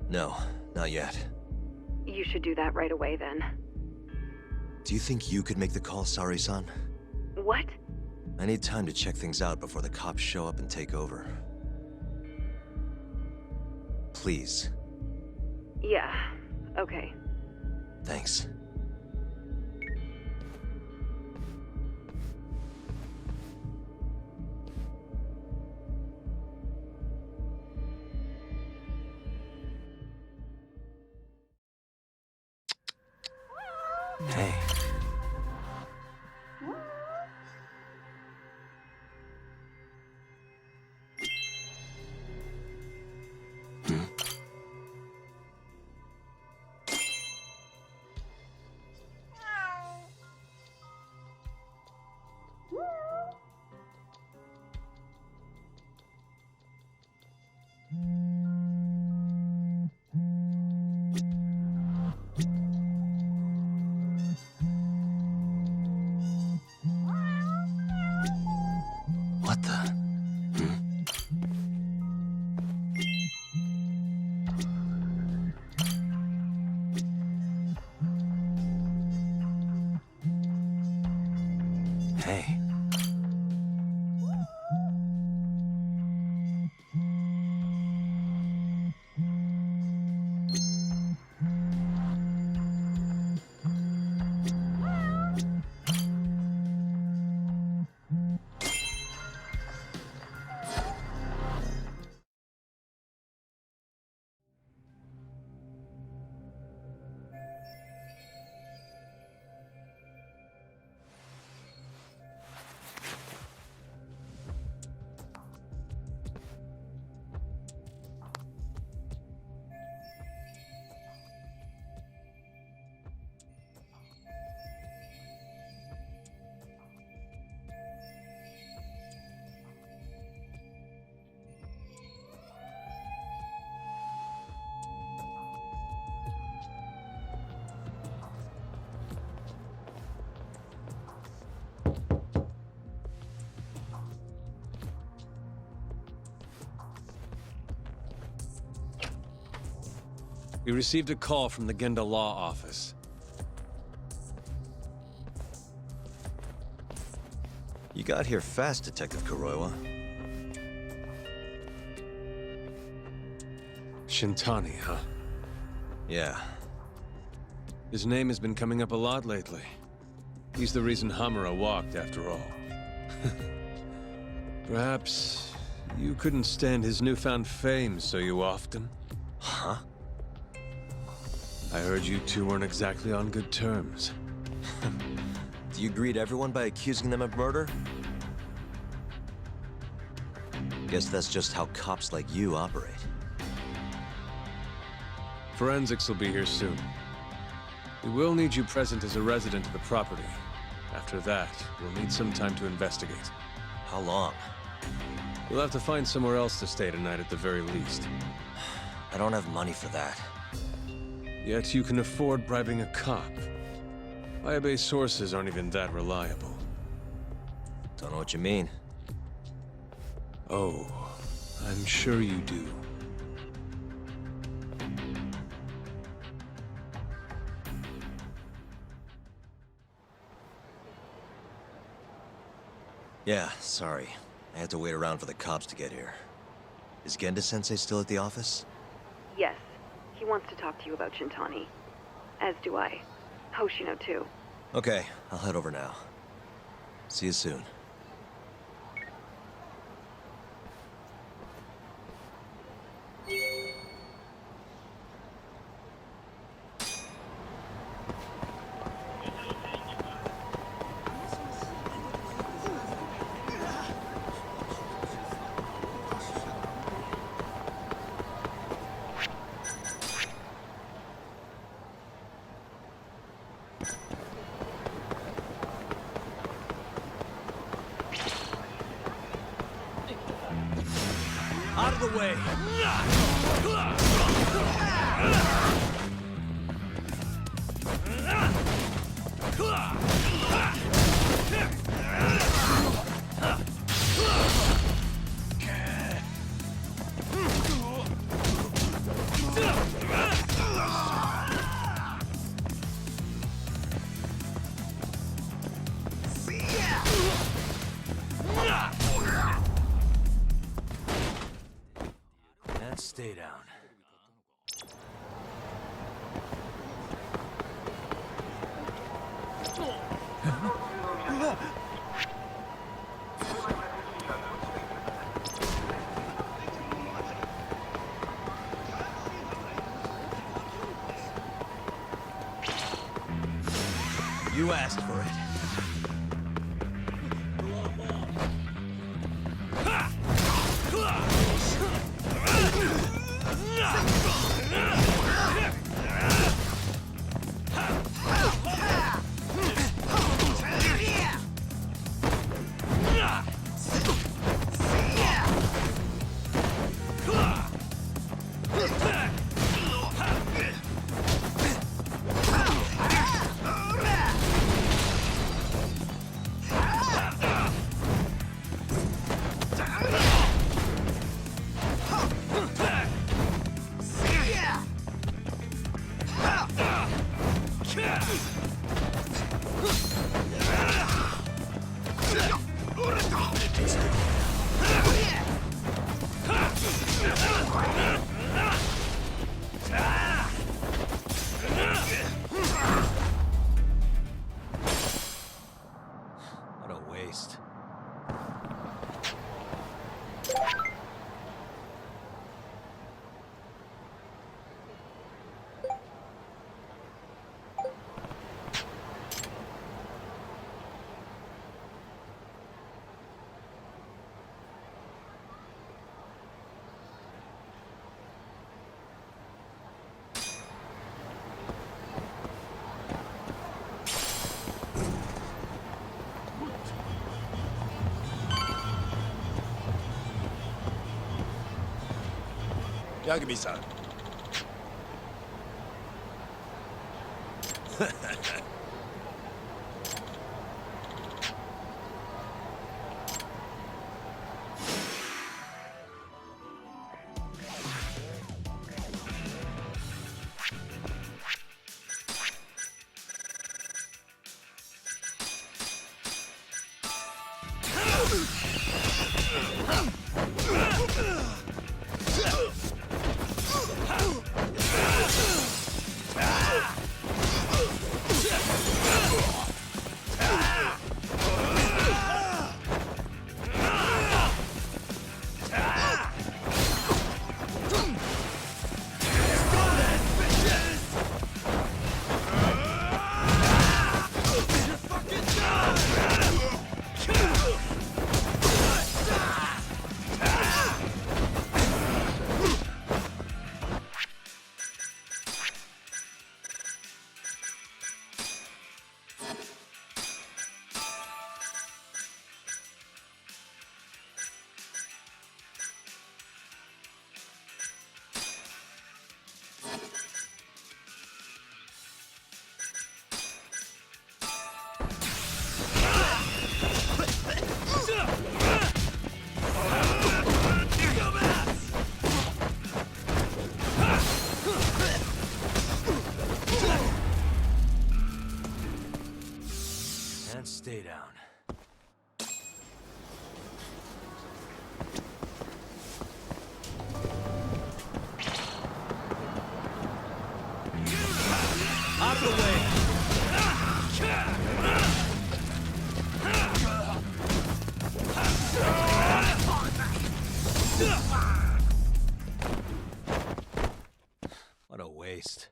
No, not yet. You should do that right away then. Do you think you could make the call, Sari-san? What? I need time to check things out before the cops show up and take over. Please. Yeah, okay. Thanks. Hey. What the? Hey. We received a call from the Genda Law Office. You got here fast, Detective Kuroiwa. Shintani, huh? Yeah. His name has been coming up a lot lately. He's the reason Hamura walked, after all. Perhaps you couldn't stand his newfound fame so you often? Huh? I heard you two weren't exactly on good terms. Do you greet everyone by accusing them of murder? Guess that's just how cops like you operate. Forensics will be here soon. We will need you present as a resident of the property. After that, we'll need some time to investigate. How long? You'll have to find somewhere else to stay tonight at the very least. I don't have money for that. Yet you can afford bribing a cop. Ayabe's sources aren't even that reliable. Don't know what you mean. Oh, I'm sure you do. Yeah, sorry. I had to wait around for the cops to get here. Is Genda-sensei still at the office? Yes. He wants to talk to you about Shintani. As do I. Hoshino, too. Okay, I'll head over now. See you soon. Out of the way! You asked for it. What a waste. Yagami-san. And stay down. Out of the way! What a waste.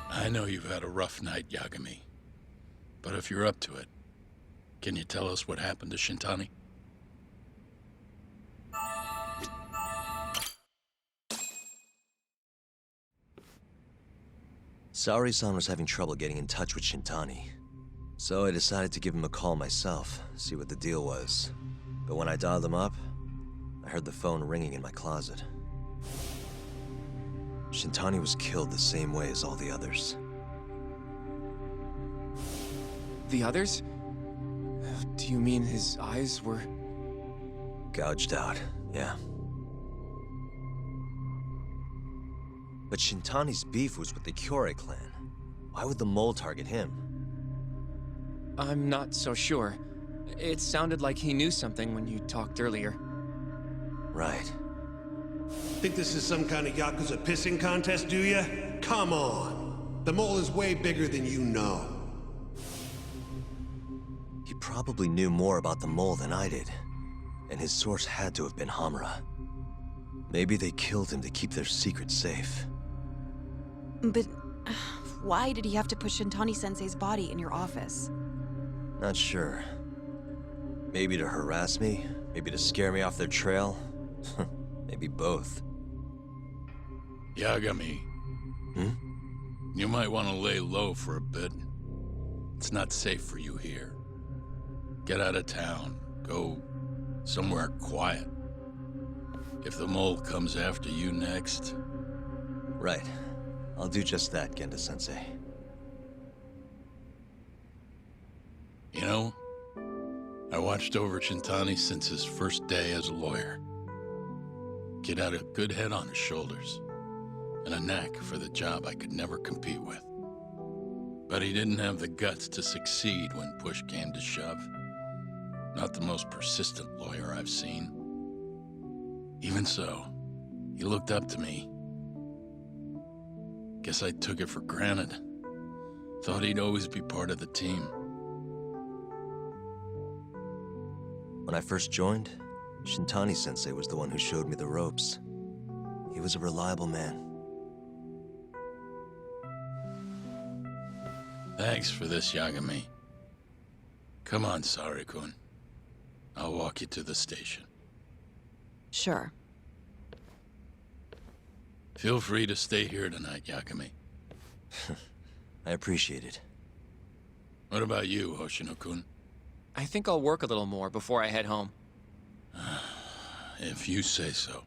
I know you've had a rough night, Yagami. But if you're up to it, can you tell us what happened to Shintani? Saori-san was having trouble getting in touch with Shintani. So I decided to give him a call myself, see what the deal was. But when I dialed him up, I heard the phone ringing in my closet. Shintani was killed the same way as all the others. The others? Do you mean his eyes were... Gouged out, yeah. But Shintani's beef was with the Kyorei clan. Why would the mole target him? I'm not so sure. It sounded like he knew something when you talked earlier. Right. Think this is some kind of Yakuza pissing contest, do ya? Come on! The mole is way bigger than you know. He probably knew more about the mole than I did. And his source had to have been Hamura. Maybe they killed him to keep their secret safe. But why did he have to put Shintani-sensei's body in your office? Not sure. Maybe to harass me? Maybe to scare me off their trail? Maybe both. Yagami. Hmm? You might want to lay low for a bit. It's not safe for you here. Get out of town. Go somewhere quiet. If the mole comes after you next... Right. I'll do just that, Genda-sensei. You know, I watched over Shintani since his first day as a lawyer. Kid had a good head on his shoulders, and a knack for the job I could never compete with. But he didn't have the guts to succeed when push came to shove. Not the most persistent lawyer I've seen. Even so, he looked up to me. Guess I took it for granted. Thought he'd always be part of the team. When I first joined, Shintani-sensei was the one who showed me the ropes. He was a reliable man. Thanks for this, Yagami. Come on, Sari-kun. I'll walk you to the station. Sure. Feel free to stay here tonight, Yagami. I appreciate it. What about you, Hoshino-kun? I think I'll work a little more before I head home. If you say so.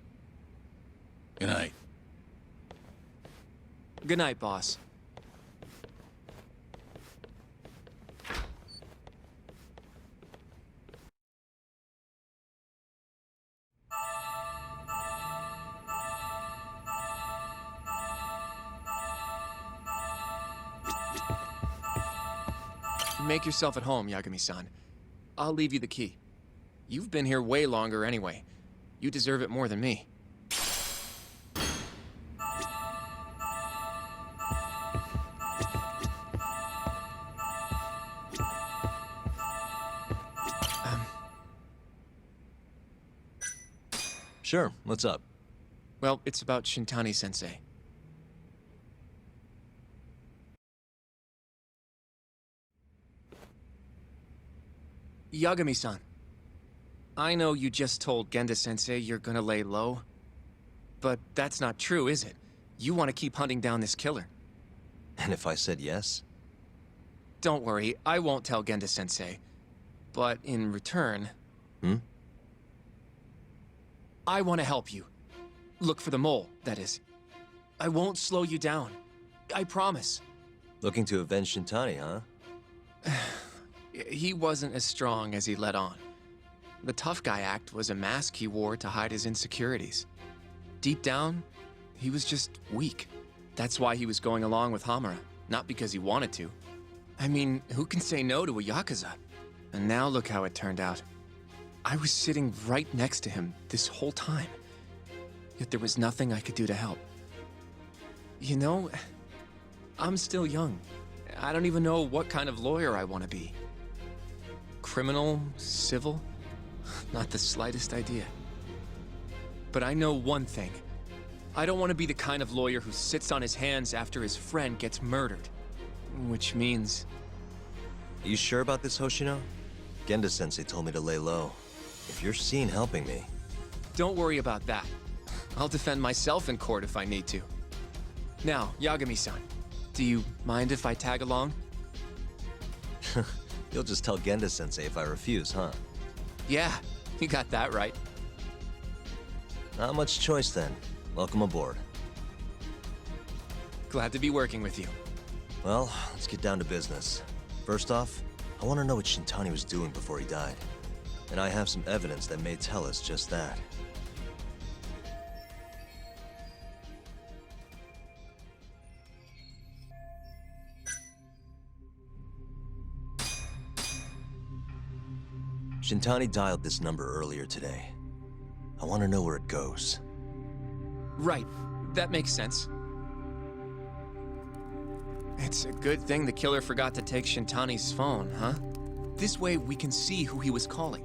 Good night. Good night, boss. Make yourself at home, Yagami-san. I'll leave you the key. You've been here way longer anyway. You deserve it more than me. Sure, what's up? Well, it's about Shintani-sensei. Yagami-san, I know you just told Genda-sensei you're gonna lay low, but that's not true, is it? You want to keep hunting down this killer. And if I said yes? Don't worry, I won't tell Genda-sensei. But in return... I want to help you. Look for the mole, that is. I won't slow you down. I promise. Looking to avenge Shintani, huh? He wasn't as strong as he let on. The tough guy act was a mask he wore to hide his insecurities. Deep down, he was just weak. That's why he was going along with Hamura, not because he wanted to. I mean, who can say no to a Yakuza? And now look how it turned out. I was sitting right next to him this whole time. Yet there was nothing I could do to help. You know, I'm still young. I don't even know what kind of lawyer I want to be. Criminal? Civil? Not the slightest idea. But I know one thing. I don't want to be the kind of lawyer who sits on his hands after his friend gets murdered. Which means... Are you sure about this, Hoshino? Genda-sensei told me to lay low. If you're seen helping me... Don't worry about that. I'll defend myself in court if I need to. Now, Yagami-san, do you mind if I tag along? You'll just tell Genda-sensei if I refuse, huh? Yeah, you got that right. Not much choice then. Welcome aboard. Glad to be working with you. Well, let's get down to business. First off, I want to know what Shintani was doing before he died. And I have some evidence that may tell us just that. Shintani dialed this number earlier today. I want to know where it goes. Right, that makes sense. It's a good thing the killer forgot to take Shintani's phone, huh? This way we can see who he was calling.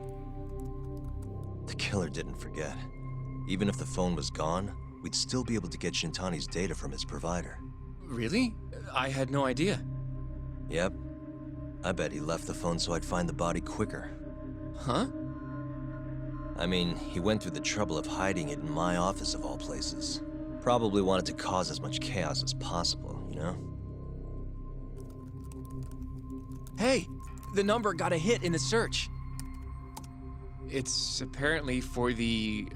The killer didn't forget. Even if the phone was gone, we'd still be able to get Shintani's data from his provider. Really? I had no idea. Yep. I bet he left the phone so I'd find the body quicker. Huh? I mean, he went through the trouble of hiding it in my office of all places. Probably wanted to cause as much chaos as possible, you know? Hey, the number got a hit in the search. It's apparently for the,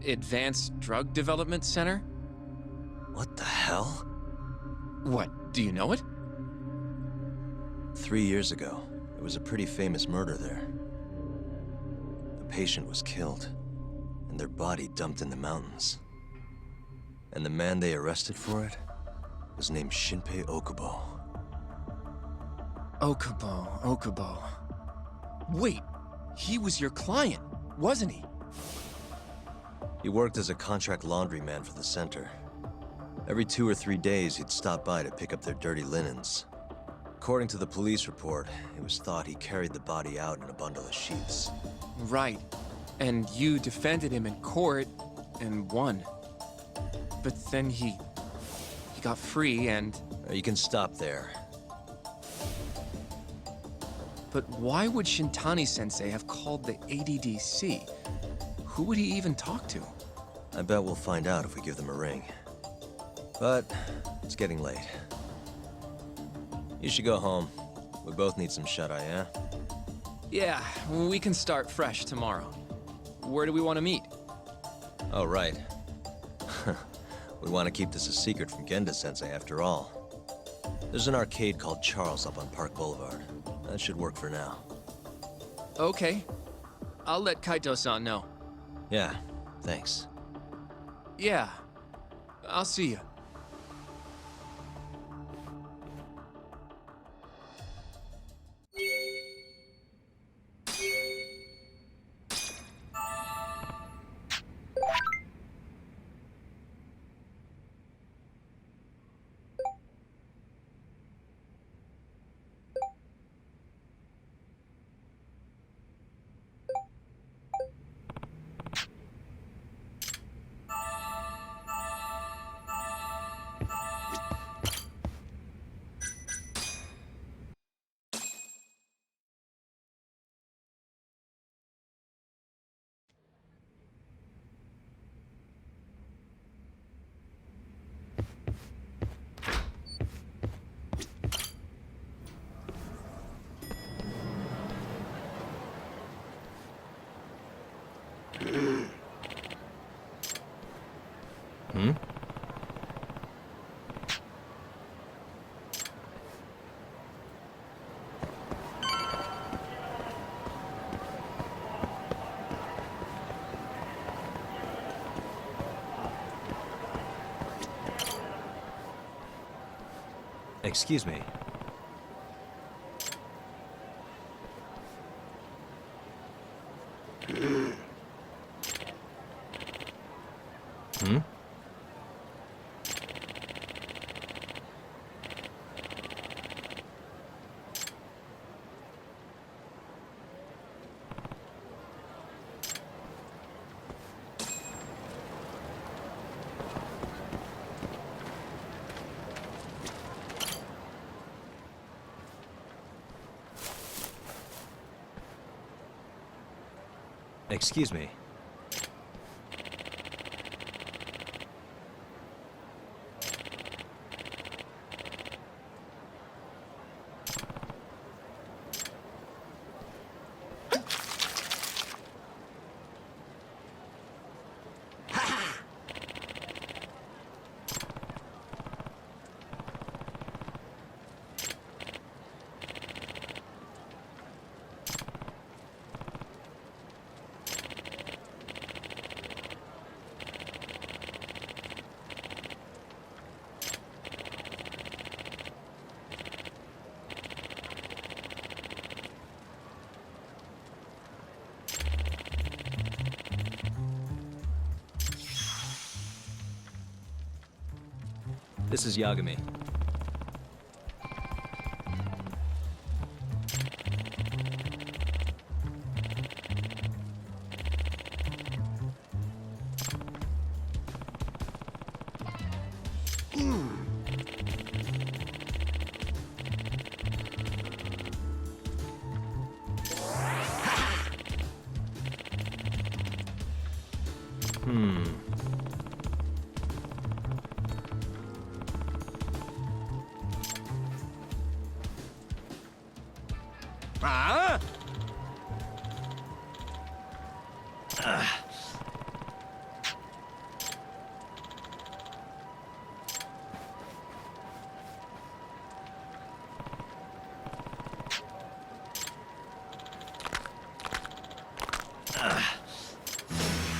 Advanced Drug Development Center? What the hell? What, do you know it? 3 years ago, there was a pretty famous murder there. The patient was killed, and their body dumped in the mountains. And the man they arrested for it was named Shinpei Okubo. Okubo. Wait, he was your client, wasn't he? He worked as a contract laundryman for the center. Every 2 or 3 days, he'd stop by to pick up their dirty linens. According to the police report, it was thought he carried the body out in a bundle of sheets. Right. And you defended him in court and won. But then he got free and... You can stop there. But why would Shintani-sensei have called the ADDC? Who would he even talk to? I bet we'll find out if we give them a ring. But it's getting late. You should go home. We both need some shut-eye, yeah? Yeah, we can start fresh tomorrow. Where do we want to meet? Oh, right. We want to keep this a secret from Genda-sensei after all. There's an arcade called Charles up on Park Boulevard. That should work for now. Okay. I'll let Kaito-san know. Yeah, thanks. Yeah. I'll see you. Excuse me. Excuse me. This is Yagami.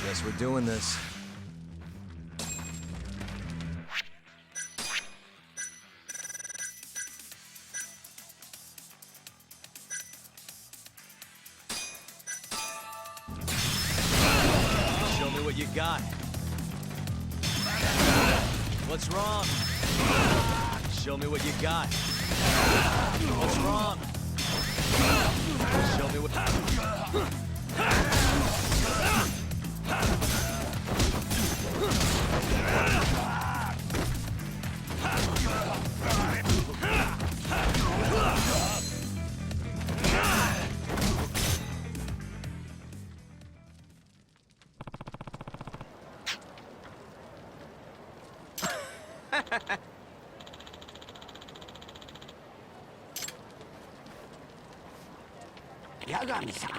Guess we're doing this. Show me what you got. What's wrong? Show me what you got. What's wrong? Show me what... Yagami-san.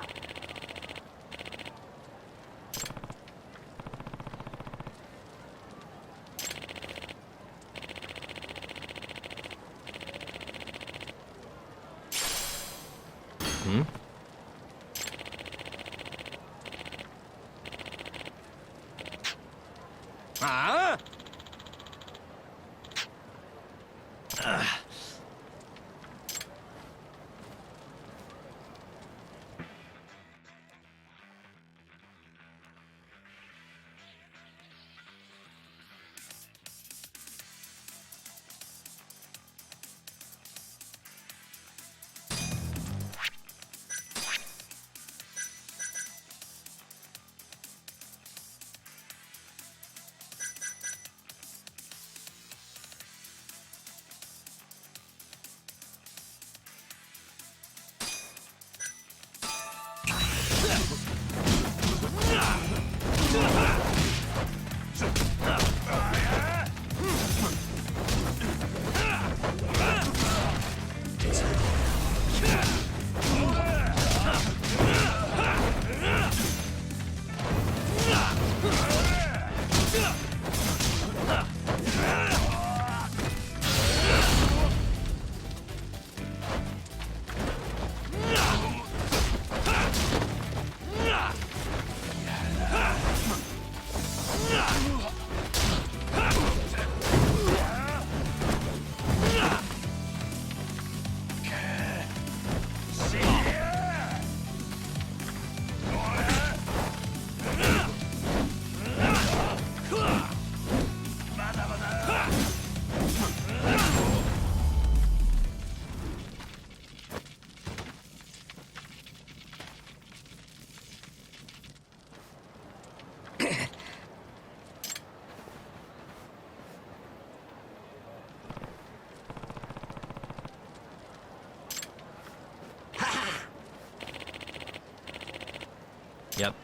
Yep.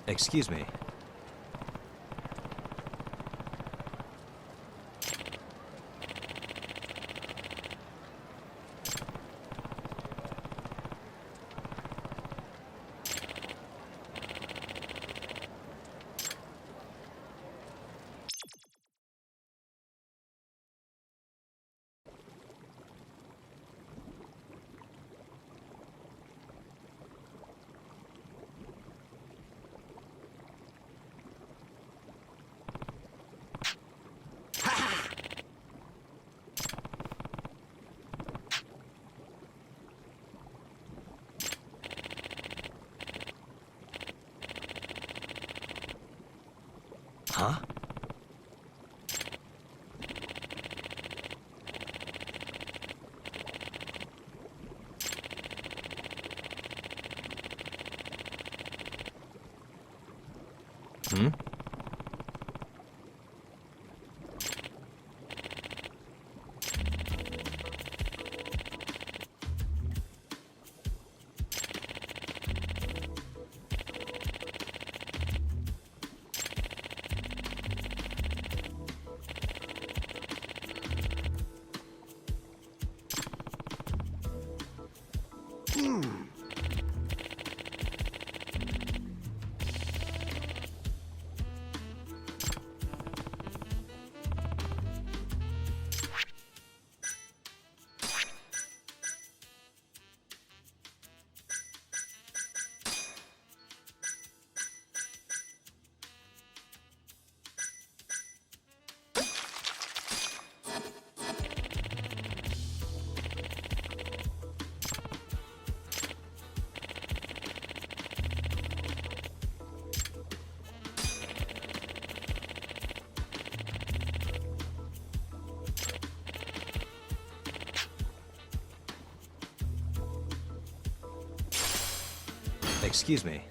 Excuse me. Huh? Hmm? Excuse me.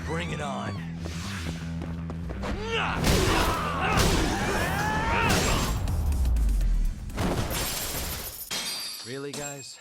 Bring it on. Really, guys?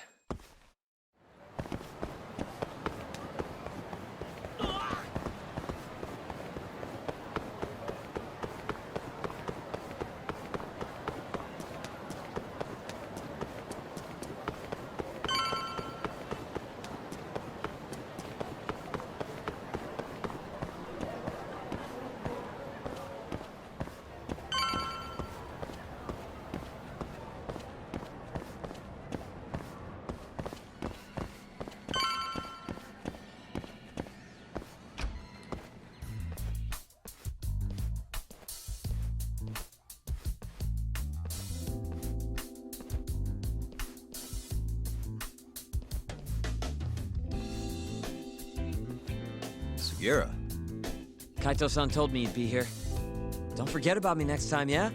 Sugiura. Kaito-san told me you'd be here. Don't forget about me next time, yeah?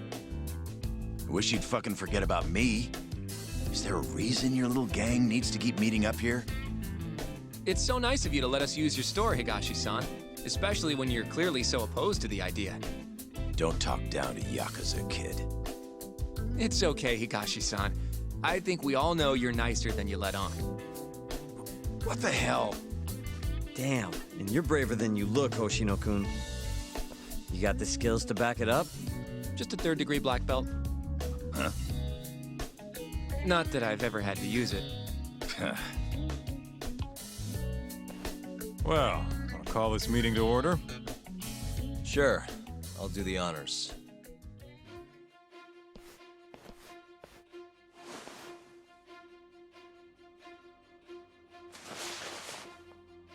I wish you'd fucking forget about me. Is there a reason your little gang needs to keep meeting up here? It's so nice of you to let us use your store, Higashi-san. Especially when you're clearly so opposed to the idea. Don't talk down to Yakuza, kid. It's okay, Higashi-san. I think we all know you're nicer than you let on. What the hell? Damn, and you're braver than you look, Hoshino-kun. You got the skills to back it up? Just a third-degree black belt. Huh? Not that I've ever had to use it. Well, I'll call this meeting to order. Sure. I'll do the honors.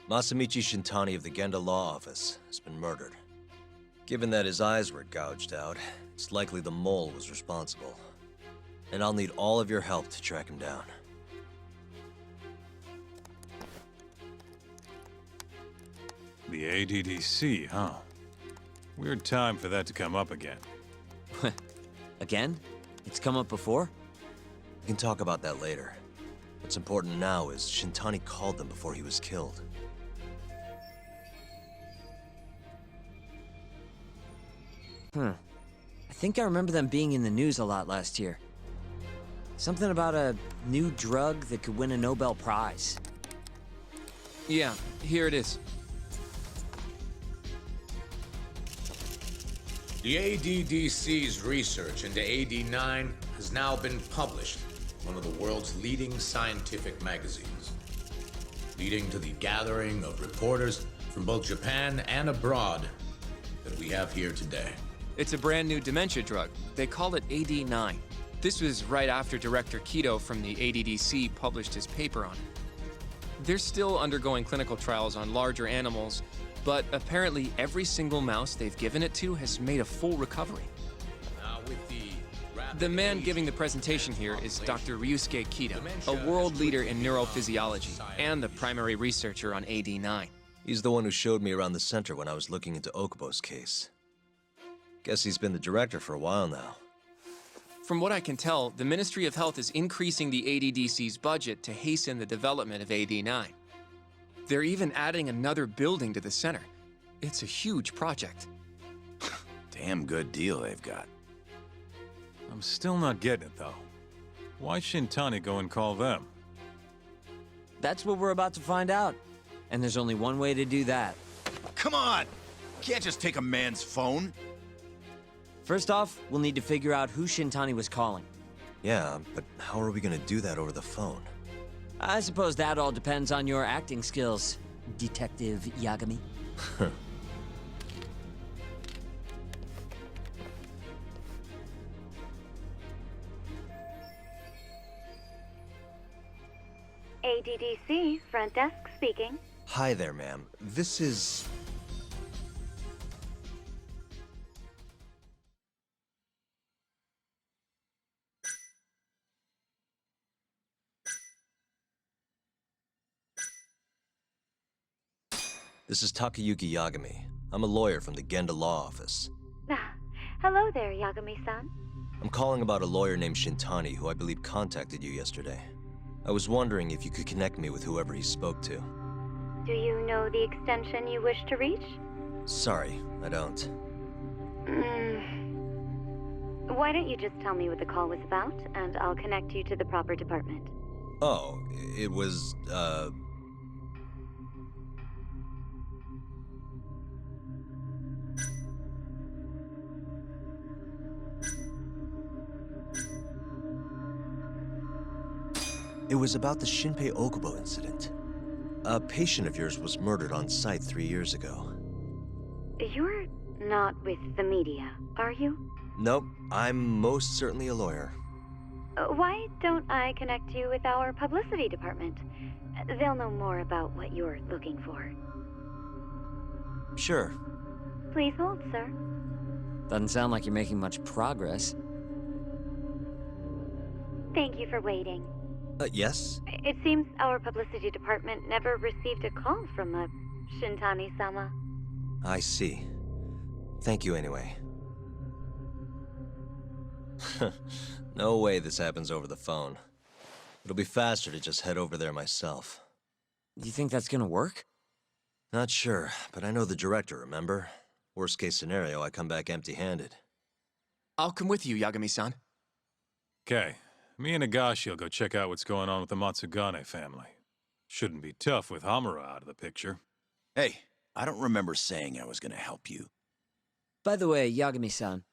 Masamichi Shintani of the Genda Law Office has been murdered. Given that his eyes were gouged out, it's likely the mole was responsible. And I'll need all of your help to track him down. The ADDC, huh? Weird time for that to come up again. Again? It's come up before? We can talk about that later. What's important now is Shintani called them before he was killed. I think I remember them being in the news a lot last year. Something about a new drug that could win a Nobel Prize. Yeah, here it is. The ADDC's research into AD9 has now been published in one of the world's leading scientific magazines, leading to the gathering of reporters from both Japan and abroad that we have here today. It's a brand new dementia drug. They call it AD9. This was right after Director Kido from the ADDC published his paper on it. They're still undergoing clinical trials on larger animals, but apparently every single mouse they've given it to has made a full recovery. Now with The man giving the presentation here is Dr. Ryusuke Kido, a world leader in neurophysiology and the primary researcher on AD9. He's the one who showed me around the center when I was looking into Okubo's case. Guess he's been the director for a while now. From what I can tell, the Ministry of Health is increasing the ADDC's budget to hasten the development of AD9. They're even adding another building to the center. It's a huge project. Damn good deal they've got. I'm still not getting it, though. Why Shintani go and call them? That's what we're about to find out. And there's only one way to do that. Come on! Can't just take a man's phone. First off, we'll need to figure out who Shintani was calling. Yeah, but how are we gonna do that over the phone? I suppose that all depends on your acting skills, Detective Yagami. ADDC, front desk speaking. Hi there, ma'am. This is... This is Takayuki Yagami. I'm a lawyer from the Genda Law Office. Hello there, Yagami-san. I'm calling about a lawyer named Shintani who I believe contacted you yesterday. I was wondering if you could connect me with whoever he spoke to. Do you know the extension you wish to reach? Sorry, I don't. Why don't you just tell me what the call was about, and I'll connect you to the proper department. Oh, it was, It was about the Shinpei Okubo incident. A patient of yours was murdered on site 3 years ago. You're not with the media, are you? Nope, I'm most certainly a lawyer. Why don't I connect you with our publicity department? They'll know more about what you're looking for. Sure. Please hold, sir. Doesn't sound like you're making much progress. Thank you for waiting. Yes? It seems our publicity department never received a call from Shintani-sama. I see. Thank you anyway. No way this happens over the phone. It'll be faster to just head over there myself. Do you think that's gonna work? Not sure, but I know the director, remember? Worst case scenario, I come back empty-handed. I'll come with you, Yagami-san. Okay, me and Nagashi will go check out what's going on with the Matsugane family. Shouldn't be tough with Hamura out of the picture. Hey, I don't remember saying I was gonna help you. By the way, Yagami-san,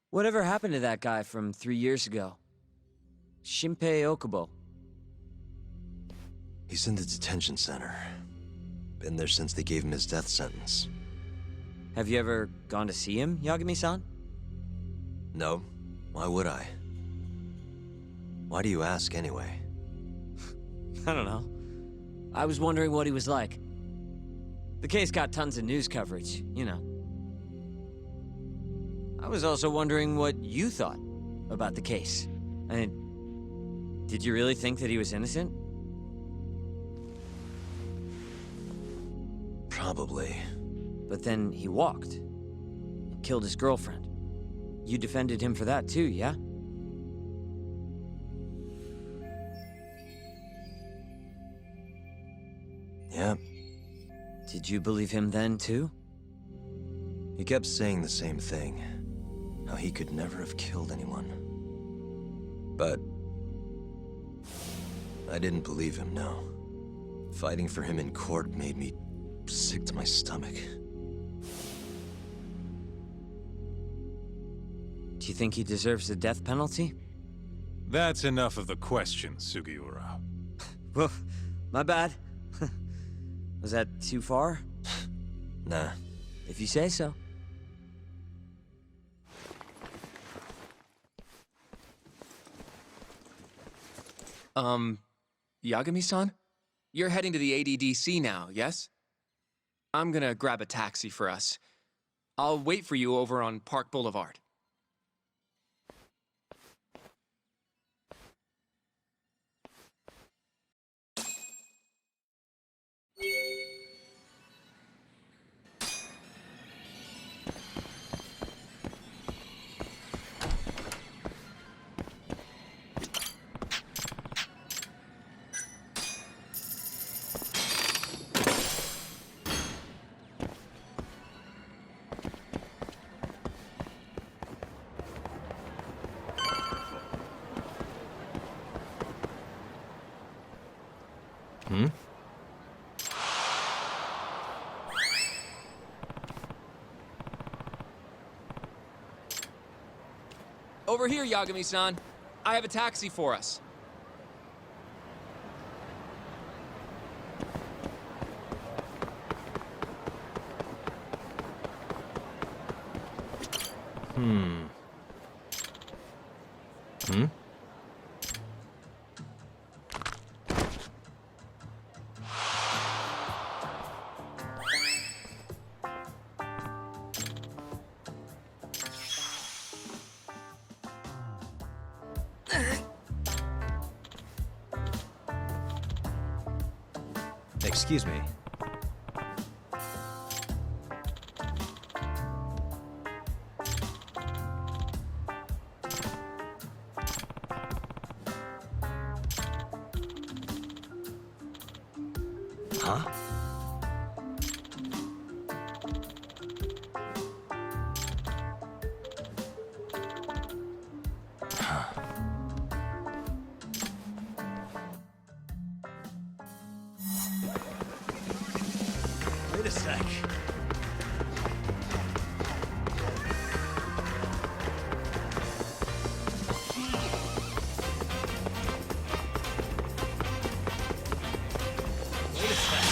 whatever happened to that guy from 3 years ago? Shinpei Okubo. He's in the detention center. Been there since they gave him his death sentence. Have you ever gone to see him, Yagami-san? No. Why would I? Why do you ask, anyway? I don't know. I was wondering what he was like. The case got tons of news coverage, you know. I was also wondering what you thought about the case. I mean, did you really think that he was innocent? Probably. But then he walked and killed his girlfriend. You defended him for that too, yeah? Yeah. Did you believe him then too? He kept saying the same thing. How he could never have killed anyone. But I didn't believe him, no. Fighting for him in court made me sick to my stomach. Do you think he deserves the death penalty? That's enough of the question, Sugiura. Well, my bad. Was that too far? Nah. If you say so. Yagami-san? You're heading to the ADDC now, yes? I'm gonna grab a taxi for us. I'll wait for you over on Park Boulevard. Hmm? Over here, Yagami-san. I have a taxi for us. Hmm? Excuse me. Huh? Wait a sec. Wait a sec.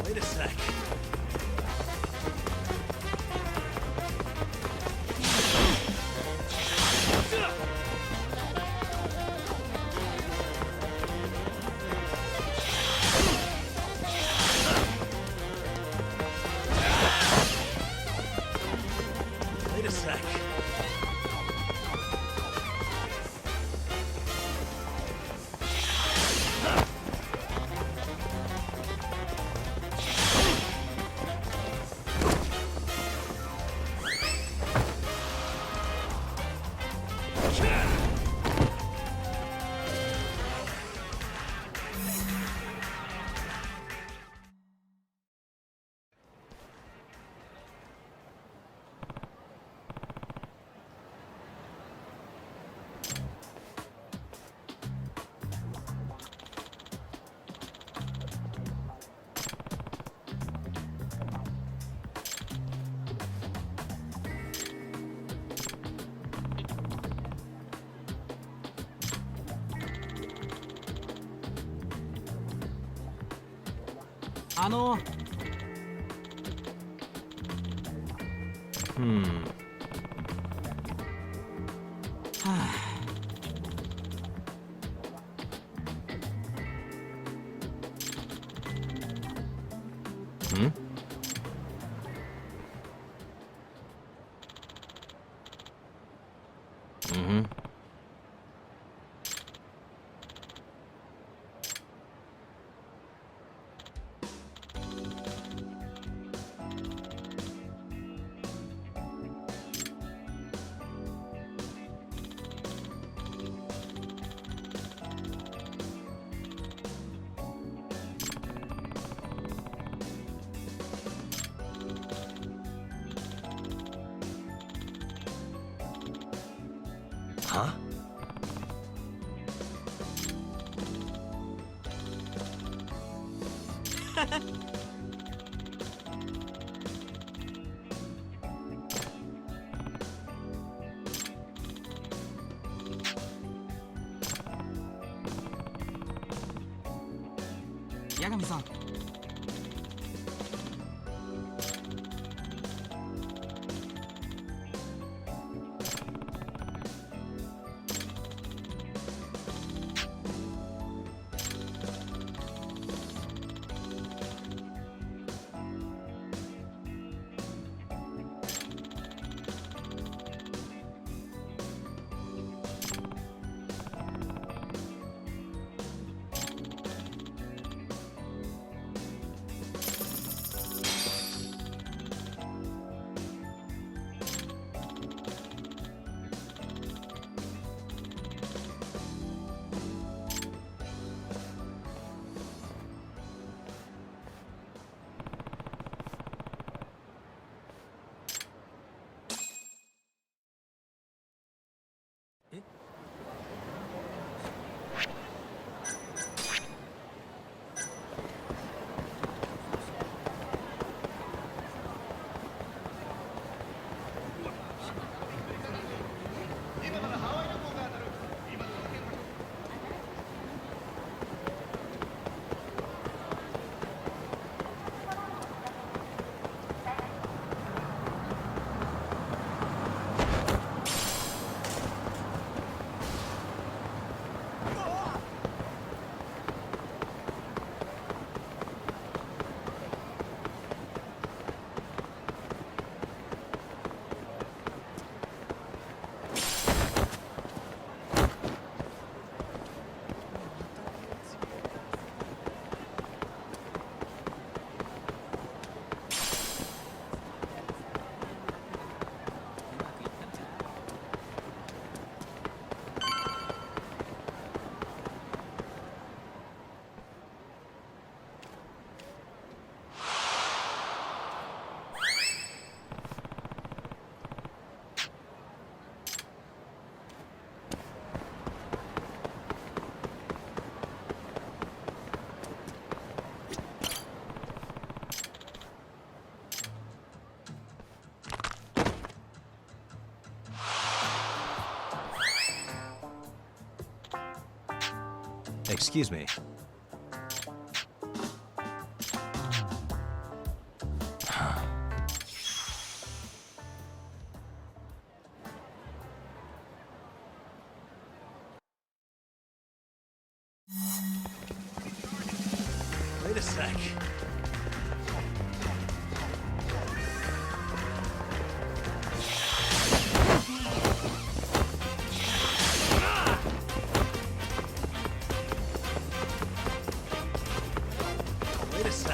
Wait a sec. Wait a sec. Hmm. Hmm? Mm-hmm. 八神さん。Excuse me. Wait a sec. Wait a sec.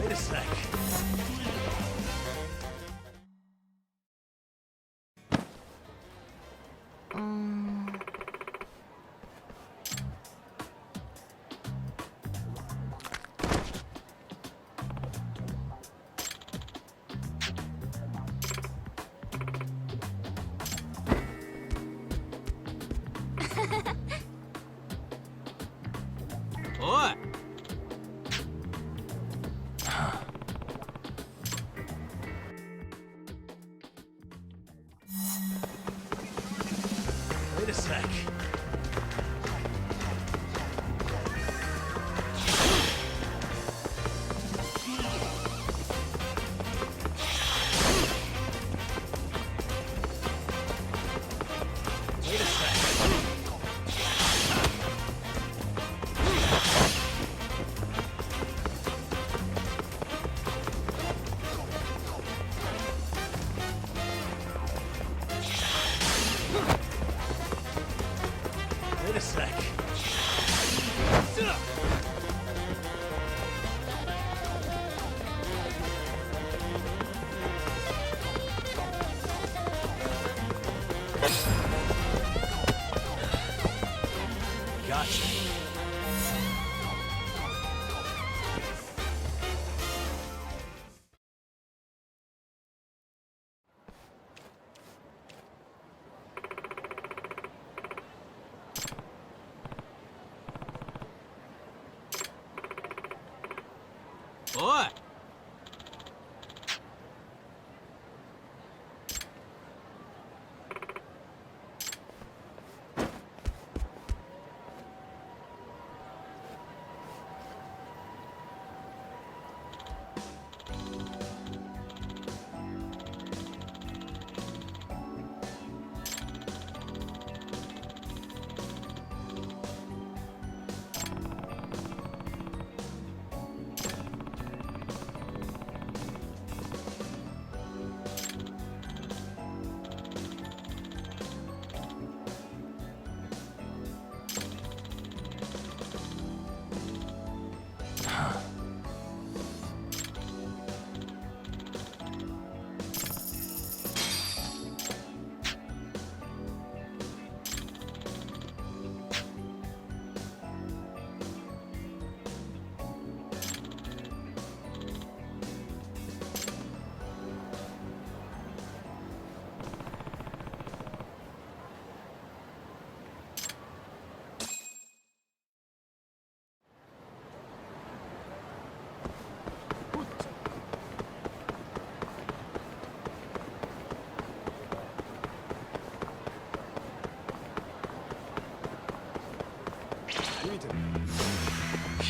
Wait a sec. Wait a sec. Wait a sec. おい。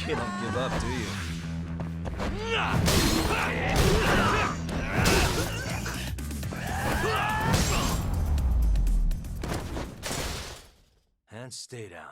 You don't give up, do you? And stay down.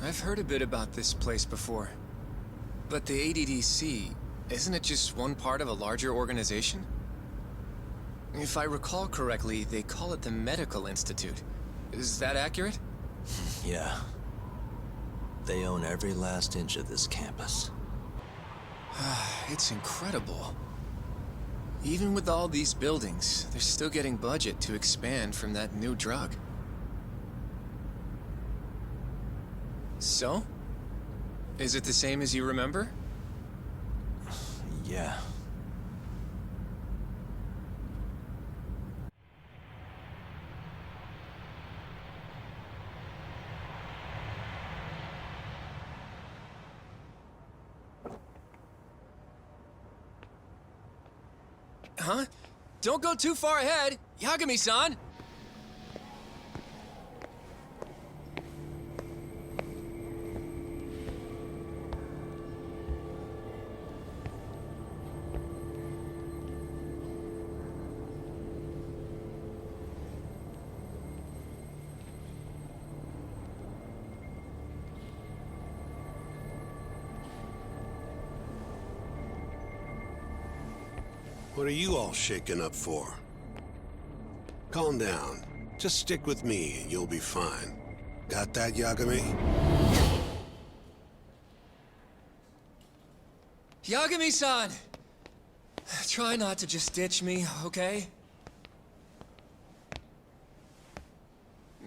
I've heard a bit about this place before. But the ADDC, isn't it just one part of a larger organization? If I recall correctly, they call it the Medical Institute. Is that accurate? Yeah. They own every last inch of this campus. It's incredible. Even with all these buildings, they're still getting budget to expand from that new drug. So? Is it the same as you remember? Yeah. Huh? Don't go too far ahead, Yagami-san! What are you all shaken up for? Calm down. Just stick with me and you'll be fine. Got that, Yagami? Yagami-san! Try not to just ditch me, okay?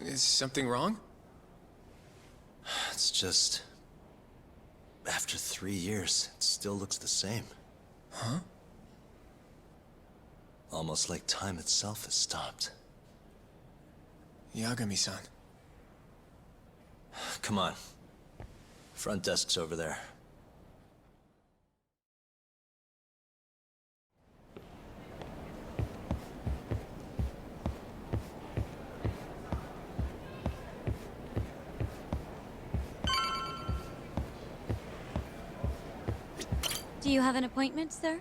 Is something wrong? It's just... After 3 years, it still looks the same. Huh? Almost like time itself has stopped. Yagami-san. Come on. Front desk's over there. Do you have an appointment, sir?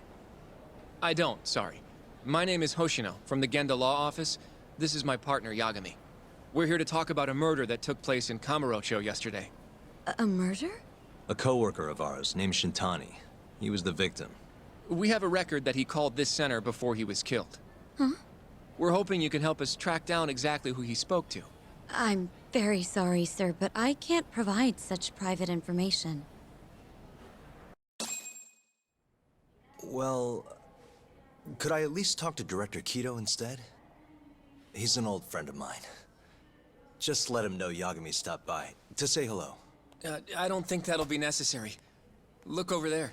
I don't, sorry. My name is Hoshino, from the Genda Law Office. This is my partner, Yagami. We're here to talk about a murder that took place in Kamurocho yesterday. A murder? A coworker of ours named Shintani. He was the victim. We have a record that he called this center before he was killed. Huh? We're hoping you can help us track down exactly who he spoke to. I'm very sorry, sir, but I can't provide such private information. Well, could I at least talk to Director Kido instead? He's an old friend of mine. Just let him know Yagami stopped by, to say hello. I don't think that'll be necessary. Look over there.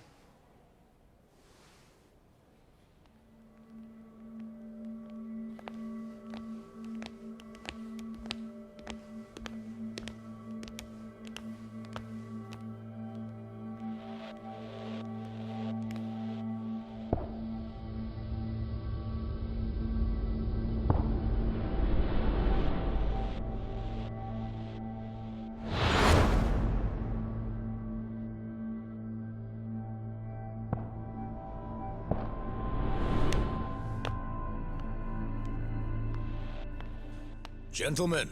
Gentlemen,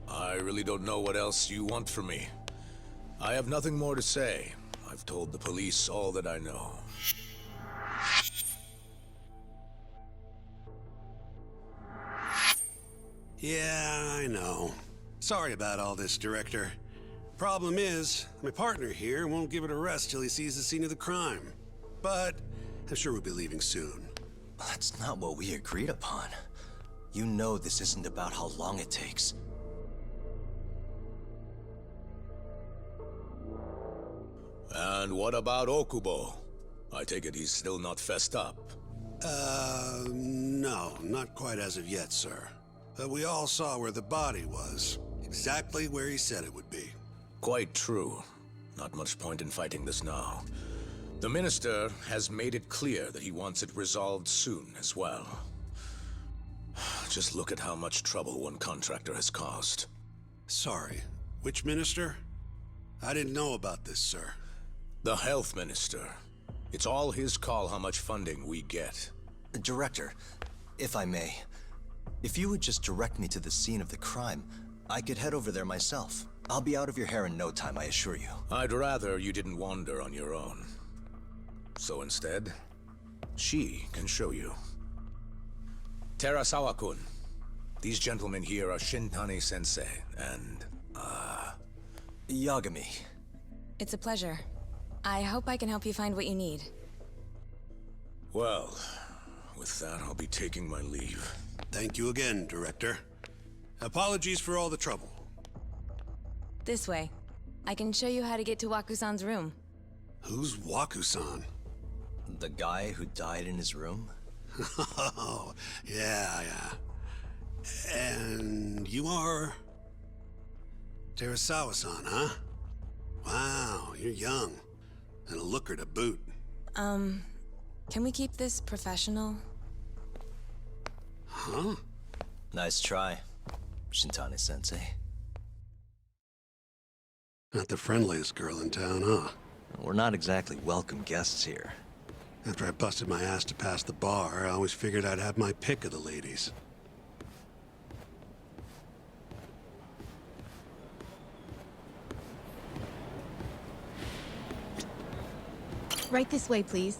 I really don't know what else you want from me. I have nothing more to say. I've told the police all that I know. Yeah, I know. Sorry about all this, Director. Problem is, my partner here won't give it a rest till he sees the scene of the crime. But I'm sure we'll be leaving soon. That's not what we agreed upon. You know this isn't about how long it takes. And what about Okubo? I take it he's still not fessed up. No, not quite as of yet, sir. But we all saw where the body was. Exactly where he said it would be. Quite true. Not much point in fighting this now. The Minister has made it clear that he wants it resolved soon as well. Just look at how much trouble one contractor has caused. Sorry, which minister? I didn't know about this, sir. The Health Minister. It's all his call how much funding we get. Director, if I may, if you would just direct me to the scene of the crime, I could head over there myself. I'll be out of your hair in no time, I assure you. I'd rather you didn't wander on your own. So instead, she can show you. Terasawa-kun, these gentlemen here are Shintani-sensei and, Yagami. It's a pleasure. I hope I can help you find what you need. Well, with that, I'll be taking my leave. Thank you again, Director. Apologies for all the trouble. This way. I can show you how to get to Waku-san's room. Who's Waku-san? The guy who died in his room? Oh, yeah. And you are... Terasawa-san, huh? Wow, you're young. And a looker to boot. Can we keep this professional? Huh? Nice try, Shintani-sensei. Not the friendliest girl in town, huh? We're not exactly welcome guests here. After I busted my ass to pass the bar, I always figured I'd have my pick of the ladies. Right this way, please.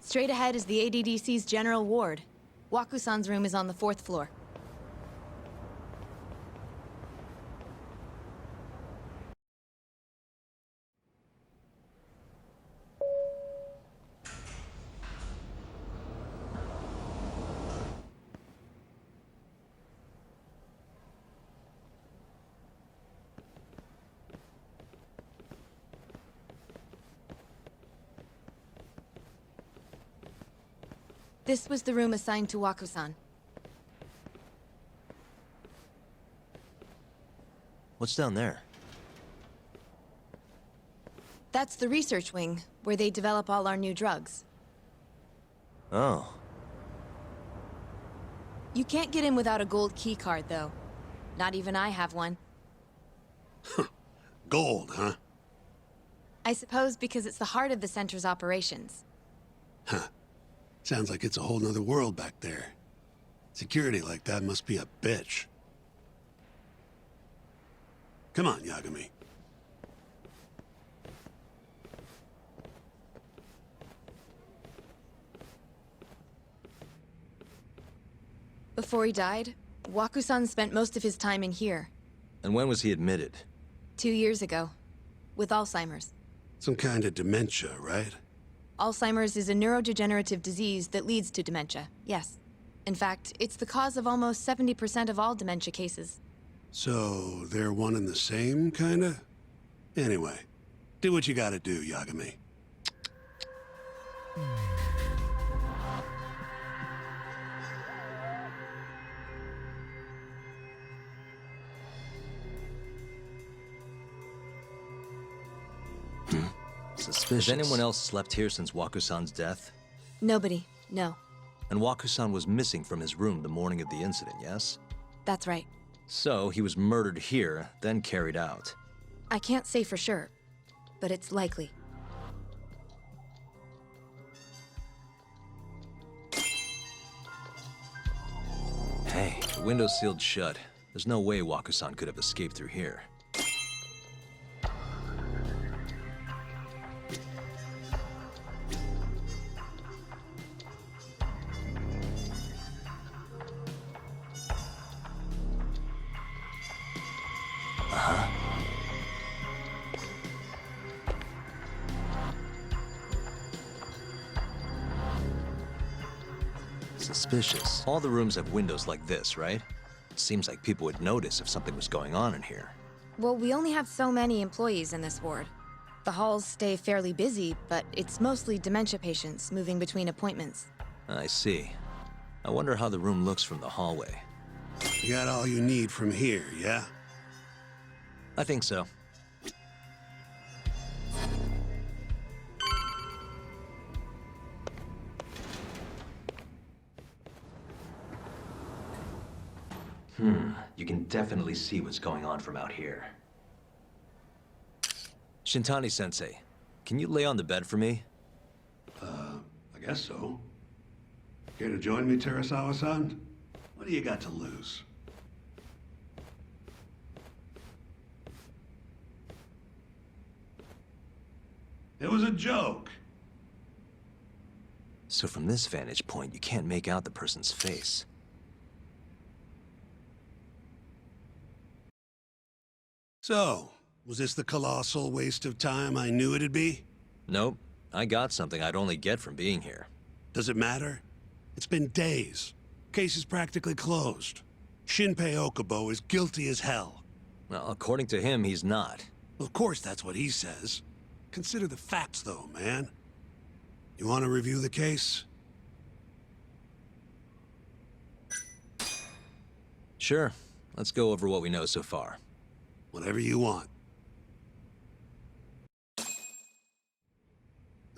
Straight ahead is the ADDC's general ward. Waku-san's room is on the 4th floor. This was the room assigned to Waku-san. What's down there? That's the research wing, where they develop all our new drugs. Oh. You can't get in without a gold key card, though. Not even I have one. Gold, huh? I suppose because it's the heart of the center's operations. Huh. Sounds like it's a whole nother world back there. Security like that must be a bitch. Come on, Yagami. Before he died, Waku-san spent most of his time in here. And when was he admitted? 2 years ago. With Alzheimer's. Some kind of dementia, right? Alzheimer's is a neurodegenerative disease that leads to dementia, yes. In fact, it's the cause of almost 70% of all dementia cases. So, they're one and the same, kinda? Anyway, do what you gotta do, Yagami. Suspicious. Has anyone else slept here since Waku-san's death? Nobody, no. And Waku-san was missing from his room the morning of the incident, yes? That's right. So, he was murdered here, then carried out. I can't say for sure, but it's likely. Hey, the window's sealed shut. There's no way Waku-san could have escaped through here. Suspicious. All the rooms have windows like this, right? Seems like people would notice if something was going on in here. Well, we only have so many employees in this ward. The halls stay fairly busy, but it's mostly dementia patients moving between appointments. I see. I wonder how the room looks from the hallway. You got all you need from here, yeah? I think so. You can definitely see what's going on from out here. Shintani-sensei, can you lay on the bed for me? I guess so. Care to join me, Terasawa-san? What do you got to lose? It was a joke. So from this vantage point, you can't make out the person's face. So, was this the colossal waste of time I knew it'd be? Nope. I got something I'd only get from being here. Does it matter? It's been days. Case is practically closed. Shinpei Okubo is guilty as hell. Well, according to him, he's not. Of course that's what he says. Consider the facts, though, man. You want to review the case? Sure. Let's go over what we know so far. Whatever you want.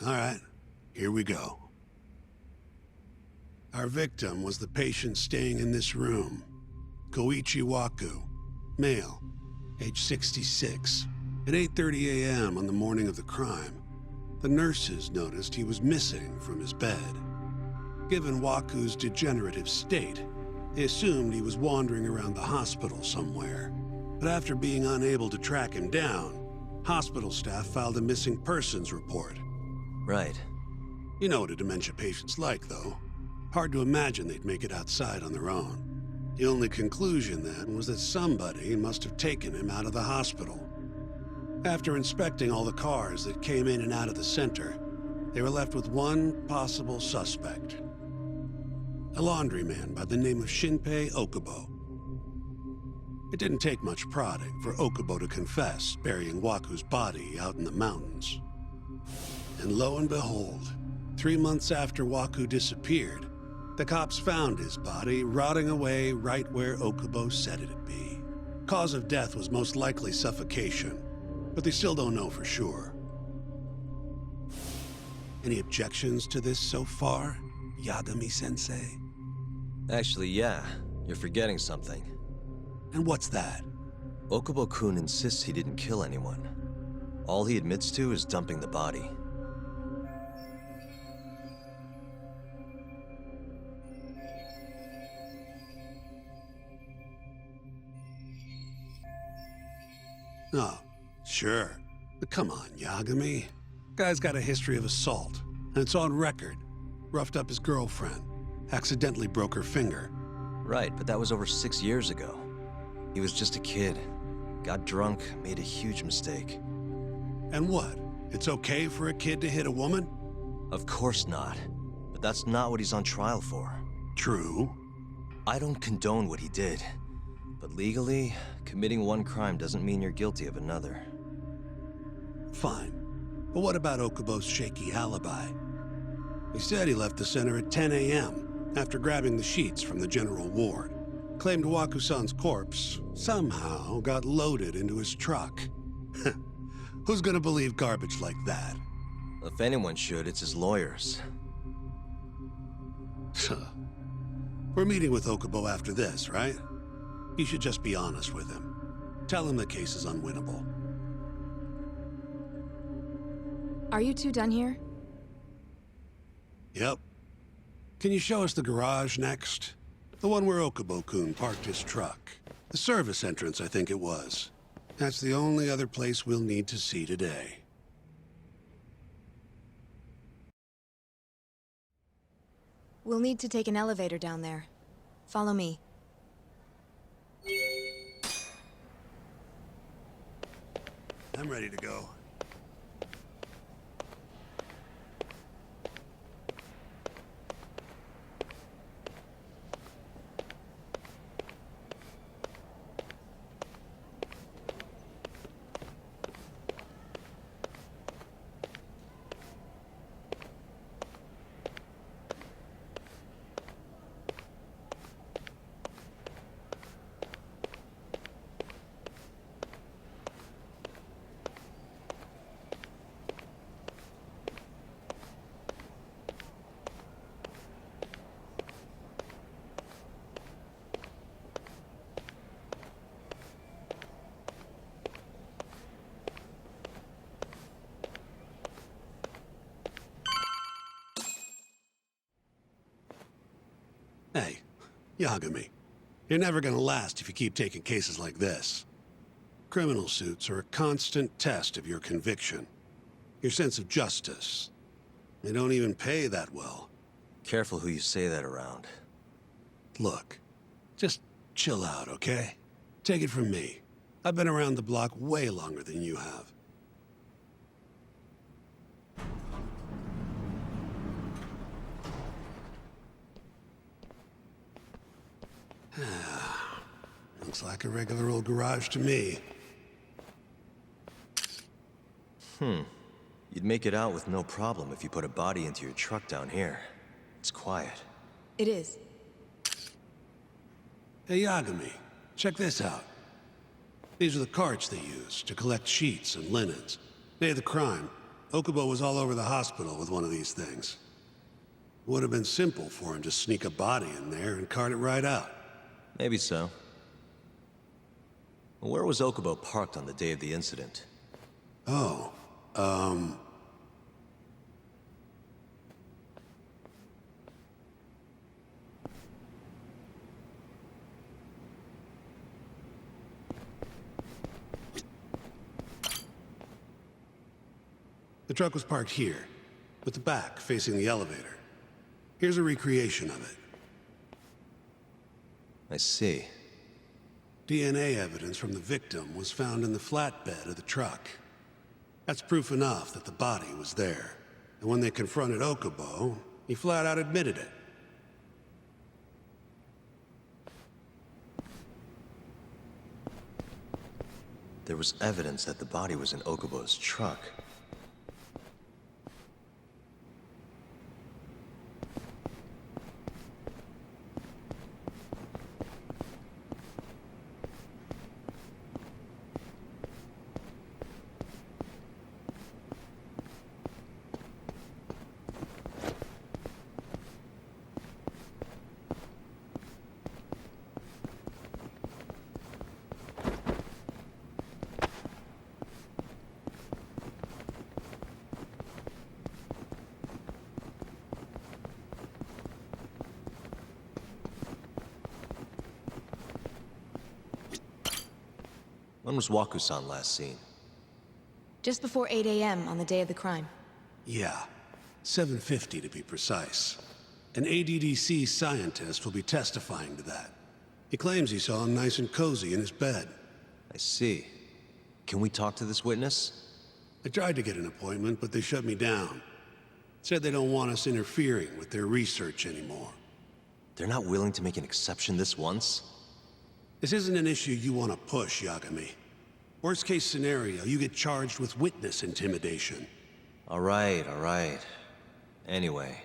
All right, here we go. Our victim was the patient staying in this room. Koichi Waku, male, age 66. At 8:30 a.m. on the morning of the crime, the nurses noticed he was missing from his bed. Given Waku's degenerative state, they assumed he was wandering around the hospital somewhere. But after being unable to track him down, hospital staff filed a missing persons report. Right. You know what a dementia patient's like, though. Hard to imagine they'd make it outside on their own. The only conclusion then was that somebody must have taken him out of the hospital. After inspecting all the cars that came in and out of the center, they were left with one possible suspect. A laundryman by the name of Shinpei Okubo. It didn't take much prodding for Okubo to confess burying Waku's body out in the mountains. And lo and behold, 3 months after Waku disappeared, the cops found his body rotting away right where Okubo said it'd be. Cause of death was most likely suffocation, but they still don't know for sure. Any objections to this so far, Yagami-sensei? Actually, yeah. You're forgetting something. And what's that? Okubo-kun insists he didn't kill anyone. All he admits to is dumping the body. Oh, sure. But come on, Yagami. Guy's got a history of assault, and it's on record. Roughed up his girlfriend. Accidentally broke her finger. Right, but that was over 6 years ago. He was just a kid. Got drunk, made a huge mistake. And what? It's okay for a kid to hit a woman? Of course not. But that's not what he's on trial for. True. I don't condone what he did. But legally, committing one crime doesn't mean you're guilty of another. Fine. But what about Okubo's shaky alibi? He said he left the center at 10 a.m. after grabbing the sheets from the general ward. Claimed Waku-san's corpse somehow got loaded into his truck. Who's gonna believe garbage like that? If anyone should, it's his lawyers. We're meeting with Okubo after this, right? You should just be honest with him. Tell him the case is unwinnable. Are you two done here? Yep. Can you show us the garage next? The one where Okubo-kun parked his truck. The service entrance, I think it was. That's the only other place we'll need to see today. We'll need to take an elevator down there. Follow me. I'm ready to go. Hey, Yagami. You're never gonna last if you keep taking cases like this. Criminal suits are a constant test of your conviction. Your sense of justice. They don't even pay that well. Careful who you say that around. Look, just chill out, okay? Take it from me. I've been around the block way longer than you have. Looks like a regular old garage to me. You'd make it out with no problem if you put a body into your truck down here. It's quiet. It is. Hey, Yagami, check this out. These are the carts they use to collect sheets and linens. Day of the crime, Okubo was all over the hospital with one of these things. Would have been simple for him to sneak a body in there and cart it right out. Maybe so. Where was Okubo parked on the day of the incident? Oh, the truck was parked here, with the back facing the elevator. Here's a recreation of it. I see. DNA evidence from the victim was found in the flatbed of the truck. That's proof enough that the body was there. And when they confronted Okubo, he flat out admitted it. There was evidence that the body was in Okubo's truck. When was Waku-san last seen? Just before 8 a.m. on the day of the crime. Yeah, 7:50 to be precise. An ADDC scientist will be testifying to that. He claims he saw him nice and cozy in his bed. I see. Can we talk to this witness? I tried to get an appointment, but they shut me down. Said they don't want us interfering with their research anymore. They're not willing to make an exception this once? This isn't an issue you want to push, Yagami. Worst case scenario, you get charged with witness intimidation. All right, all right. Anyway,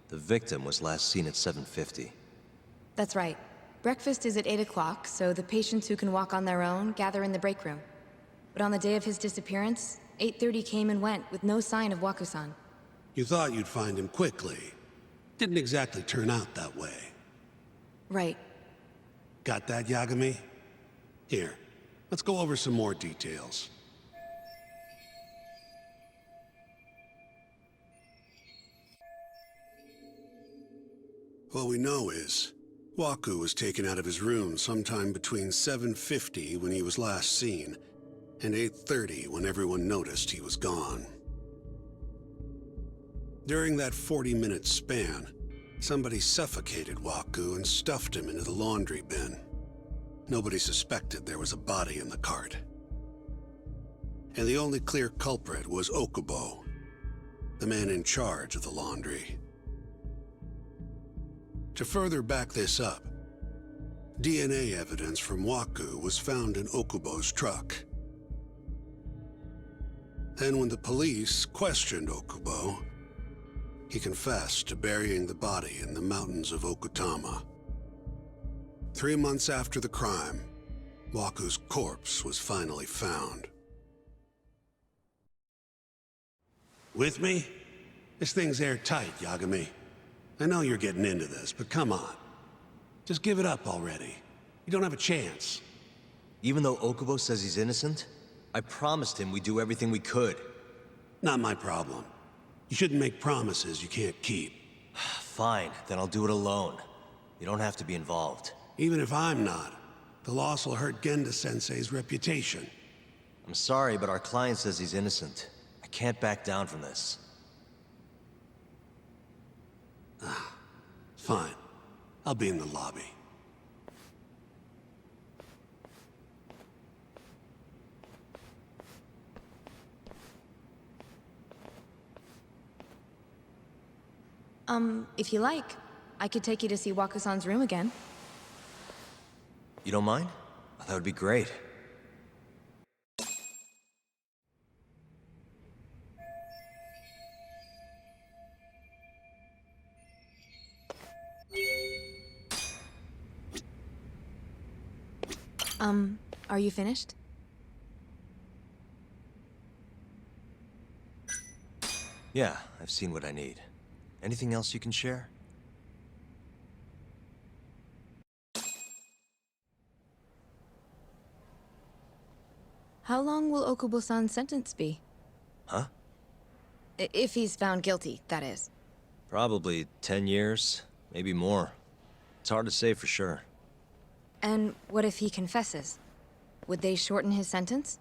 the victim was last seen at 7:50. That's right. Breakfast is at 8 o'clock, so the patients who can walk on their own gather in the break room. But on the day of his disappearance, 8:30 came and went with no sign of Waku-san. You thought you'd find him quickly. Didn't exactly turn out that way. Right. Got that, Yagami? Here, let's go over some more details. What we know is, Waku was taken out of his room sometime between 7:50 when he was last seen, and 8:30 when everyone noticed he was gone. During that 40-minute span, somebody suffocated Waku and stuffed him into the laundry bin. Nobody suspected there was a body in the cart. And the only clear culprit was Okubo, the man in charge of the laundry. To further back this up, DNA evidence from Waku was found in Okubo's truck. Then when the police questioned Okubo, he confessed to burying the body in the mountains of Okutama. 3 months after the crime, Waku's corpse was finally found. With me? This thing's airtight, Yagami. I know you're getting into this, but come on. Just give it up already. You don't have a chance. Even though Okubo says he's innocent, I promised him we'd do everything we could. Not my problem. You shouldn't make promises you can't keep. Fine, then I'll do it alone. You don't have to be involved. Even if I'm not, the loss will hurt Genda-sensei's reputation. I'm sorry, but our client says he's innocent. I can't back down from this. Fine. I'll be in the lobby. If you like, I could take you to see Waku-san's room again. You don't mind? That would be great. Are you finished? Yeah, I've seen what I need. Anything else you can share? How long will Okubo-san's sentence be? Huh? If he's found guilty, that is. Probably 10 years, maybe more. It's hard to say for sure. And what if he confesses? Would they shorten his sentence?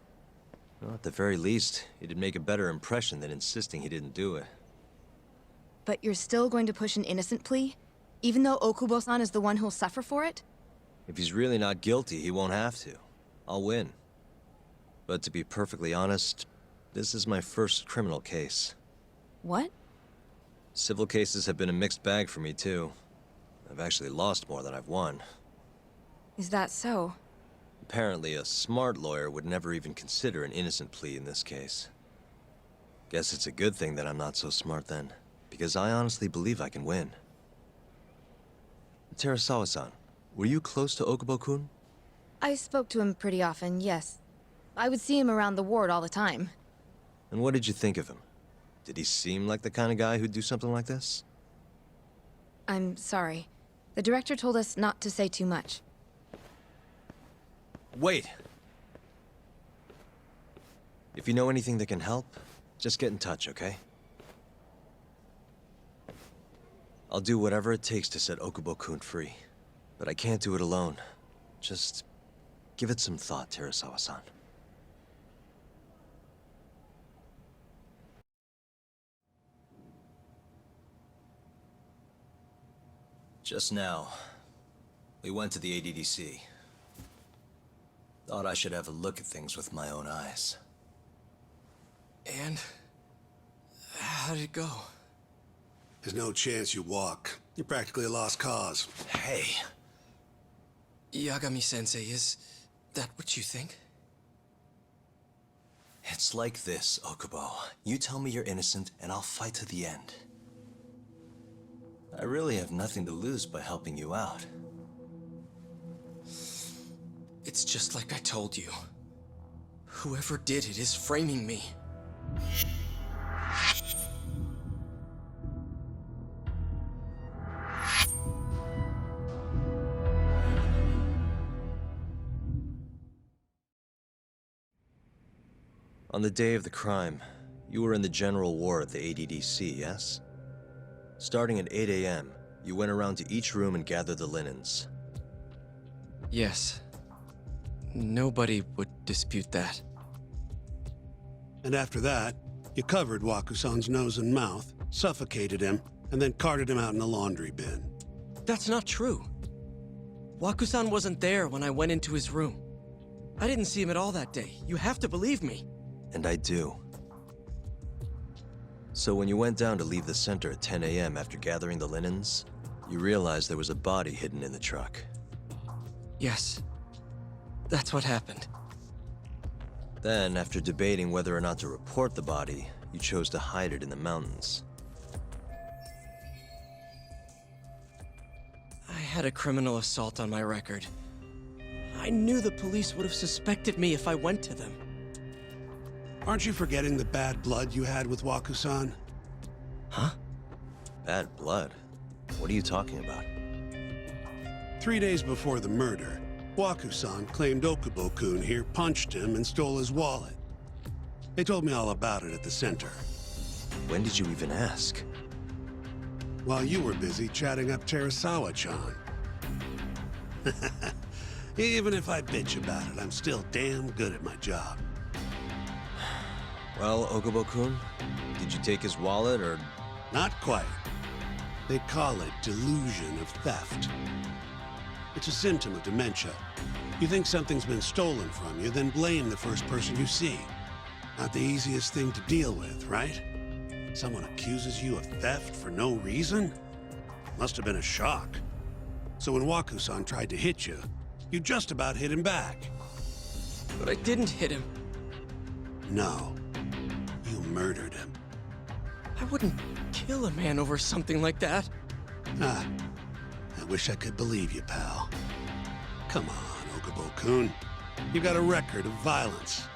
Well, at the very least, it'd make a better impression than insisting he didn't do it. But you're still going to push an innocent plea? Even though Okubo-san is the one who'll suffer for it? If he's really not guilty, he won't have to. I'll win. But to be perfectly honest, this is my first criminal case. What? Civil cases have been a mixed bag for me, too. I've actually lost more than I've won. Is that so? Apparently, a smart lawyer would never even consider an innocent plea in this case. Guess it's a good thing that I'm not so smart then, because I honestly believe I can win. Terasawa-san, were you close to Okubo-kun? I spoke to him pretty often, yes. I would see him around the ward all the time. And what did you think of him? Did he seem like the kind of guy who'd do something like this? I'm sorry. The director told us not to say too much. Wait! If you know anything that can help, just get in touch, okay? I'll do whatever it takes to set Okubo-kun free. But I can't do it alone. Just give it some thought, Terasawa-san. Just now, we went to the ADDC. Thought I should have a look at things with my own eyes. And how did it go? There's no chance you walk. You're practically a lost cause. Hey. Yagami-sensei, is that what you think? It's like this, Okubo. You tell me you're innocent, and I'll fight to the end. I really have nothing to lose by helping you out. It's just like I told you. Whoever did it is framing me. On the day of the crime, you were in the general ward at the ADDC, yes? Starting at 8 a.m., you went around to each room and gathered the linens. Yes. Nobody would dispute that. And after that, you covered Wakusan's nose and mouth, suffocated him, and then carted him out in a laundry bin. That's not true. Wakusan wasn't there when I went into his room. I didn't see him at all that day. You have to believe me. And I do. So when you went down to leave the center at 10 a.m. after gathering the linens, you realized there was a body hidden in the truck. Yes. That's what happened. Then, after debating whether or not to report the body, you chose to hide it in the mountains. I had a criminal assault on my record. I knew the police would have suspected me if I went to them. Aren't you forgetting the bad blood you had with Wakusan? Huh? Bad blood? What are you talking about? 3 days before the murder, Wakusan claimed Okubo-kun here punched him and stole his wallet. They told me all about it at the center. When did you even ask? While you were busy chatting up Terasawa-chan. Even if I bitch about it, I'm still damn good at my job. Well, Okubo-kun, did you take his wallet, or...? Not quite. They call it delusion of theft. It's a symptom of dementia. You think something's been stolen from you, then blame the first person you see. Not the easiest thing to deal with, right? Someone accuses you of theft for no reason? Must have been a shock. So when Wakusan tried to hit you, you just about hit him back. But I didn't hit him. No. You murdered him. I wouldn't kill a man over something like that. Ah, I wish I could believe you, pal. Come on, Okubo-kun. You got a record of violence.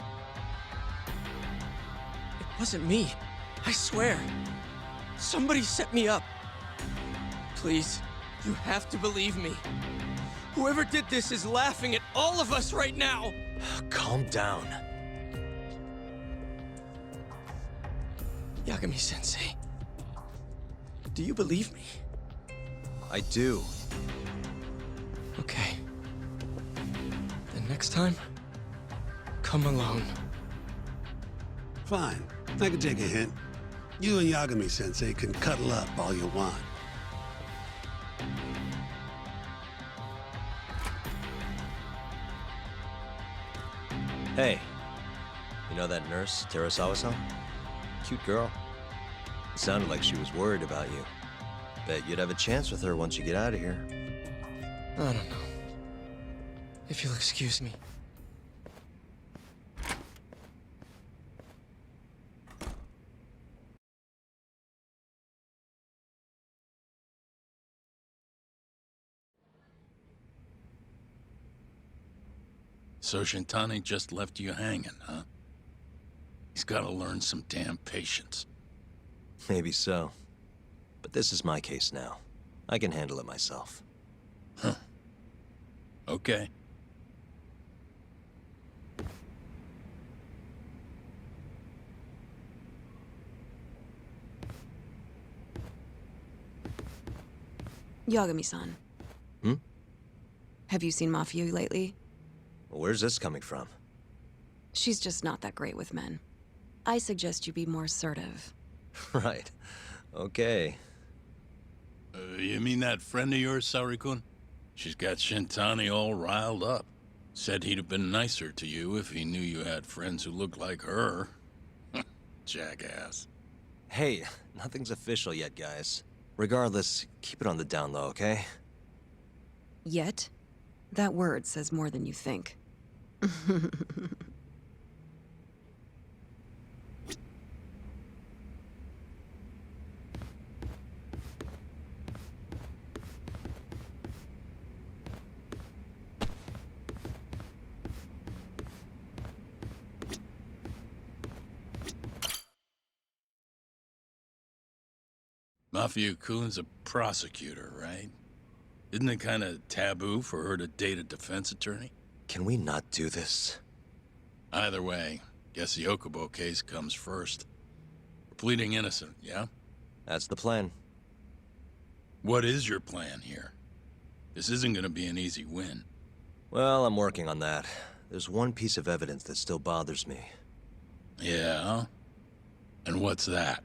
It wasn't me. I swear. Somebody set me up. Please, you have to believe me. Whoever did this is laughing at all of us right now. Calm down. Yagami-sensei, do you believe me? I do. Okay. Then next time, come alone. Fine. I can take a hint. You and Yagami-sensei can cuddle up all you want. Hey, you know that nurse, Terasawa-san? Cute girl. It sounded like she was worried about you. Bet you'd have a chance with her once you get out of here. I don't know. If you'll excuse me. So Shintani just left you hanging, huh? He's gotta learn some damn patience. Maybe so. But this is my case now. I can handle it myself. Huh. Okay. Yagami-san. Hmm? Have you seen Mafia lately? Where's this coming from? She's just not that great with men. I suggest you be more assertive. Right. Okay. You mean that friend of yours, Saori-kun? She's got Shintani all riled up. Said he'd have been nicer to you if he knew you had friends who looked like her. Jackass. Hey, nothing's official yet, guys. Regardless, keep it on the down low, okay? Yet? That word says more than you think. Mafia-kun's a prosecutor, right? Isn't it kind of taboo for her to date a defense attorney? Can we not do this? Either way, guess the Okubo case comes first. We're pleading innocent, yeah? That's the plan. What is your plan here? This isn't gonna be an easy win. Well, I'm working on that. There's one piece of evidence that still bothers me. Yeah? And what's that?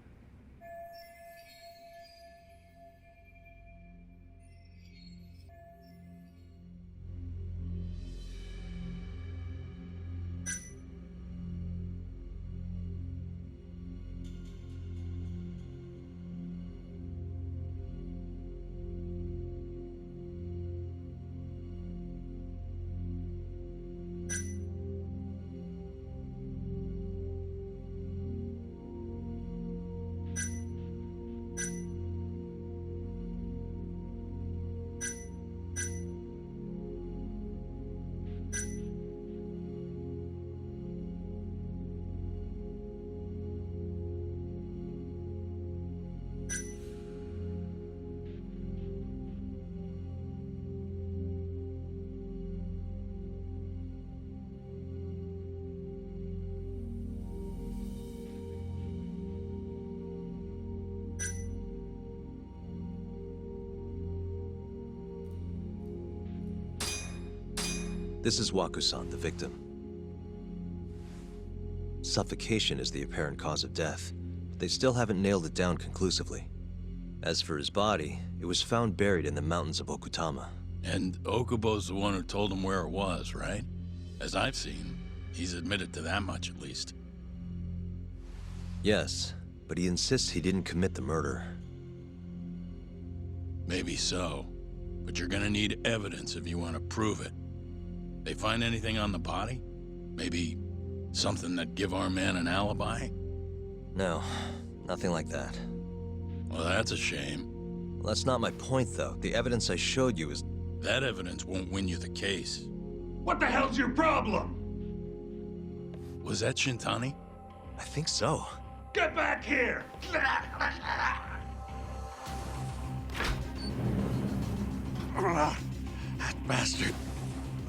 This is Waku-san, the victim. Suffocation is the apparent cause of death, but they still haven't nailed it down conclusively. As for his body, it was found buried in the mountains of Okutama. And Okubo's the one who told him where it was, right? As I've seen, he's admitted to that much at least. Yes, but he insists he didn't commit the murder. Maybe so, but you're gonna need evidence if you want to prove it. They find anything on the body? Maybe something that give our man an alibi? No, nothing like that. Well, that's a shame. Well, that's not my point, though. The evidence I showed you is... That evidence won't win you the case. What the hell's your problem? Was that Shintani? I think so. Get back here! That bastard.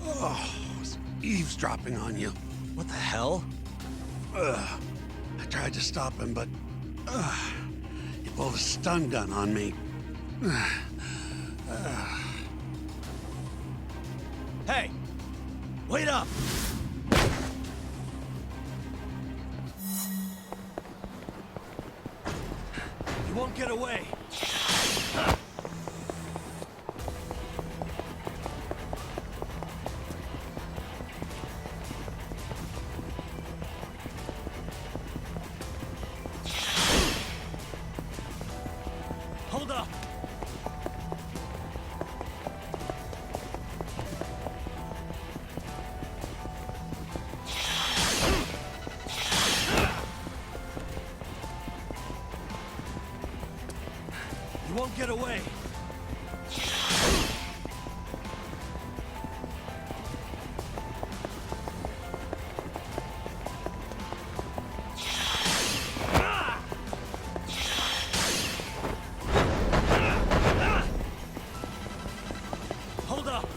Oh, he's eavesdropping on you. What the hell? I tried to stop him, but he pulled a stun gun on me. Hey! Wait up! You won't get away! Hold up! You won't get away! Hold up!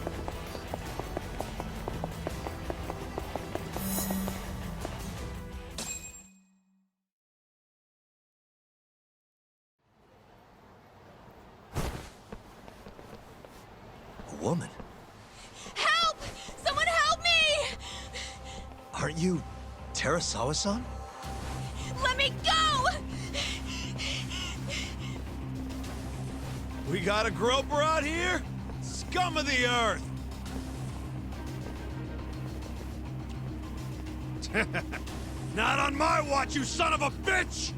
A woman? Help! Someone help me! Aren't you Terasawa-san? Let me go! We got a groper out here? Scum of the earth! Not on my watch, you son of a bitch!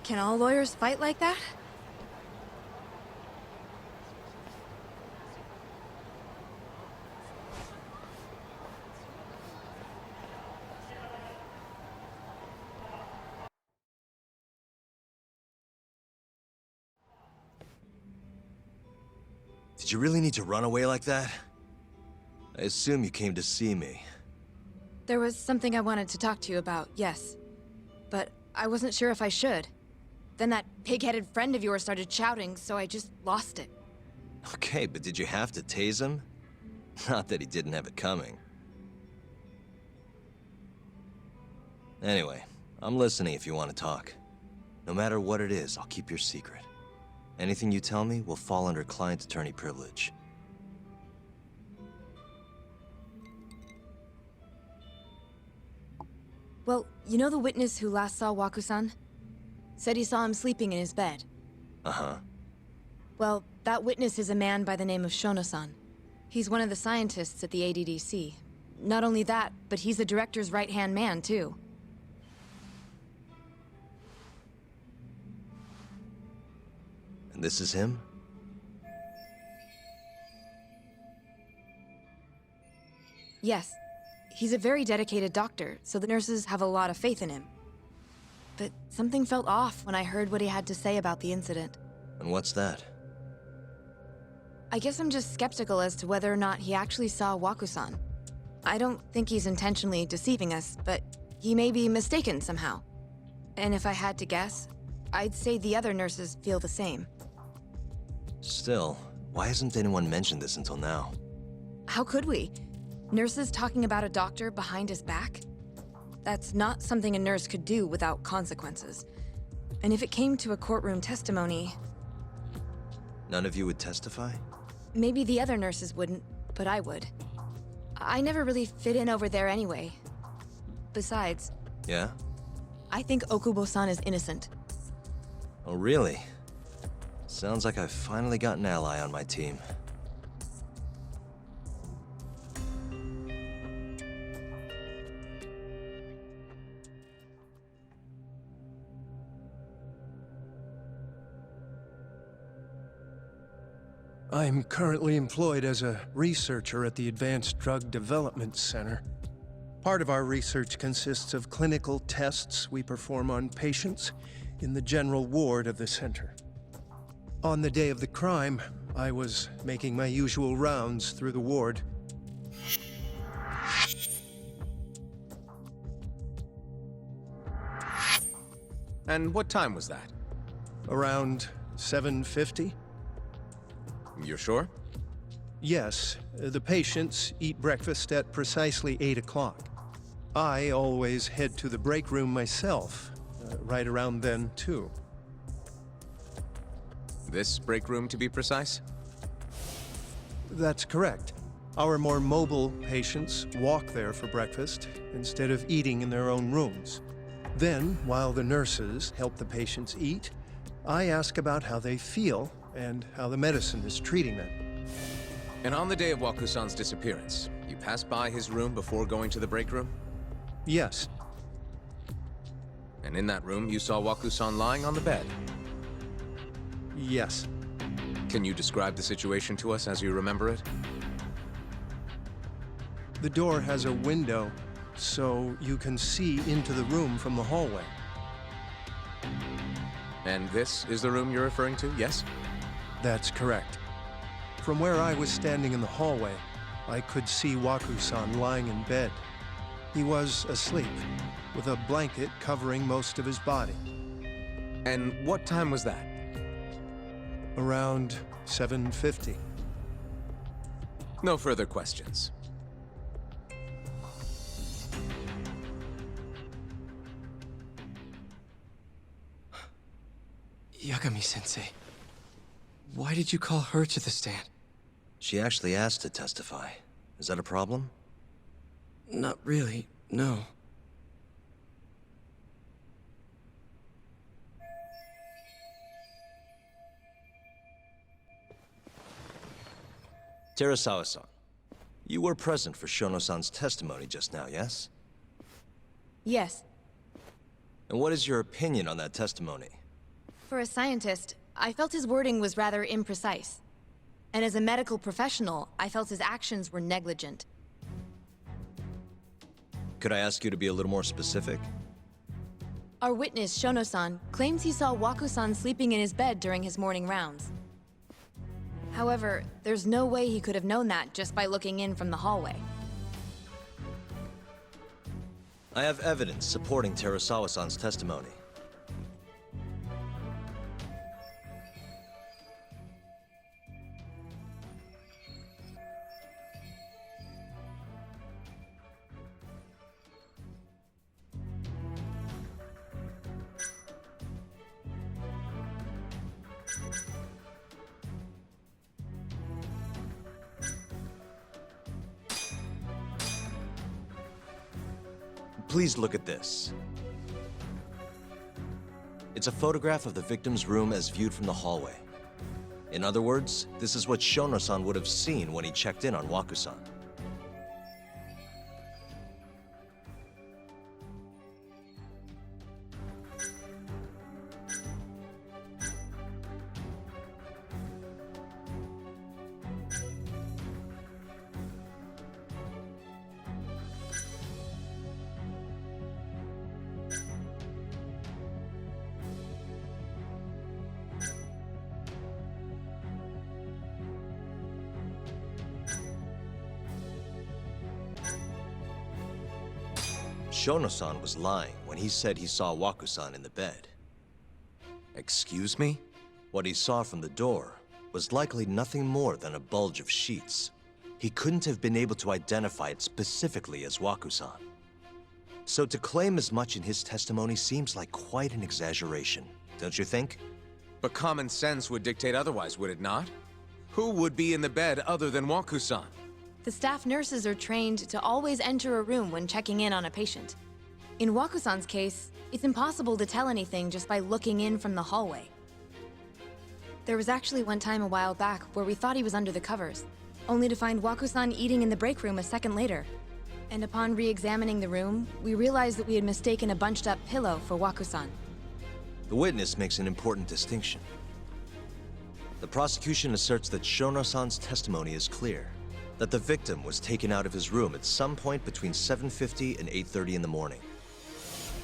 Can all lawyers fight like that? Did you really need to run away like that? I assume you came to see me. There was something I wanted to talk to you about, yes. But I wasn't sure if I should. Then that pig-headed friend of yours started shouting, so I just lost it. Okay, but did you have to tase him? Not that he didn't have it coming. Anyway, I'm listening if you want to talk. No matter what it is, I'll keep your secret. Anything you tell me will fall under client attorney privilege. Well, you know the witness who last saw Waku-san? Said he saw him sleeping in his bed. Uh-huh. Well, that witness is a man by the name of Shono-san. He's one of the scientists at the ADDC. Not only that, but he's the director's right-hand man, too. And this is him? Yes. He's a very dedicated doctor, so the nurses have a lot of faith in him. But something felt off when I heard what he had to say about the incident. And what's that? I guess I'm just skeptical as to whether or not he actually saw Waku-san. I don't think he's intentionally deceiving us, but he may be mistaken somehow. And if I had to guess, I'd say the other nurses feel the same. Still, why hasn't anyone mentioned this until now? How could we? Nurses talking about a doctor behind his back? That's not something a nurse could do without consequences. And if it came to a courtroom testimony... None of you would testify? Maybe the other nurses wouldn't, but I would. I never really fit in over there anyway. Besides... Yeah? I think Okubo-san is innocent. Oh, really? Sounds like I've finally got an ally on my team. I'm currently employed as a researcher at the Advanced Drug Development Center. Part of our research consists of clinical tests we perform on patients in the general ward of the center. On the day of the crime, I was making my usual rounds through the ward. And what time was that? Around 7:50? You're sure? Yes, the patients eat breakfast at precisely 8 o'clock. I always head to the break room myself, right around then, too. This break room, to be precise? That's correct. Our more mobile patients walk there for breakfast instead of eating in their own rooms. Then, while the nurses help the patients eat, I ask about how they feel and how the medicine is treating them. And on the day of Waku-san's disappearance, you passed by his room before going to the break room? Yes. And in that room, you saw Waku-san lying on the bed? Yes. Can you describe the situation to us as you remember it? The door has a window, so you can see into the room from the hallway. And this is the room you're referring to, yes? That's correct. From where I was standing in the hallway, I could see Waku-san lying in bed. He was asleep, with a blanket covering most of his body. And what time was that? Around 7:50. No further questions. Yagami-sensei, why did you call her to the stand? She actually asked to testify. Is that a problem? Not really, no. Terasawa-san, you were present for Shono-san's testimony just now, yes? Yes. And what is your opinion on that testimony? For a scientist, I felt his wording was rather imprecise. And as a medical professional, I felt his actions were negligent. Could I ask you to be a little more specific? Our witness, Shono-san, claims he saw Waku-san sleeping in his bed during his morning rounds. However, there's no way he could have known that just by looking in from the hallway. I have evidence supporting Terasawa-san's testimony. Please look at this. It's a photograph of the victim's room as viewed from the hallway. In other words, this is what Shono-san would have seen when he checked in on Waku-san. Shono-san was lying when he said he saw Waku-san in the bed. Excuse me? What he saw from the door was likely nothing more than a bulge of sheets. He couldn't have been able to identify it specifically as Waku-san. So to claim as much in his testimony seems like quite an exaggeration, don't you think? But common sense would dictate otherwise, would it not? Who would be in the bed other than Waku-san? The staff nurses are trained to always enter a room when checking in on a patient. In Waku-san's case, it's impossible to tell anything just by looking in from the hallway. There was actually one time a while back where we thought he was under the covers, only to find Waku-san eating in the break room a second later. And upon re-examining the room, we realized that we had mistaken a bunched-up pillow for Waku-san. The witness makes an important distinction. The prosecution asserts that Shono-san's testimony is clear, that the victim was taken out of his room at some point between 7:50 and 8:30 in the morning.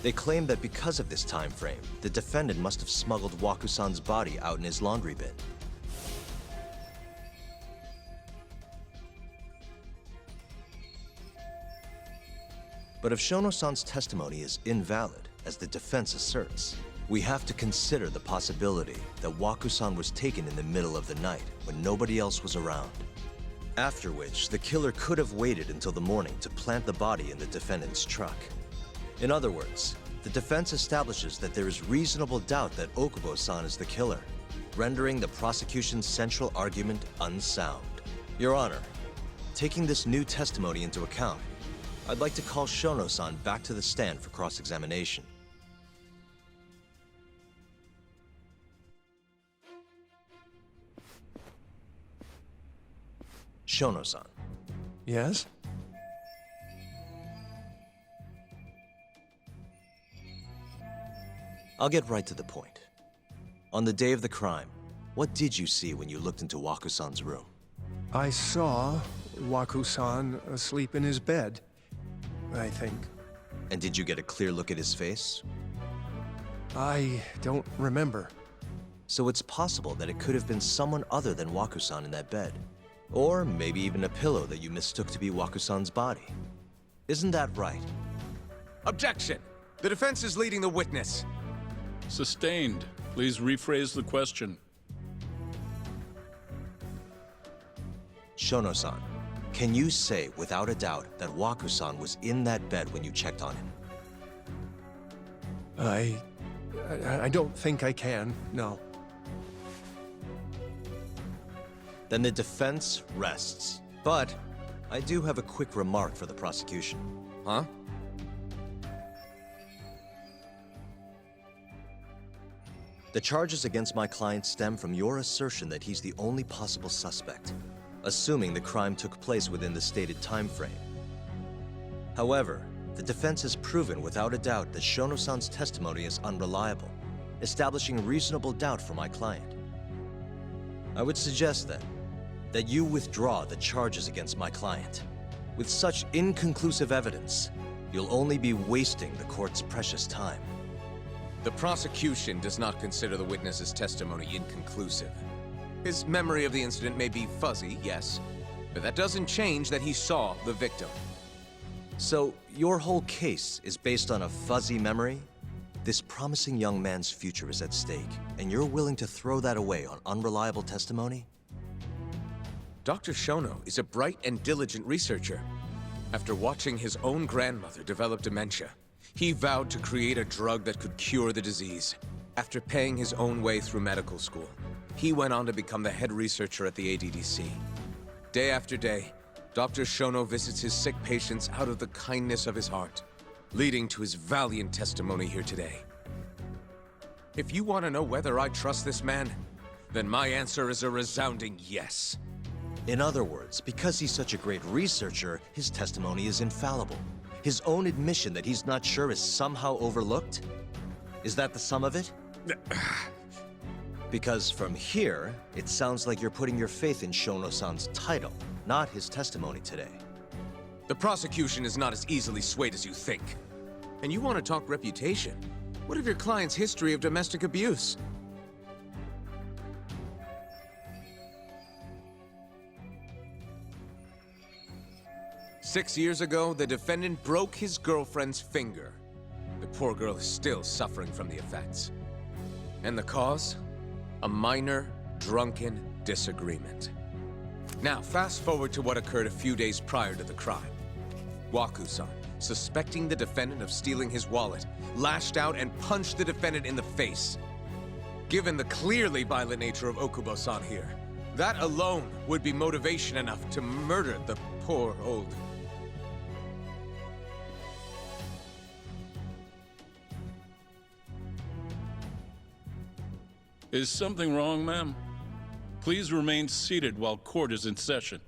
They claim that because of this time frame, the defendant must have smuggled Waku-san's body out in his laundry bin. But if Shono-san's testimony is invalid, as the defense asserts, we have to consider the possibility that Waku-san was taken in the middle of the night when nobody else was around. After which, the killer could have waited until the morning to plant the body in the defendant's truck. In other words, the defense establishes that there is reasonable doubt that Okubo-san is the killer, rendering the prosecution's central argument unsound. Your Honor, taking this new testimony into account, I'd like to call Shono-san back to the stand for cross-examination. Shono-san. Yes? I'll get right to the point. On the day of the crime, what did you see when you looked into Waku-san's room? I saw Waku-san asleep in his bed, I think. And did you get a clear look at his face? I don't remember. So it's possible that it could have been someone other than Waku-san in that bed. Or maybe even a pillow that you mistook to be Waku-san's body. Isn't that right? Objection! The defense is leading the witness. Sustained. Please rephrase the question. Shono-san, can you say without a doubt that Waku-san was in that bed when you checked on him? I don't think I can, no. Then the defense rests. But I do have a quick remark for the prosecution. Huh? The charges against my client stem from your assertion that he's the only possible suspect, assuming the crime took place within the stated time frame. However, the defense has proven without a doubt that Shono-san's testimony is unreliable, establishing reasonable doubt for my client. I would suggest then that you withdraw the charges against my client. With such inconclusive evidence, you'll only be wasting the court's precious time. The prosecution does not consider the witness's testimony inconclusive. His memory of the incident may be fuzzy, yes, but that doesn't change that he saw the victim. So, your whole case is based on a fuzzy memory? This promising young man's future is at stake, and you're willing to throw that away on unreliable testimony? Dr. Shono is a bright and diligent researcher. After watching his own grandmother develop dementia, he vowed to create a drug that could cure the disease. After paying his own way through medical school, he went on to become the head researcher at the ADDC. Day after day, Dr. Shono visits his sick patients out of the kindness of his heart, leading to his valiant testimony here today. If you want to know whether I trust this man, then my answer is a resounding yes. In other words, because he's such a great researcher, his testimony is infallible. His own admission that he's not sure is somehow overlooked? Is that the sum of it? Because from here, it sounds like you're putting your faith in Shono-san's title, not his testimony today. The prosecution is not as easily swayed as you think. And you want to talk reputation? What of your client's history of domestic abuse? "6 years ago, the defendant broke his girlfriend's finger. The poor girl is still suffering from the effects. And the cause? A minor, drunken disagreement. Now, fast forward to what occurred a few days prior to the crime. Waku-san, suspecting the defendant of stealing his wallet, lashed out and punched the defendant in the face. Given the clearly violent nature of Okubo-san here, that alone would be motivation enough to murder the poor old... Is something wrong, ma'am? Please remain seated while court is in session.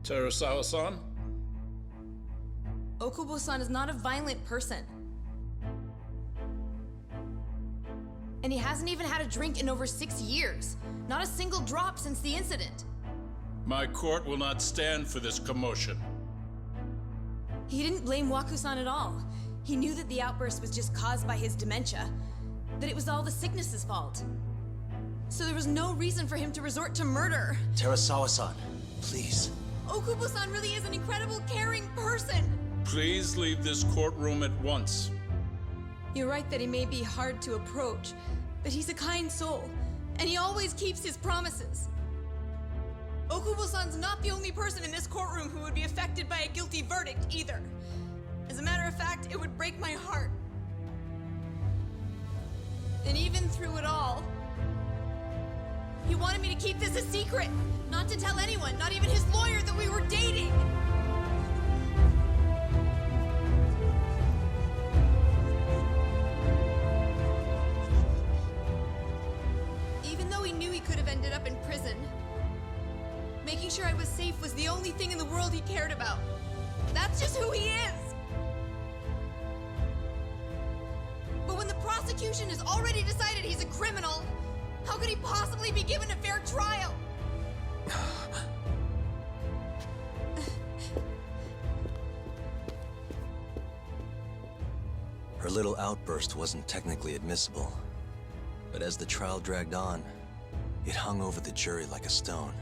Terasawa-san? Okubo-san is not a violent person. And he hasn't even had a drink in over 6 years. Not a single drop since the incident. My court will not stand for this commotion. He didn't blame Waku-san at all. He knew that the outburst was just caused by his dementia, that it was all the sickness's fault. So there was no reason for him to resort to murder. Terasawa-san, please. Okubo-san really is an incredible, caring person. Please leave this courtroom at once. You're right that he may be hard to approach, but he's a kind soul, and he always keeps his promises. Okubo-san's not the only person in this courtroom who would be affected by a guilty verdict, either. As a matter of fact, it would break my heart. And even through it all, he wanted me to keep this a secret, not to tell anyone, not even his lawyer, that we were dating. Even though he knew he could have ended up in prison, making sure I was safe was the only thing in the world he cared about. That's just who he is. But when the prosecution has already decided he's a criminal, how could he possibly be given a fair trial? Her little outburst wasn't technically admissible, but as the trial dragged on, it hung over the jury like a stone.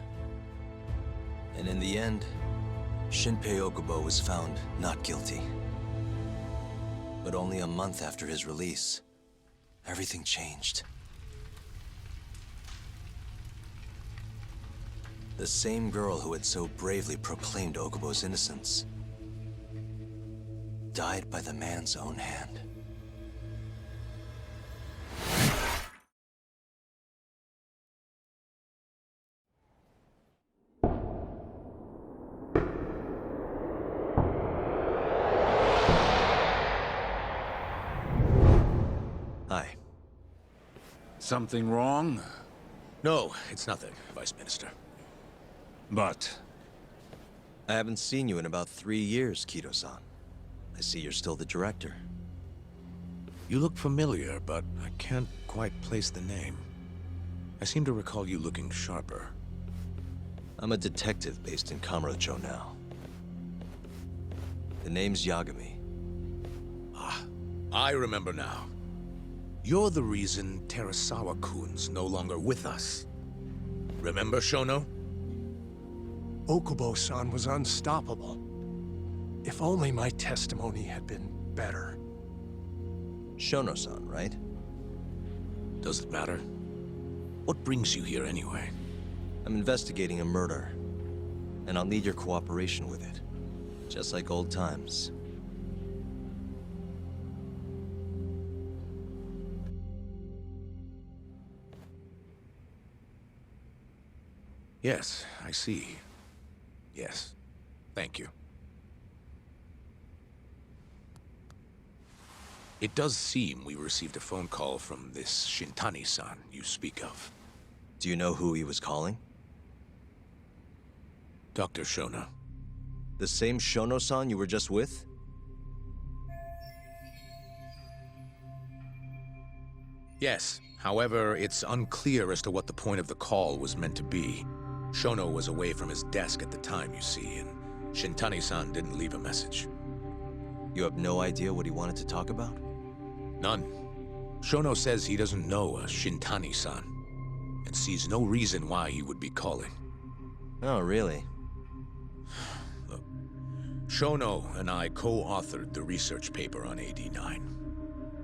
And in the end, Shinpei Okubo was found not guilty. But only a month after his release, everything changed. The same girl who had so bravely proclaimed Okubo's innocence died by the man's own hand. Hi. Something wrong? No, it's nothing, Vice Minister. But I haven't seen you in about 3 years, Kido-san. I see you're still the director. You look familiar, but I can't quite place the name. I seem to recall you looking sharper. I'm a detective based in Kamurocho now. The name's Yagami. Ah, I remember now. You're the reason Terasawa-kun's no longer with us. Remember, Shono? Okubo-san was unstoppable. If only my testimony had been better. Shono-san, right? Does it matter? What brings you here anyway? I'm investigating a murder, and I'll need your cooperation with it. Just like old times. Yes, I see. Yes. Thank you. It does seem we received a phone call from this Shintani-san you speak of. Do you know who he was calling? Dr. Shono. The same Shono-san you were just with? Yes. However, it's unclear as to what the point of the call was meant to be. Shono was away from his desk at the time, you see, and Shintani-san didn't leave a message. You have no idea what he wanted to talk about? None. Shono says he doesn't know a Shintani-san, and sees no reason why he would be calling. Oh, really? Look, Shono and I co-authored the research paper on AD9.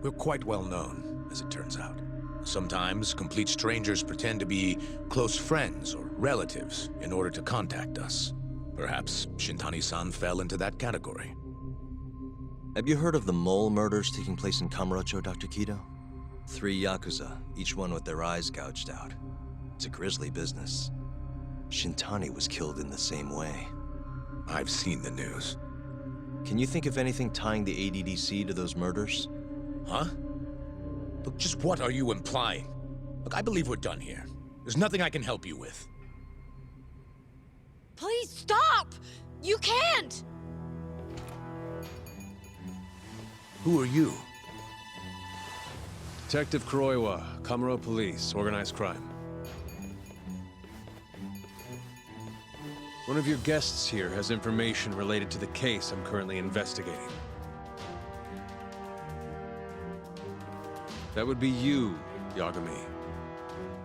We're quite well known, as it turns out. Sometimes, complete strangers pretend to be close friends or relatives in order to contact us. Perhaps Shintani-san fell into that category. Have you heard of the mole murders taking place in Kamurocho, Dr. Kido? 3 Yakuza, each one with their eyes gouged out. It's a grisly business. Shintani was killed in the same way. I've seen the news. Can you think of anything tying the ADDC to those murders? Huh? Look, just what are you implying? Look, I believe we're done here. There's nothing I can help you with. Please stop! You can't! Who are you? Detective Kuroiwa, Kamuro Police, Organized Crime. One of your guests here has information related to the case I'm currently investigating. That would be you, Yagami.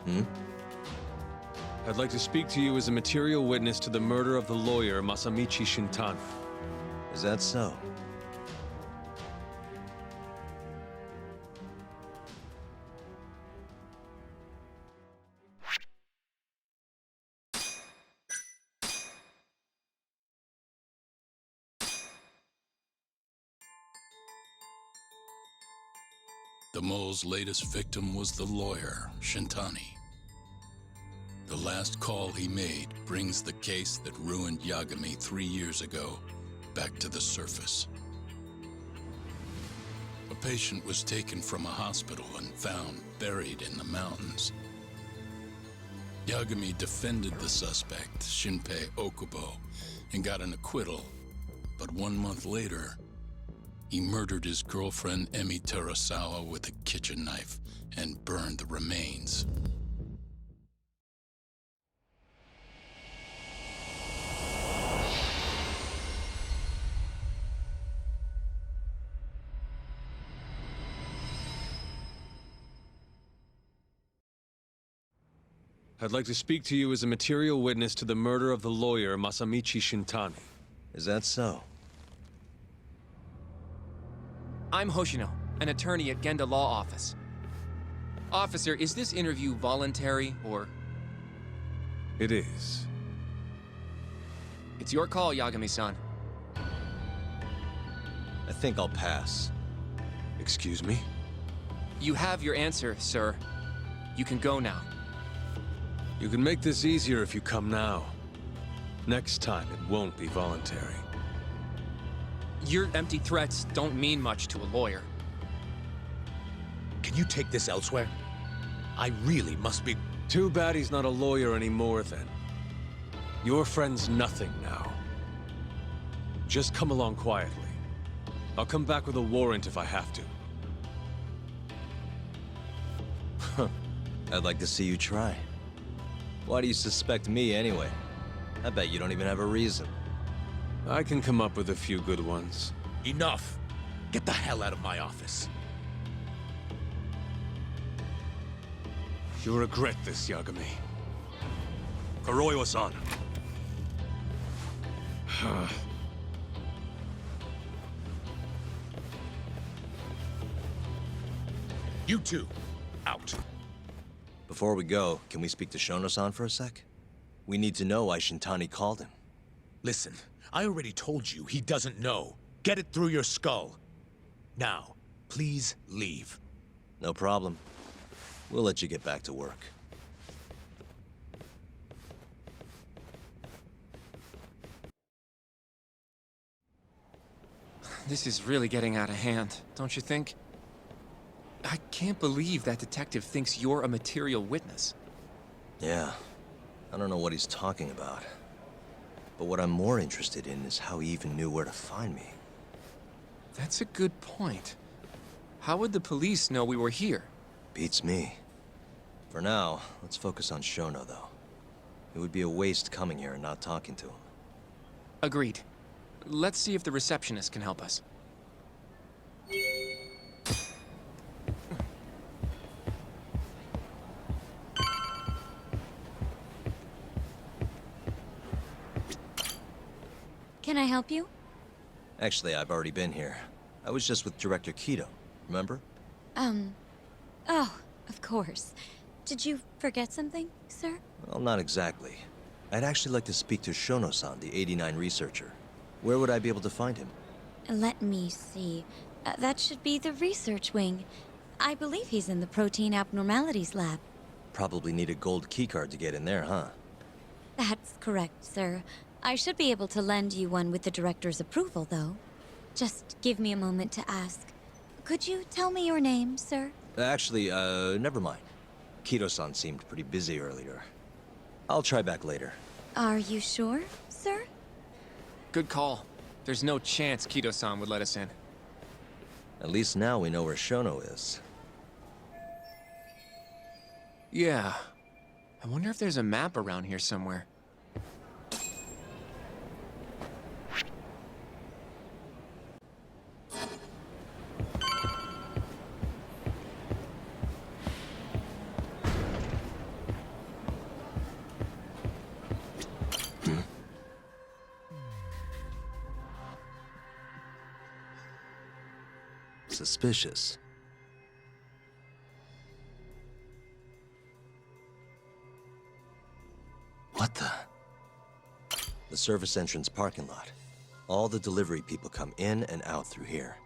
Hmm? I'd like to speak to you as a material witness to the murder of the lawyer Masamichi Shintani. Is that so? the mole's latest victim was the lawyer, Shintani. The last call he made brings the case that ruined Yagami 3 years ago back to the surface. A patient was taken from a hospital and found buried in the mountains. Yagami defended the suspect, Shinpei Okubo, and got an acquittal. But 1 month later, he murdered his girlfriend Emi Terasawa with a kitchen knife and burned the remains. I'd like to speak to you as a material witness to the murder of the lawyer Masamichi Shintani. Is that so? I'm Hoshino, an attorney at Genda Law Office. Officer, is this interview voluntary, or...? It is. It's your call, Yagami-san. I think I'll pass. Excuse me? You have your answer, sir. You can go now. You can make this easier if you come now. Next time, it won't be voluntary. Your empty threats don't mean much to a lawyer. Can you take this elsewhere? I really must be... Too bad he's not a lawyer anymore, then. Your friend's nothing now. Just come along quietly. I'll come back with a warrant if I have to. I'd like to see you try. Why do you suspect me anyway? I bet you don't even have a reason. I can come up with a few good ones. Enough! Get the hell out of my office. You'll regret this, Yagami. Kuroiwa-san. You two, out. Before we go, can we speak to Shono-san for a sec? We need to know why Shintani called him. Listen, I already told you he doesn't know. Get it through your skull. Now, please leave. No problem. We'll let you get back to work. This is really getting out of hand, don't you think? I can't believe that detective thinks you're a material witness. Yeah. I don't know what he's talking about. But what I'm more interested in is how he even knew where to find me. That's a good point. How would the police know we were here? Beats me. For now, let's focus on Shono, though. It would be a waste coming here and not talking to him. Agreed. Let's see if the receptionist can help us. Can I help you? Actually, I've already been here. I was just with Director Kido, remember? Oh, of course. Did you forget something, sir? Well, not exactly. I'd actually like to speak to Shono-san, the 89 researcher. Where would I be able to find him? Let me see. That should be the research wing. I believe he's in the protein abnormalities lab. Probably need a gold keycard to get in there, huh? That's correct, sir. I should be able to lend you one with the director's approval, though. Just give me a moment to ask. Could you tell me your name, sir? Actually, never mind. Kido-san seemed pretty busy earlier. I'll try back later. Are you sure, sir? Good call. There's no chance Kido-san would let us in. At least now we know where Shono is. Yeah. I wonder if there's a map around here somewhere. Suspicious. What the? The service entrance parking lot. All the delivery people come in and out through here.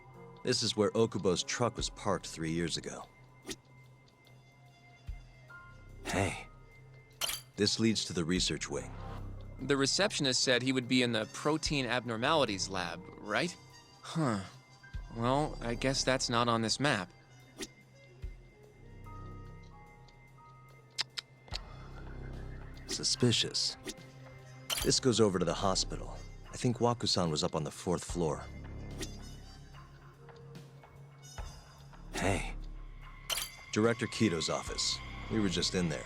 This is where Okubo's truck was parked 3 years ago. Hey. This leads to the research wing. The receptionist said he would be in the protein abnormalities lab, right? Huh. Well, I guess that's not on this map. Suspicious. This goes over to the hospital. I think Waku-san was up on the 4th floor. Hey. Director Kito's office. We were just in there.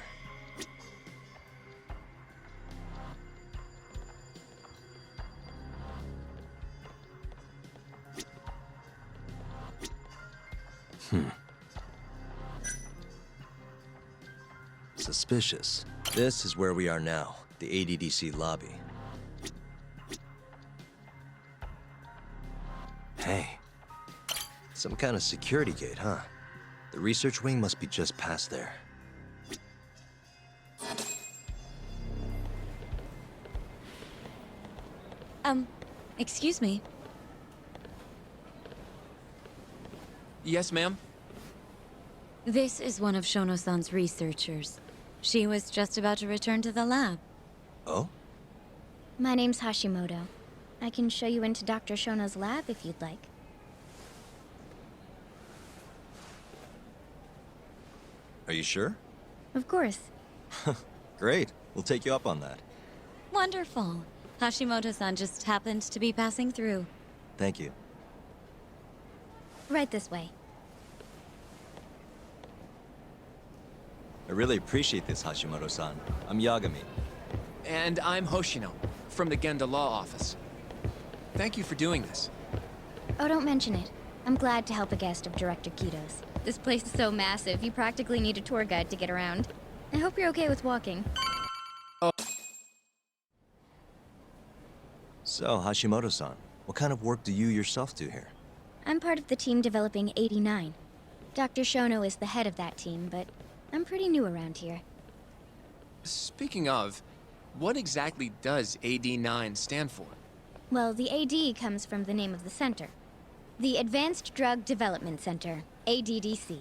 Suspicious. This is where we are now, the ADDC lobby. Hey. Some kind of security gate, huh? The research wing must be just past there. Excuse me. Yes, ma'am? This is one of Shono-san's researchers. She was just about to return to the lab. Oh? My name's Hashimoto. I can show you into Dr. Shono's lab if you'd like. Are you sure? Of course. Great. We'll take you up on that. Wonderful. Hashimoto-san just happened to be passing through. Thank you. Right this way. I really appreciate this, Hashimoto-san. I'm Yagami. And I'm Hoshino, from the Genda Law Office. Thank you for doing this. Oh, don't mention it. I'm glad to help a guest of Director Kito's. This place is so massive, you practically need a tour guide to get around. I hope you're okay with walking. Oh. So, Hashimoto-san, what kind of work do you yourself do here? I'm part of the team developing 89. Dr. Shono is the head of that team, but I'm pretty new around here. Speaking of, what exactly does AD9 stand for? Well, the AD comes from the name of the center. The Advanced Drug Development Center, ADDC.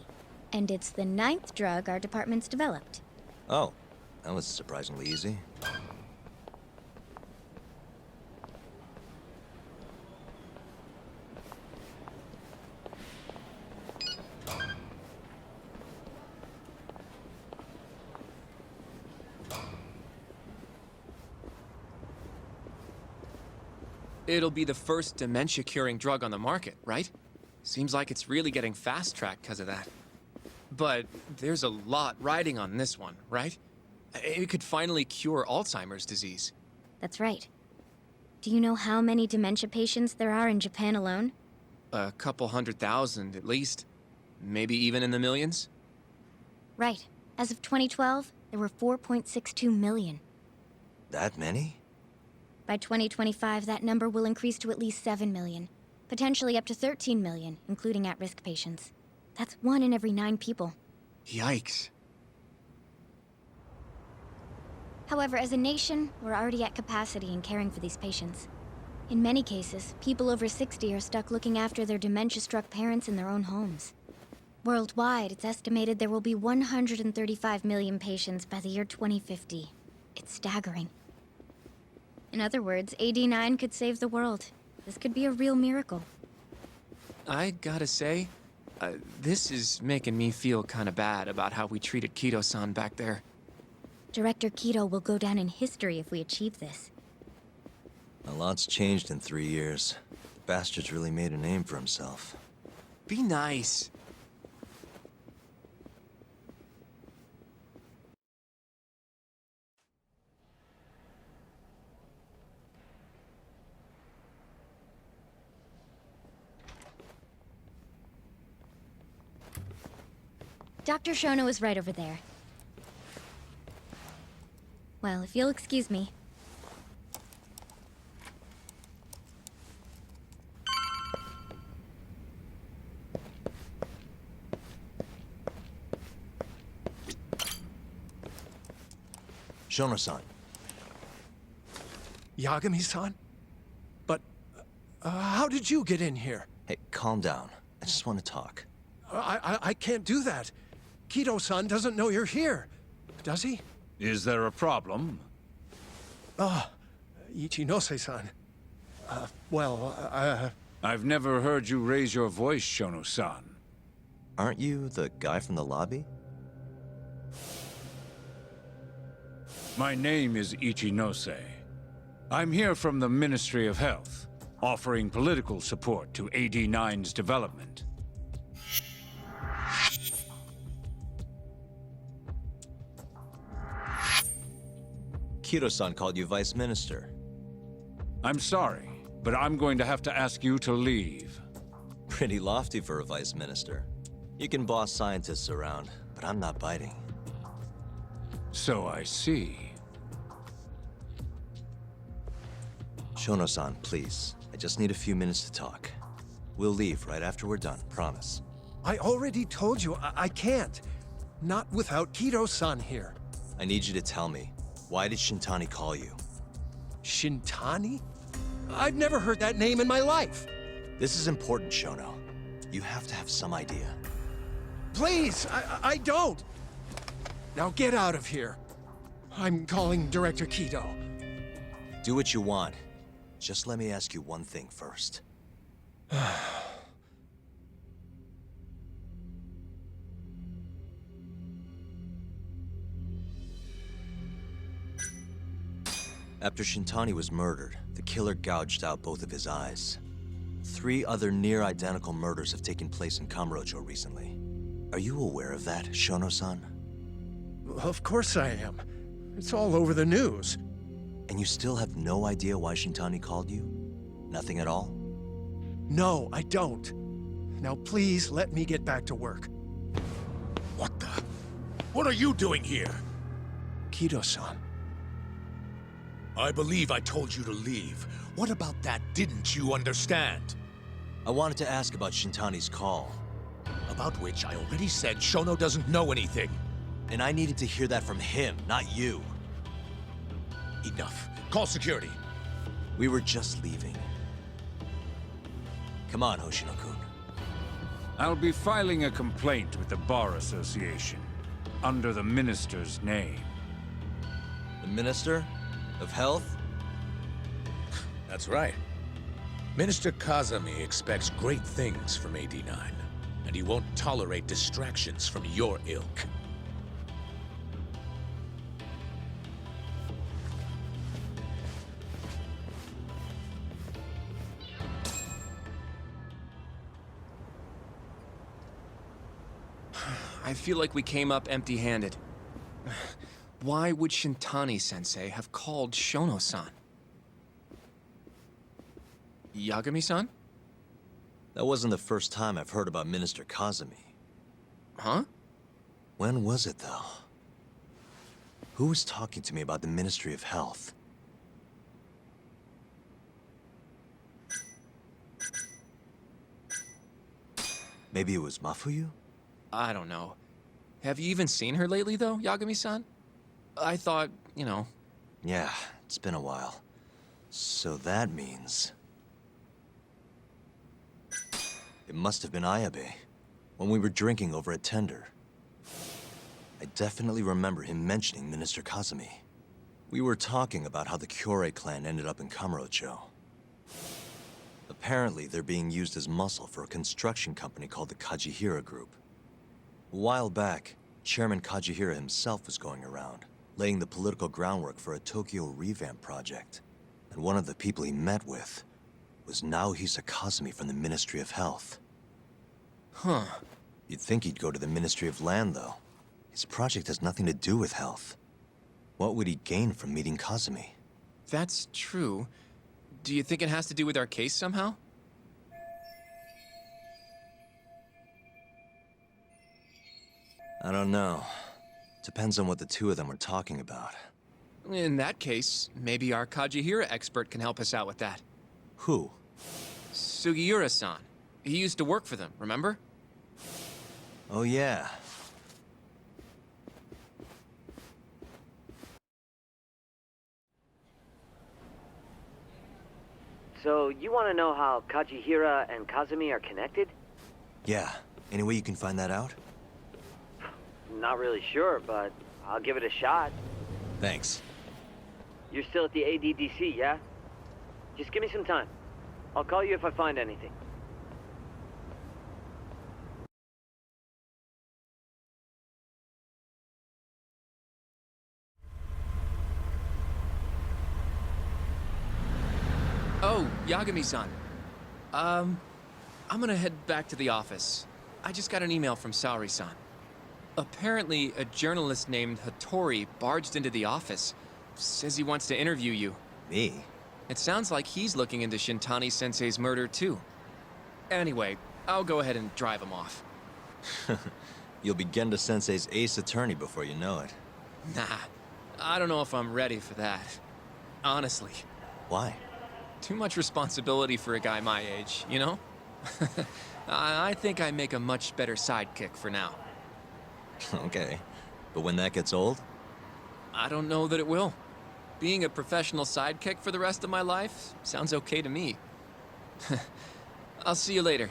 And it's the 9th drug our department's developed. Oh, that was surprisingly easy. It'll be the first dementia-curing drug on the market, right? Seems like it's really getting fast-tracked because of that. But there's a lot riding on this one, right? It could finally cure Alzheimer's disease. That's right. Do you know how many dementia patients there are in Japan alone? A couple 100,000 at least. Maybe even in the millions? Right. As of 2012, there were 4.62 million. That many? By 2025, that number will increase to at least 7 million. Potentially up to 13 million, including at-risk patients. That's 1 in every 9 people. Yikes. However, as a nation, we're already at capacity in caring for these patients. In many cases, people over 60 are stuck looking after their dementia-struck parents in their own homes. Worldwide, it's estimated there will be 135 million patients by the year 2050. It's staggering. In other words, AD9 could save the world. This could be a real miracle. I gotta say, this is making me feel kinda bad about how we treated Kito-san back there. Director Kito will go down in history if we achieve this. A lot's changed in 3 years. The bastard's really made a name for himself. Be nice. Dr. Shono is right over there. Well, if you'll excuse me. Shono-san. Yagami-san? But, how did you get in here? Hey, calm down. just want to talk. I can't do that. Kido-san doesn't know you're here. Does he? Is there a problem? Ichinose-san. I've never heard you raise your voice, Shono-san. Aren't you the guy from the lobby? My name is Ichinose. I'm here from the Ministry of Health, offering political support to AD9's development. Kido-san called you Vice Minister. I'm sorry, but I'm going to have to ask you to leave. Pretty lofty for a Vice Minister. You can boss scientists around, but I'm not biting. So I see. Shono-san, please. I just need a few minutes to talk. We'll leave right after we're done, promise. I already told you I can't. Not without Kido-san here. I need you to tell me, why did Shintani call you? Shintani? I've never heard that name in my life. This is important, Shono. You have to have some idea. Please, I don't. Now get out of here. I'm calling Director Kido. Do what you want. Just let me ask you one thing first. After Shintani was murdered, the killer gouged out both of his eyes. 3 other near-identical murders have taken place in Kamurocho recently. Are you aware of that, Shono-san? Of course I am. It's all over the news. And you still have no idea why Shintani called you? Nothing at all? No, I don't. Now please let me get back to work. What the? What are you doing here? Kido-san. I believe I told you to leave. What about that didn't you understand? I wanted to ask about Shintani's call. About which I already said Shono doesn't know anything. And I needed to hear that from him, not you. Enough. Call security. We were just leaving. Come on, Hoshino-kun. I'll be filing a complaint with the Bar Association, under the Minister's name. The Minister? Of Health? That's right. Minister Kazami expects great things from AD9, and he won't tolerate distractions from your ilk. I feel like we came up empty-handed. Why would Shintani-sensei have called Shono-san? Yagami-san? That wasn't the first time I've heard about Minister Kazami. Huh? When was it, though? Who was talking to me about the Ministry of Health? Maybe it was Mafuyu? I don't know. Have you even seen her lately, though, Yagami-san? I thought, you know... Yeah, it's been a while. So that means... It must have been Ayabe, when we were drinking over at Tender. I definitely remember him mentioning Minister Kazami. We were talking about how the Kyorei clan ended up in Kamurocho. Apparently, they're being used as muscle for a construction company called the Kajihira Group. A while back, Chairman Kajihira himself was going around, laying the political groundwork for a Tokyo revamp project. And one of the people he met with was Naohisa Kazami from the Ministry of Health. Huh. You'd think he'd go to the Ministry of Land, though. His project has nothing to do with health. What would he gain from meeting Kazami? That's true. Do you think it has to do with our case somehow? I don't know. Depends on what the two of them were talking about. In that case, maybe our Kajihira expert can help us out with that. Who? Sugiura-san. He used to work for them, remember? Oh, yeah. So, you want to know how Kajihira and Kazami are connected? Yeah. Any way you can find that out? Not really sure, but I'll give it a shot. Thanks. You're still at the ADDC, yeah? Just give me some time. I'll call you if I find anything. Oh, Yagami-san. I'm gonna head back to the office. I just got an email from Saori-san. Apparently, a journalist named Hattori barged into the office. Says he wants to interview you. Me? It sounds like he's looking into Shintani-sensei's murder, too. Anyway, I'll go ahead and drive him off. You'll be Genda-sensei's ace attorney before you know it. Nah, I don't know if I'm ready for that. Honestly. Why? Too much responsibility for a guy my age, you know? I think I make a much better sidekick for now. Okay. But when that gets old? I don't know that it will. Being a professional sidekick for the rest of my life sounds okay to me. I'll see you later.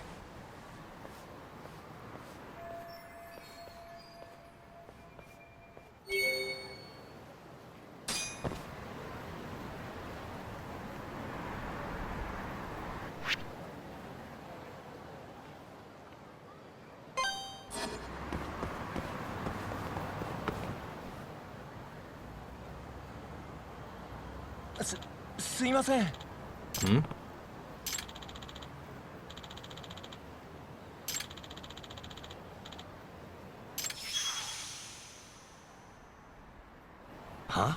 Hmm? Huh?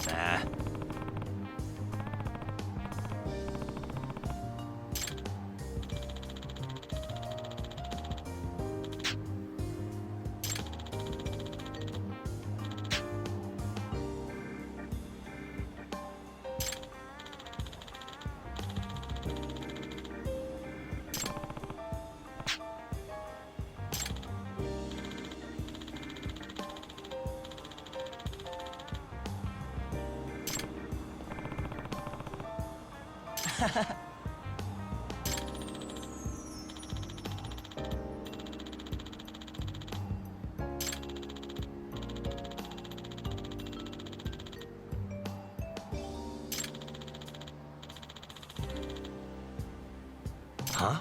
Nah. Huh?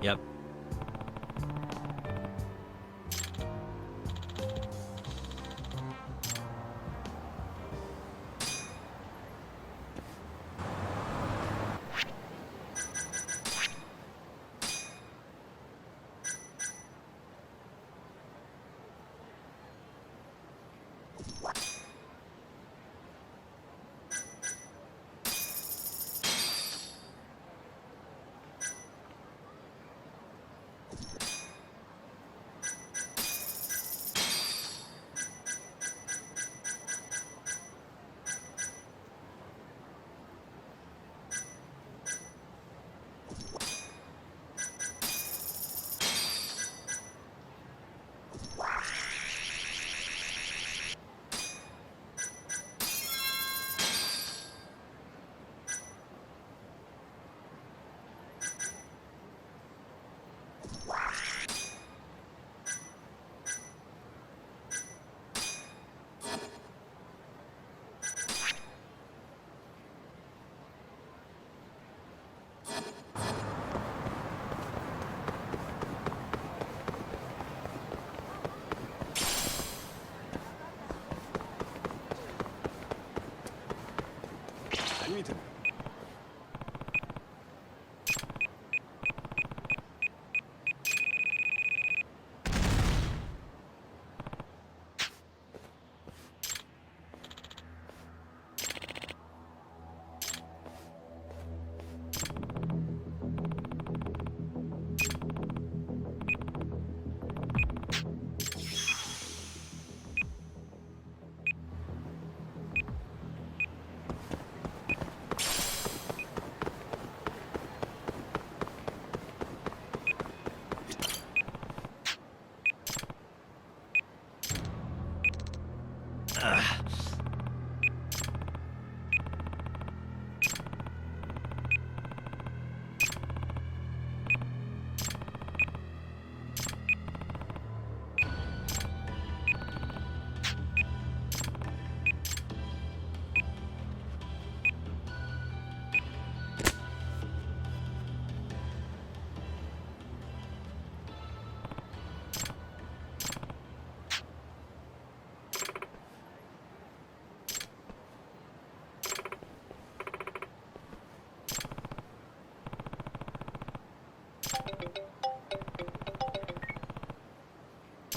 Yep.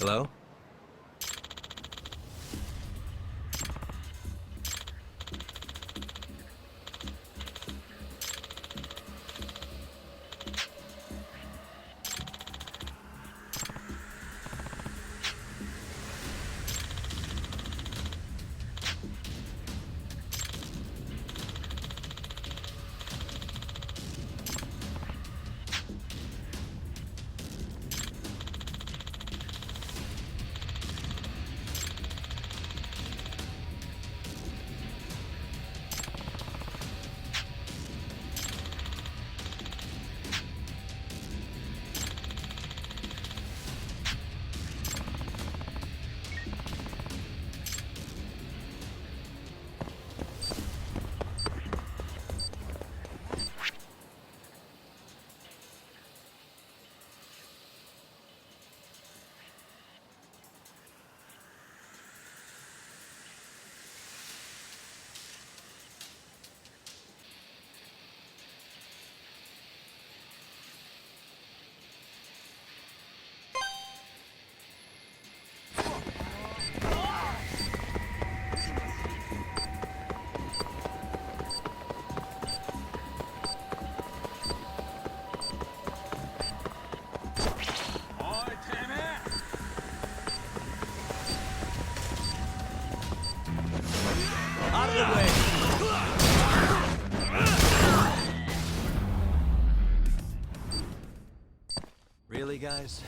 Hello? Out of the way! Really, guys?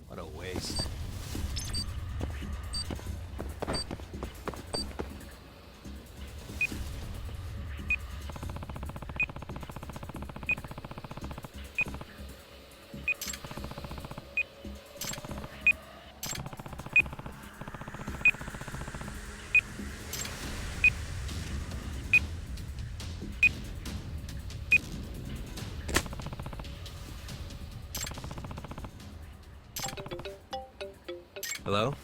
What a waste. Hello?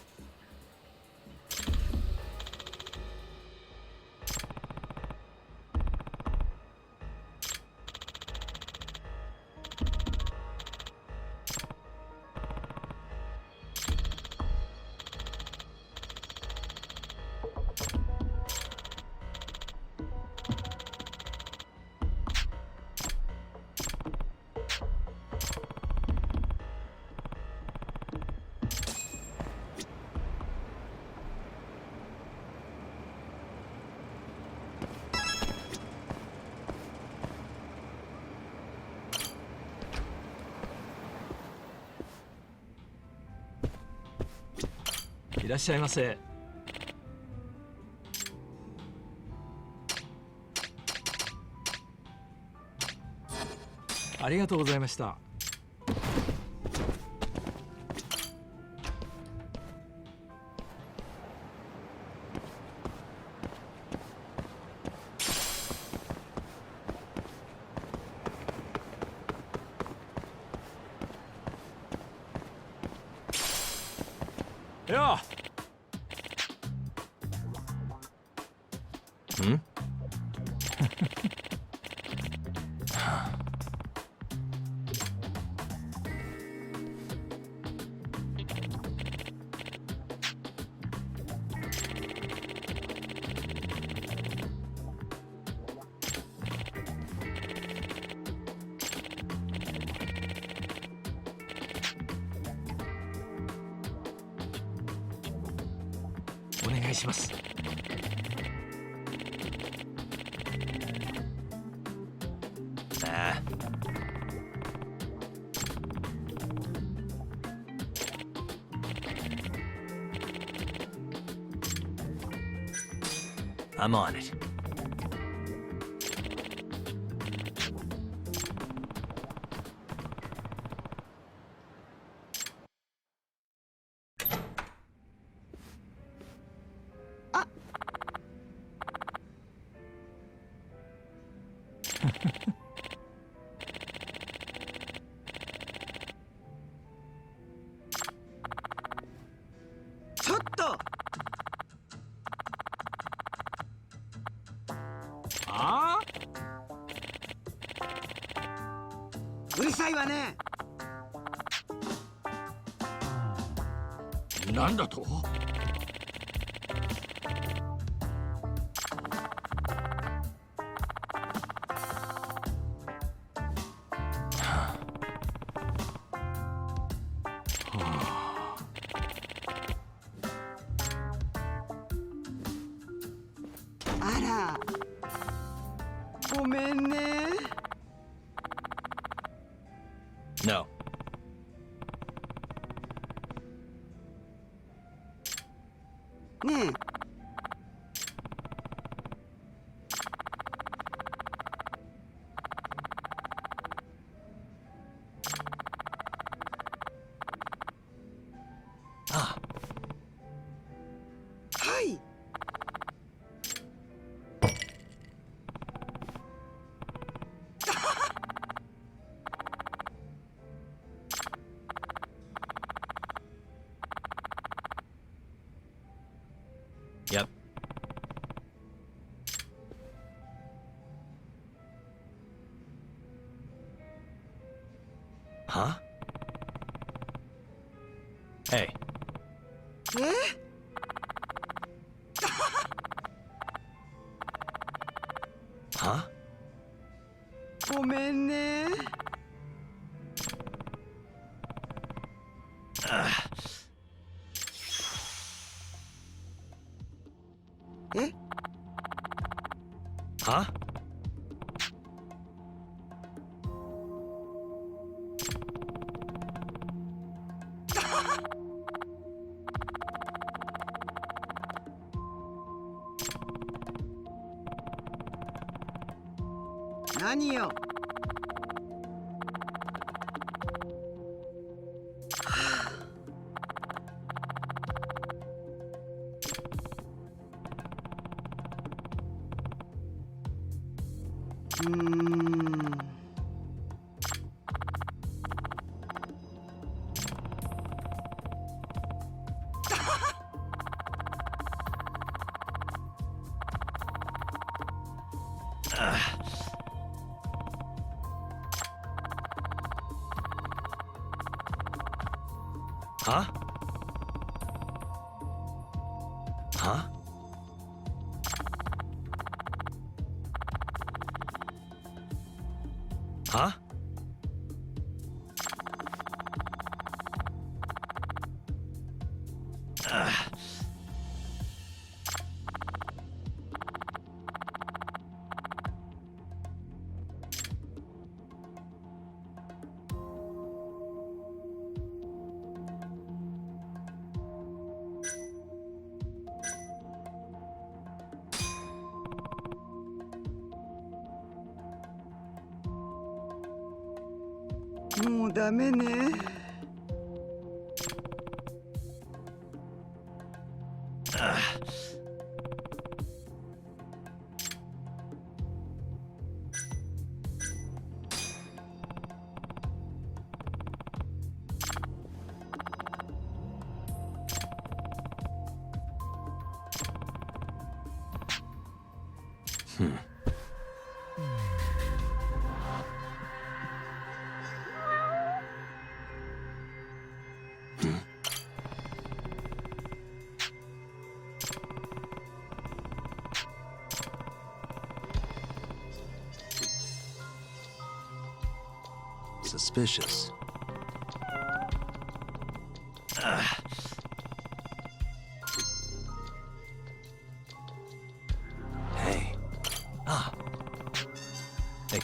いらっしゃいませ。ありがとうございました。よHmm? いします。I'm on it. "なんだと?" あら、ごめんね。No. ねえ。Ah. はい。Yep. Huh? Hey. は？ごめんね。え？は？何よ。は？は？は？もうダメね。Suspicious.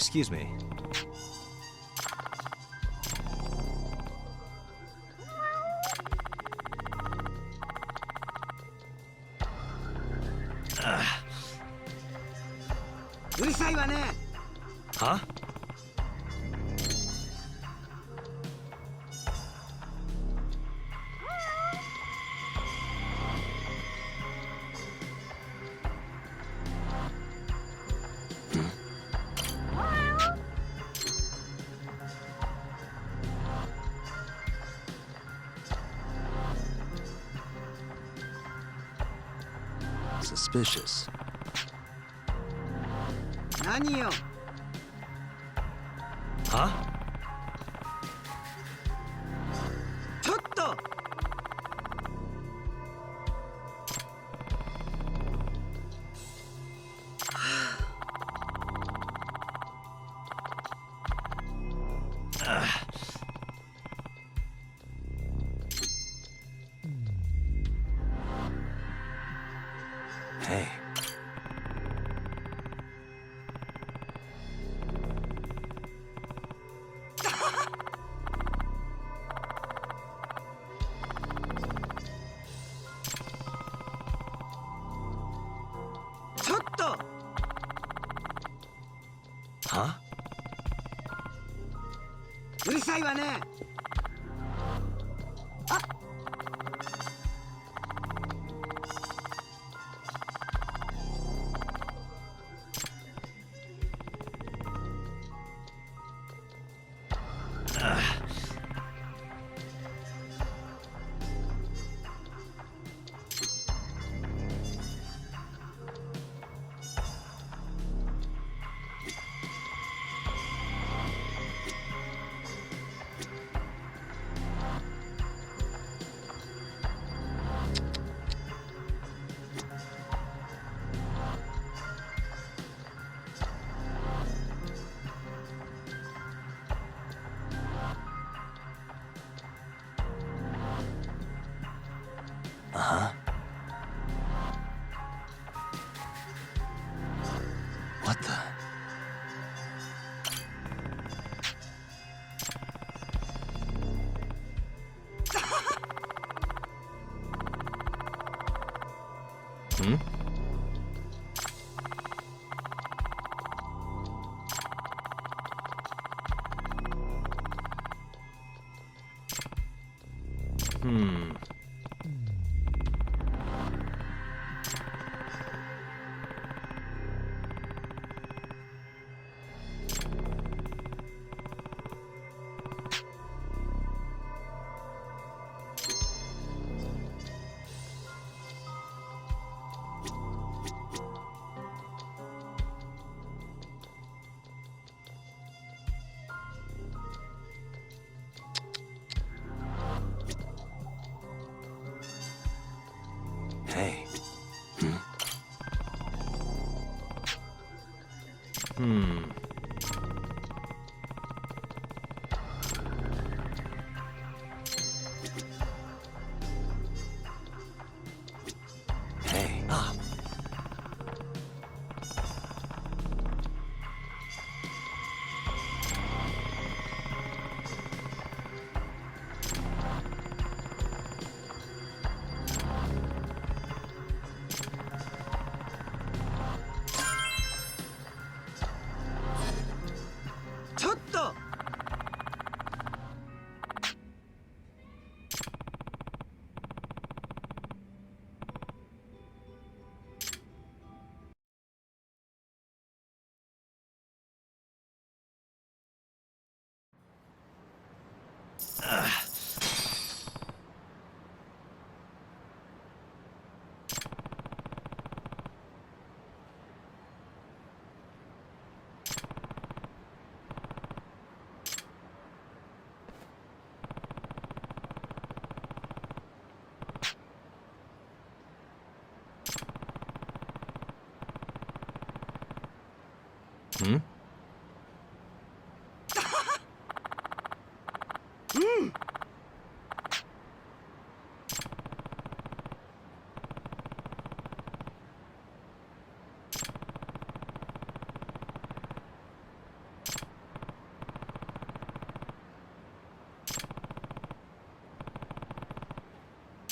Excuse me. Huh? Suspicious. 何よ Huh? ちょっと Hey. Huh? うるさいわね Uh-huh. What the? Hmm? Hmm.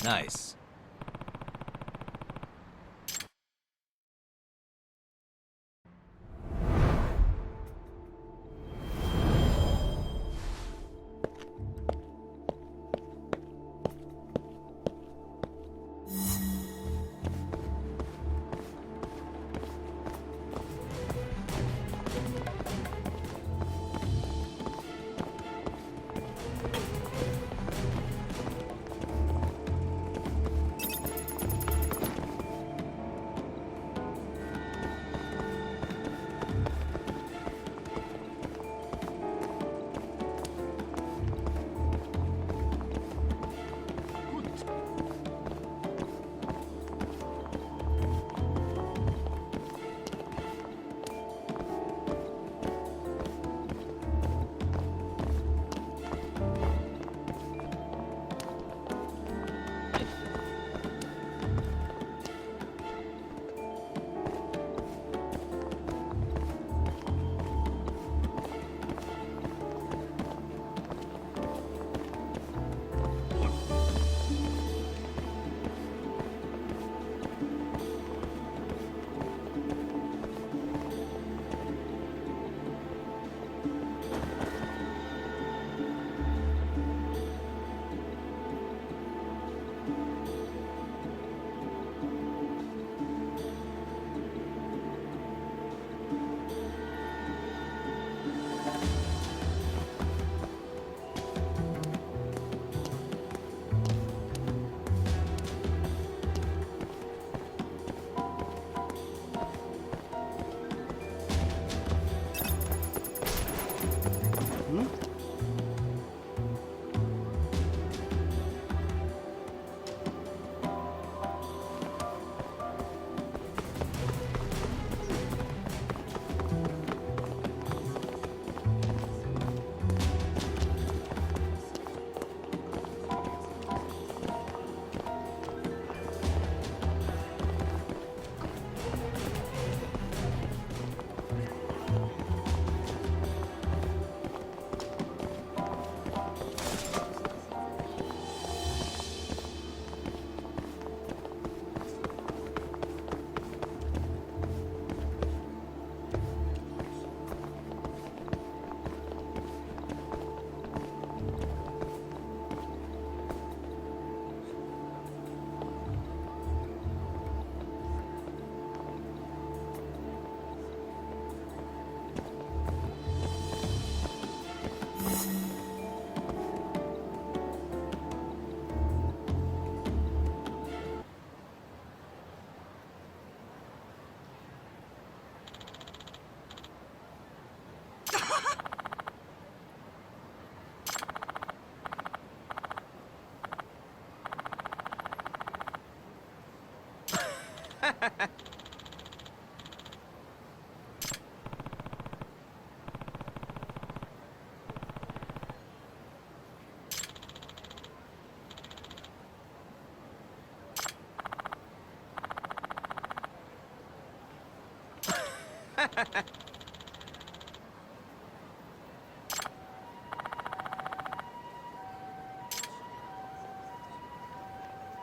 Nice.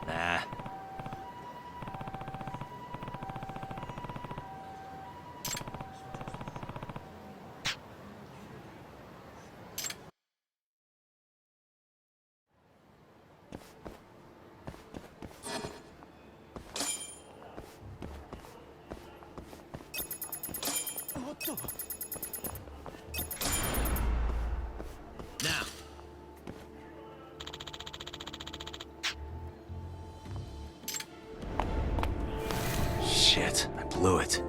Nah. Now. Shit, I blew it.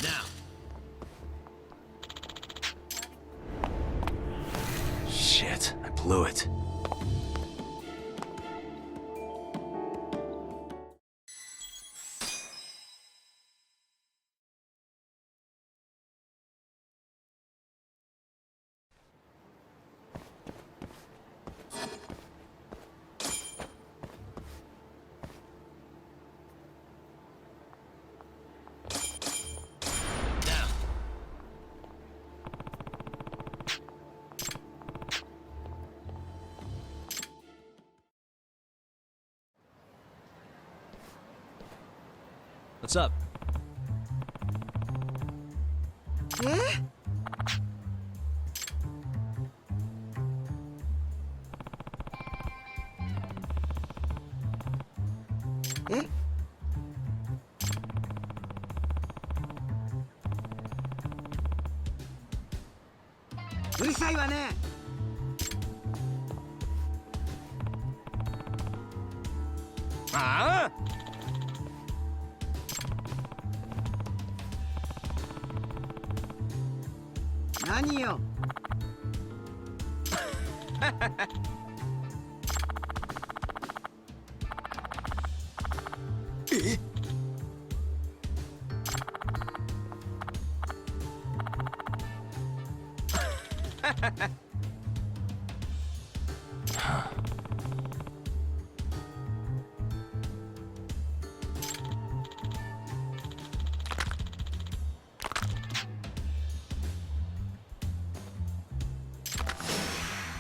Now. Shit, I blew it. What's up?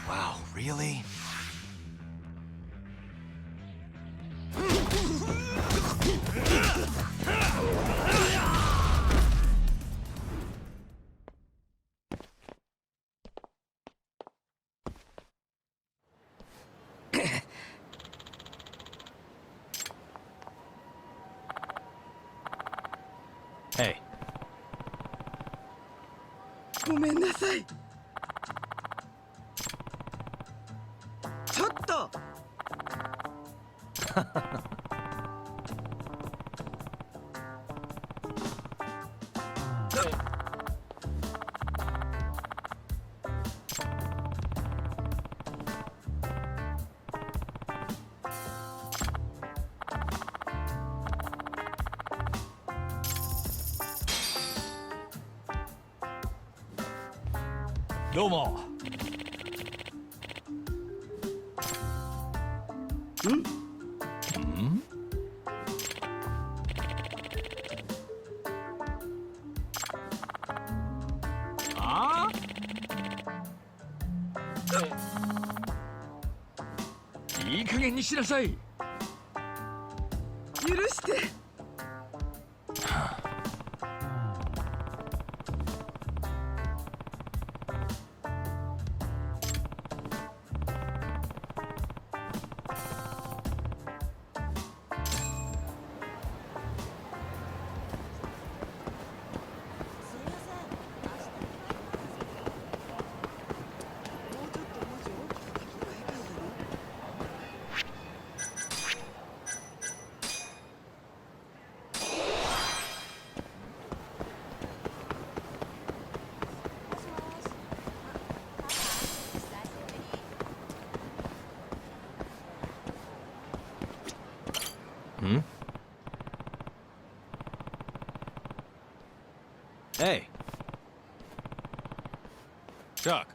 Wow, really? Hey. ごめんなさい。ちょっと。どうも。ああ？いい加減にしなさい。許して。Hmm? Hey. Chuck.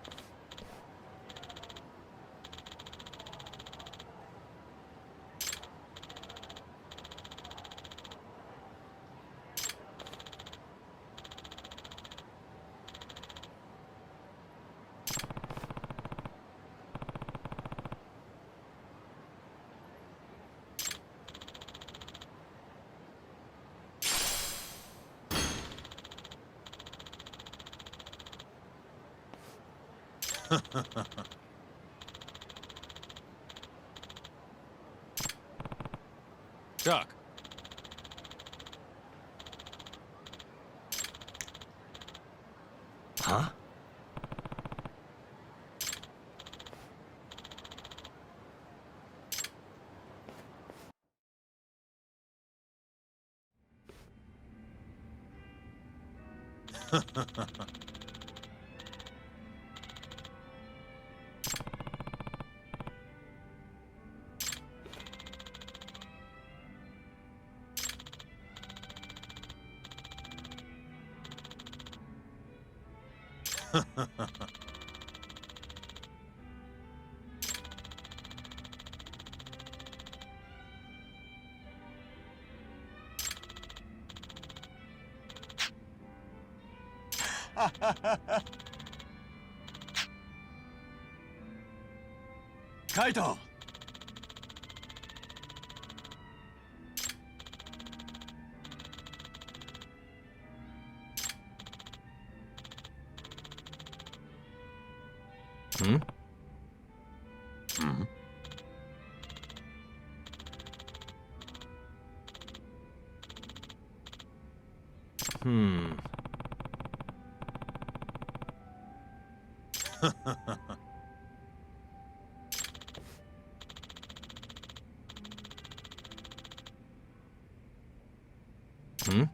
Chuck. Huh? Kaito! Hmm? Hmm? Hmm. Hmm?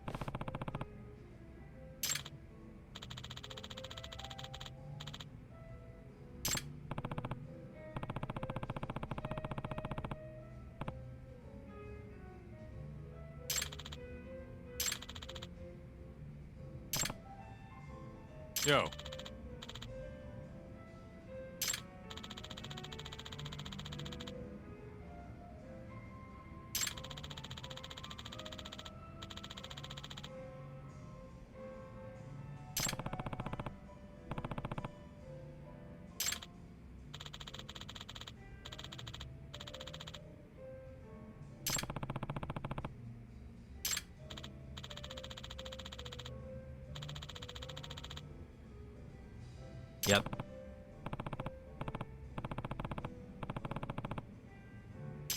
Yo. Yep.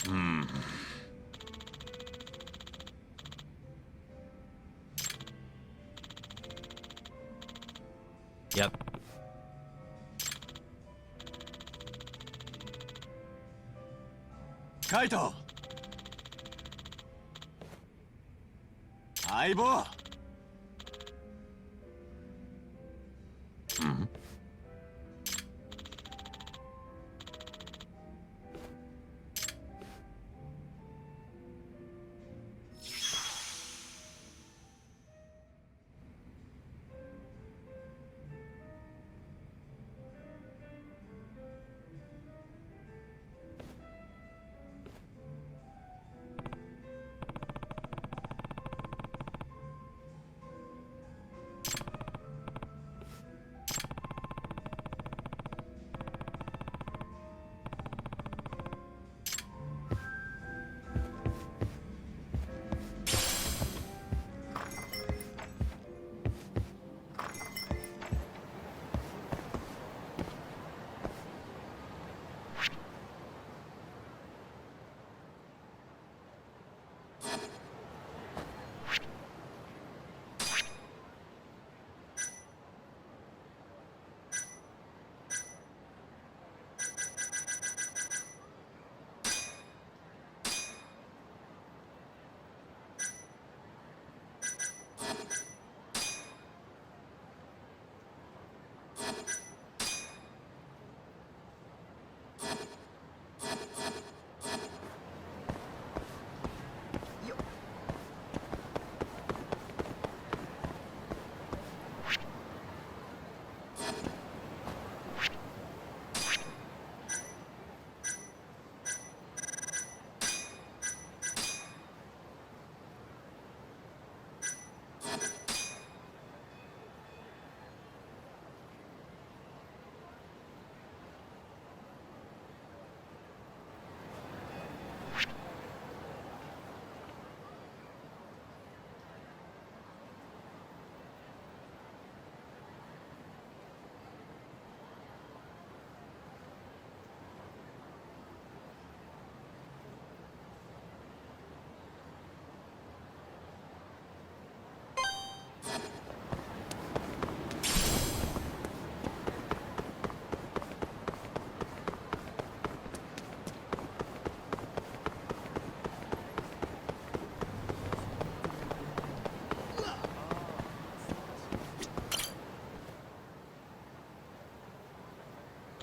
Hmm. Yep. Kaito! 相棒 Hmm?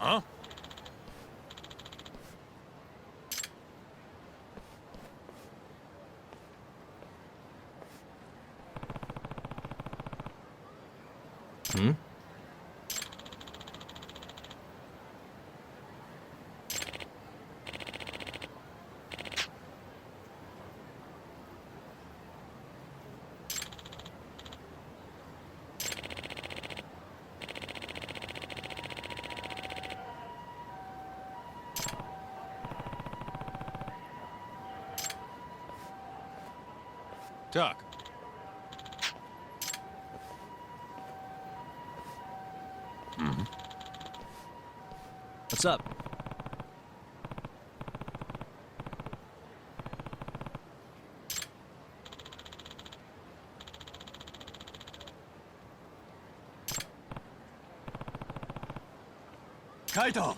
Huh? Hmm? Doc. Hmm? What's up? Kaito!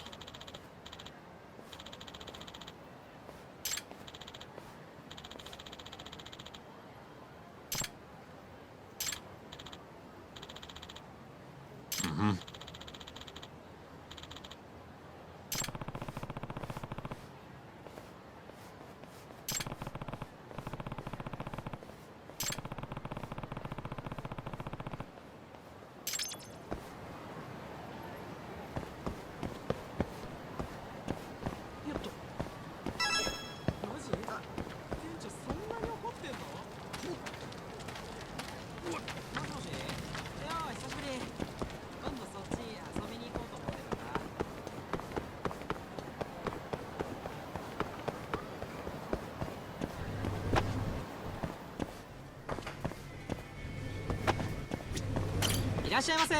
いらっしゃいませ。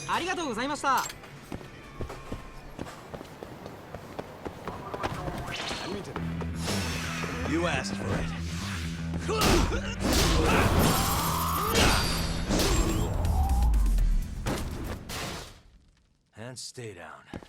ありがとうございました。You asked for it. And stay down.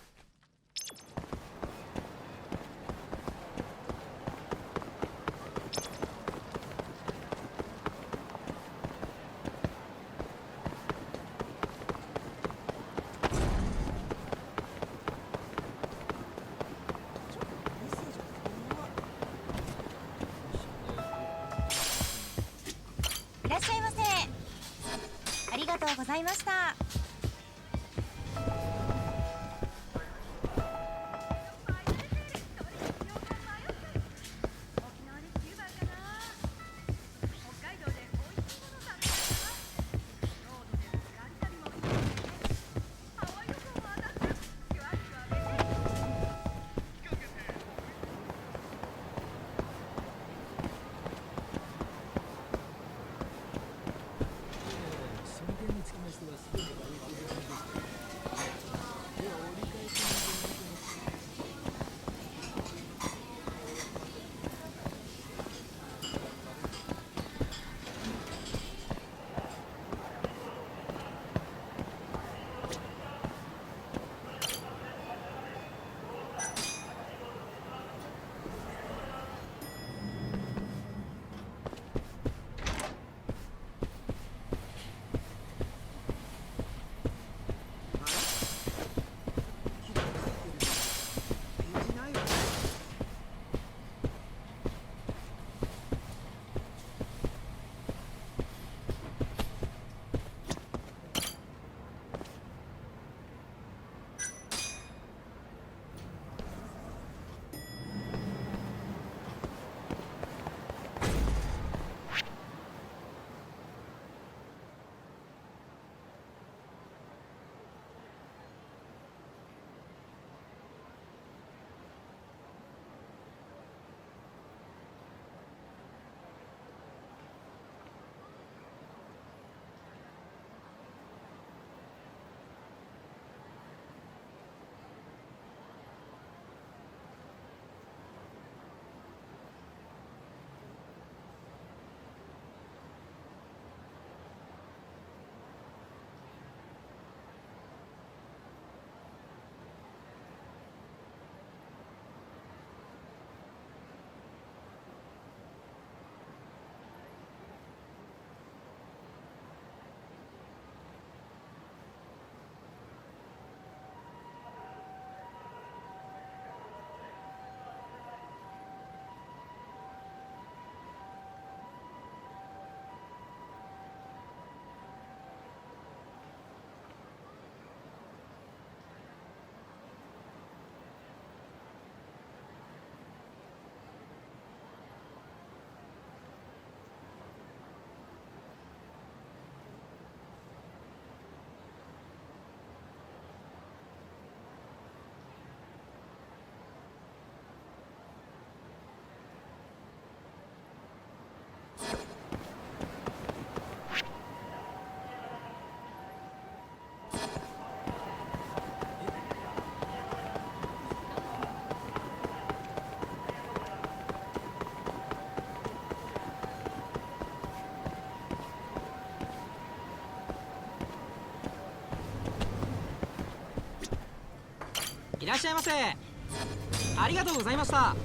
いらっしゃいませ。ありがとうございました。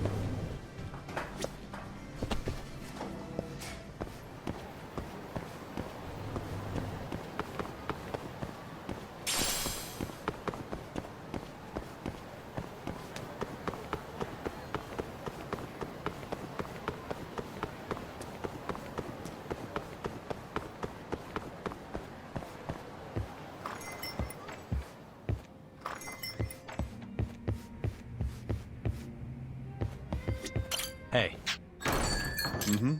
Hey. Mm-hmm.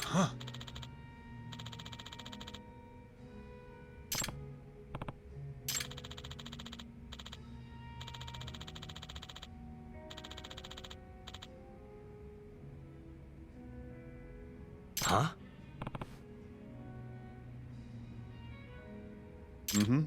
Huh. Huh? Mm-hmm.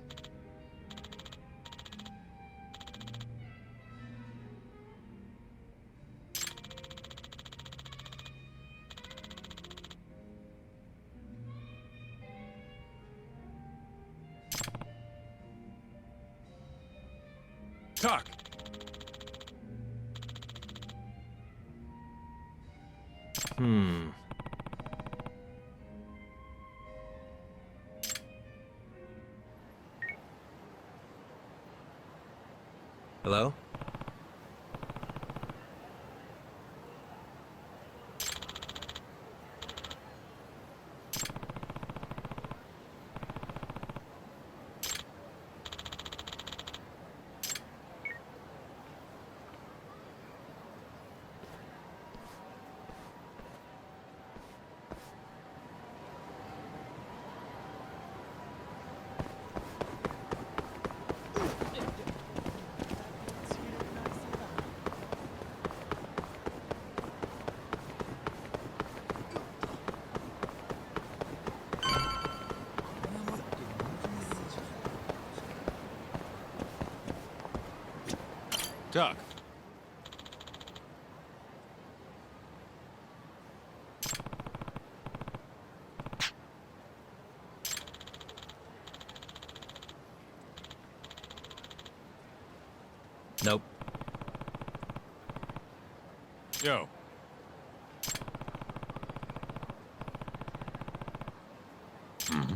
Talk. Hmm. Hello? Talk. Nope. Yo. Hmm.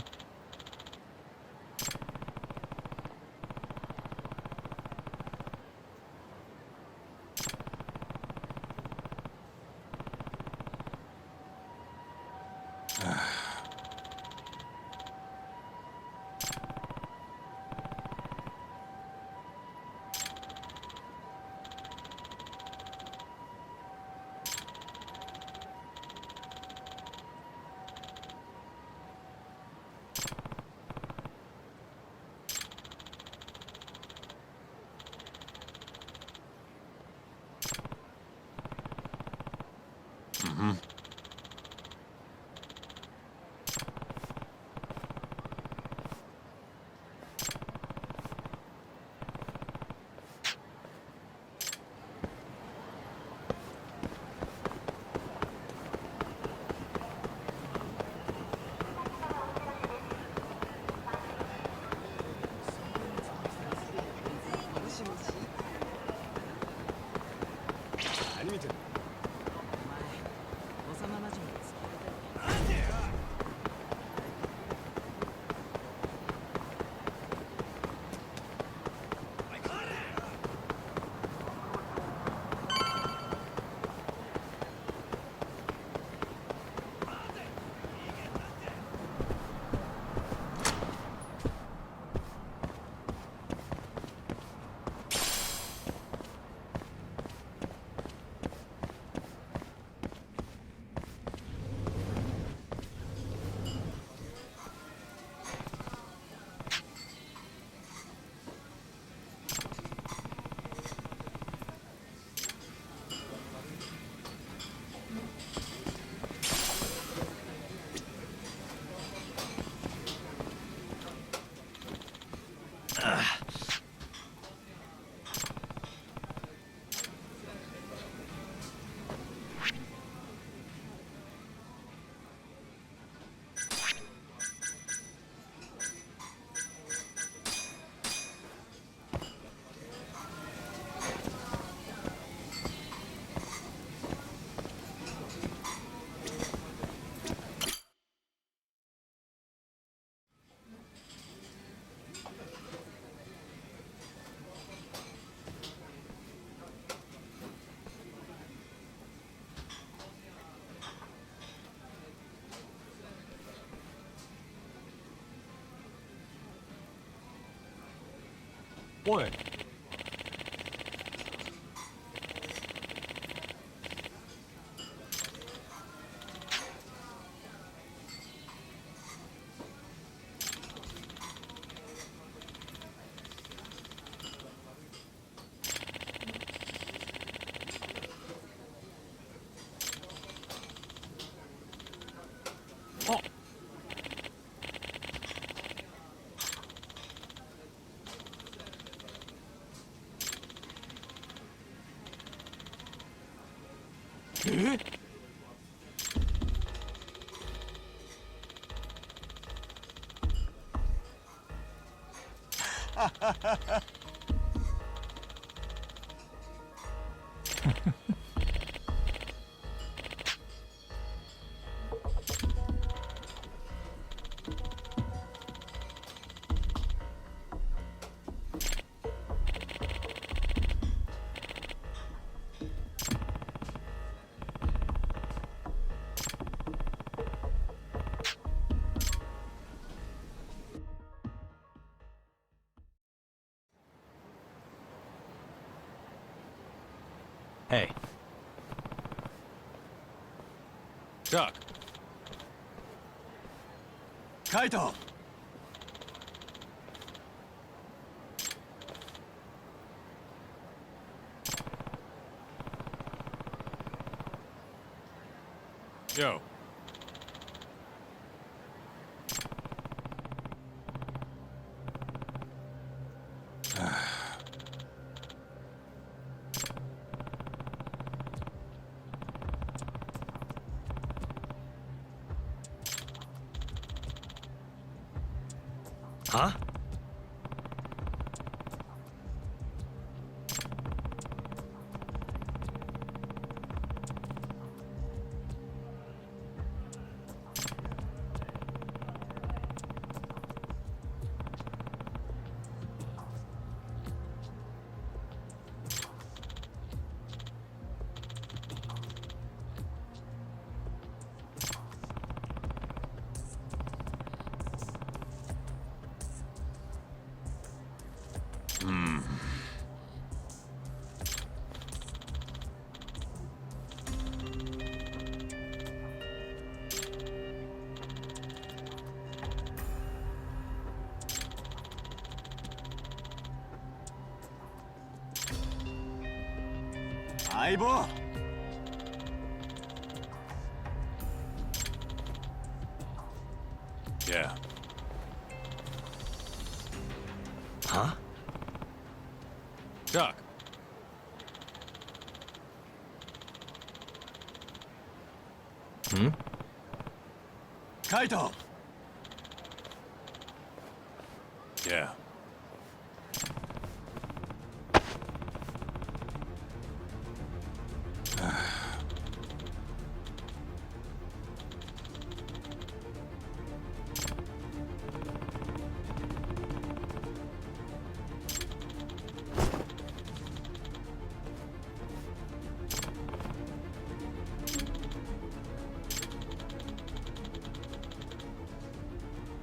おい。Hey. Doc. Kaito! Yo. Huh? Aibo! Yeah. Huh? Doc. Hmm? Kaito! Yeah.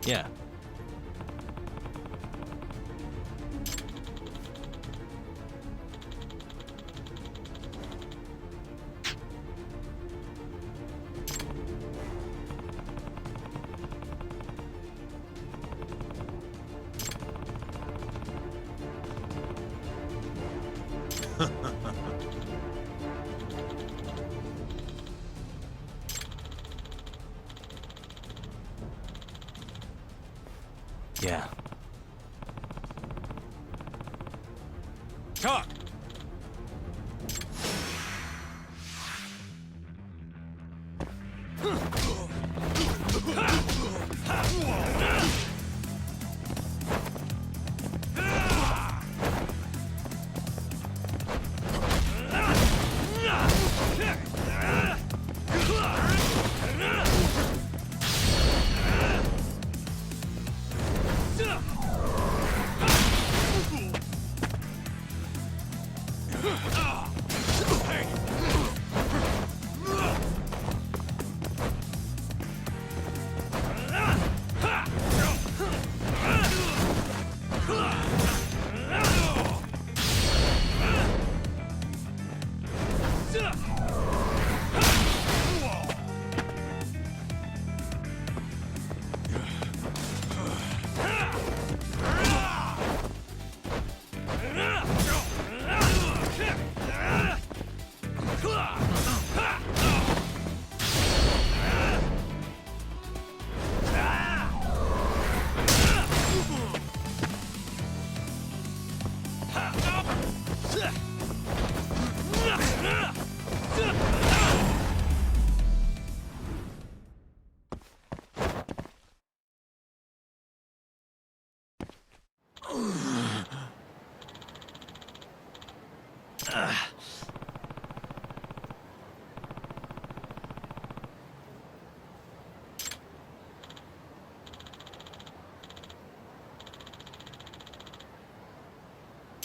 Yeah. Yeah. Talk!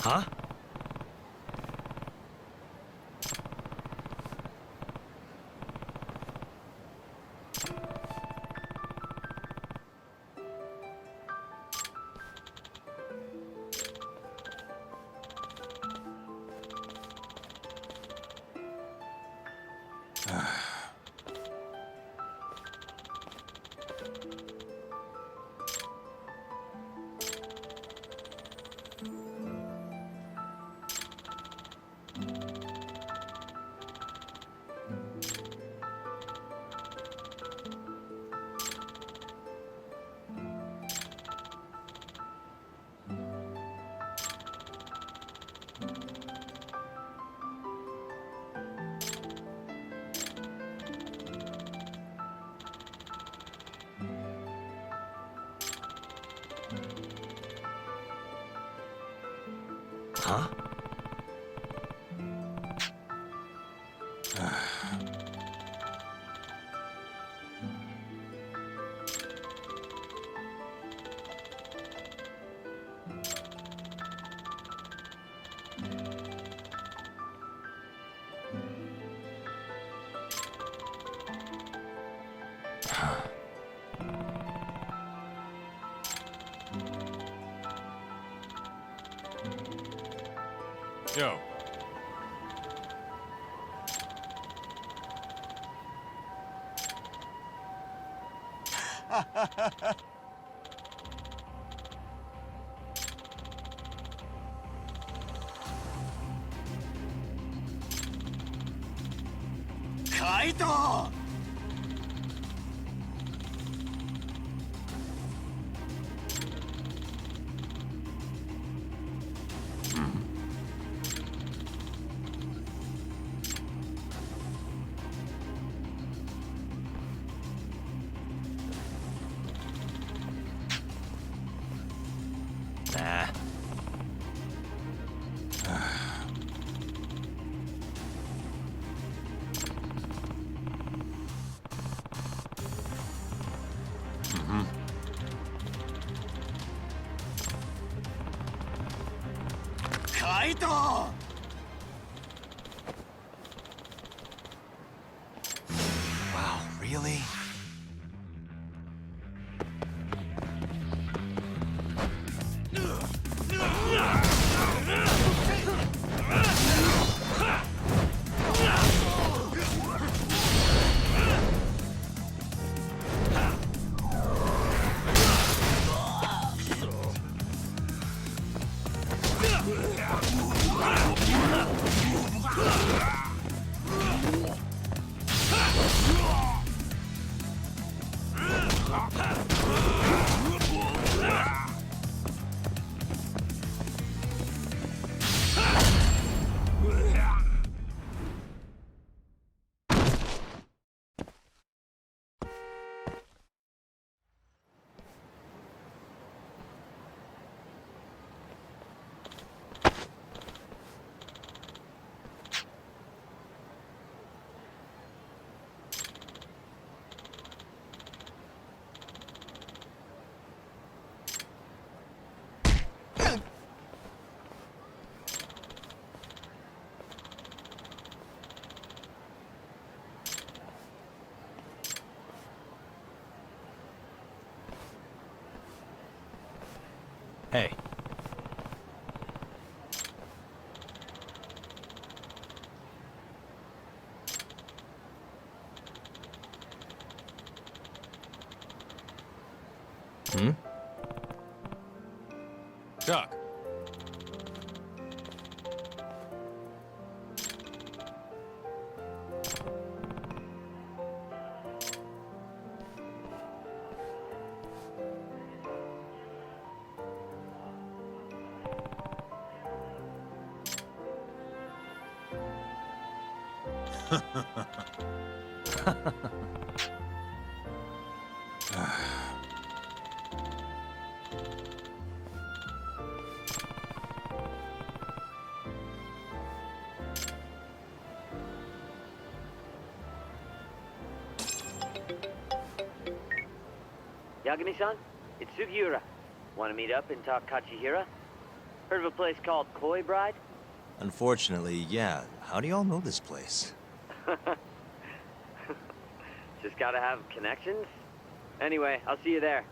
Huh? Huh? Yo. Kaito! Nah. Kaito! Wow, really? Hey. Hmm? Doc. Yagami-san, it's Sugiura. Want to meet up and talk Kachihira? Heard of a place called Koi Bride? Unfortunately, yeah. How do y'all know this place? Just gotta have connections? Anyway, I'll see you there.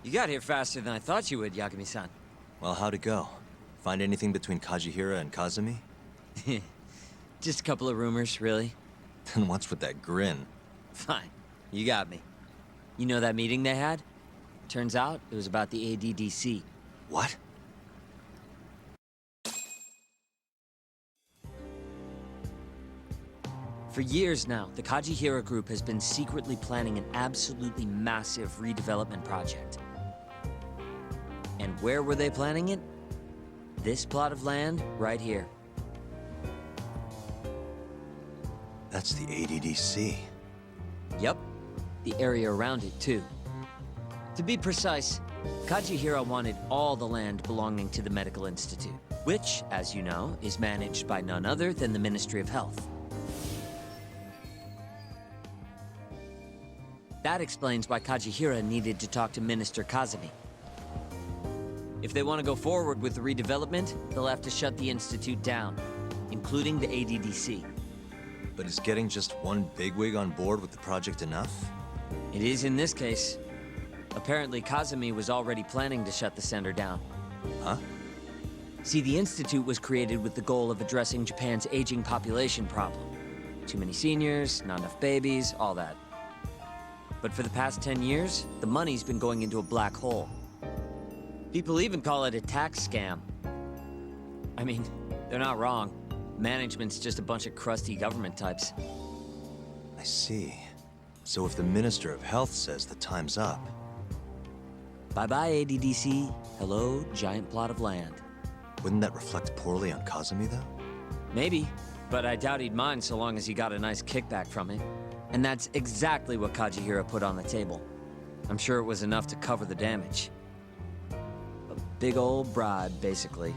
You got here faster than I thought you would, Yagami-san. Well, how'd it go? Find anything between Kajihira and Kazumi? Just a couple of rumors, really. Then what's with that grin? Fine. You got me. You know that meeting they had? Turns out it was about the ADDC. What? For years now, the Kajihira group has been secretly planning an absolutely massive redevelopment project. And where were they planning it? This plot of land right here. That's the ADDC. Yep. The area around it, too. To be precise, Kajihira wanted all the land belonging to the Medical Institute, which, as you know, is managed by none other than the Ministry of Health. That explains why Kajihira needed to talk to Minister Kazumi. If they want to go forward with the redevelopment, they'll have to shut the Institute down, including the ADDC. But is getting just one bigwig on board with the project enough? It is in this case. Apparently, Kazumi was already planning to shut the center down. Huh? See, the Institute was created with the goal of addressing Japan's aging population problem. Too many seniors, not enough babies, all that. But for the past 10 years, the money's been going into a black hole. People even call it a tax scam. I mean, they're not wrong. Management's just a bunch of crusty government types. I see. So if the Minister of Health says the time's up... Bye-bye, ADDC. Hello, giant plot of land. Wouldn't that reflect poorly on Kazumi, though? Maybe, but I doubt he'd mind so long as he got a nice kickback from it. And that's exactly what Kajihira put on the table. I'm sure it was enough to cover the damage. A big old bribe, basically.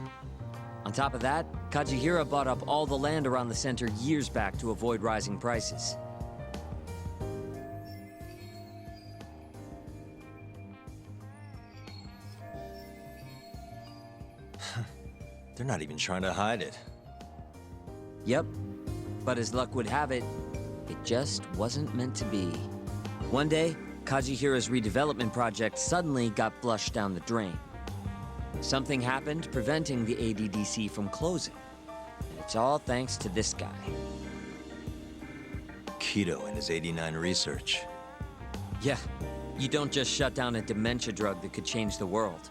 On top of that, Kajihira bought up all the land around the center years back to avoid rising prices. They're not even trying to hide it. Yep, but as luck would have it, it just wasn't meant to be. One day, Kajihira's redevelopment project suddenly got flushed down the drain. Something happened preventing the ADDC from closing. And it's all thanks to this guy. Keto and his 89 research. Yeah, you don't just shut down a dementia drug that could change the world.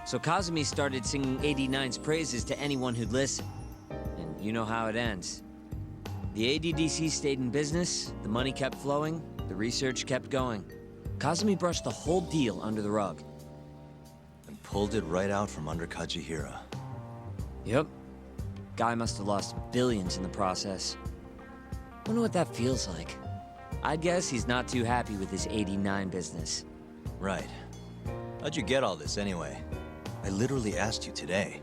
So Kazumi started singing 89's praises to anyone who'd listen. And you know how it ends. The ADDC stayed in business, the money kept flowing, the research kept going. Kazumi brushed the whole deal under the rug. And pulled it right out from under Kajihira. Yep. Guy must have lost billions in the process. Wonder what that feels like. I'd guess he's not too happy with his 89 business. Right. How'd you get all this anyway? I literally asked you today.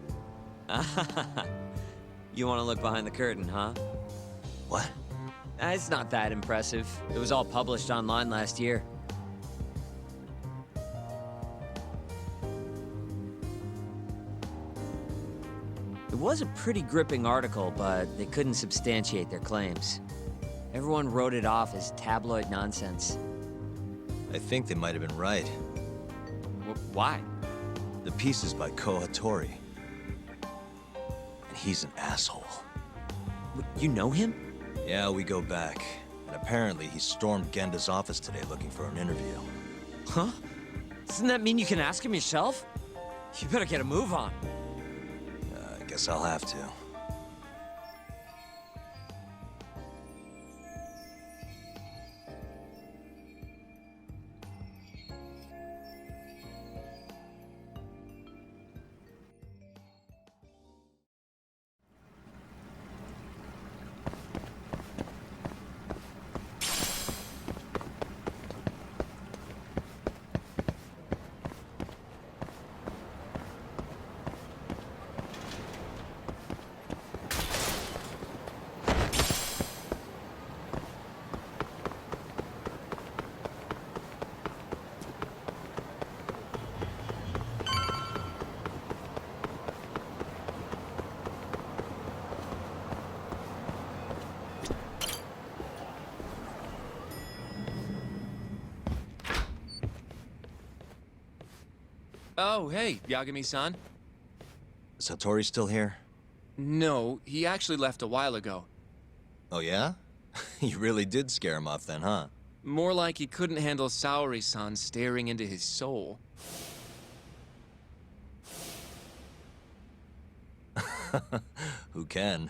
You want to look behind the curtain, huh? What? It's not that impressive. It was all published online last year. It was a pretty gripping article, but they couldn't substantiate their claims. Everyone wrote it off as tabloid nonsense. I think they might have been right. Why? The piece is by Ko Hattori. And he's an asshole. You know him? Yeah, we go back. And apparently he stormed Genda's office today looking for an interview. Huh? Doesn't that mean you can ask him yourself? You better get a move on. I Guess I'll have to. Oh, hey, Yagami-san. Is Hattori still here? No, he actually left a while ago. Oh, yeah? You really did scare him off then, huh? More like he couldn't handle Saori-san staring into his soul. Who can?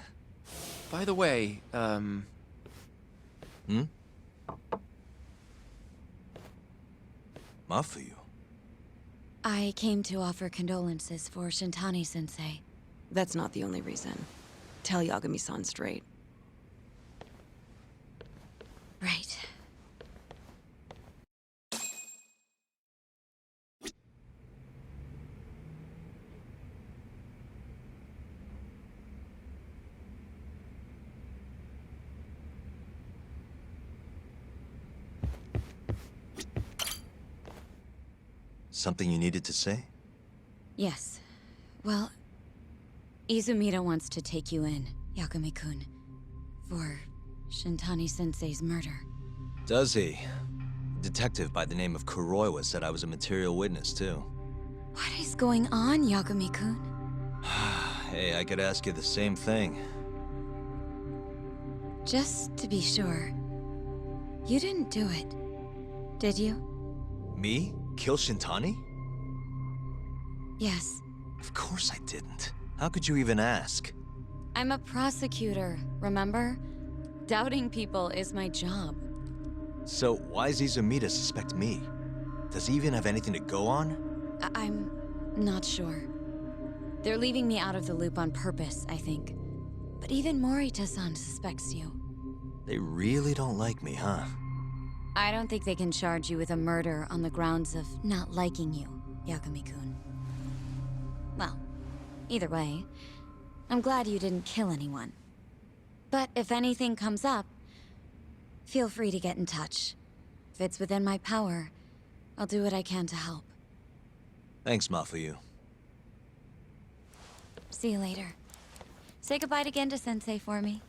By the way, Mafuyu? I came to offer condolences for Shintani-sensei. That's not the only reason. Tell Yagami-san straight. Right. Something you needed to say? Yes. Well, Izumida wants to take you in, Yagami-kun, for Shintani-sensei's murder. Does he? A detective by the name of Kuroiwa said I was a material witness, too. What is going on, Yagami-kun? Hey, I could ask you the same thing. Just to be sure, you didn't do it, did you? Me? Kill Shintani? Yes. Of course I didn't. How could you even ask? I'm a prosecutor, remember? Doubting people is my job. So why does Izumida suspect me? Does he even have anything to go on? I'm not sure. They're leaving me out of the loop on purpose, I think. But even Morita-san suspects you. They really don't like me, huh? I don't think they can charge you with a murder on the grounds of not liking you, Yagami-kun. Well, either way, I'm glad you didn't kill anyone. But if anything comes up, feel free to get in touch. If it's within my power, I'll do what I can to help. Thanks, Mafuyu. See you later. Say goodbye to Genda-sensei for me.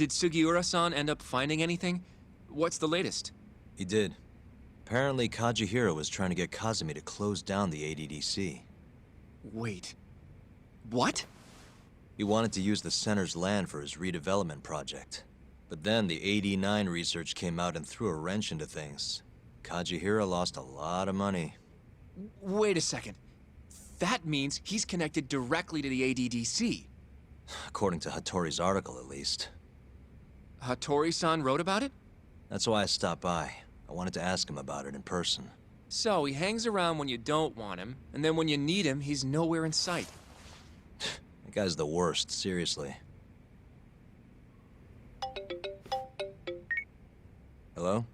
did Sugiura-san end up finding anything? What's the latest? He did. Apparently, Kazuhira was trying to get Kazumi to close down the ADDC. Wait. What? He wanted to use the center's land for his redevelopment project. But then the AD9 research came out and threw a wrench into things. Kazuhira lost a lot of money. Wait a second. That means he's connected directly to the ADDC. According to Hattori's article, at least. Hattori-san wrote about it? That's why I stopped by. I wanted to ask him about it in person. So, he hangs around when you don't want him, and then when you need him, he's nowhere in sight. That guy's the worst, seriously. Hello?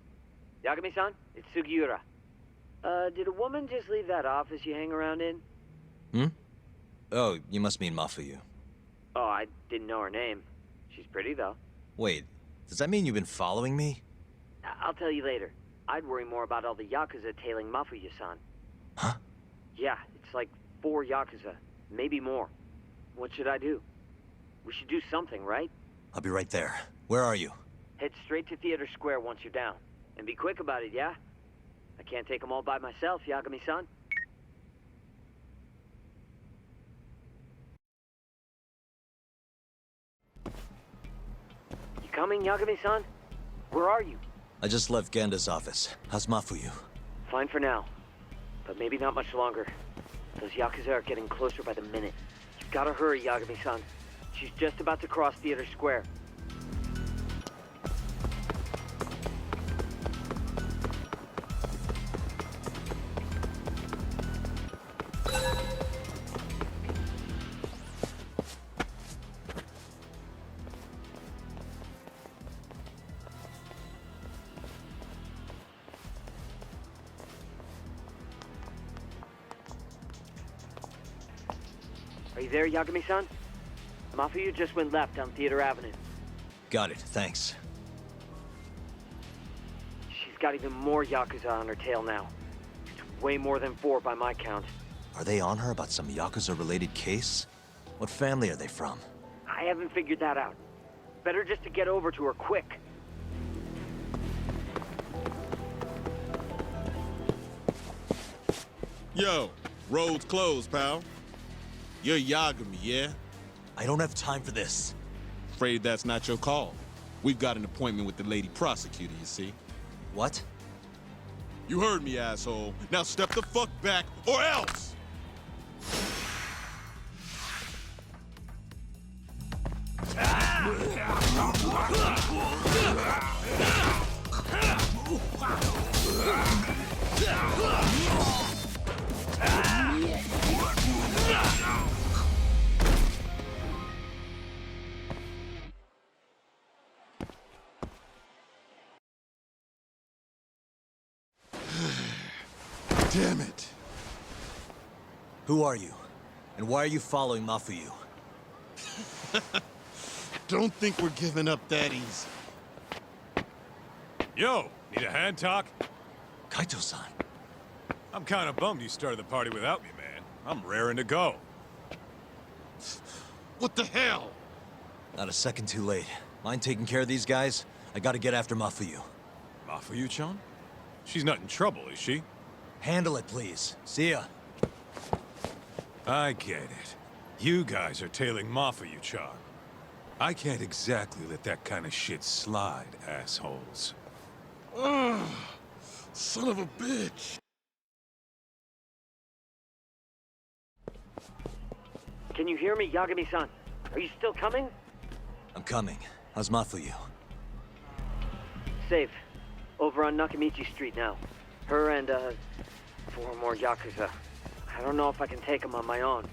Yagami-san, it's Sugiura. Did a woman just leave that office you hang around in? Hmm? Oh, you must mean Mafuyu. Oh, I didn't know her name. She's pretty, though. Wait, does that mean you've been following me? I'll tell you later. I'd worry more about all the Yakuza tailing Mafuyu-san. Huh? Yeah, it's like 4 Yakuza. Maybe more. What should I do? We should do something, right? I'll be right there. Where are you? Head straight to Theater Square once you're down. And be quick about it, yeah? I can't take them all by myself, Yagami-san. coming, Yagami-san? Where are you? I just left Genda's office. How's Mafuyu? Fine for now. But maybe not much longer. Those Yakuza are getting closer by the minute. You've gotta hurry, Yagami-san. She's just about to cross Theater Square. Are you there, Yagami-san? Mafuyu just went left down Theater Avenue. Got it, thanks. She's got even more Yakuza on her tail now. It's way more than 4 by my count. Are they on her about some Yakuza-related case? What family are they from? I haven't figured that out. Better just to get over to her quick. Yo, road's closed, pal. You're Yagami, yeah? I don't have time for this. Afraid that's not your call. We've got an appointment with the lady prosecutor, you see. What? You heard me, asshole. Now step the fuck back, or else! Damn it. Who are you? And why are you following Mafuyu? Don't think we're giving up that easy. Yo, need a hand talk? Kaito-san. I'm kind of bummed you started the party without me, man. I'm raring to go. What the hell? Not a second too late. Mind taking care of these guys? I gotta get after Mafuyu. Mafuyu-chan? She's not in trouble, is she? Handle it, please. See ya. I get it. You guys are tailing Mafuyu-chan. I can't exactly let that kind of shit slide, assholes. Ugh, son of a bitch. Can you hear me, Yagami-san? Are you still coming? I'm coming. How's Mafuyu? Safe. Over on Nakamichi Street now. Her and, 4 more Yakuza. I don't know if I can take them on my own.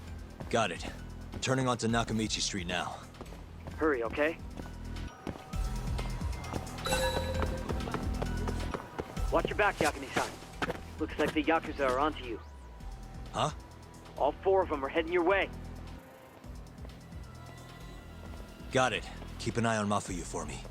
Got it. I'm turning onto Nakamichi Street now. Hurry, okay? Watch your back, Yagami-san. Looks like the Yakuza are onto you. Huh? All 4 of them are heading your way. Got it. Keep an eye on Mafuyu for me.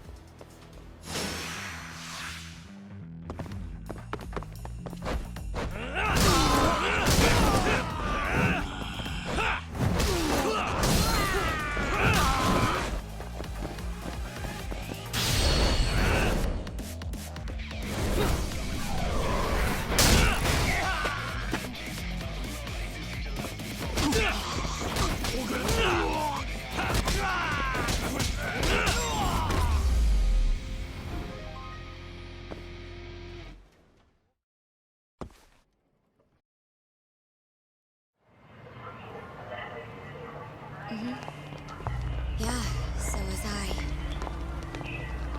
Yeah, so was I.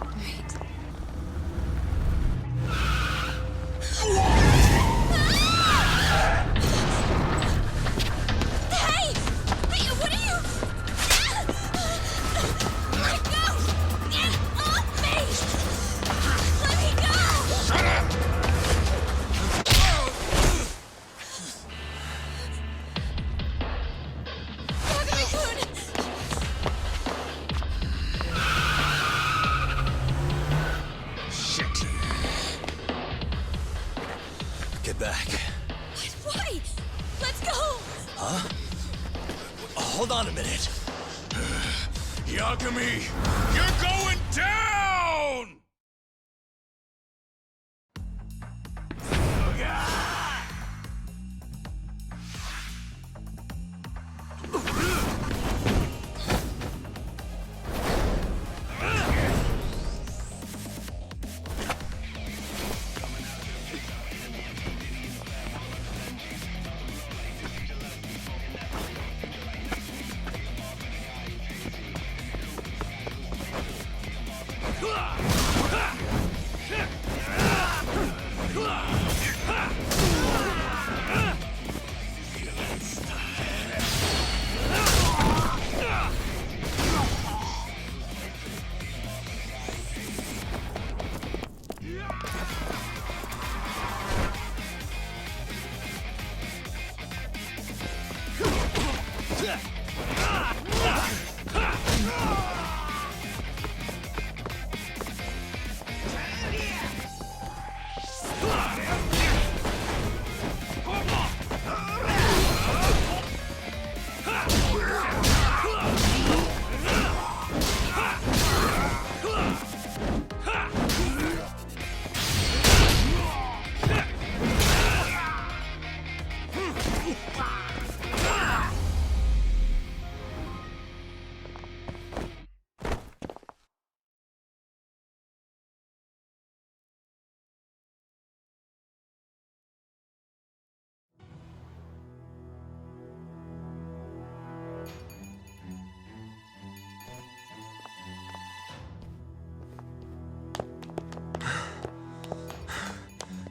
Right. Hey! Hey, what are you? Let go! Get off me! Let me go! Shut up! Get back. Why? Let's go! Huh? Hold on a minute. Yagami, you're going down!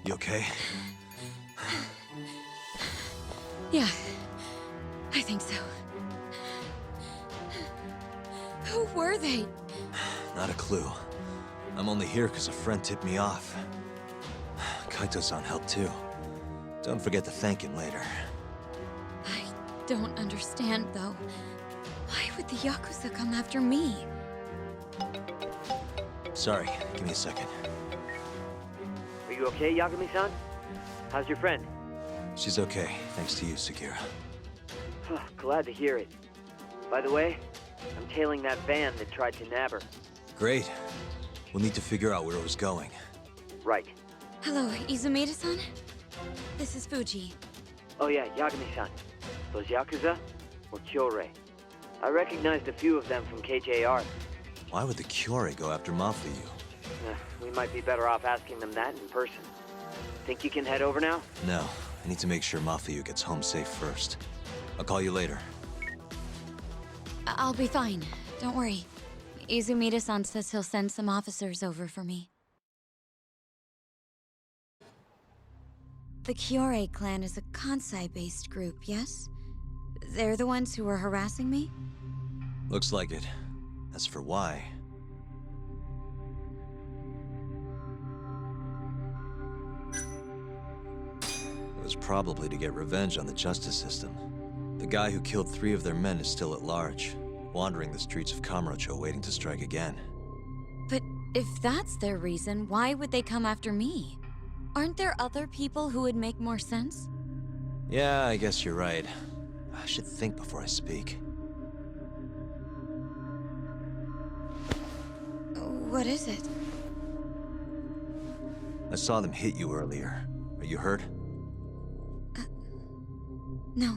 You okay? Yeah, I think so. Who were they? Not a clue. I'm only here because a friend tipped me off. Kaito-san helped too. Don't forget to thank him later. I don't understand, though. Why would the Yakuza come after me? Sorry, give me a second. Are you okay, Yagami-san? How's your friend? She's okay, thanks to you, Sekira. Glad to hear it. By the way, I'm tailing that van that tried to nab her. Great. We'll need to figure out where it was going. Right. Hello, Izumida-san? This is Fuji. Oh yeah, Yagami-san. Those Yakuza were Kyorei. I recognized a few of them from KJR. Why would the Kyorei go after Mafuyu? We might be better off asking them that in person. Think you can head over now? No, I need to make sure Mafuyu gets home safe first. I'll call you later. I'll be fine. Don't worry. Izumida-san says he'll send some officers over for me. The Kyorei clan is a Kansai-based group, yes? They're the ones who were harassing me? Looks like it. As for why... it was probably to get revenge on the justice system. The guy who killed 3 of their men is still at large, wandering the streets of Kamurocho waiting to strike again. But if that's their reason, why would they come after me? Aren't there other people who would make more sense? Yeah, I guess you're right. I should think before I speak. What is it? I saw them hit you earlier. Are you hurt? No.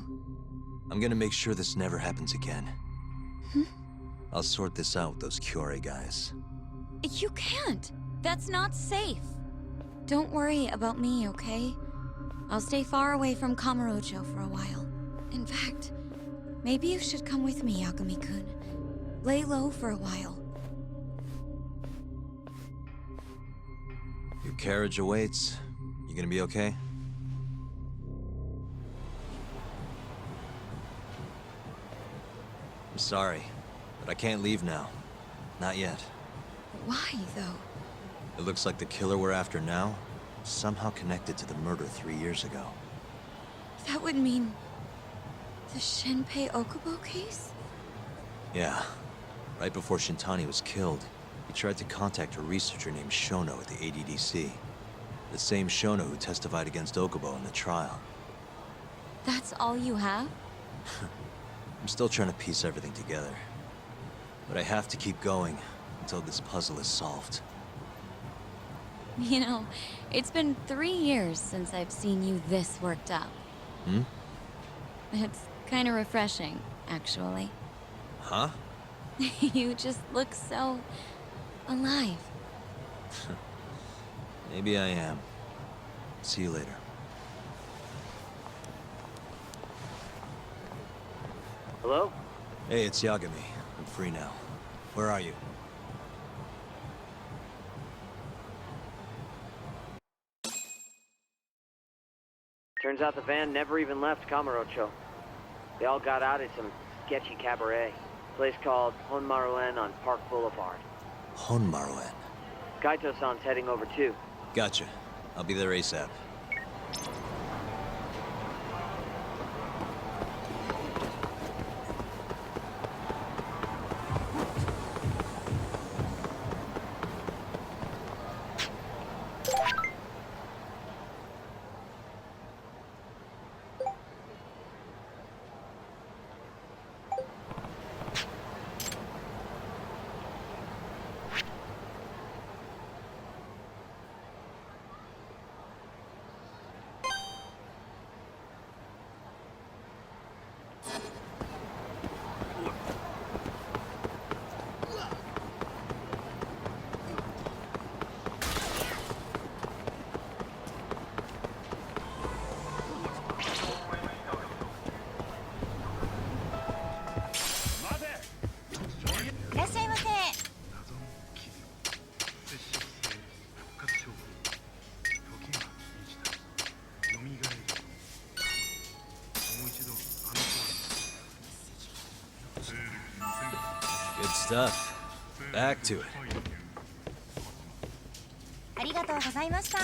I'm gonna make sure this never happens again. Hmm? I'll sort this out with those Kyorei guys. You can't! That's not safe! Don't worry about me, okay? I'll stay far away from Kamurocho for a while. In fact, maybe you should come with me, Yagami-kun. Lay low for a while. Your carriage awaits. You gonna be okay? I'm sorry, but I can't leave now. Not yet. Why, though? It looks like the killer we're after now is somehow connected to the murder 3 years ago. That would mean... the Shinpei Okubo case? Yeah. Right before Shintani was killed, he tried to contact a researcher named Shono at the ADDC. The same Shono who testified against Okubo in the trial. That's all you have? I'm still trying to piece everything together. But I have to keep going until this puzzle is solved. You know, it's been 3 years since I've seen you this worked up. Hmm? It's kind of refreshing, actually. Huh? You just look so... alive. Maybe I am. See you later. Hello? Hey, it's Yagami. I'm free now. Where are you? Turns out the van never even left Kamurocho. They all got out at some sketchy cabaret. Place called Honmaruen on Park Boulevard. Honmaruen. Kaito-san's heading over too. Gotcha. I'll be there ASAP. Good stuff. Back to it. ありがとうございました。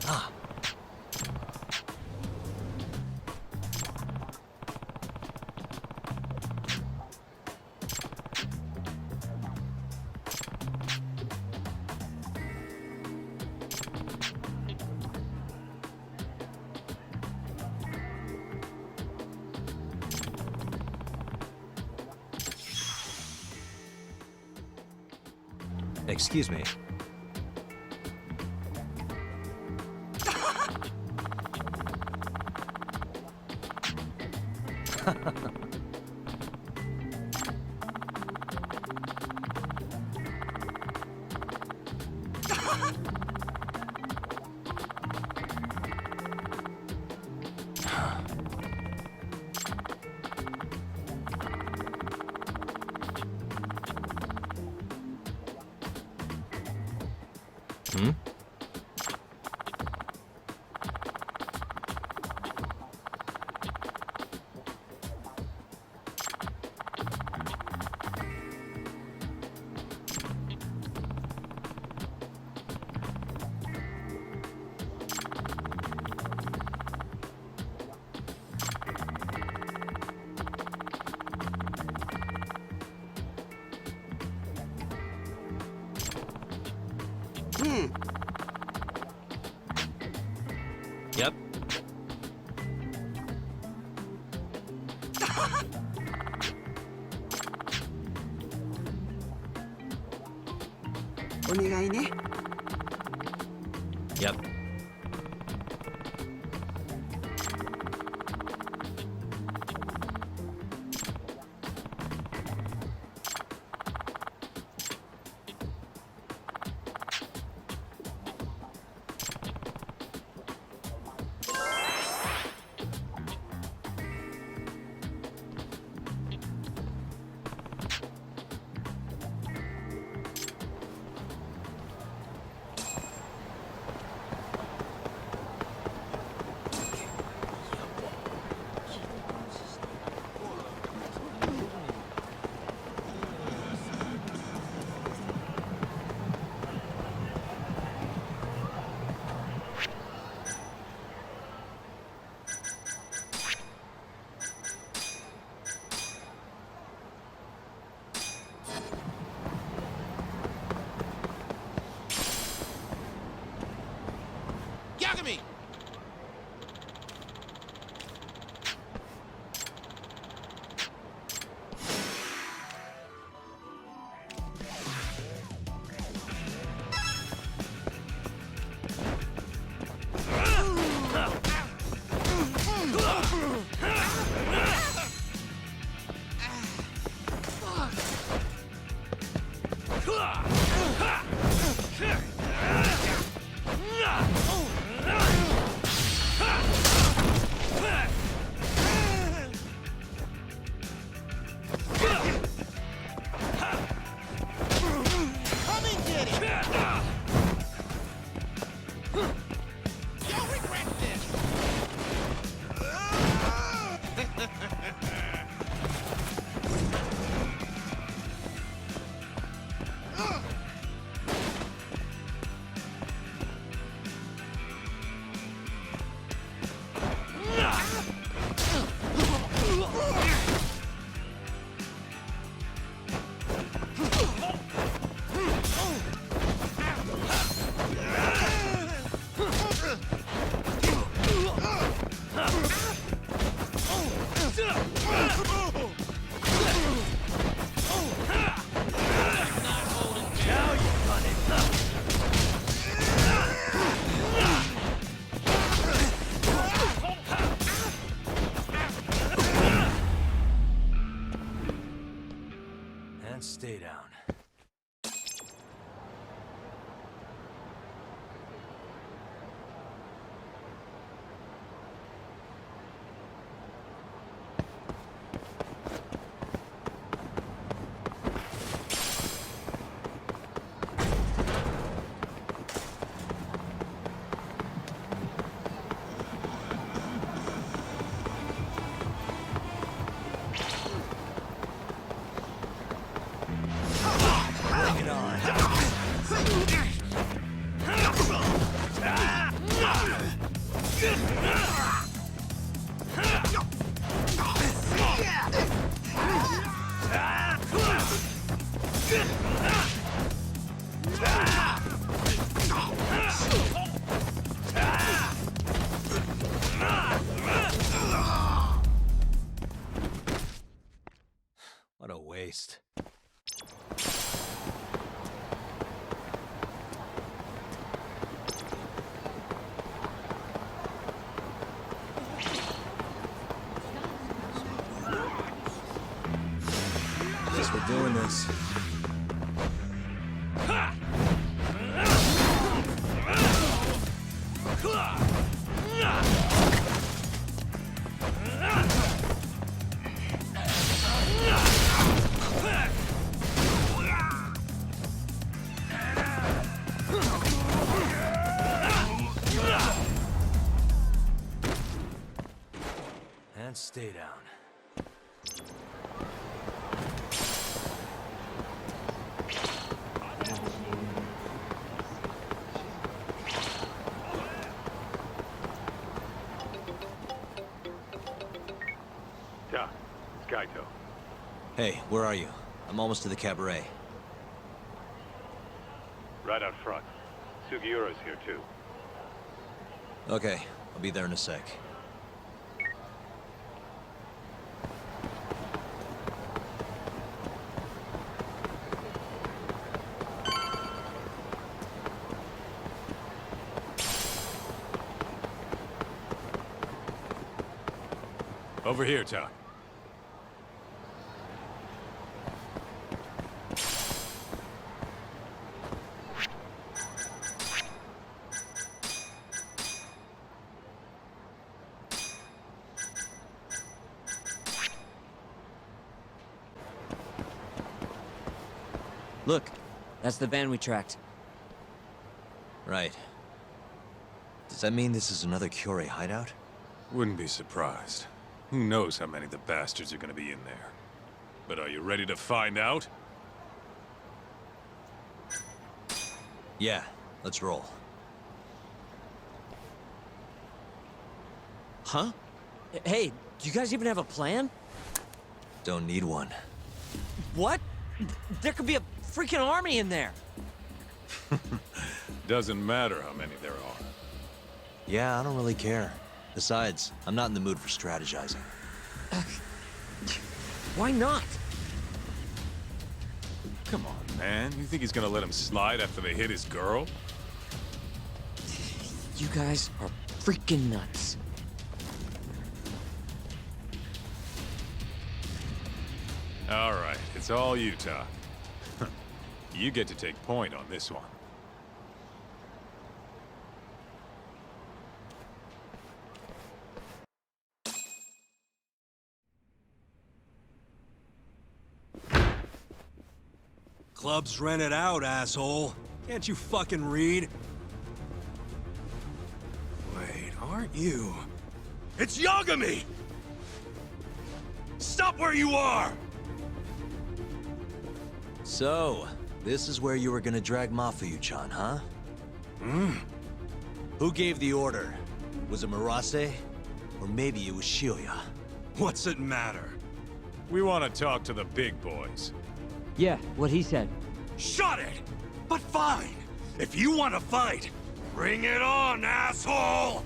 Ah. Excuse me. Hmm? Yep. Yep. Yagami! And stay down. What a waste. Guess we're doing this. And stay down. Doc, it's Kaito. Hey, where are you? I'm almost to the cabaret. Right out front. Sugiura's here too. Okay, I'll be there in a sec. Over here, Doc. Look. That's the van we tracked. Right. Does that mean this is another Cure hideout? Wouldn't be surprised. Who knows how many of the bastards are gonna be in there. But are you ready to find out? Yeah, let's roll. Huh? Hey, do you guys even have a plan? Don't need one. What? There could be a freaking army in there! Doesn't matter how many there are. Yeah, I don't really care. Besides, I'm not in the mood for strategizing. Why not? Come on, man. You think he's gonna let him slide after they hit his girl? You guys are freaking nuts. All right, it's all you, Todd. You get to take point on this one. Club's rented out, asshole. Can't you fucking read? Wait, aren't you? It's Yagami! Stop where you are! So, this is where you were gonna drag Mafuyu-chan, huh? Who gave the order? Was it Murase? Or maybe it was Shibuya? What's it matter? We want to talk to the big boys. Yeah, what he said. Shut it! But fine! If you want to fight, bring it on, asshole!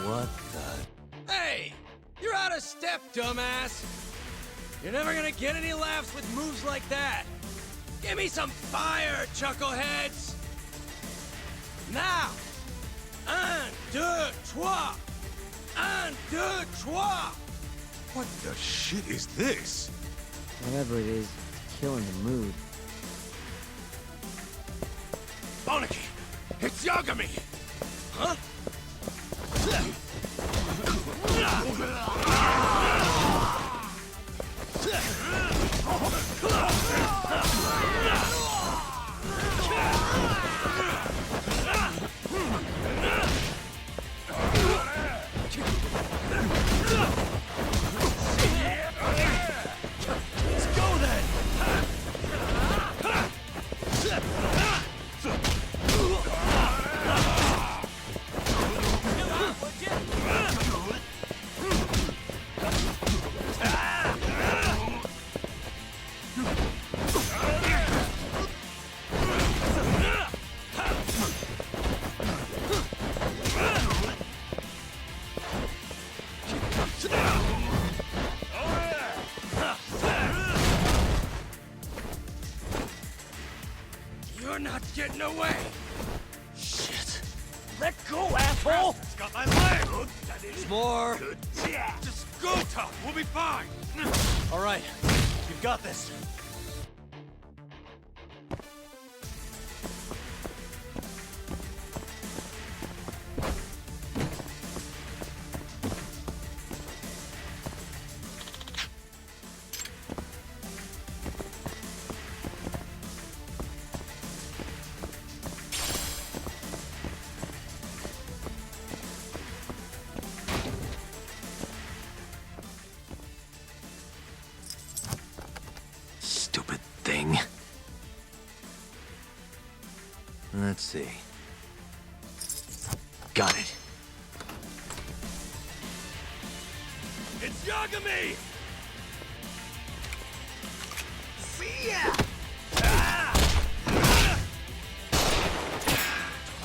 What the... Hey! You're out of step, dumbass! You're never gonna get any laughs with moves like that! Give me some fire, chuckleheads! Now! Un, deux, trois! Un, deux, trois! What the shit is this? Whatever it is, it's killing the mood. Bonaki! It's Yagami! Huh? get in the way! Shit. Let go, asshole! It's got my leg! There's more. Just go, Tough. We'll be fine. All right, you've got this. Stupid thing. Let's see. Got it. It's Yagami! See ya!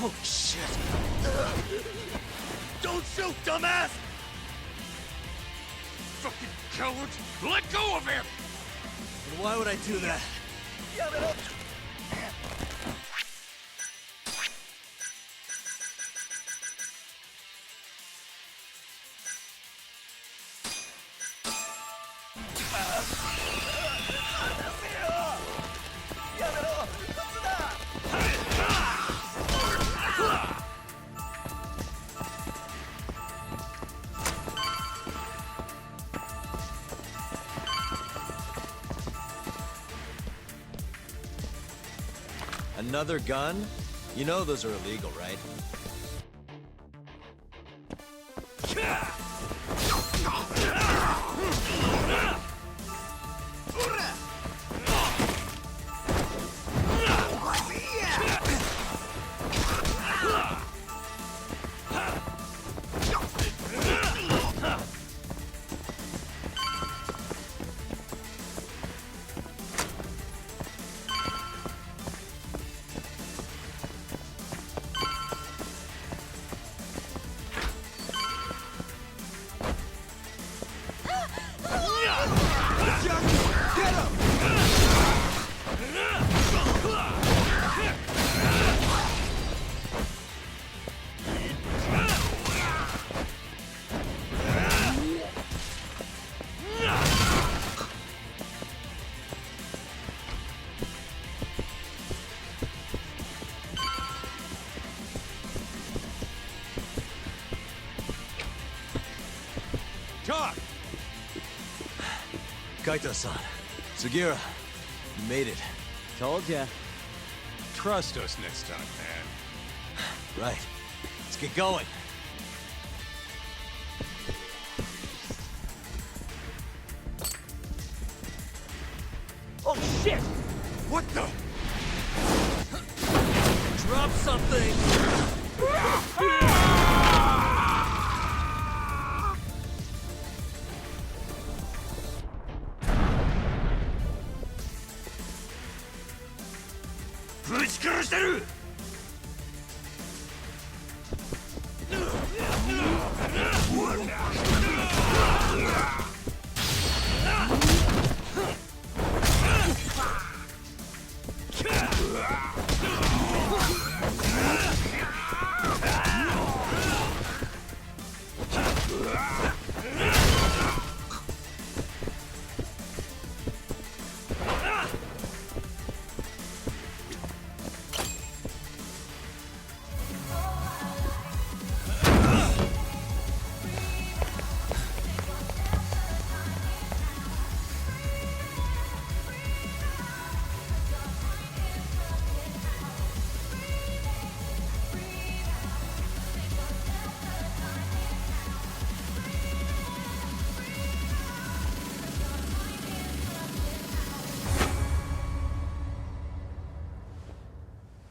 Oh, shit! Don't shoot, dumbass! Fucking coward! Let go of him! Why would I do that? Another gun? You know those are illegal, right? Kaito-san. Sugira, you made it. Told ya. Trust us next time, man. Right. Let's get going. Oh, shit! What the? Drop something!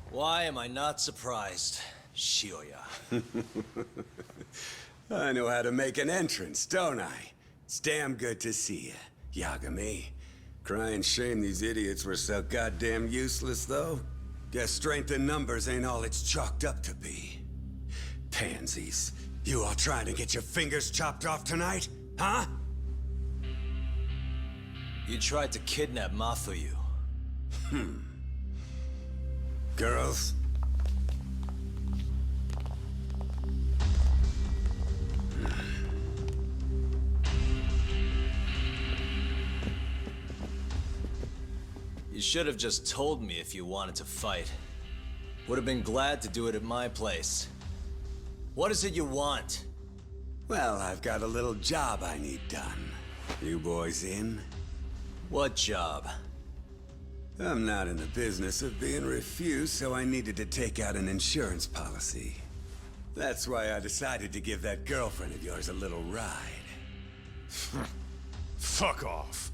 Why am I not surprised, Shioya? I know how to make an entrance, don't I? It's damn good to see you, Yagami. Crying shame these idiots were so goddamn useless, though. Guess strength in numbers ain't all it's chalked up to be. Pansies. You all trying to get your fingers chopped off tonight? Huh? You tried to kidnap Mafuyu. Girls? You should have just told me if you wanted to fight. Would have been glad to do it at my place. What is it you want? Well, I've got a little job I need done. You boys in? What job? I'm not in the business of being refused, so I needed to take out an insurance policy. That's why I decided to give that girlfriend of yours a little ride. Fuck off.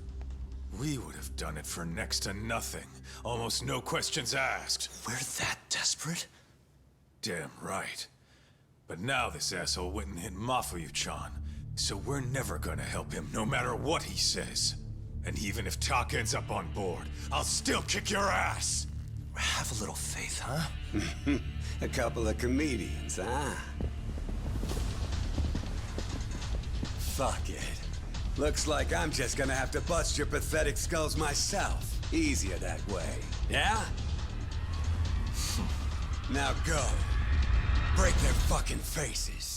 We would have done it for next to nothing. Almost no questions asked. We're that desperate? Damn right. But now this asshole went and hit Mafuyu-chan, so we're never gonna help him, no matter what he says. And even if Tak ends up on board, I'll still kick your ass! Have a little faith, huh? A couple of comedians, huh? Fuck it. Looks like I'm just gonna have to bust your pathetic skulls myself. Easier that way, yeah? Now go. Break their fucking faces.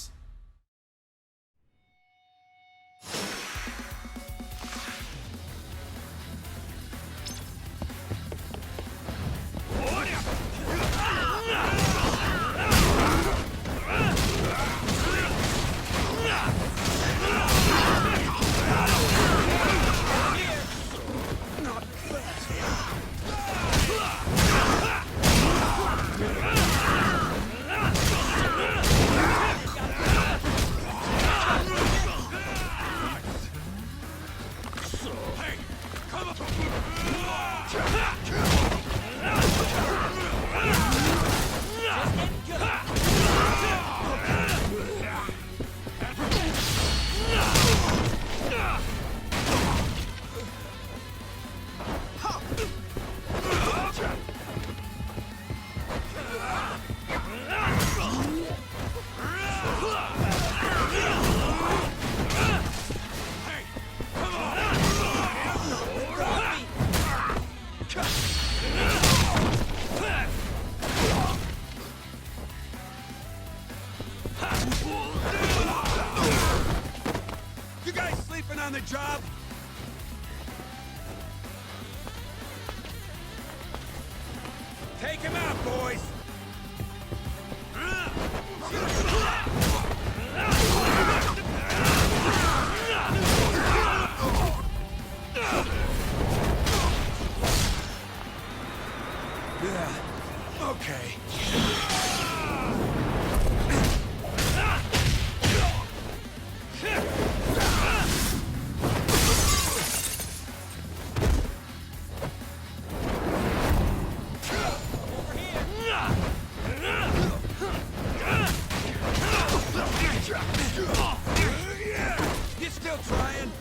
You guys sleeping on the job? Take him out, boys! Yeah, okay. You still trying?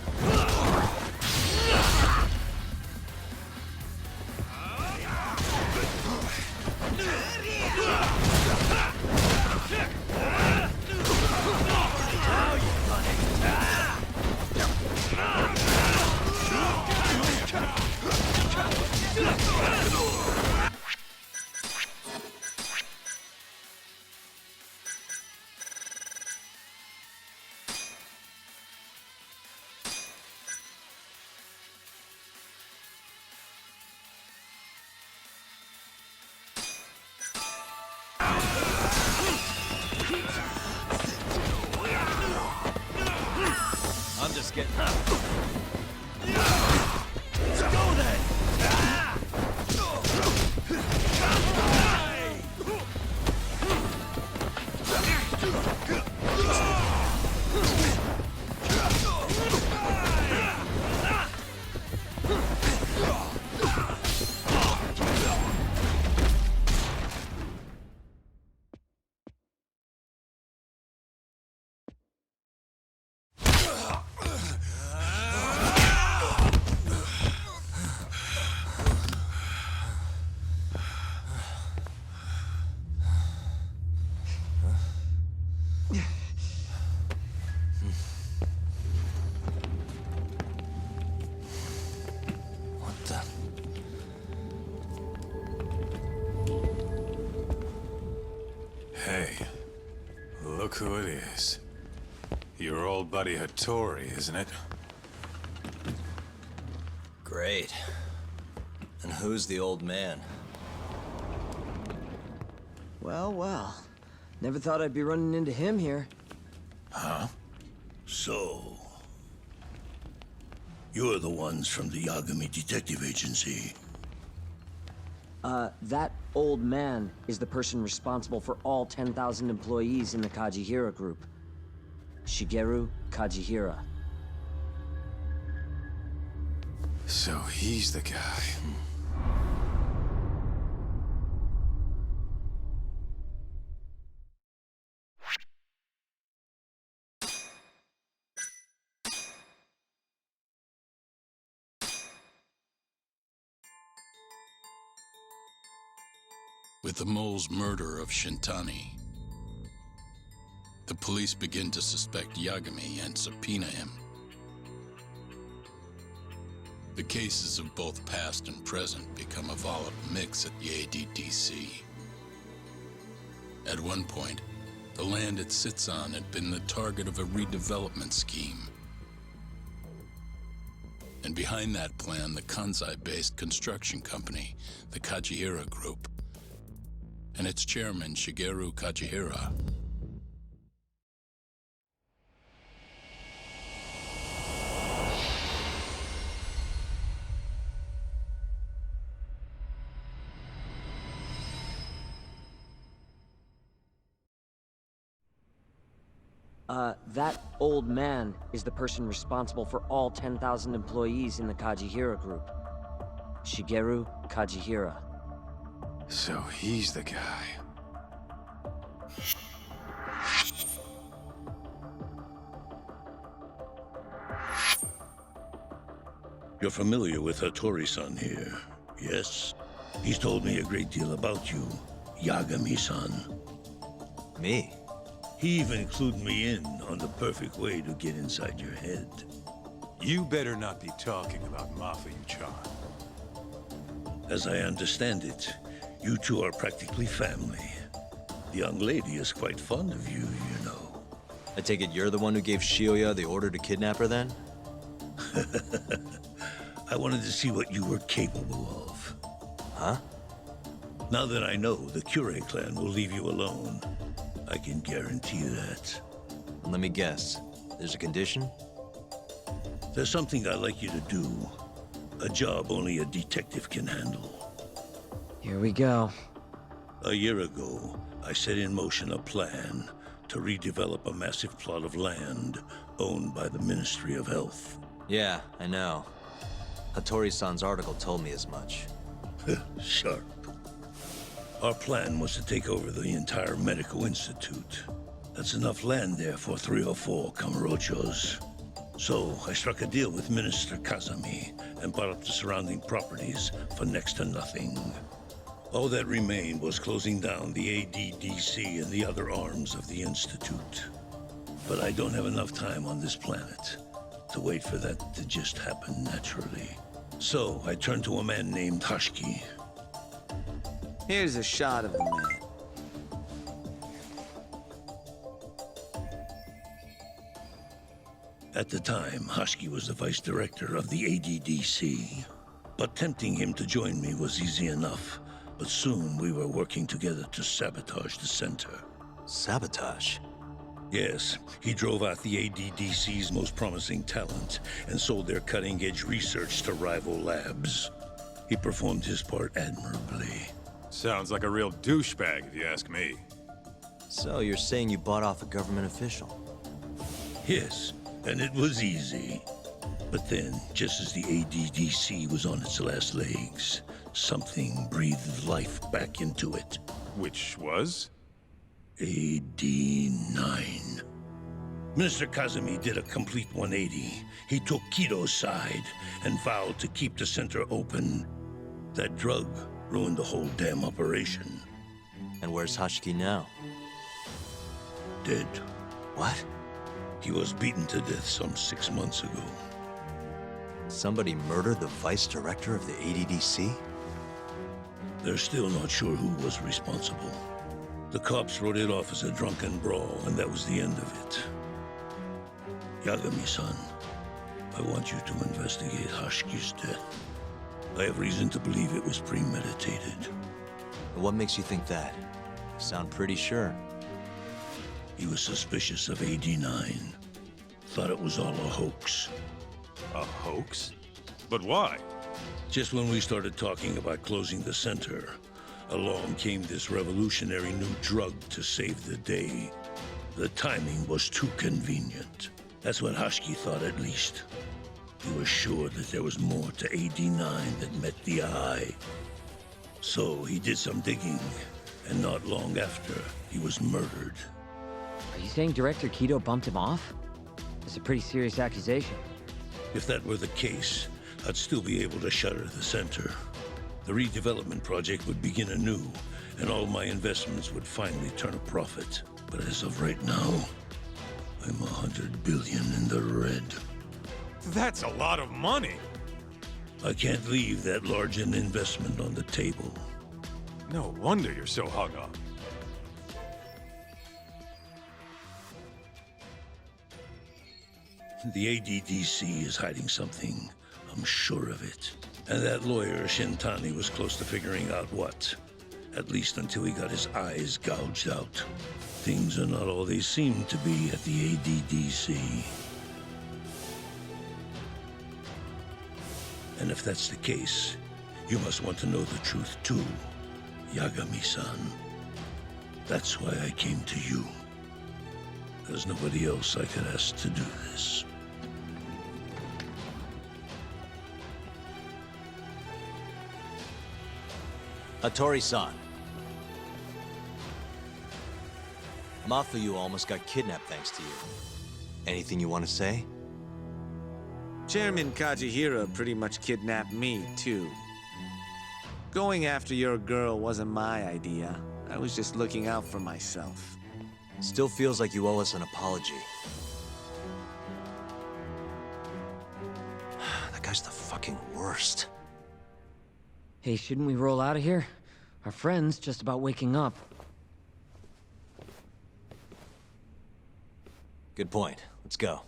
I'm just getting up. Let's go then! Look who it is. Your old buddy Hattori, isn't it? Great. And who's the old man? Well, well. Never thought I'd be running into him here. Huh? So... you're the ones from the Yagami Detective Agency. That old man is the person responsible for all 10,000 employees in the Kajihira group. Shigeru Kajihira. So he's the guy. With the mole's murder of Shintani, the police begin to suspect Yagami and subpoena him. The cases of both past and present become a volatile mix at the ADDC. At one point, the land it sits on had been the target of a redevelopment scheme. And behind that plan, the Kansai-based construction company, the Kajihira Group, and its chairman, Shigeru Kajihira. That old man is the person responsible for all 10,000 employees in the Kajihira group. Shigeru Kajihira. So he's the guy. You're familiar with Hattori-san here, yes? He's told me a great deal about you, Yagami-san. Me? He even clued me in on the perfect way to get inside your head. You better not be talking about Mafuyu-chan. As I understand it, you two are practically family. The young lady is quite fond of you, you know. I take it you're the one who gave Shioya the order to kidnap her then? I wanted to see what you were capable of. Huh? Now that I know the Kure clan will leave you alone, I can guarantee that. Let me guess. There's a condition? There's something I'd like you to do. A job only a detective can handle. Here we go. A year ago, I set in motion a plan to redevelop a massive plot of land owned by the Ministry of Health. Yeah, I know. Hattori-san's article told me as much. Sharp. Our plan was to take over the entire medical institute. That's enough land there for 3 or 4 Kamurochos. So I struck a deal with Minister Kazami and bought up the surrounding properties for next to nothing. All that remained was closing down the ADDC and the other arms of the institute. But I don't have enough time on this planet to wait for that to just happen naturally. So I turned to a man named Hashiki. Here's a shot of the man. At the time, Hashiki was the vice director of the ADDC. But tempting him to join me was easy enough. But soon we were working together to sabotage the center. Sabotage? Yes, he drove out the ADDC's most promising talent and sold their cutting-edge research to rival labs. He performed his part admirably. Sounds like a real douchebag, if you ask me. So you're saying you bought off a government official? Yes, and it was easy. But then, just as the ADDC was on its last legs, something breathed life back into it. Which was? AD9. Minister Kazami did a complete 180. He took Kido's side and vowed to keep the center open. That drug ruined the whole damn operation. And where's Hashiki now? Dead. What? He was beaten to death some 6 months ago. Somebody murdered the vice director of the ADDC? They're still not sure who was responsible. The cops wrote it off as a drunken brawl, and that was the end of it. Yagami-san, I want you to investigate Hashki's death. I have reason to believe it was premeditated. What makes you think that? You sound pretty sure. He was suspicious of AD9. Thought it was all a hoax. A hoax? But why? Just when we started talking about closing the center, along came this revolutionary new drug to save the day. The timing was too convenient. That's what Hashki thought, at least. He was sure that there was more to AD9 that met the eye. So he did some digging, and not long after, he was murdered. Are you saying Director Kido bumped him off? It's a pretty serious accusation. If that were the case, I'd still be able to shutter the center. The redevelopment project would begin anew, and all my investments would finally turn a profit. But as of right now, I'm 100 billion in the red. That's a lot of money. I can't leave that large an investment on the table. No wonder you're so hung up. The ADDC is hiding something. I'm sure of it. And that lawyer, Shintani, was close to figuring out what. At least until he got his eyes gouged out. Things are not all they seem to be at the ADDC. And if that's the case, you must want to know the truth too, Yagami-san. That's why I came to you. There's nobody else I could ask to do this. Hattori-san. Mafuyu almost got kidnapped thanks to you. Anything you want to say? Chairman Kajihira pretty much kidnapped me, too. Going after your girl wasn't my idea. I was just looking out for myself. Still feels like you owe us an apology. That guy's the fucking worst. Hey, shouldn't we roll out of here? Our friend's just about waking up. Good point. Let's go.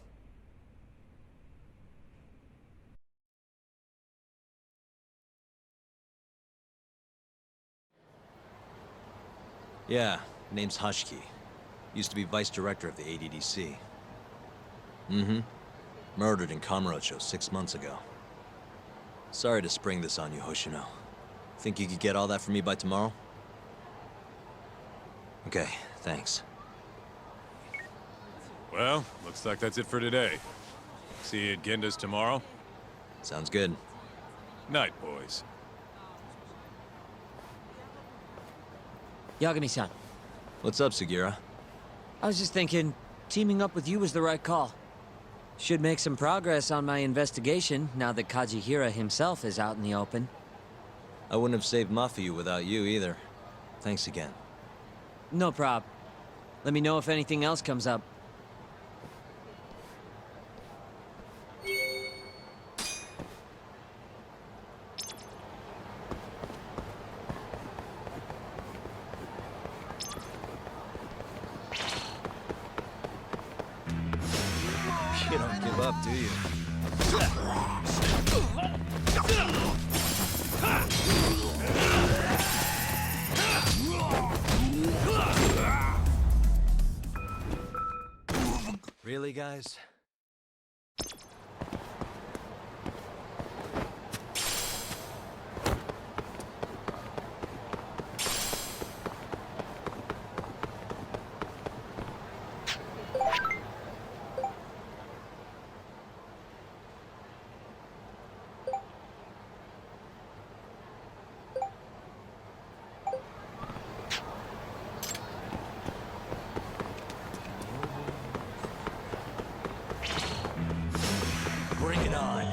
Yeah, name's Hashki. Used to be vice director of the ADDC. Mm-hmm. Murdered in Kamurocho 6 months ago. Sorry to spring this on you, Hoshino. Think you could get all that for me by tomorrow? Okay, thanks. Well, looks like that's it for today. See you at Genda's tomorrow? Sounds good. Night, boys. Yagami-san. What's up, Sugira? I was just thinking, teaming up with you was the right call. Should make some progress on my investigation now that Kajihira himself is out in the open. I wouldn't have saved Mafuyu without you either. Thanks again. No prob. Let me know if anything else comes up. You don't give up, do you? Really, guys? Bring it on.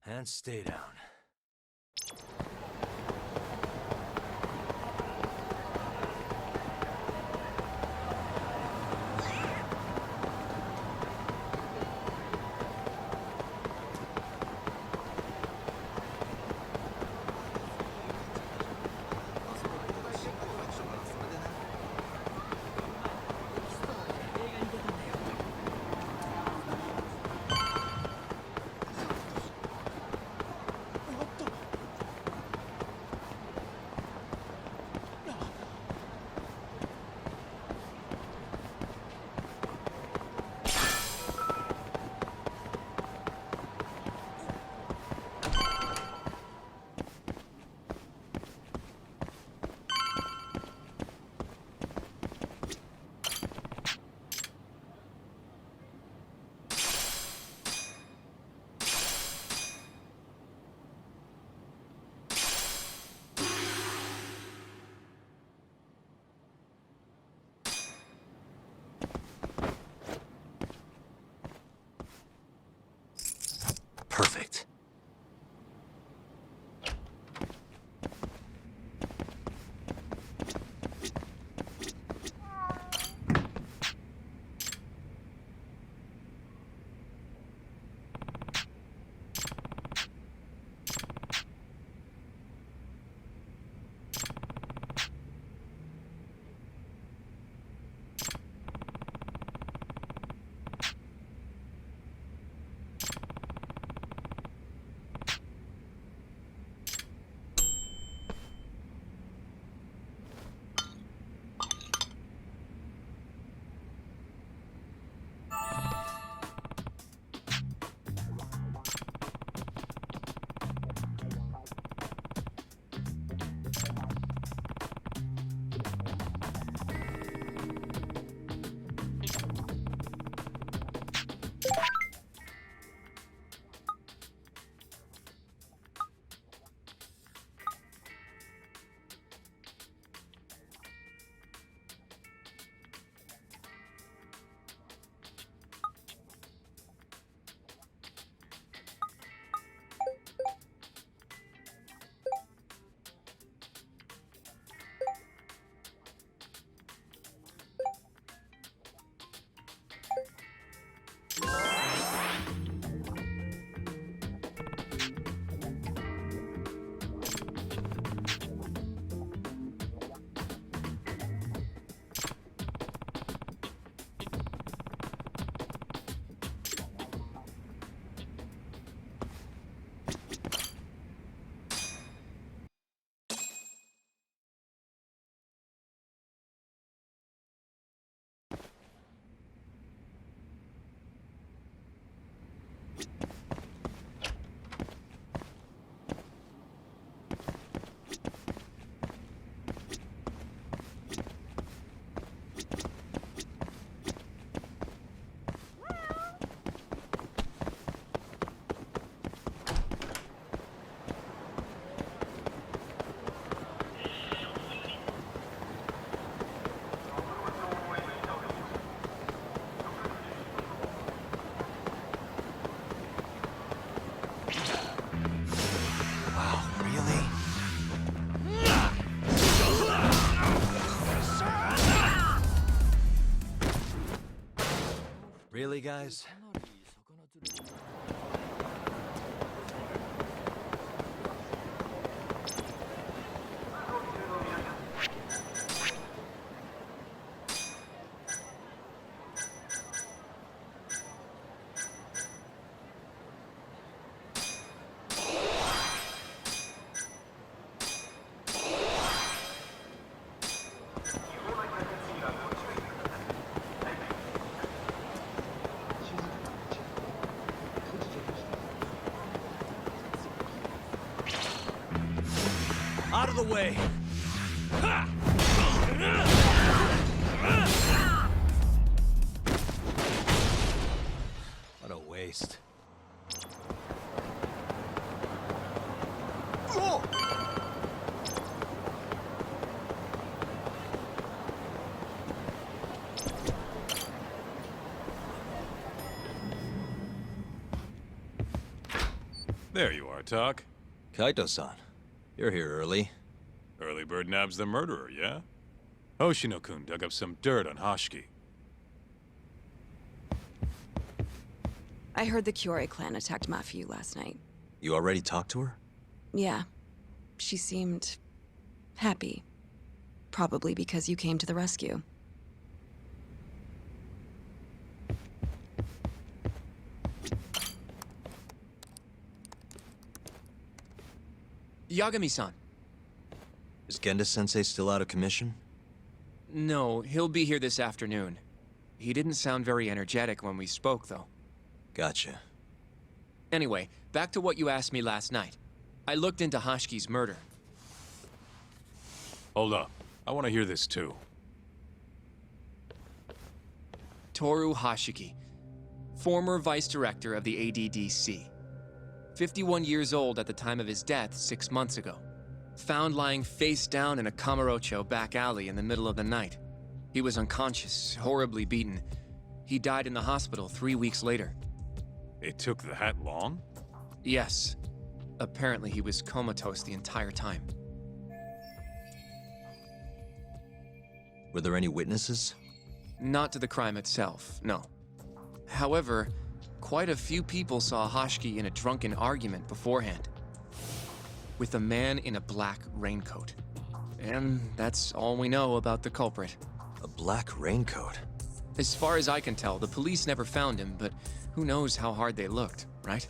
And stay down. guys. Out of the way! What a waste. There you are, Tak. Kaito-san, you're here early. Early bird nabs the murderer, yeah? Hoshino-kun dug up some dirt on Hashiki. I heard the Kyorei clan attacked Mafiu last night. You already talked to her? Yeah. She seemed happy. Probably because you came to the rescue. Yagami-san. Is Genda-sensei still out of commission? No, he'll be here this afternoon. He didn't sound very energetic when we spoke, though. Gotcha. Anyway, back to what you asked me last night. I looked into Hashiki's murder. Hold up. I want to hear this too. Toru Hashiki, former vice director of the ADDC. 51 years old at the time of his death 6 months ago. Found lying face down in a Kamurocho back alley in the middle of the night. He was unconscious, horribly beaten. He died in the hospital 3 weeks later. It took that long? Yes. Apparently he was comatose the entire time. Were there any witnesses? Not to the crime itself, no. However, quite a few people saw Hashiki in a drunken argument beforehand. With a man in a black raincoat. And that's all we know about the culprit. A black raincoat? As far as I can tell, the police never found him, but who knows how hard they looked, right?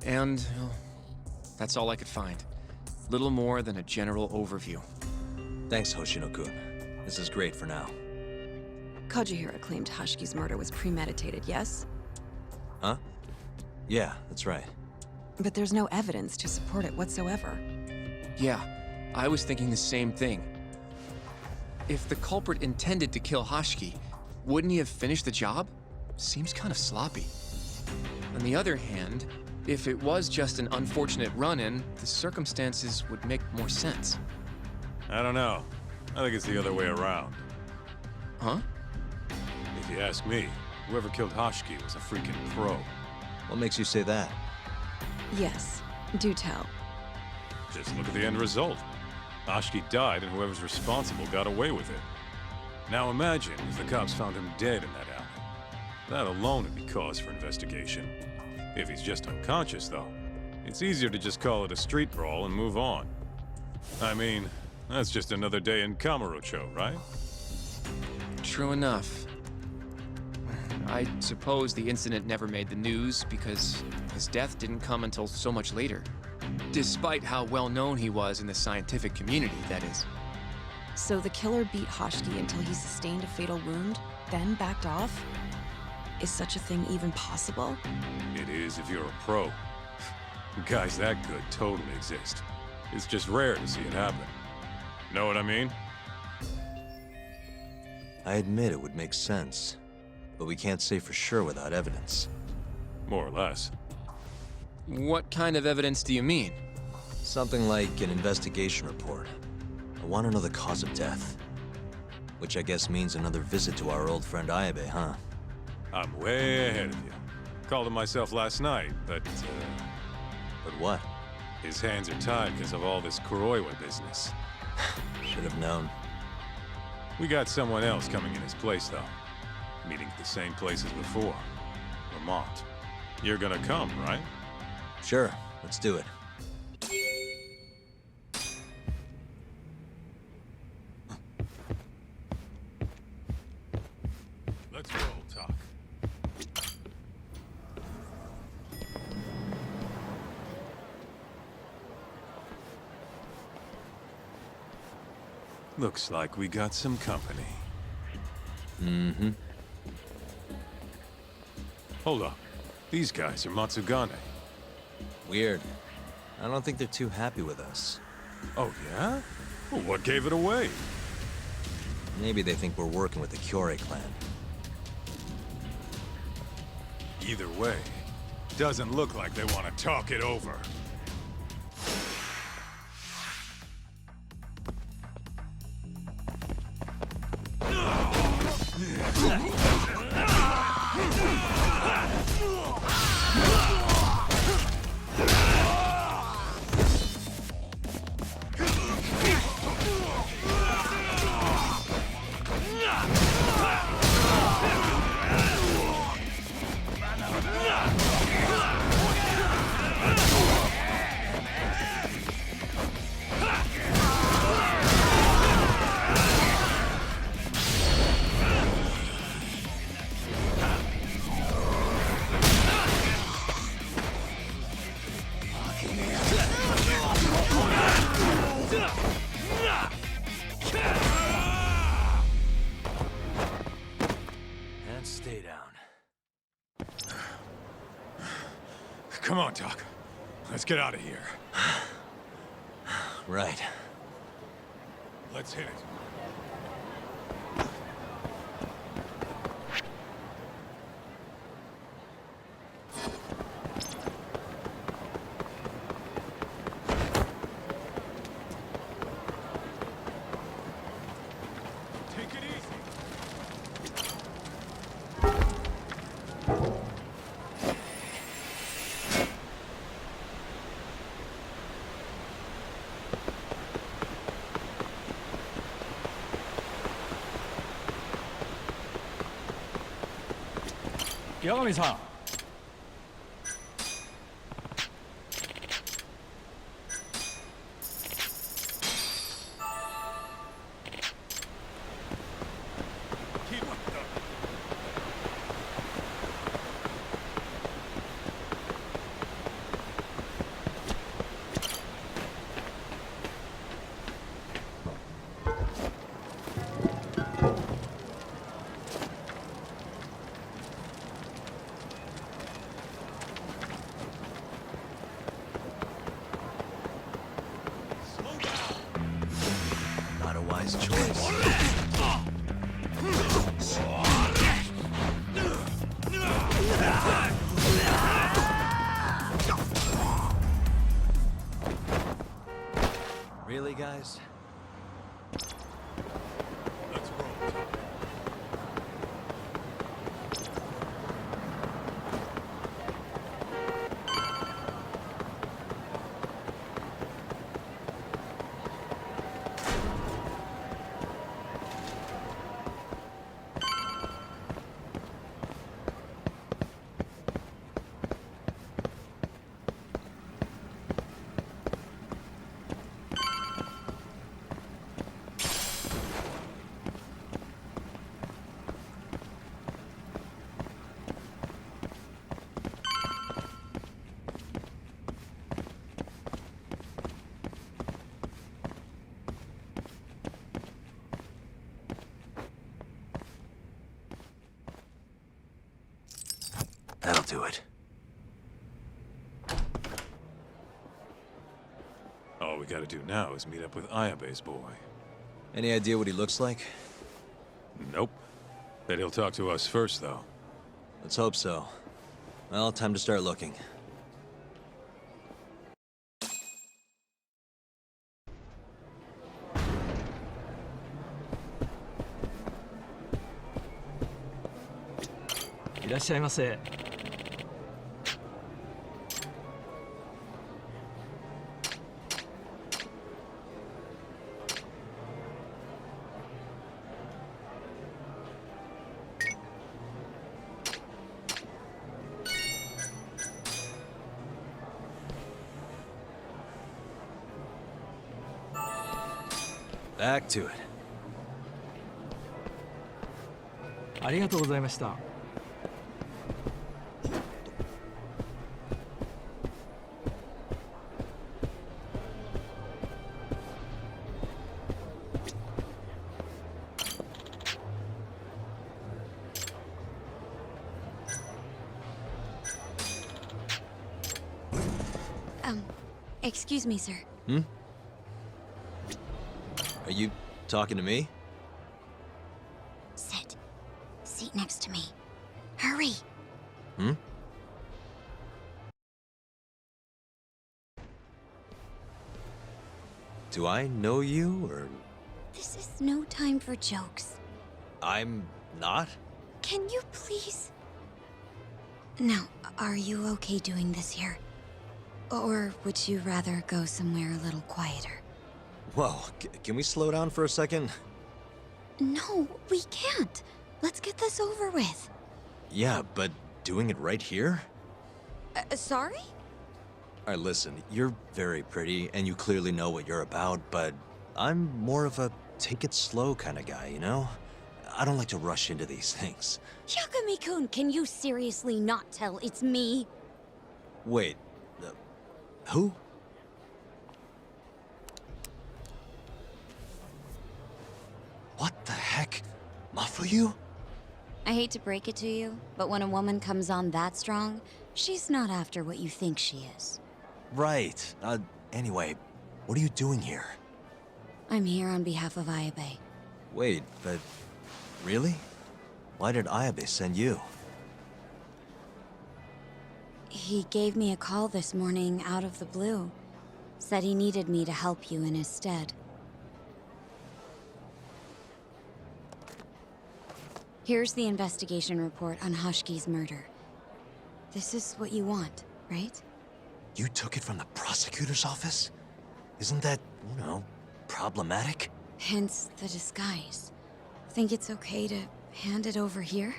And well, that's all I could find. Little more than a general overview. Thanks, Hoshino-kun. This is great for now. Kazuhira claimed Hashiki's murder was premeditated, yes? Huh? Yeah, that's right. But there's no evidence to support it whatsoever. Yeah, I was thinking the same thing. If the culprit intended to kill Hashiki, wouldn't he have finished the job? Seems kind of sloppy. On the other hand, if it was just an unfortunate run-in, the circumstances would make more sense. I don't know. I think it's the other way around. Huh? If you ask me, whoever killed Hashiki was a freaking pro. What makes you say that? Yes, do tell. Just look at the end result. Hashiki died and whoever's responsible got away with it. Now imagine if the cops found him dead in that alley. That alone would be cause for investigation. If he's just unconscious, though, it's easier to just call it a street brawl and move on. I mean, that's just another day in Kamurocho, right? True enough. I suppose the incident never made the news because his death didn't come until so much later. Despite how well known he was in the scientific community, that is. So the killer beat Hashiki until he sustained a fatal wound, then backed off? Is such a thing even possible? It is if you're a pro. Guys that good totally exist. It's just rare to see it happen. Know what I mean? I admit it would make sense, but we can't say for sure without evidence. More or less. What kind of evidence do you mean? Something like an investigation report. I want to know the cause of death. Which I guess means another visit to our old friend Ayabe, huh? I'm way ahead of you. Called him myself last night, but But what? His hands are tied because of all this Kuroiwa business. Should have known. We got someone else coming in his place, though. Meeting at the same place as before. Lamont. You're gonna come, right? Sure, let's do it. Let's roll, Talk. Looks like we got some company. Mm-hmm. Hold up. These guys are Matsugane. Weird. I don't think they're too happy with us. Oh, yeah? Well, what gave it away? Maybe they think we're working with the Kyorei clan. Either way, doesn't look like they want to talk it over. And stay down. Come on, Doc. Let's get out of here. Right. Let's hit it. Take it easy. Yagami-san. Not a wise choice. Really, guys? Let's roll. That'll do it. All we gotta do now is meet up with Ayabe's boy. Any idea what he looks like? Nope. Bet he'll talk to us first, though. Let's hope so. Well, time to start looking. Irashaimase. Back to it. ありがとうございました。Excuse me, sir. Hmm? Are you talking to me? Sit. Seat next to me. Hurry. Hmm? Do I know you, or...? This is no time for jokes. I'm not? Can you please? Now, are you okay doing this here? Or would you rather go somewhere a little quieter? Whoa, can we slow down for a second? No, we can't. Let's get this over with. Yeah, but doing it right here? Sorry? Alright, listen, you're very pretty, and you clearly know what you're about, but I'm more of a take it slow kind of guy, you know? I don't like to rush into these things. Yagami-kun, can you seriously not tell it's me? Wait, who? What the heck? Mafuyu? I hate to break it to you, but when a woman comes on that strong, she's not after what you think she is. Right. Anyway, what are you doing here? I'm here on behalf of Ayabe. Wait, but... really? Why did Ayabe send you? He gave me a call this morning out of the blue. Said he needed me to help you in his stead. Here's the investigation report on Hashki's murder. This is what you want, right? You took it from the prosecutor's office? Isn't that, you know, problematic? Hence the disguise. Think it's okay to hand it over here?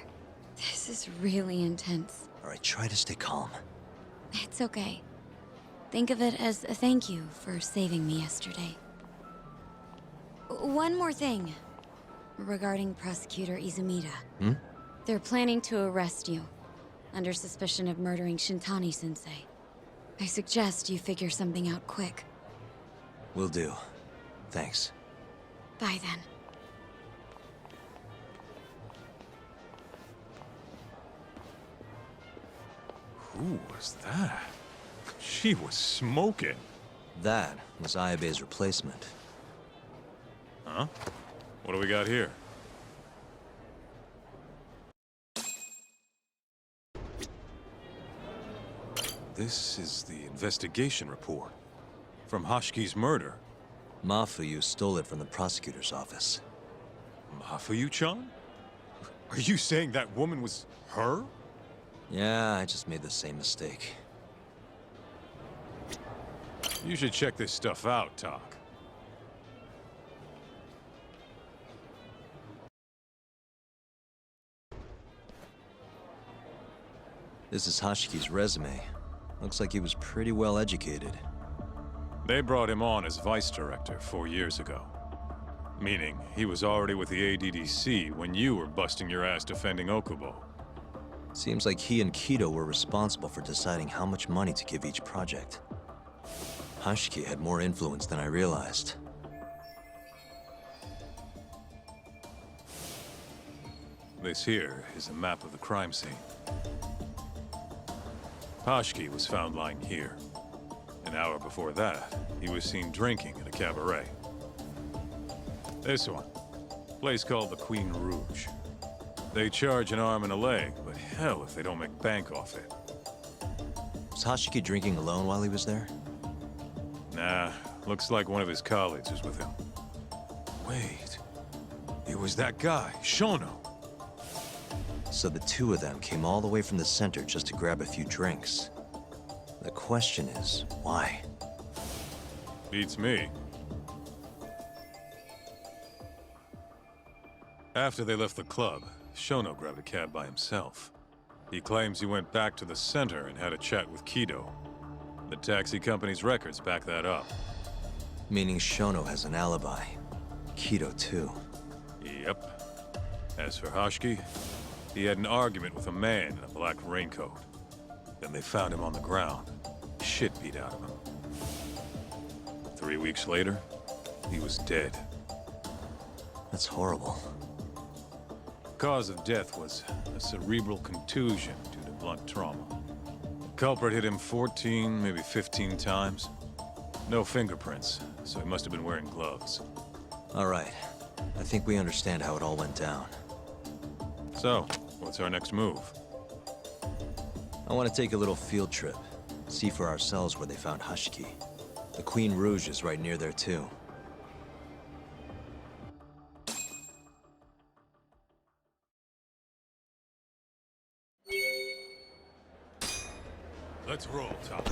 This is really intense. Alright, try to stay calm. It's okay. Think of it as a thank you for saving me yesterday. One more thing. Regarding Prosecutor Izumida. Hmm? They're planning to arrest you, under suspicion of murdering Shintani-sensei. I suggest you figure something out quick. Will do. Thanks. Bye then. Who was that? She was smoking. That was Ayabe's replacement. Huh? What do we got here? This is the investigation report. From Hashki's murder. Mafuyu stole it from the prosecutor's office. Mafuyu-chan? Are you saying that woman was her? Yeah, I just made the same mistake. You should check this stuff out, Tak. This is Hashiki's resume. Looks like he was pretty well educated. They brought him on as vice director 4 years ago. Meaning, he was already with the ADDC when you were busting your ass defending Okubo. Seems like he and Kido were responsible for deciding how much money to give each project. Hashiki had more influence than I realized. This here is a map of the crime scene. Hashiki was found lying here. An hour before that, he was seen drinking at a cabaret. This one, place called the Queen Rouge. They charge an arm and a leg, but hell if they don't make bank off it. Was Hashiki drinking alone while he was there? Nah, looks like one of his colleagues was with him. Wait, it was that guy, Shono. So the two of them came all the way from the center just to grab a few drinks. The question is, why? Beats me. After they left the club, Shono grabbed a cab by himself. He claims he went back to the center and had a chat with Kido. The taxi company's records back that up. Meaning Shono has an alibi. Keto, too. Yep. As for Hashki, he had an argument with a man in a black raincoat. Then they found him on the ground, shit beat out of him. 3 weeks later, he was dead. That's horrible. Cause of death was a cerebral contusion due to blunt trauma. The culprit hit him 14, maybe 15 times. No fingerprints, so he must have been wearing gloves. All right. I think we understand how it all went down. So, what's our next move? I want to take a little field trip. See for ourselves where they found Hashki. The Queen Rouge is right near there, too. Let's roll, Tom.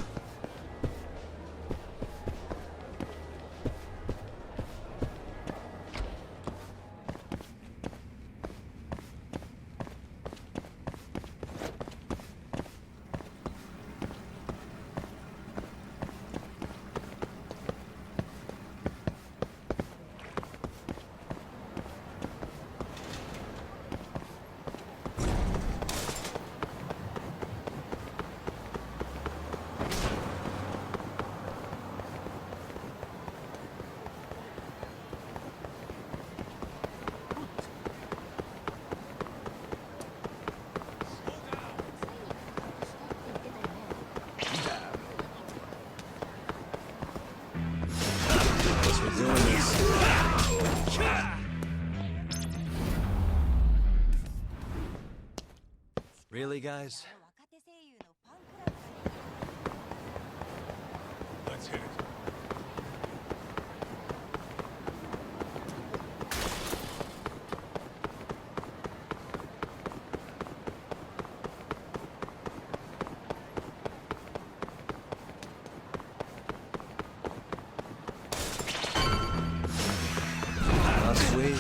Really, guys? Let's hit it. Sweet.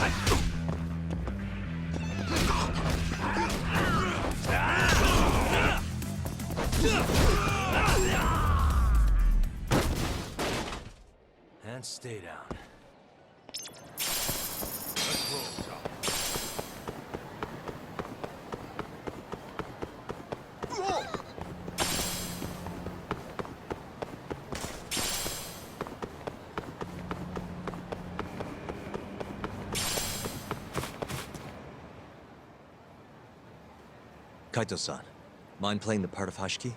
And stay down. Let's roll, Tom. Kaito-san, mind playing the part of Hashki?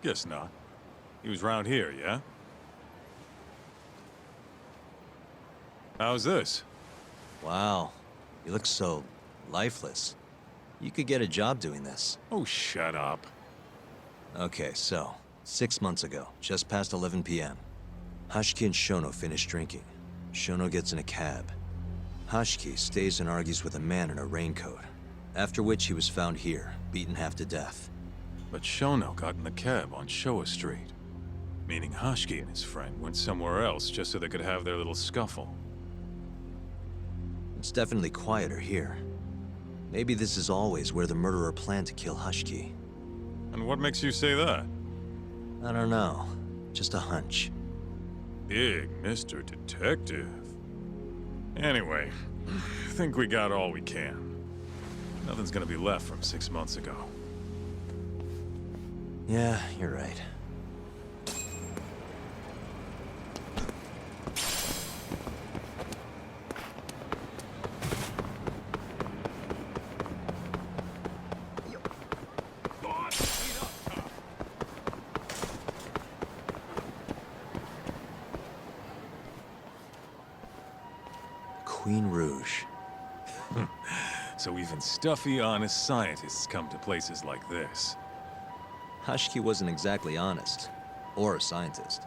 Guess not. He was round here, yeah? How's this? Wow, you look so lifeless. You could get a job doing this. Oh, shut up. Okay, so, 6 months ago, just past 11 p.m., Hashki and Shono finish drinking. Shono gets in a cab. Hashki stays and argues with a man in a raincoat, after which he was found here, beaten half to death. But Shono got in the cab on Showa Street, meaning Hashki and his friend went somewhere else just so they could have their little scuffle. It's definitely quieter here. Maybe this is always where the murderer planned to kill Hashki. And what makes you say that? I don't know. Just a hunch. Big Mr. Detective. Anyway, I think we got all we can. Nothing's gonna be left from 6 months ago. Yeah, you're right. Queen Rouge. So even stuffy, honest scientists come to places like this. Hashki wasn't exactly honest. Or a scientist.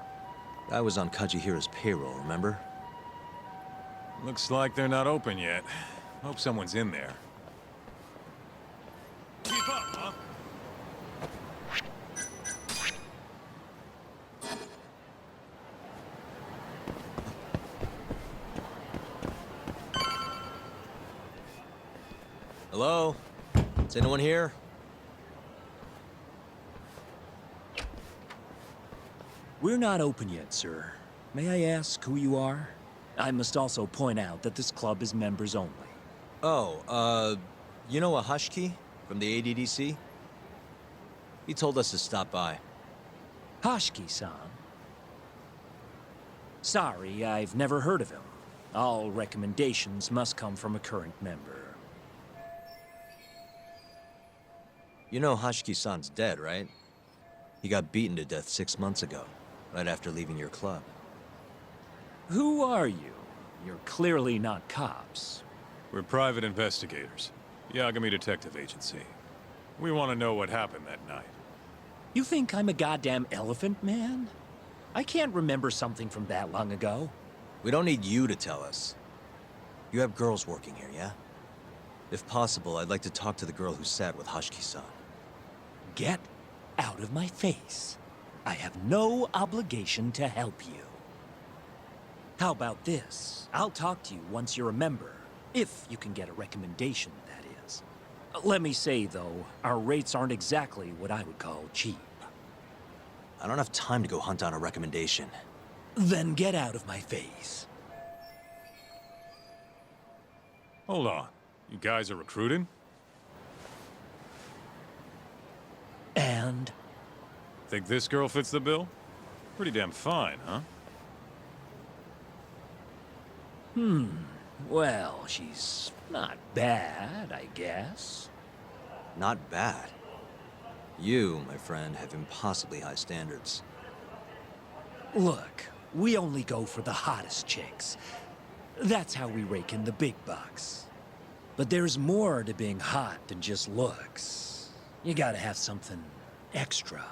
Guy was on Kajihira's payroll, remember? Looks like they're not open yet. Hope someone's in there. Keep up, huh? Hello? Is anyone here? We're not open yet, sir. May I ask who you are? I must also point out that this club is members only. Oh, you know a Hushki from the ADDC? He told us to stop by. Hashki-san? Sorry, I've never heard of him. All recommendations must come from a current member. You know Hashki-san's dead, right? He got beaten to death 6 months ago, right after leaving your club. Who are you? You're clearly not cops. We're private investigators. Yagami Detective Agency. We want to know what happened that night. You think I'm a goddamn elephant man? I can't remember something from that long ago. We don't need you to tell us. You have girls working here, yeah? If possible, I'd like to talk to the girl who sat with Hashki-san. Get out of my face. I have no obligation to help you. How about this? I'll talk to you once you're a member. If you can get a recommendation, that is. Let me say, though, our rates aren't exactly what I would call cheap. I don't have time to go hunt down a recommendation. Then get out of my face. Hold on. You guys are recruiting? And? Think this girl fits the bill? Pretty damn fine, huh? Well, she's not bad, I guess. Not bad. You, my friend, have impossibly high standards. Look, we only go for the hottest chicks. That's how we rake in the big bucks. But there's more to being hot than just looks. You gotta have something extra.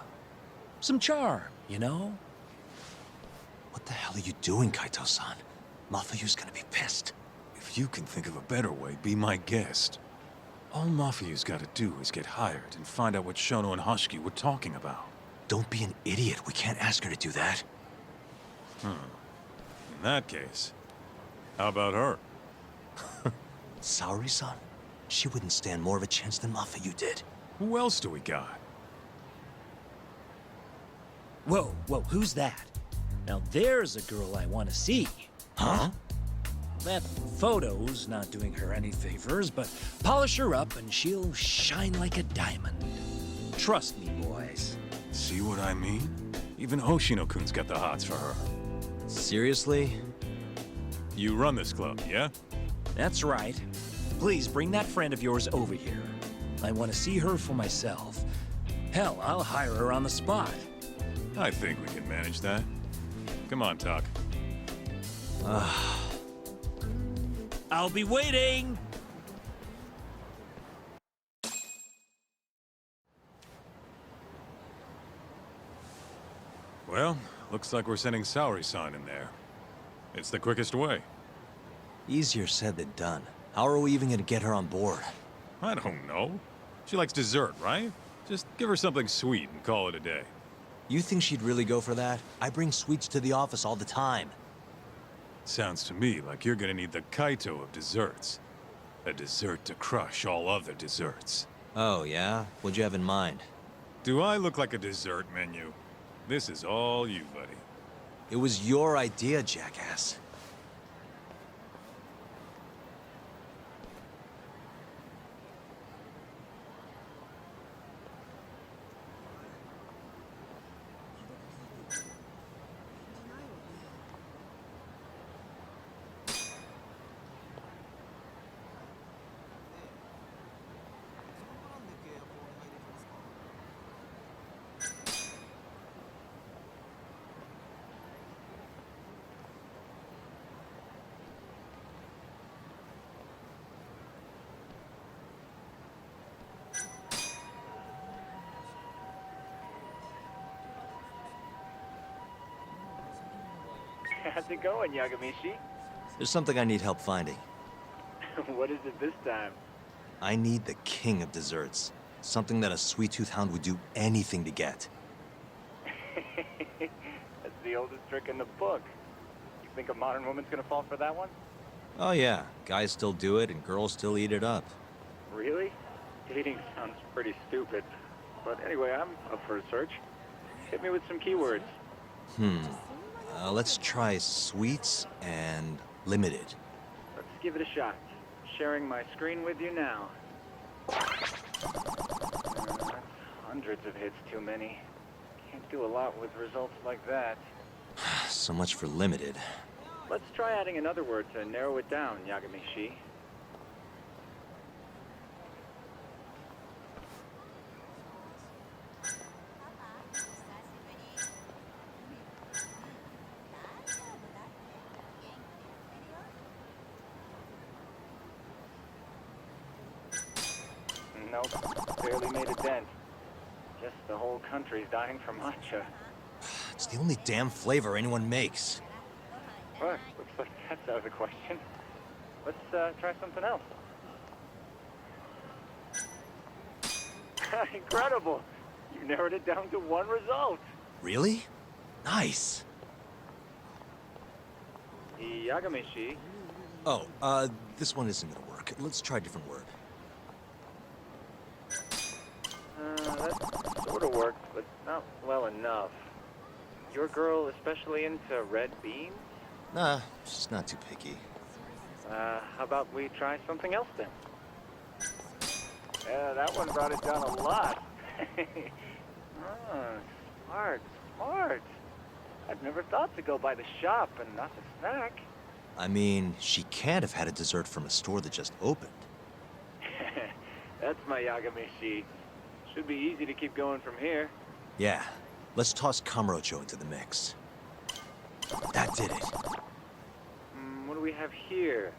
Some charm, you know? What the hell are you doing, Kaito-san? Mafuyu's gonna be pissed. If you can think of a better way, be my guest. All Mafuyu's gotta do is get hired and find out what Shono and Hashki were talking about. Don't be an idiot. We can't ask her to do that. In that case, how about her? Saori-san? She wouldn't stand more of a chance than Mafuyu did. Who else do we got? Whoa, who's that? Now there's a girl I want to see. Huh? That photo's not doing her any favors, but polish her up and she'll shine like a diamond. Trust me, boys. See what I mean? Even Hoshino-kun's got the hots for her. Seriously? You run this club, yeah? That's right. Please bring that friend of yours over here. I want to see her for myself. Hell, I'll hire her on the spot. I think we can manage that. Come on, Talk. I'll be waiting! Well, looks like we're sending Saori-san in there. It's the quickest way. Easier said than done. How are we even gonna get her on board? I don't know. She likes dessert, right? Just give her something sweet and call it a day. You think she'd really go for that? I bring sweets to the office all the time. Sounds to me like you're gonna need the Kaito of desserts. A dessert to crush all other desserts. Oh, yeah? What'd you have in mind? Do I look like a dessert menu? This is all you, buddy. It was your idea, jackass. How's it going, Yagamishi? There's something I need help finding. What is it this time? I need the king of desserts. Something that a sweet-tooth hound would do anything to get. That's the oldest trick in the book. You think a modern woman's gonna fall for that one? Oh yeah, guys still do it and girls still eat it up. Really? Dating sounds pretty stupid. But anyway, I'm up for a search. Hit me with some keywords. Let's try sweets and Limited. Let's give it a shot. Sharing my screen with you now. That's hundreds of hits too many. Can't do a lot with results like that. So much for limited. Let's try adding another word to narrow it down, Yagami-shi. Nope, barely made a dent. Guess the whole country's dying for matcha. It's the only damn flavor anyone makes. What? Looks like that's out of the question. Let's try something else. Incredible! You narrowed it down to one result. Really? Nice. Yagami-shi. Oh, this one isn't gonna work. Let's try a different word. That sort of worked, but not well enough. Your girl especially into red beans? Nah, she's not too picky. How about we try something else then? Yeah, that one brought it down a lot. Smart, smart. I've never thought to go by the shop and not the snack. I mean, she can't have had a dessert from a store that just opened. That's my Yagami-shi. Should be easy to keep going from here. Yeah, let's toss Kamurocho into the mix. That did it. What do we have here?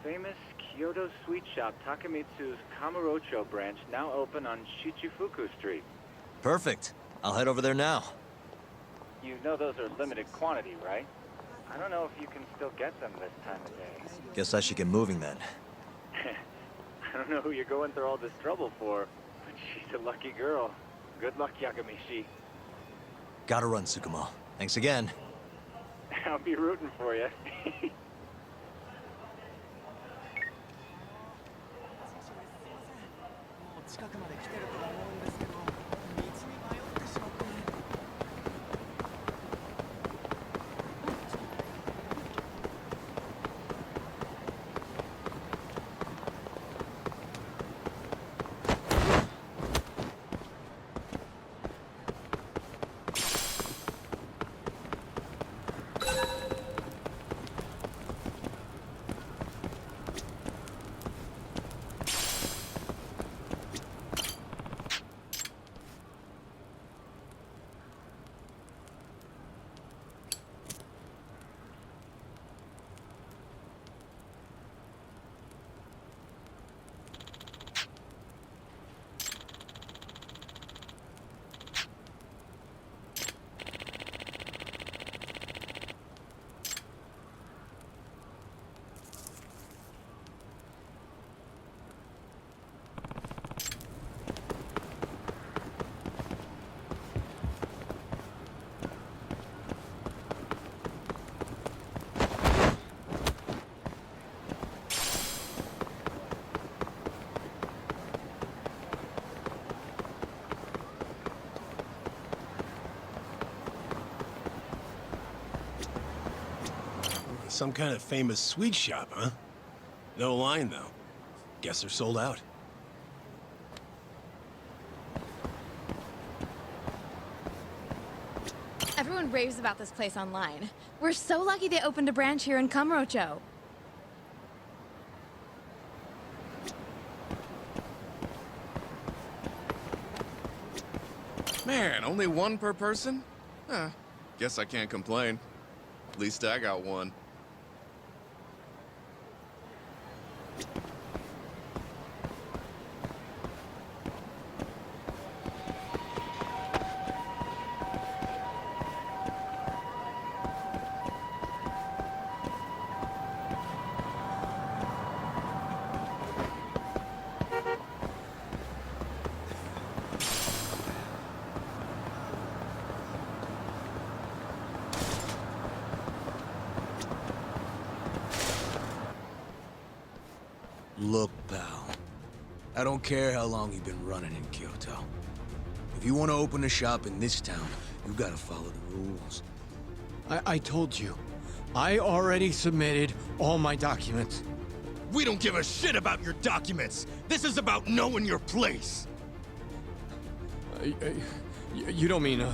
Famous Kyoto sweet shop Takemitsu's Kamurocho branch now open on Shichifuku Street. Perfect. I'll head over there now. You know those are limited quantity, right? I don't know if you can still get them this time of day. Guess I should get moving then. I don't know who you're going through all this trouble for, but she's a lucky girl. Good luck, Yagami-shi. Gotta run, Tsukumo. Thanks again. I'll be rooting for you. Some kind of famous sweet shop, huh? No line, though. Guess they're sold out. Everyone raves about this place online. We're so lucky they opened a branch here in Kamurocho. Man, only one per person? Guess I can't complain. At least I got one. Look, pal. I don't care how long you've been running in Kyoto. If you want to open a shop in this town, you gotta follow the rules. I told you, I already submitted all my documents. We don't give a shit about your documents. This is about knowing your place. You don't mean,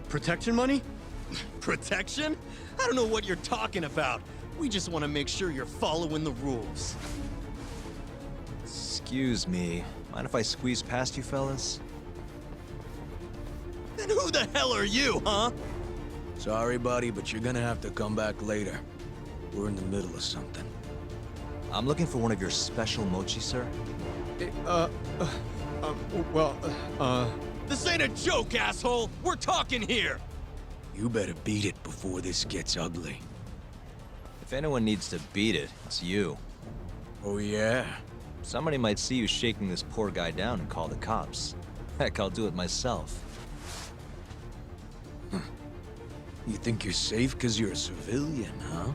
protection money? Protection? I don't know what you're talking about. We just want to make sure you're following the rules. Excuse me. Mind if I squeeze past you fellas? Then who the hell are you, huh? Sorry, buddy, but you're gonna have to come back later. We're in the middle of something. I'm looking for one of your special mochi, sir. This ain't a joke, asshole! We're talking here! You better beat it before this gets ugly. If anyone needs to beat it, it's you. Oh, yeah? Somebody might see you shaking this poor guy down and call the cops. Heck, I'll do it myself. You think you're safe because you're a civilian, huh?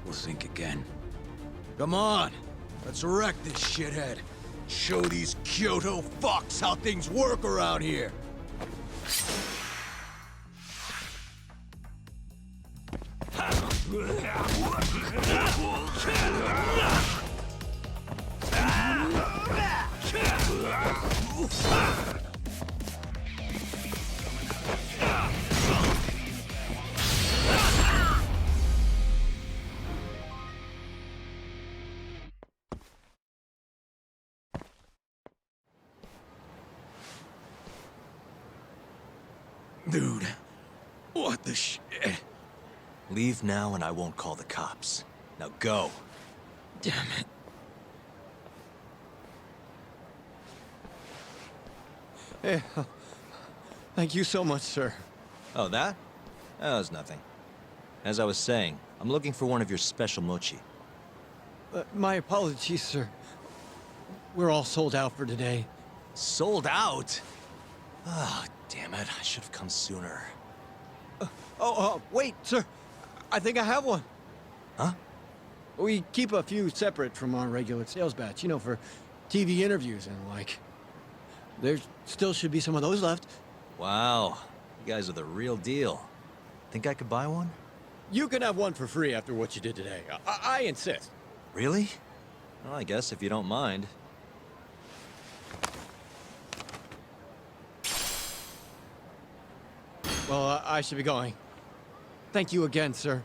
We'll think again. Come on! Let's wreck this shithead. Show these Kyoto fucks how things work around here! Dude, what the shit? Leave now and I won't call the cops. Now go. Damn it. Hey, thank you so much, sir. Oh, that? That was nothing. As I was saying, I'm looking for one of your special mochi. My apologies, sir. We're all sold out for today. Sold out? Ah, damn it. I should have come sooner. Wait, sir. I think I have one. Huh? We keep a few separate from our regular sales batch, you know, for TV interviews and the like. There still should be some of those left. Wow. You guys are the real deal. Think I could buy one? You can have one for free after what you did today. I insist. Really? Well, I guess if you don't mind. Well, I should be going. Thank you again, sir.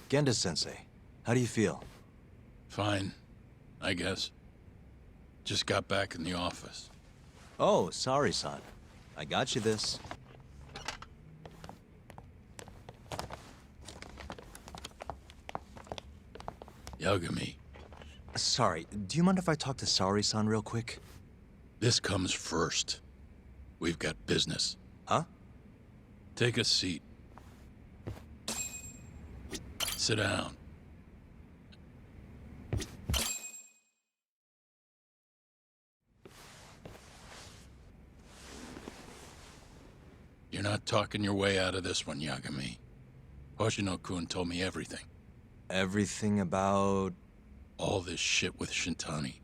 Genda-sensei, how do you feel? Fine, I guess. Just got back in the office. Oh, sorry, son. I got you this. Yagami. Sorry, do you mind if I talk to Sari-san real quick? This comes first. We've got business. Huh? Take a seat. Sit down. You're not talking your way out of this one, Yagami. Hoshino-kun told me everything. Everything about... All this shit with Shintani.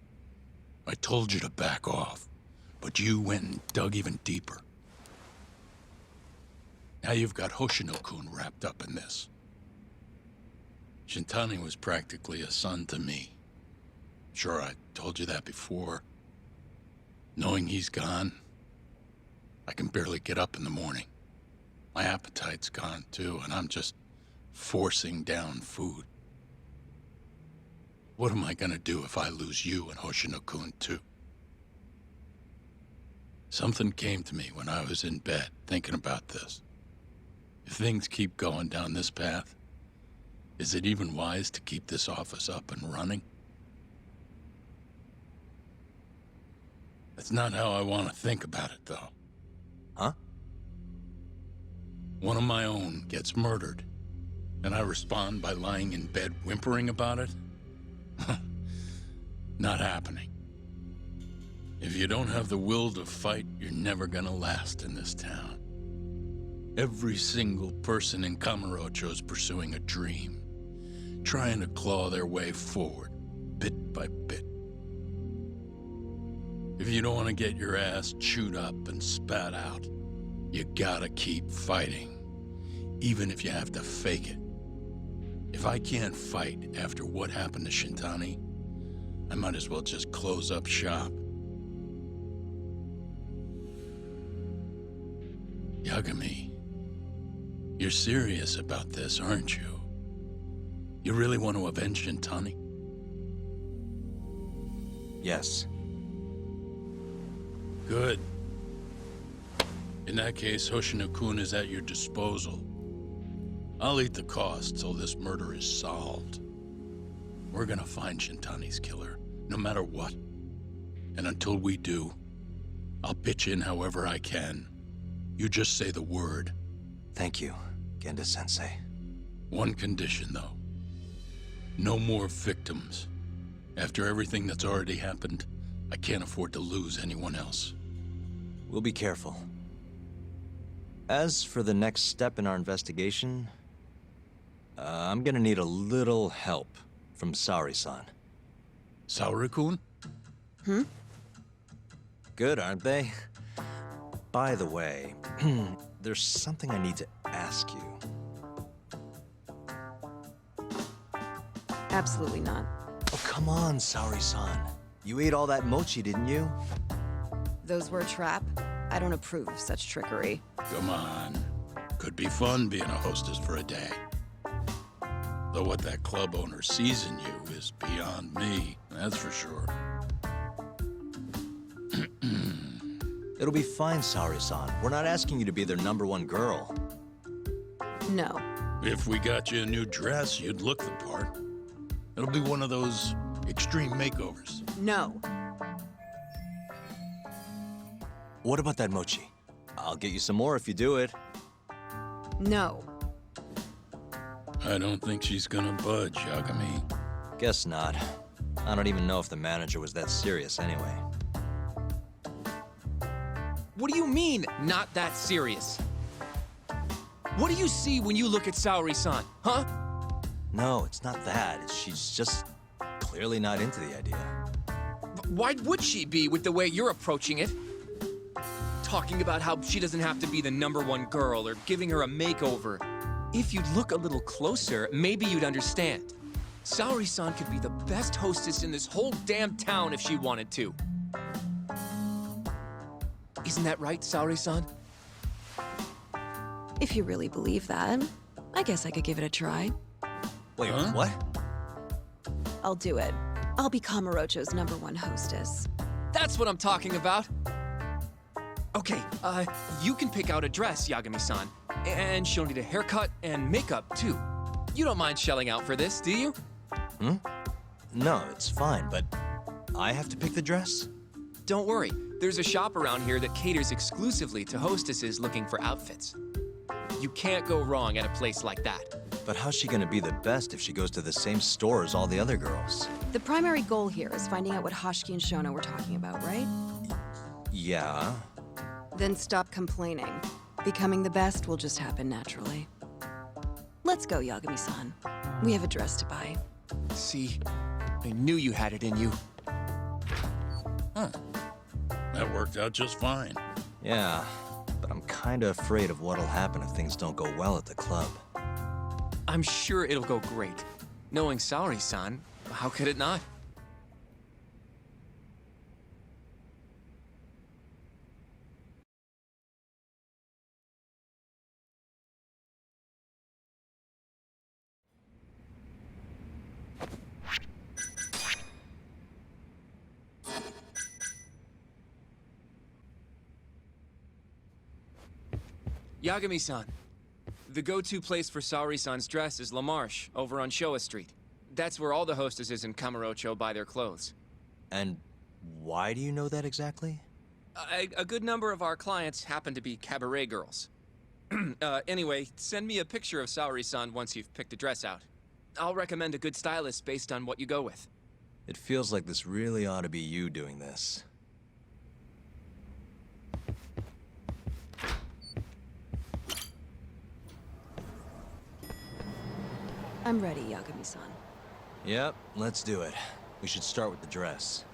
I told you to back off, but you went and dug even deeper. Now you've got Hoshino-kun wrapped up in this. Shintani was practically a son to me. Sure, I told you that before. Knowing he's gone, I can barely get up in the morning. My appetite's gone too, and I'm just forcing down food. What am I gonna do if I lose you and Hoshino-kun too? Something came to me when I was in bed thinking about this. If things keep going down this path, Is it even wise to keep this office up and running? That's not how I want to think about it, though. Huh? One of my own gets murdered, and I respond by lying in bed whimpering about it? Not happening. If you don't have the will to fight, you're never gonna last in this town. Every single person in Kamurocho is pursuing a dream, trying to claw their way forward, bit by bit. If you don't want to get your ass chewed up and spat out, you gotta keep fighting, even if you have to fake it. If I can't fight after what happened to Shintani, I might as well just close up shop. Yagami, you're serious about this, aren't you? You really want to avenge Shintani? Yes. Good. In that case, Hoshino-kun is at your disposal. I'll eat the cost till this murder is solved. We're gonna find Shintani's killer, no matter what. And until we do, I'll pitch in however I can. You just say the word. Thank you, Genda-sensei. One condition, though. No more victims. After everything that's already happened, I can't afford to lose anyone else. We'll be careful. As for the next step in our investigation, I'm gonna need a little help from Saori-san. Saori-kun? Good, aren't they? By the way, there's something I need to ask you. Absolutely not. Oh, come on, Saori-san. You ate all that mochi, didn't you? Those were a trap. I don't approve of such trickery. Come on. Could be fun being a hostess for a day. Though what that club owner sees in you is beyond me, that's for sure. It'll be fine, Saori-san. We're not asking you to be their #1 girl. No. If we got you a new dress, you'd look the part. It'll be one of those extreme makeovers. No. What about that mochi? I'll get you some more if you do it. No. I don't think she's gonna budge, Yagami. Guess not. I don't even know if the manager was that serious anyway. What do you mean, not that serious? What do you see when you look at Saori-san, huh? No, it's not that. She's just clearly not into the idea. Why would she be with the way you're approaching it? Talking about how she doesn't have to be the #1 girl or giving her a makeover. If you'd look a little closer, maybe you'd understand. Saori-san could be the best hostess in this whole damn town if she wanted to. Isn't that right, Saori-san? If you really believe that, I guess I could give it a try. Wait, what? I'll do it. I'll be Kamurocho's #1 hostess. That's what I'm talking about. Okay, you can pick out a dress, Yagami-san. And she'll need a haircut and makeup, too. You don't mind shelling out for this, do you? No, it's fine, but I have to pick the dress? Don't worry. There's a shop around here that caters exclusively to hostesses looking for outfits. You can't go wrong at a place like that. But how's she gonna be the best if she goes to the same store as all the other girls? The primary goal here is finding out what Hashiki and Shono were talking about, right? Yeah. Then stop complaining. Becoming the best will just happen naturally. Let's go, Yagami-san. We have a dress to buy. See, I knew you had it in you. Huh. That worked out just fine. Yeah, but I'm kinda afraid of what'll happen if things don't go well at the club. I'm sure it'll go great. Knowing Saori-san, how could it not? Yagami-san, The go-to place for Saori-san's dress is La Marche, over on Showa Street. That's where all the hostesses in Kamurocho buy their clothes. And why do you know that exactly? A good number of our clients happen to be cabaret girls. Anyway, send me a picture of Saori-san once you've picked a dress out. I'll recommend a good stylist based on what you go with. It feels like this really ought to be you doing this. I'm ready, Yagami-san. Yep, let's do it. We should start with the dress.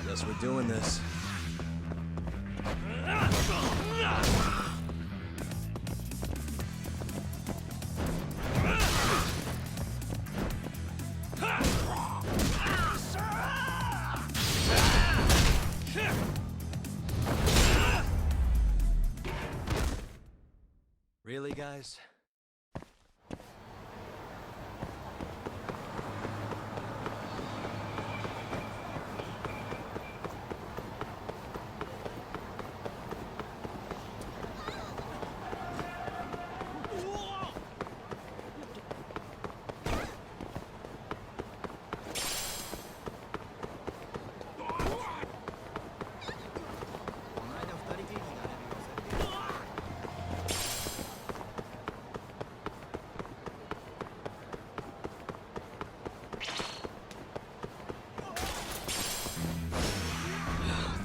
Guess we're doing this. Really, guys?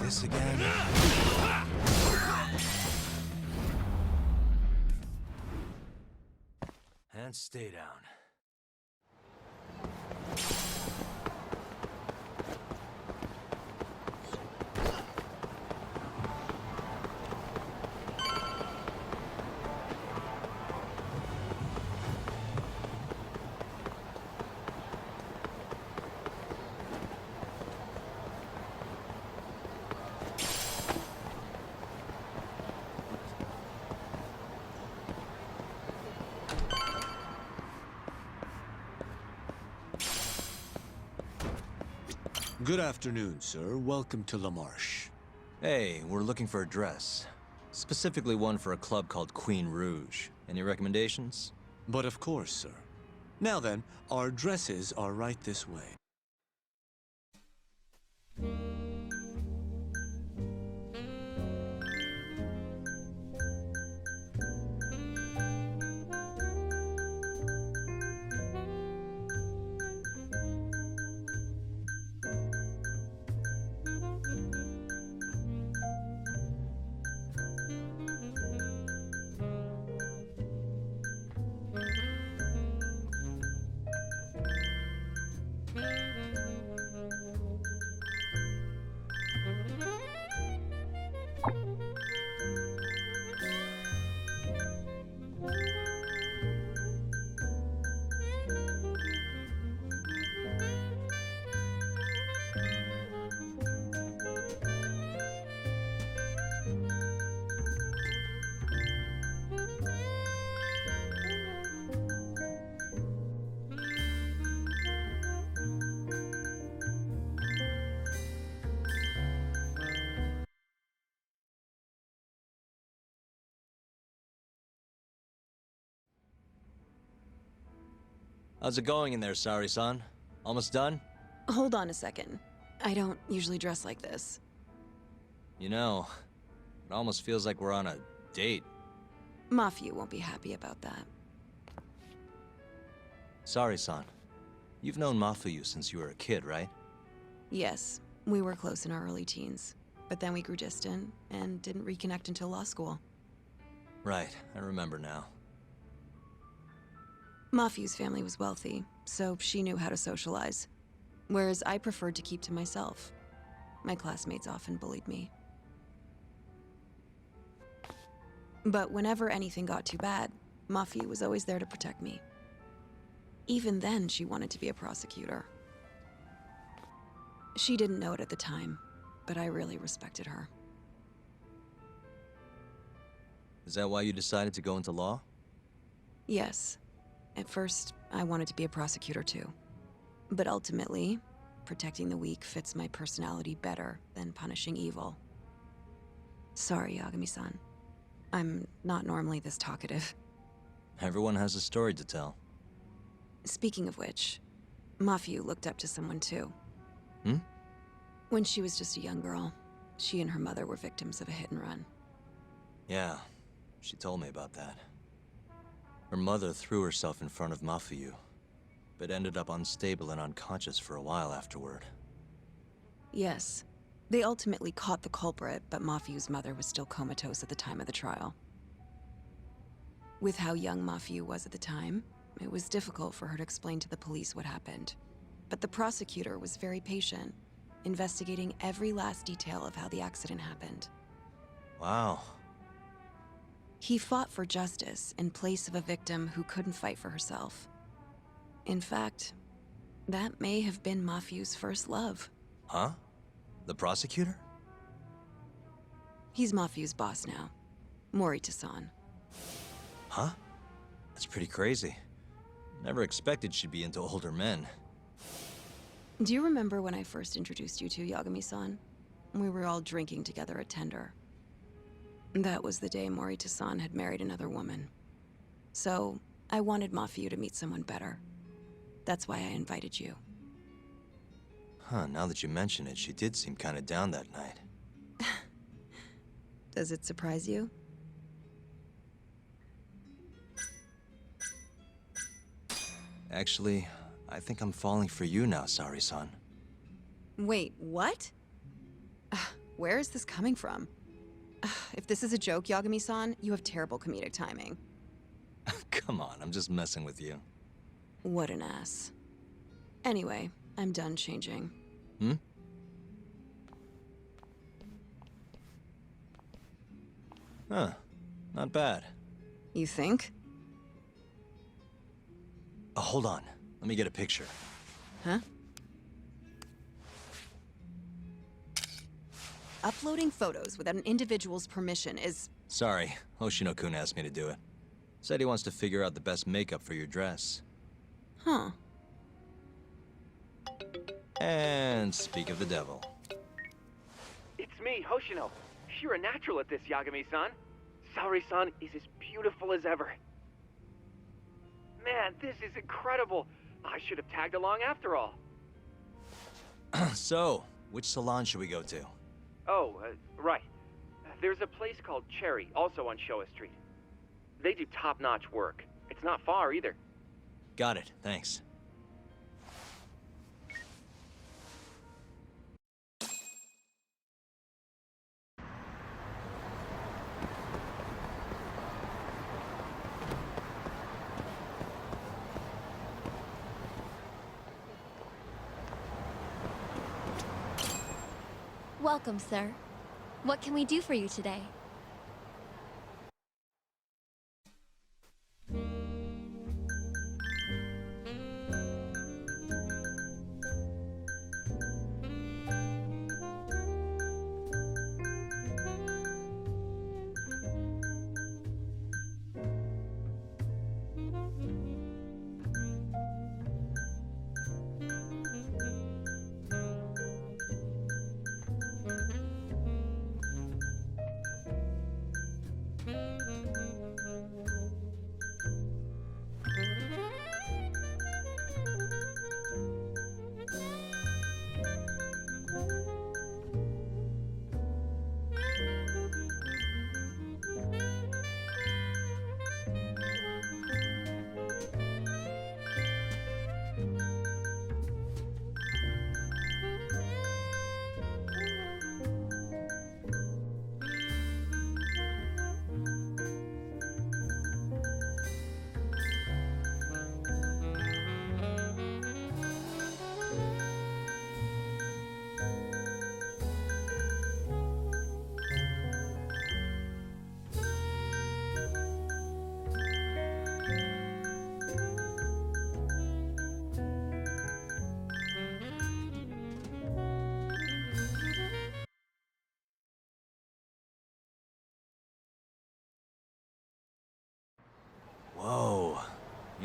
This again. And stay down. Good afternoon, sir. Welcome to La Marche. Hey, we're looking for a dress. Specifically one for a club called Queen Rouge. Any recommendations? But of course, sir. Now then, our dresses are right this way. How's it going in there, Saori-san? Almost done? Hold on a second. I don't usually dress like this. You know, it almost feels like we're on a date. Mafia won't be happy about that. Saori-san, you've known Mafuyu since you were a kid, right? Yes, we were close in our early teens. But then we grew distant and didn't reconnect until law school. Right, I remember now. Mafuyu's family was wealthy, so she knew how to socialize. Whereas I preferred to keep to myself. My classmates often bullied me. But whenever anything got too bad, Mafia was always there to protect me. Even then, she wanted to be a prosecutor. She didn't know it at the time, but I really respected her. Is that why you decided to go into law? Yes. At first, I wanted to be a prosecutor too. But ultimately, protecting the weak fits my personality better than punishing evil. Sorry, Yagami-san. I'm not normally this talkative. Everyone has a story to tell. Speaking of which, Mafiu looked up to someone too. Hmm? When she was just a young girl, she and her mother were victims of a hit and run. Yeah, she told me about that. Her mother threw herself in front of Mafiu, but ended up unstable and unconscious for a while afterward. Yes. They ultimately caught the culprit, but Mafiu's mother was still comatose at the time of the trial. With how young Mafiu was at the time, it was difficult for her to explain to the police what happened. But the prosecutor was very patient, investigating every last detail of how the accident happened. Wow. He fought for justice in place of a victim who couldn't fight for herself. In fact, that may have been Mafiu's first love. Huh? The prosecutor? He's Mafiu's boss now, Morita-san. Huh? That's pretty crazy. Never expected she'd be into older men. Do you remember when I first introduced you to Yagami-san? We were all drinking together at Tender. That was the day Morita-san had married another woman. So, I wanted Mafiu to meet someone better. That's why I invited you. Huh, now that you mention it, she did seem kinda down that night. Does it surprise you? Actually, I think I'm falling for you now, Sari-san. Wait, what? Where is this coming from? If this is a joke, Yagami-san, you have terrible comedic timing. Come on, I'm just messing with you. What an ass. Anyway, I'm done changing. Hmm? Huh. Not bad. You think? Oh, hold on. Let me get a picture. Huh? Uploading photos without an individual's permission is... Sorry, Hoshino-kun asked me to do it. Said he wants to figure out the best makeup for your dress. Huh. And speak of the devil. It's me, Hoshino. You're a natural at this, Yagami-san. Saori-san is as beautiful as ever. Man, this is incredible. I should have tagged along after all. So, which salon should we go to? Oh, right. There's a place called Cherry, also on Showa Street. They do top-notch work. It's not far, either. Got it, thanks. Welcome, sir. What can we do for you today?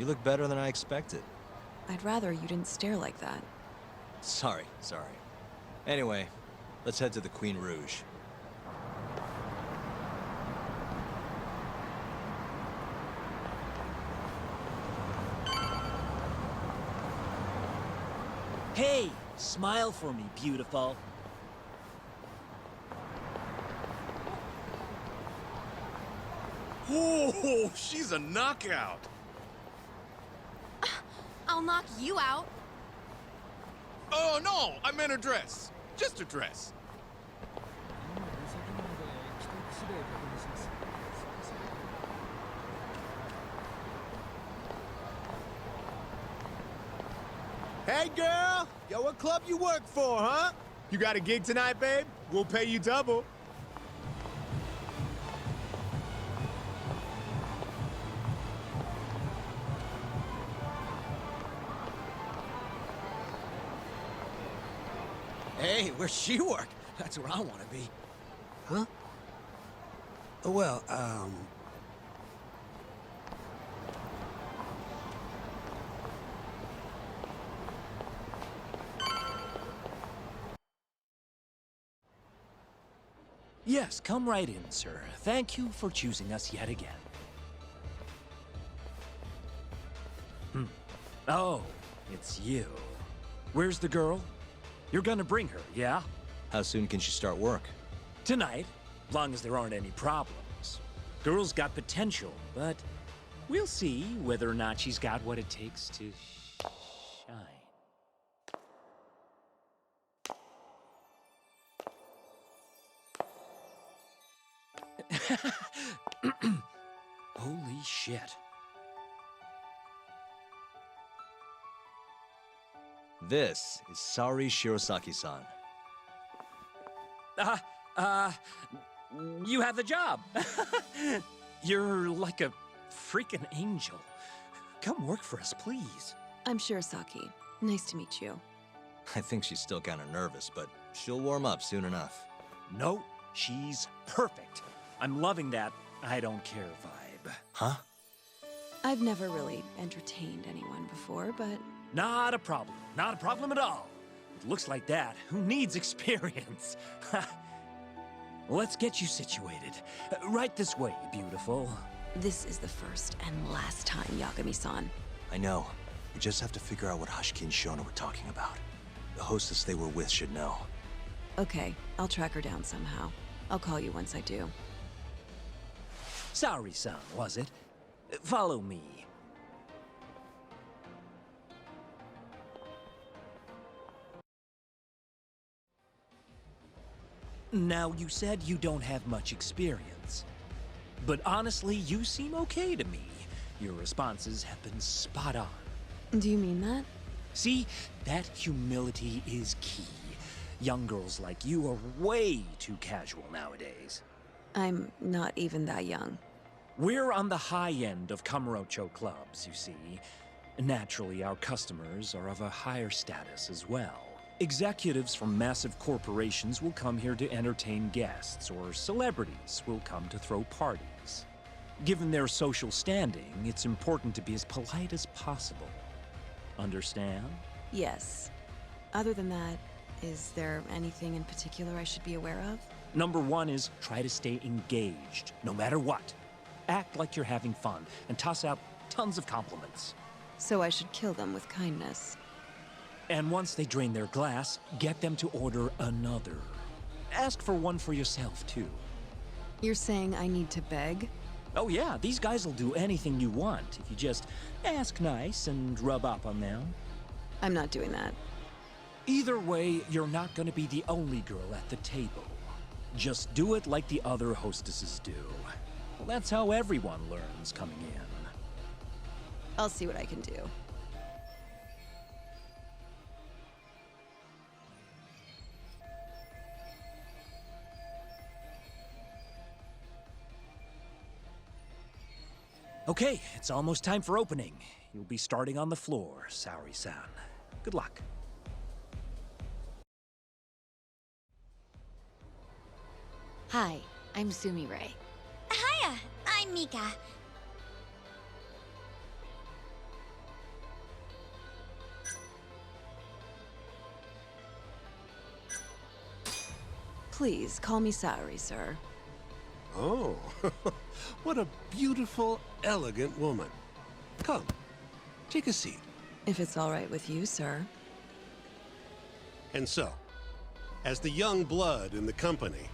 You look better than I expected. I'd rather you didn't stare like that. Sorry. Anyway, let's head to the Queen Rouge. Hey, smile for me, beautiful. Oh, she's a knockout. I'll knock you out. Oh, no, I meant her dress. Just her dress. Hey, girl! Yo, what club you work for, huh? You got a gig tonight, babe? We'll pay you double. Hey, where's she work? That's where I want to be. Huh? Well, Yes, come right in, sir. Thank you for choosing us yet again. Oh, it's you. Where's the girl? You're gonna bring her, yeah? How soon can she start work? Tonight, long as there aren't any problems. Girl's got potential, but we'll see whether or not she's got what it takes to shine. Holy shit. This is Saori Shirosaki-san. You have the job. You're like a freaking angel. Come work for us, please. I'm Shirosaki. Nice to meet you. I think she's still kind of nervous, but she'll warm up soon enough. No, she's perfect. I'm loving that I don't care vibe. Huh? I've never really entertained anyone before, but... Not a problem. Not a problem at all. It looks like that. Who needs experience? Let's get you situated. Right this way, beautiful. This is the first and last time, Yagami-san. I know. We just have to figure out what Hashiki and Shona were talking about. The hostess they were with should know. Okay, I'll track her down somehow. I'll call you once I do. Saori-san, was it? Follow me. Now, you said you don't have much experience. But honestly, you seem okay to me. Your responses have been spot on. Do you mean that? See, that humility is key. Young girls like you are way too casual nowadays. I'm not even that young. We're on the high end of Kamurocho clubs, you see. Naturally, our customers are of a higher status as well. Executives from massive corporations will come here to entertain guests, or celebrities will come to throw parties. Given their social standing, it's important to be as polite as possible. Understand? Yes. Other than that, is there anything in particular I should be aware of? Number one is try to stay engaged, no matter what. Act like you're having fun, and toss out tons of compliments. So I should kill them with kindness. And once they drain their glass, get them to order another. Ask for one for yourself, too. You're saying I need to beg? Oh yeah, these guys will do anything you want if you just ask nice and rub up on them. I'm not doing that. Either way, you're not gonna be the only girl at the table. Just do it like the other hostesses do. Well, that's how everyone learns coming in. I'll see what I can do. Okay, it's almost time for opening. You'll be starting on the floor, Saori-san. Good luck. Hi, I'm Sumire. Hiya, I'm Mika. Please, call me Saori, sir. Oh, what a beautiful, elegant woman. Come, take a seat. If it's all right with you, sir. And so, as the young blood in the company,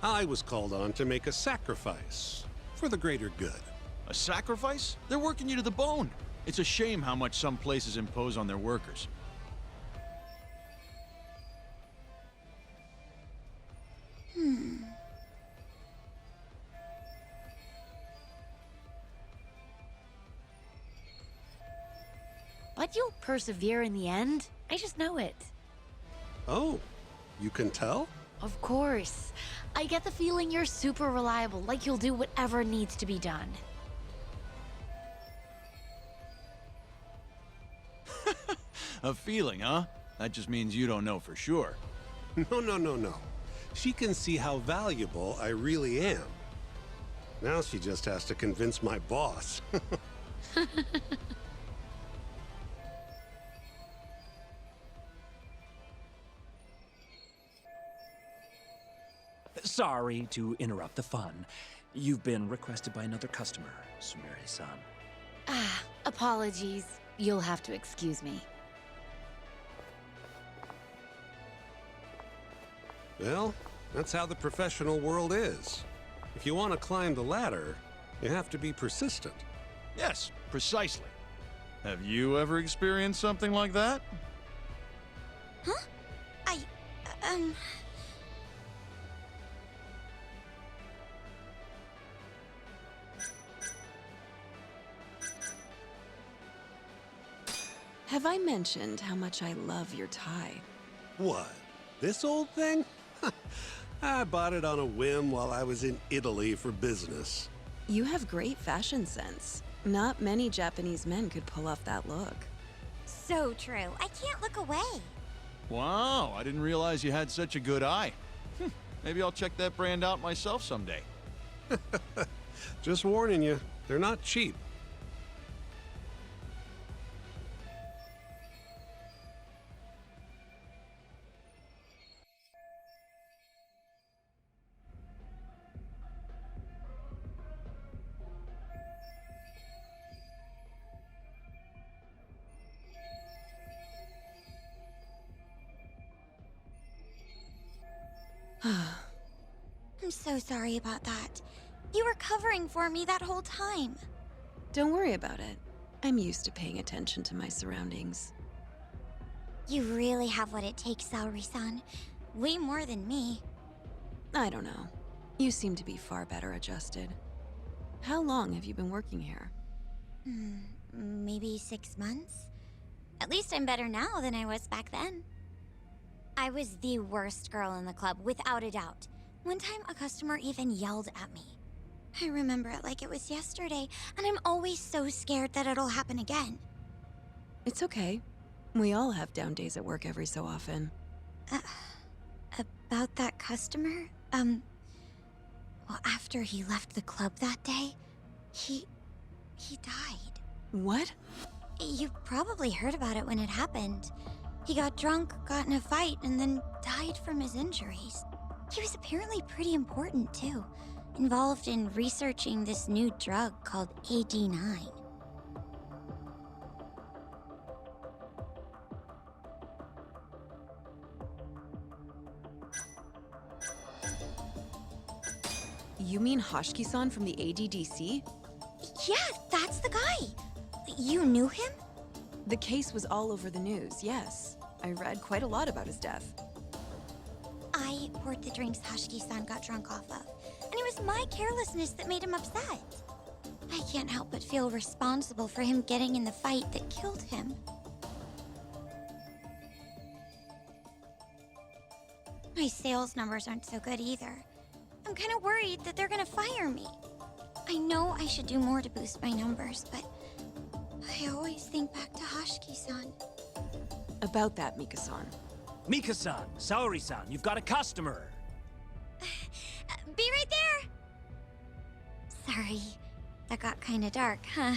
I was called on to make a sacrifice for the greater good. A sacrifice? They're working you to the bone. It's a shame how much some places impose on their workers. But you'll persevere in the end. I just know it. Oh, you can tell? Of course. I get the feeling you're super reliable, like you'll do whatever needs to be done. A feeling, huh? That just means you don't know for sure. No. She can see how valuable I really am. Now she just has to convince my boss. Sorry to interrupt the fun. You've been requested by another customer, Sumire-san. Ah, apologies. You'll have to excuse me. Well, that's how the professional world is. If you want to climb the ladder, you have to be persistent. Yes, precisely. Have you ever experienced something like that? Huh? Have I mentioned how much I love your tie? What? This old thing? I bought it on a whim while I was in Italy for business. You have great fashion sense. Not many Japanese men could pull off that look. So true. I can't look away. Wow, I didn't realize you had such a good eye. Maybe I'll check that brand out myself someday. Just warning you, they're not cheap. I'm so sorry about that. You were covering for me that whole time. Don't worry about it. I'm used to paying attention to my surroundings. You really have what it takes, Saori-san. Way more than me. I don't know. You seem to be far better adjusted. How long have you been working here? Maybe 6 months? At least I'm better now than I was back then. I was the worst girl in the club, without a doubt. One time, a customer even yelled at me. I remember it like it was yesterday, and I'm always so scared that it'll happen again. It's okay. We all have down days at work every so often. About that customer? Well, after he left the club that day, he died. What? You've probably heard about it when it happened. He got drunk, got in a fight, and then died from his injuries. He was apparently pretty important, too. Involved in researching this new drug called AD9. You mean Hoshiki-san from the ADDC? Yeah, that's the guy. You knew him? The case was all over the news, yes. I read quite a lot about his death. I poured the drinks Hoshiki-san got drunk off of, and it was my carelessness that made him upset. I can't help but feel responsible for him getting in the fight that killed him. My sales numbers aren't so good either. I'm kind of worried that they're gonna fire me. I know I should do more to boost my numbers, but I always think back to Hoshiki-san. About that, Mika-san. Mika-san, Saori-san, you've got a customer. Be right there! Sorry, that got kind of dark, huh?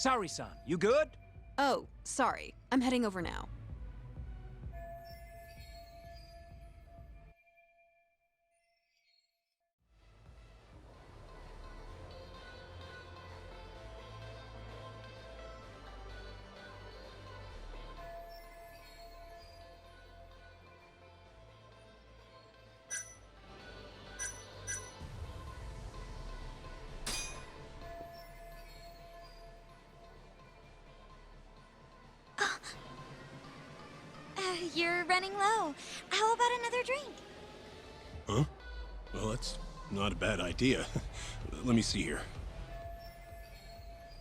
Sorry-san, you good? Oh, sorry. I'm heading over now. You're running low. How about another drink? Huh? Well, that's not a bad idea. Let me see here.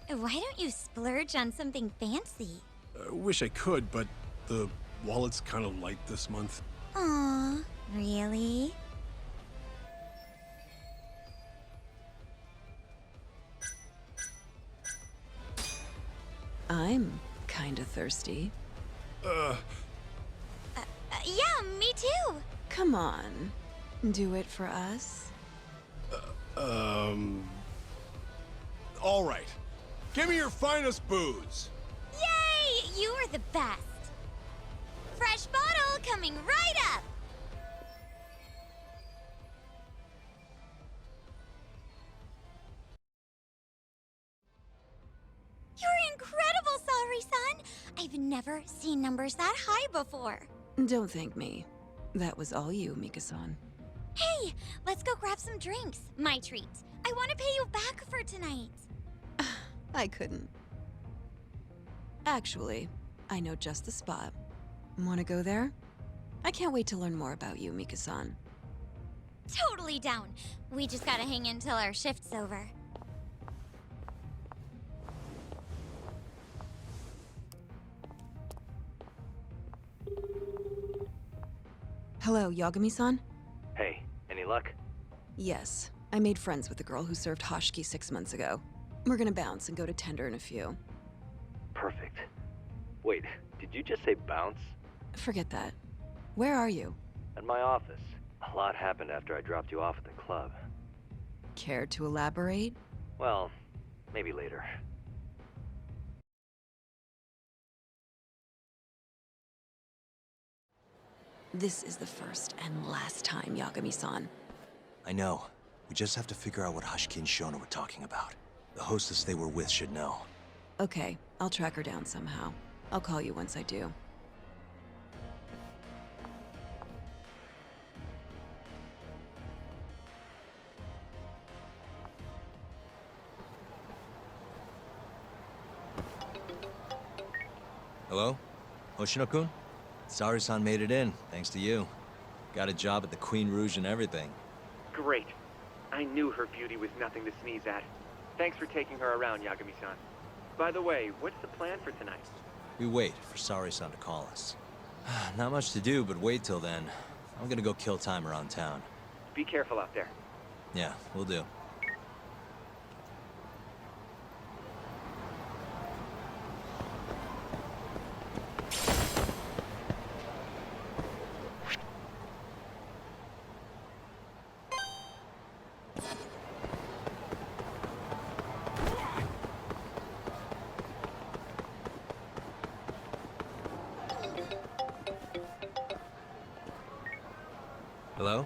Why don't you splurge on something fancy? I wish I could, but the wallet's kind of light this month. Aw, really? I'm kinda thirsty. Yeah, me too. Come on. Do it for us. All right. Give me your finest booze. Yay! You are the best. Fresh bottle coming right up. You're incredible, Sorry-san. I've never seen numbers that high before. Don't thank me. That was all you, Mika-san. Hey, let's go grab some drinks. My treat. I want to pay you back for tonight. I couldn't. Actually, I know just the spot. Wanna go there? I can't wait to learn more about you, Mika-san. Totally down. We just gotta hang in till our shift's over. Hello, Yagami-san? Hey, any luck? Yes. I made friends with the girl who served Hashiki 6 months ago. We're gonna bounce and go to Tender in a few. Perfect. Wait, did you just say bounce? Forget that. Where are you? At my office. A lot happened after I dropped you off at the club. Care to elaborate? Well, maybe later. This is the first and last time, Yagami-san. I know. We just have to figure out what Hashiki and Shona were talking about. The hostess they were with should know. Okay, I'll track her down somehow. I'll call you once I do. Hello? Hoshino-kun? Sari-san made it in, thanks to you. Got a job at the Queen Rouge and everything. Great. I knew her beauty was nothing to sneeze at. Thanks for taking her around, Yagami-san. By the way, what's the plan for tonight? We wait for Sari-san to call us. Not much to do, but wait till then. I'm gonna go kill time around town. Be careful out there. Yeah, we'll do. Hello?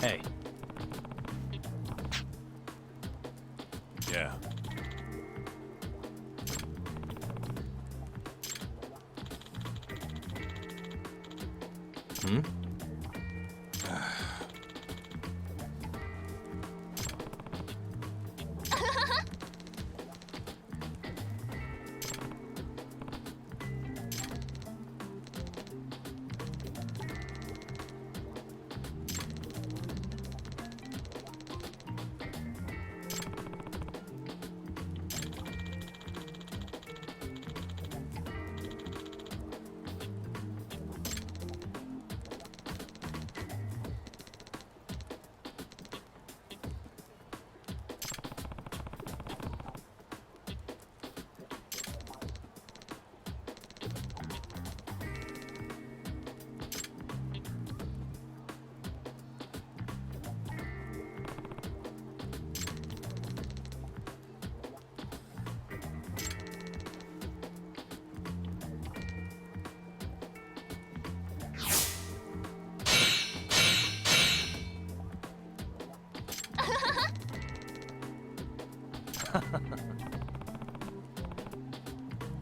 Hey. Yeah. Hmm?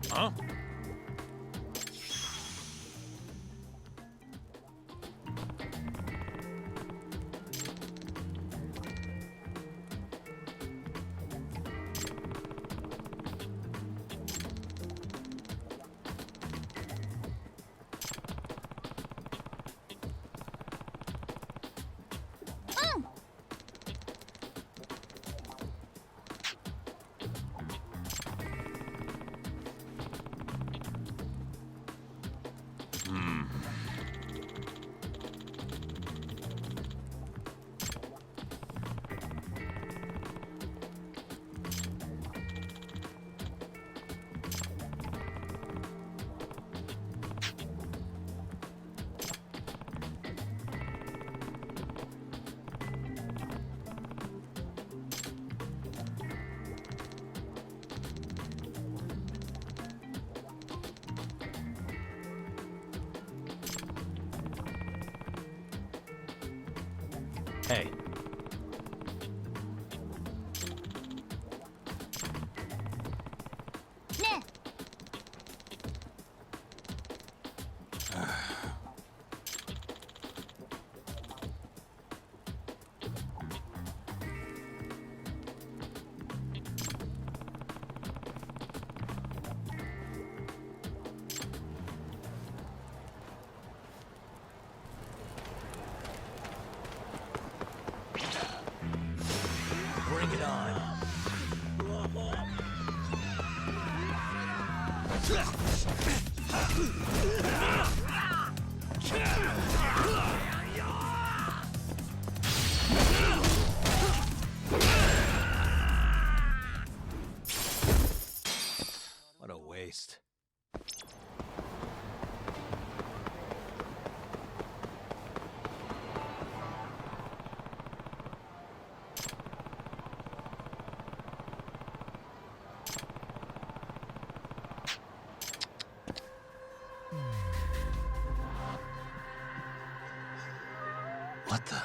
Huh? Hey. Bring it on. What a waste. What the?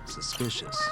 Suspicious.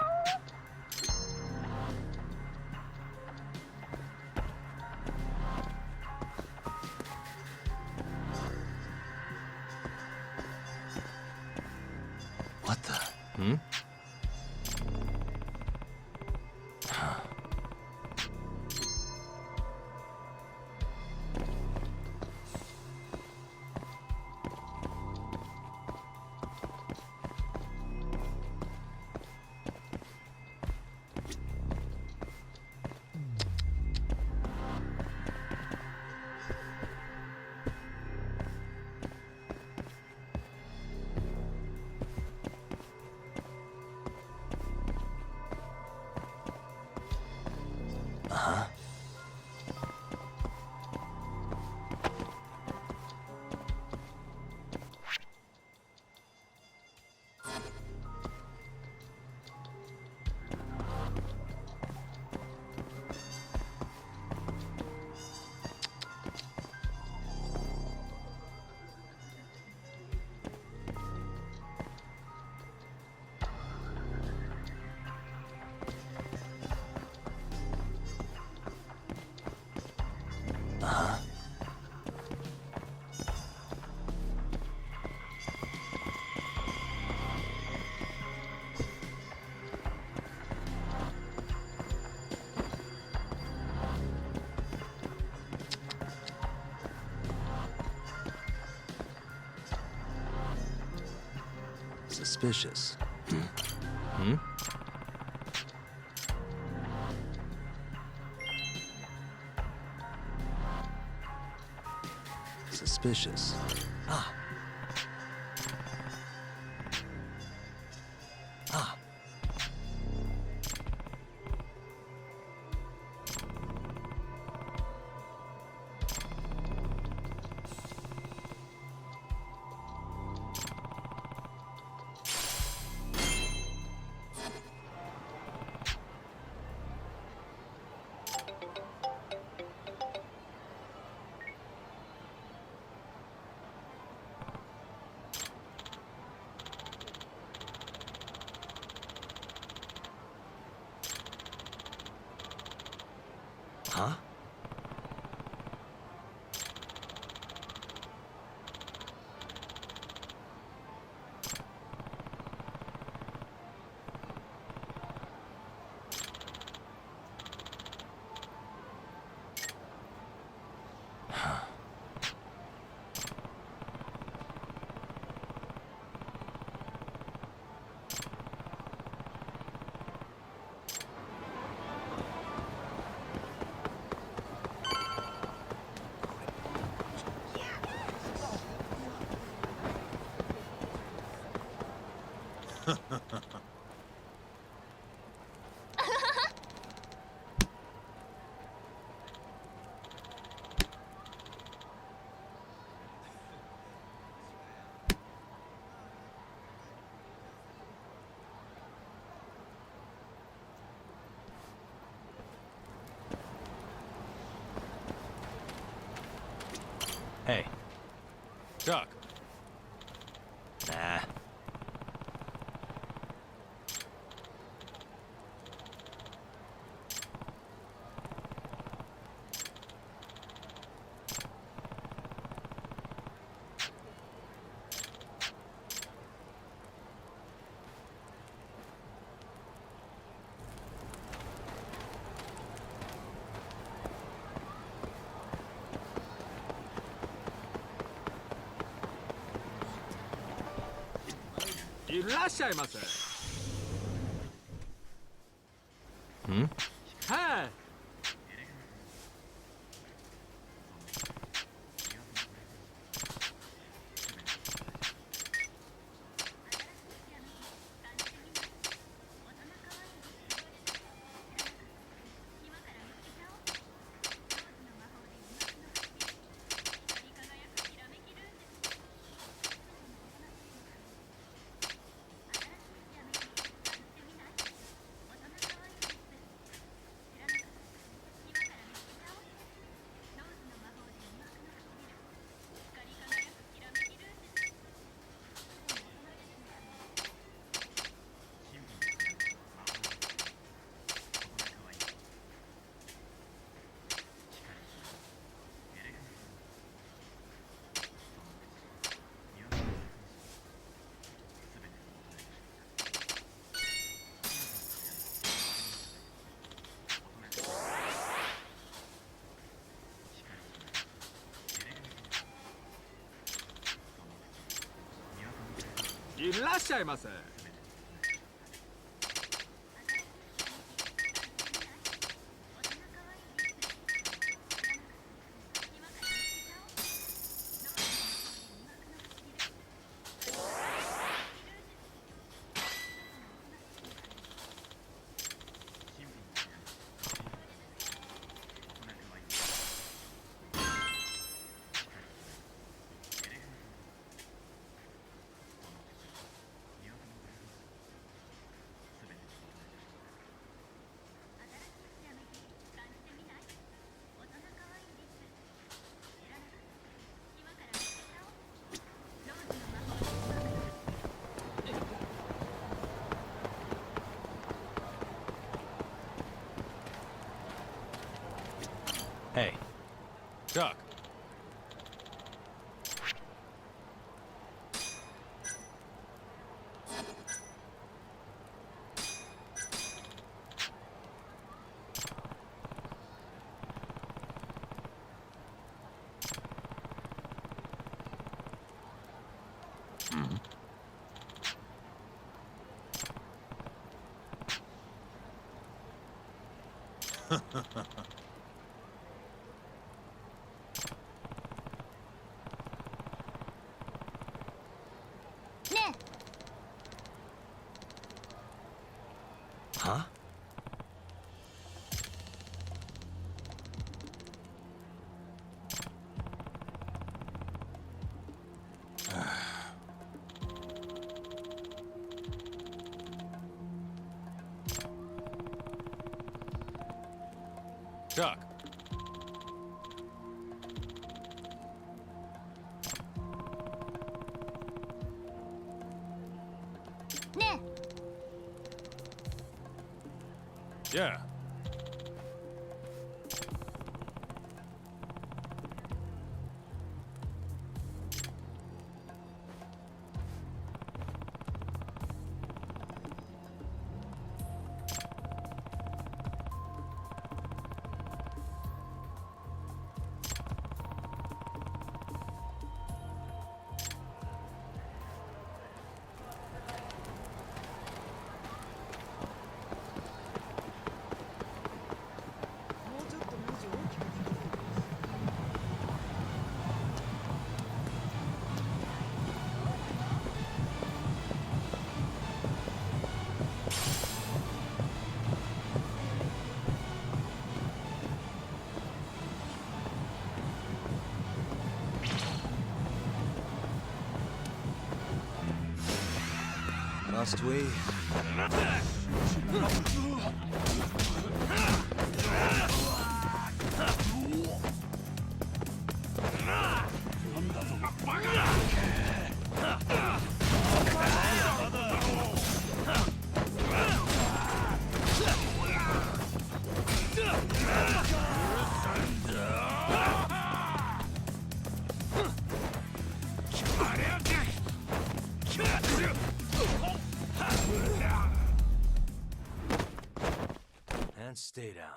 suspicious. Hmm? Suspicious. Ah. Ah. Huh? Hey. Chuck. Nah.いらっしゃいませ。Hmm? はい。いらっしゃいませ。Hey. Chuck. Huh? Chuck. Yeah. Must we? And stay down.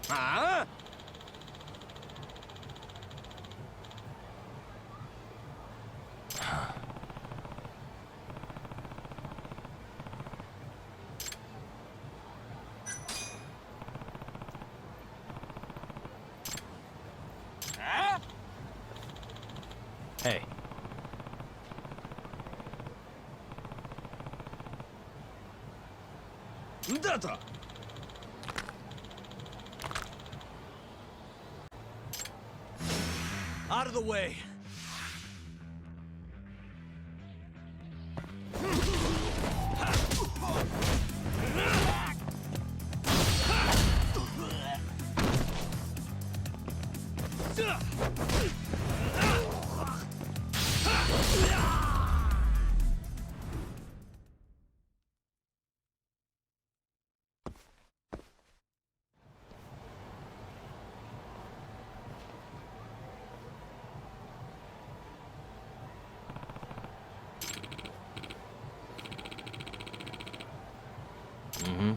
Huh? Hey. Data. Out of the way. Mm-hmm.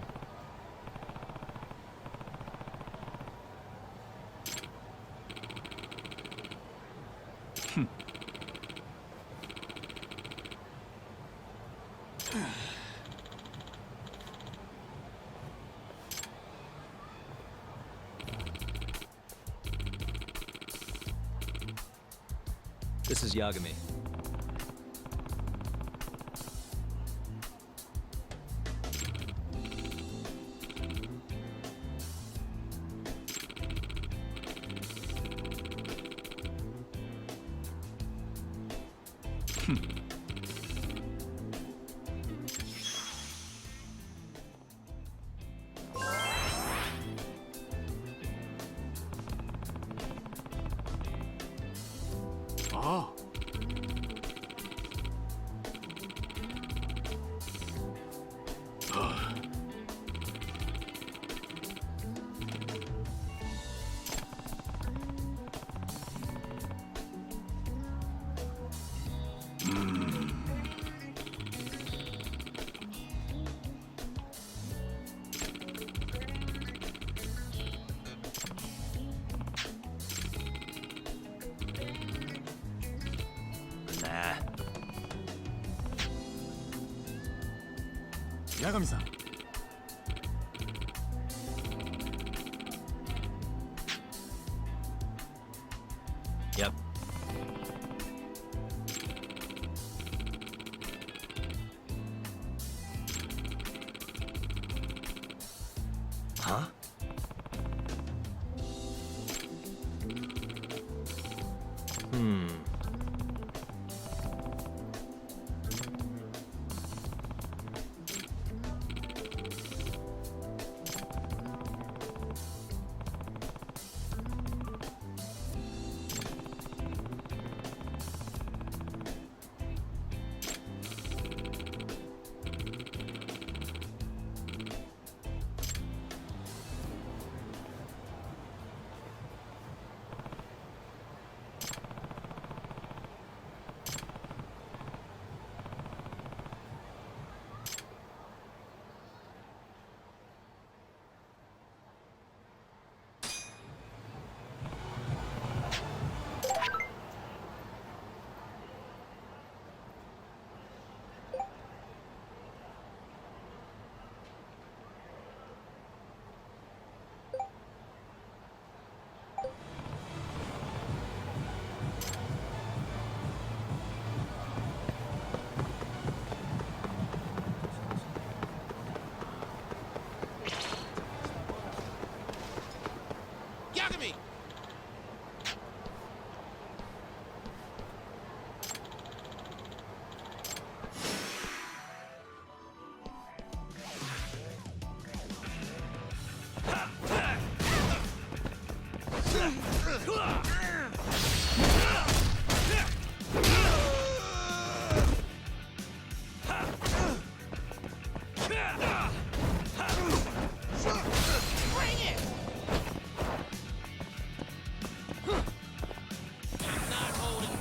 This is Yagami. Oh. Yagami-san. Yep. Huh? Hmm. Yagami! Bring it! I'm not holding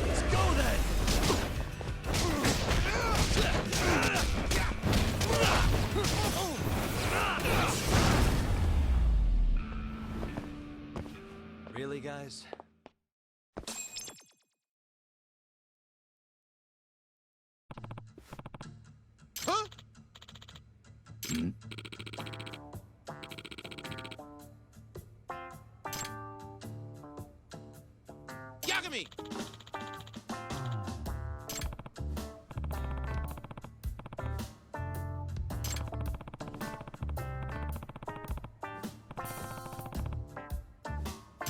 Let's go then! Really, guys? Huh? Yagami!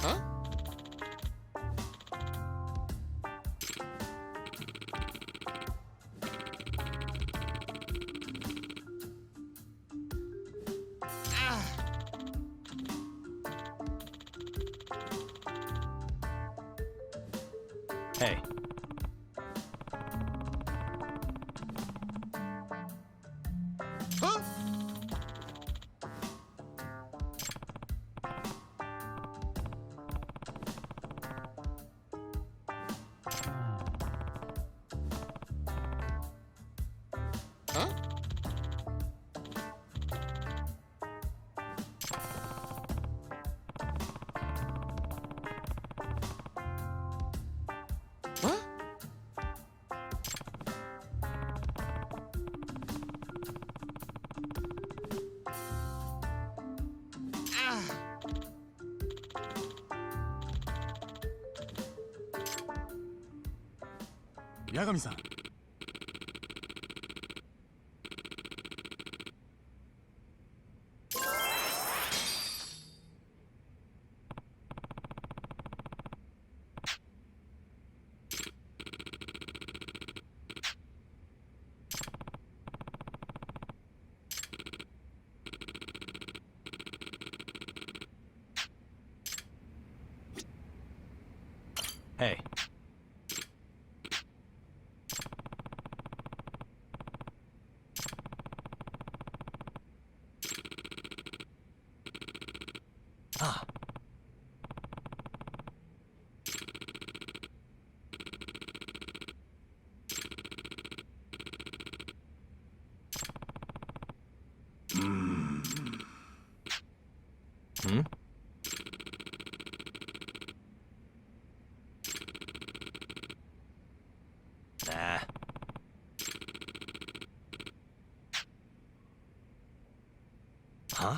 Huh? Hey. Huh? Huh? Huh? Yagami-san. Hey. Huh?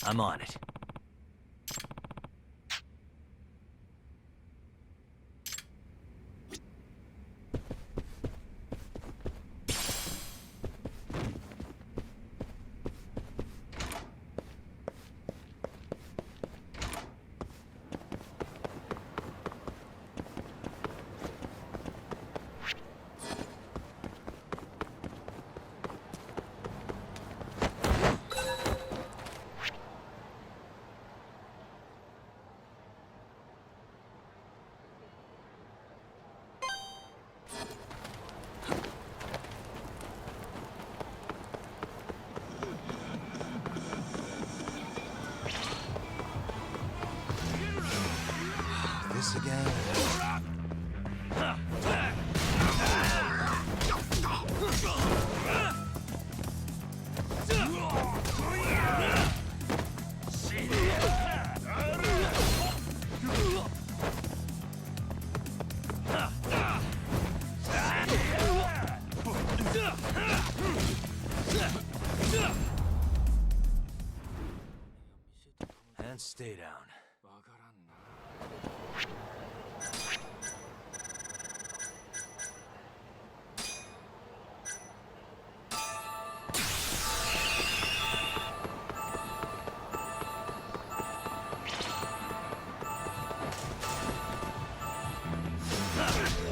I'm on it. This again? And stay down.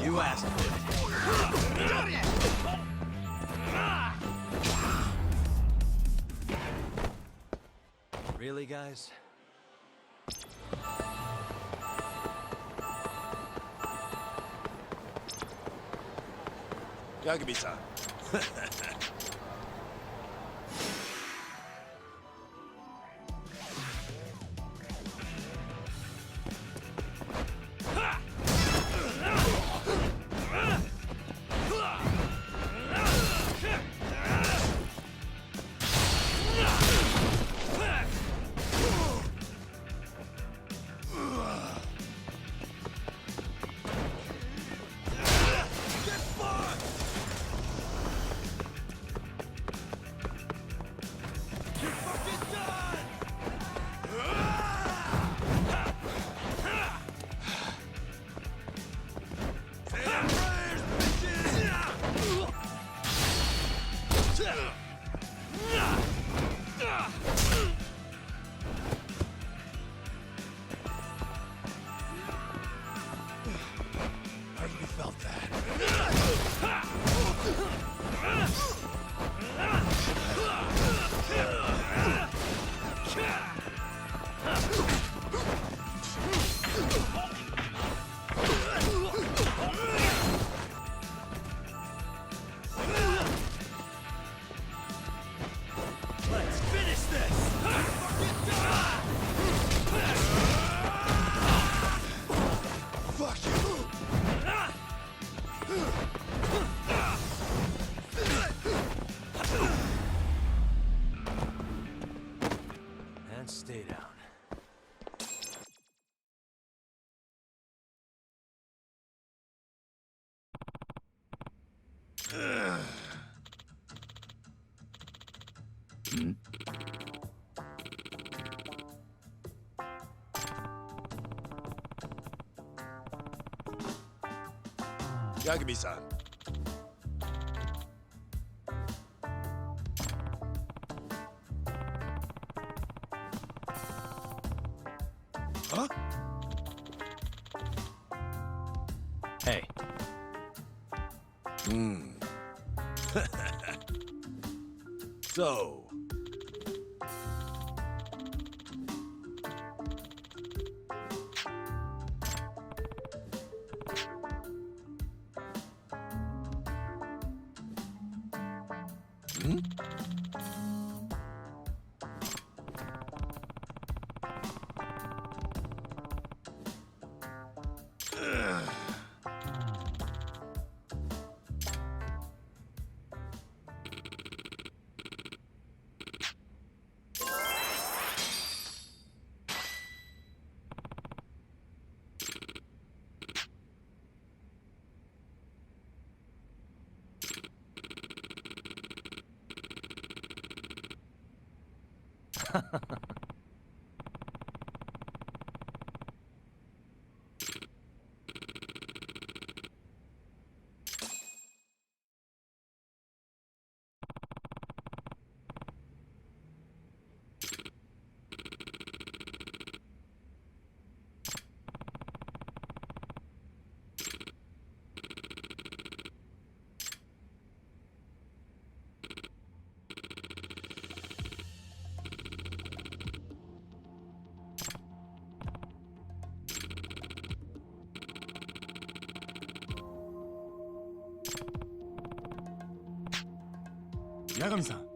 You asked for it. Really, guys? Yagami-san. Hardly felt that. Let's finish this! Fuck you! And stay down. Yagami-san. Huh? Hey. So... 八神さん。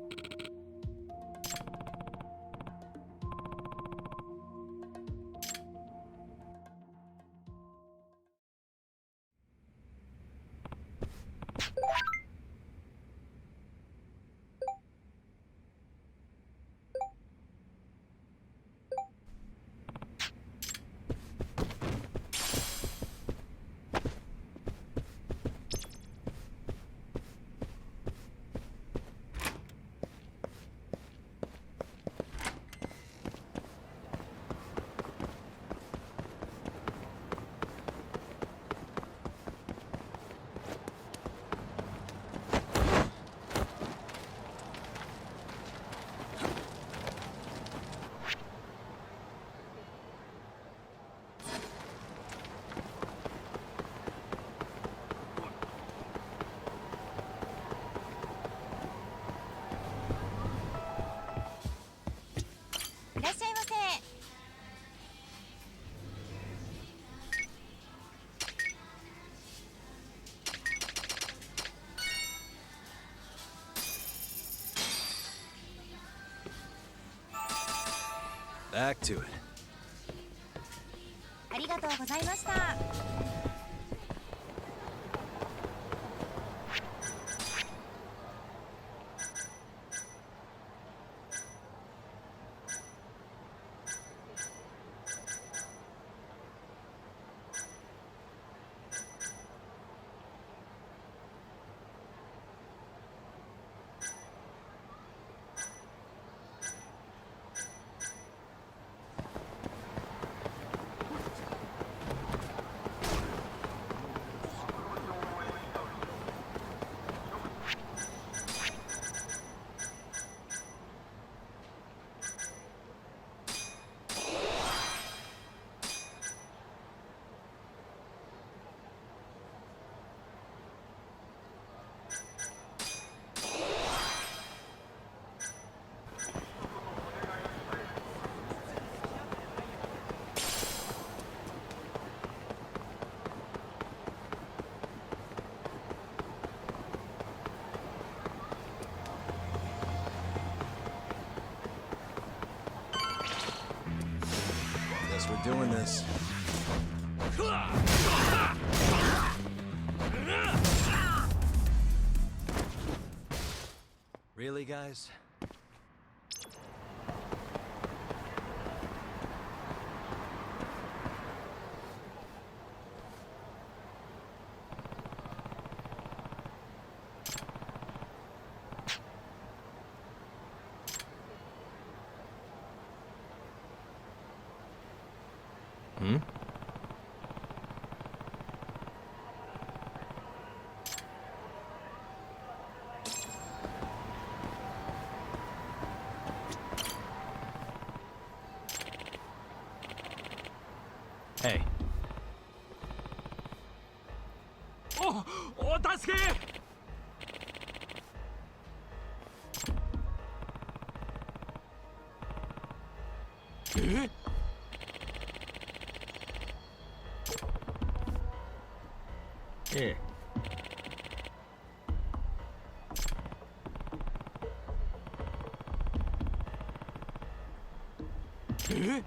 いらっしゃいませ。Back to it. ありがとうございました。Guess we're doing this. Really, guys? Hmm? Hey. お助け！え？ええ。え？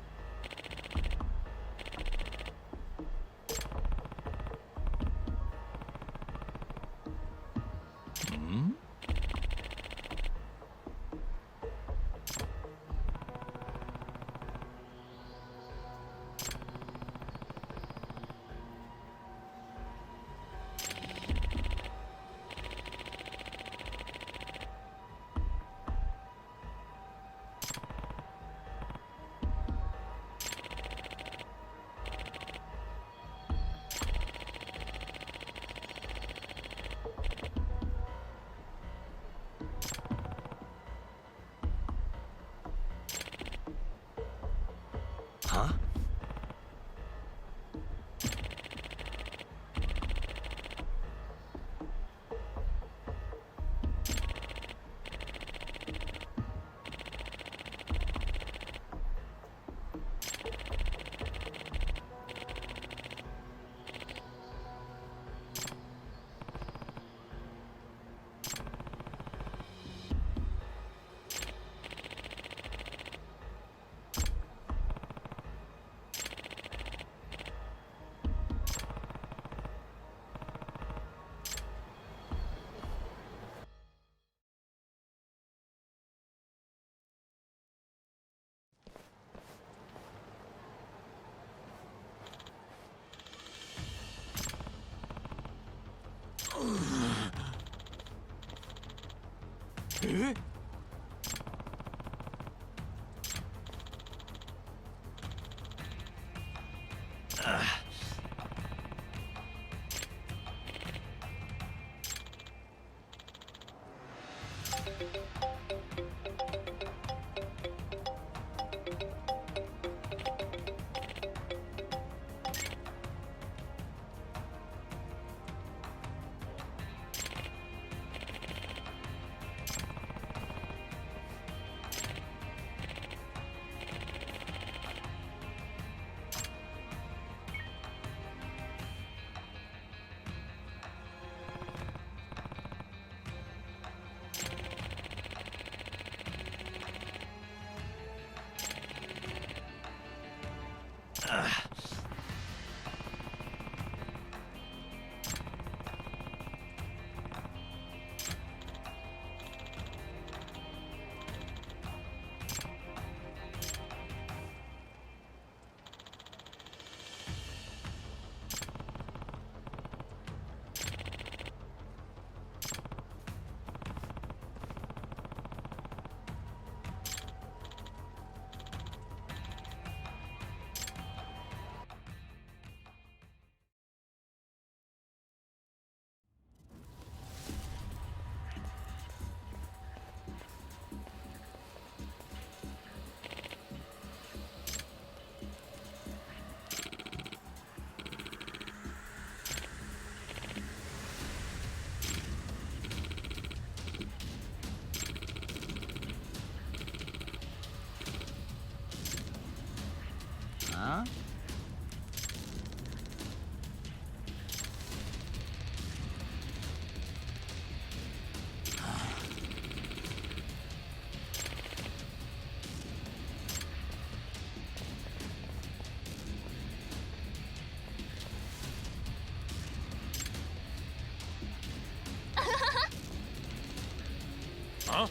Huh? Huh?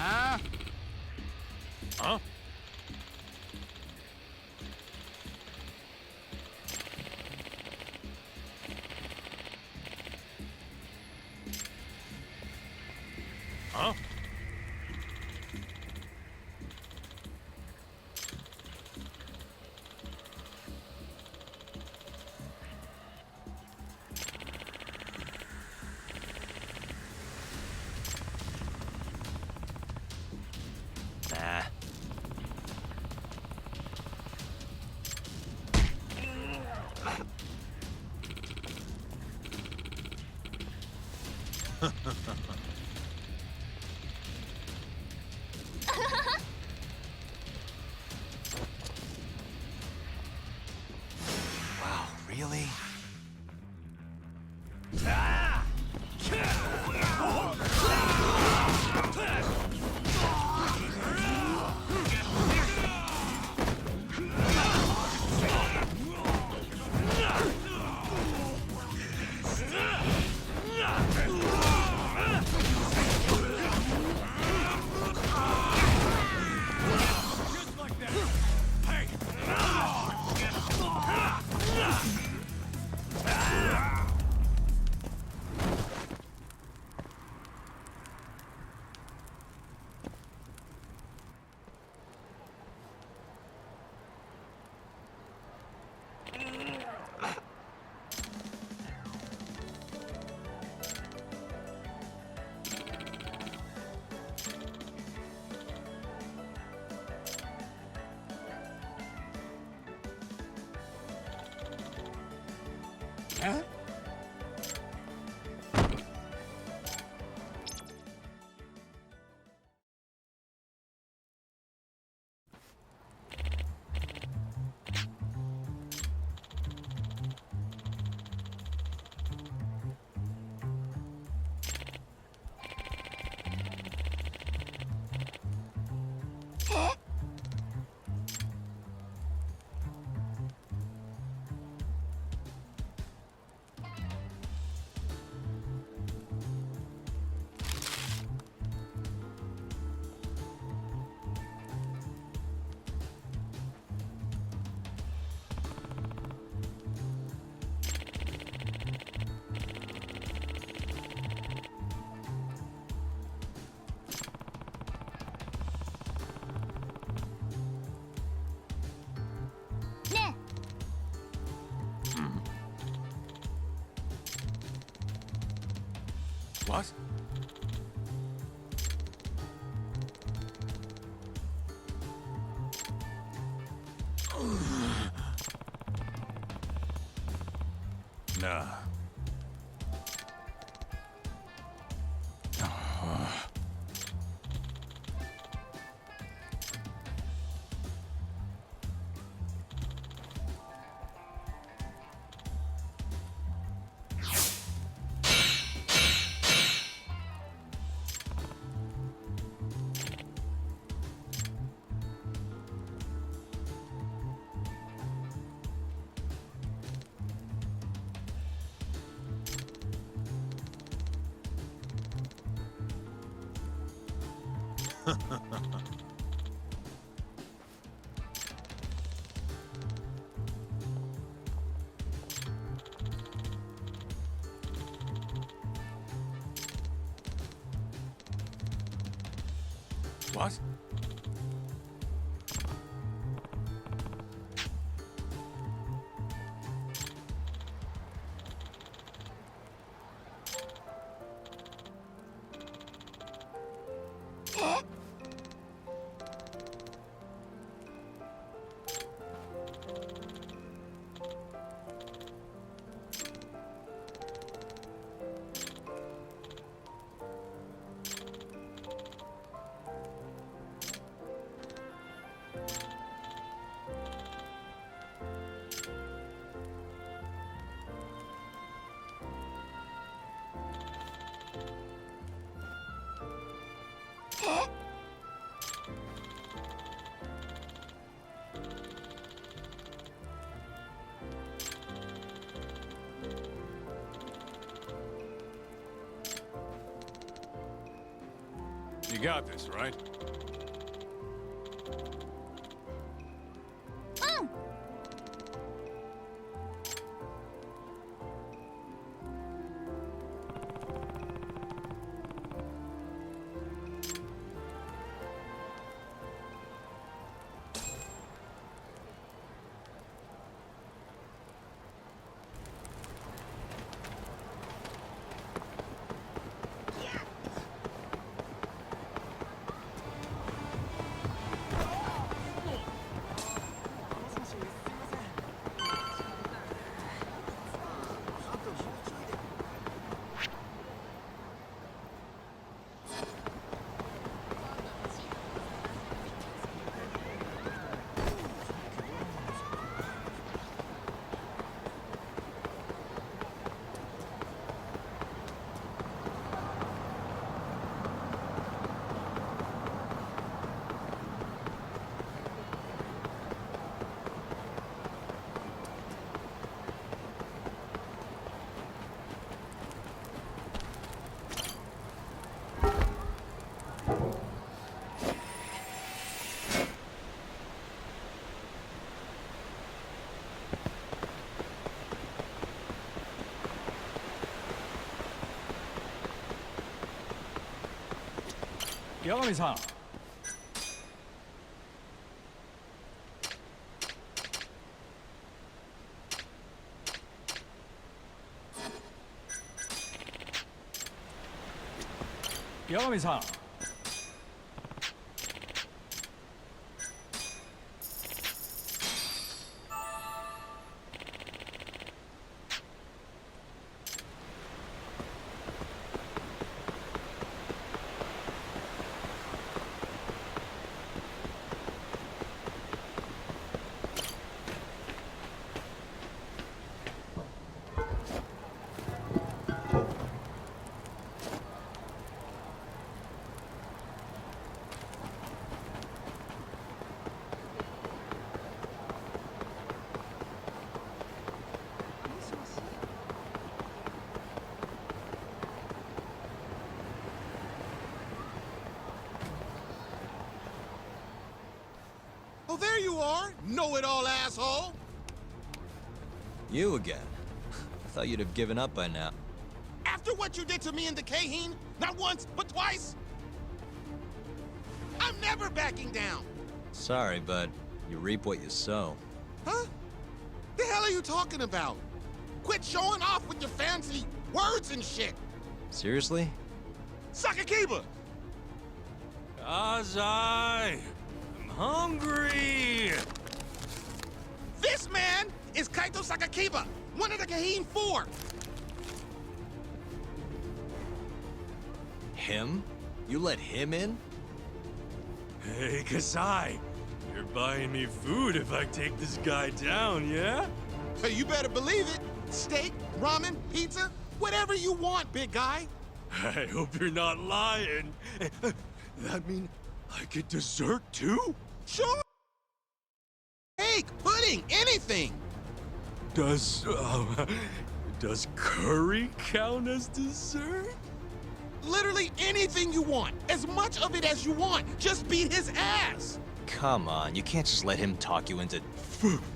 Huh? Huh? Huh? Nah. Wow, really? Huh? What? Nah. What? You got this, right? Yagami-san. Yagami-san. Oh, there you are, know-it-all asshole! You again. I thought you'd have given up by now. After what you did to me and the Kaheen, not once, but twice, I'm never backing down! Sorry, but you reap what you sow. Huh? The hell are you talking about? Quit showing off with your fancy words and shit! Seriously? Sakakiba! Azai! I'm hungry! This man is Kaito Sakakiba, one of the Kaheen 4! Him? You let him in? Hey, Kasai! You're buying me food if I take this guy down, yeah? Hey, you better believe it! Steak, ramen, pizza, whatever you want, big guy! I hope you're not lying. That mean I get dessert too? Sure! Cake, pudding, anything! Does curry count as dessert? Literally anything you want, as much of it as you want. Just beat his ass! Come on, you can't just let him talk you into... Food!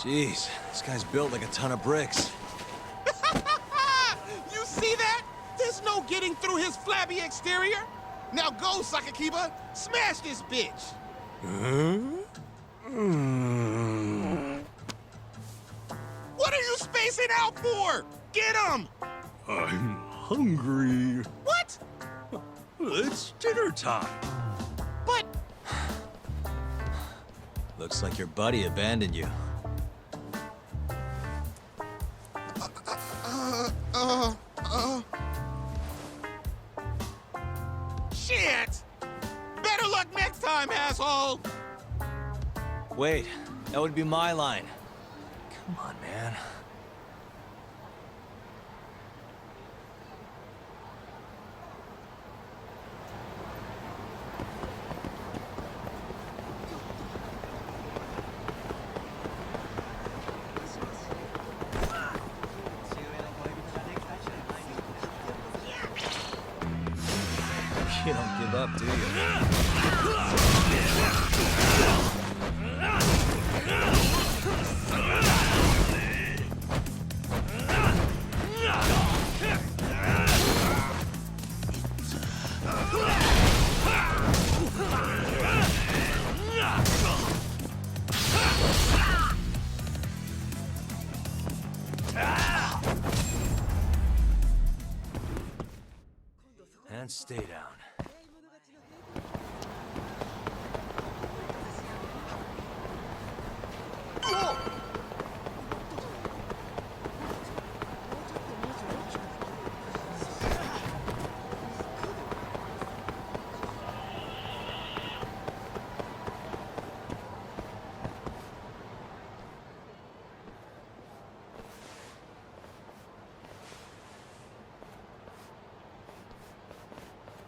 Jeez, this guy's built like a ton of bricks. You see that? There's no getting through his flabby exterior. Now go, Sakakiba. Smash this bitch. What are you spacing out for? Get him! I'm hungry. What? It's dinner time. But... Looks like your buddy abandoned you. Shit! Better luck next time, asshole! Wait, that would be my line. Come on, man. You don't give up, do you? And stay down.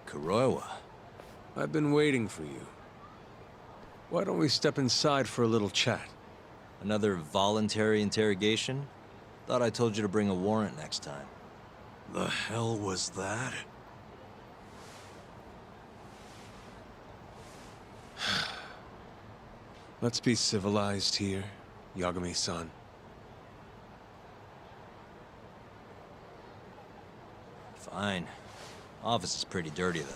Kuroiwa. I've been waiting for you. Why don't we step inside for a little chat? Another voluntary interrogation? Thought I told you to bring a warrant next time. The hell was that? Let's be civilized here, Yagami-san. Fine. Office is pretty dirty, though.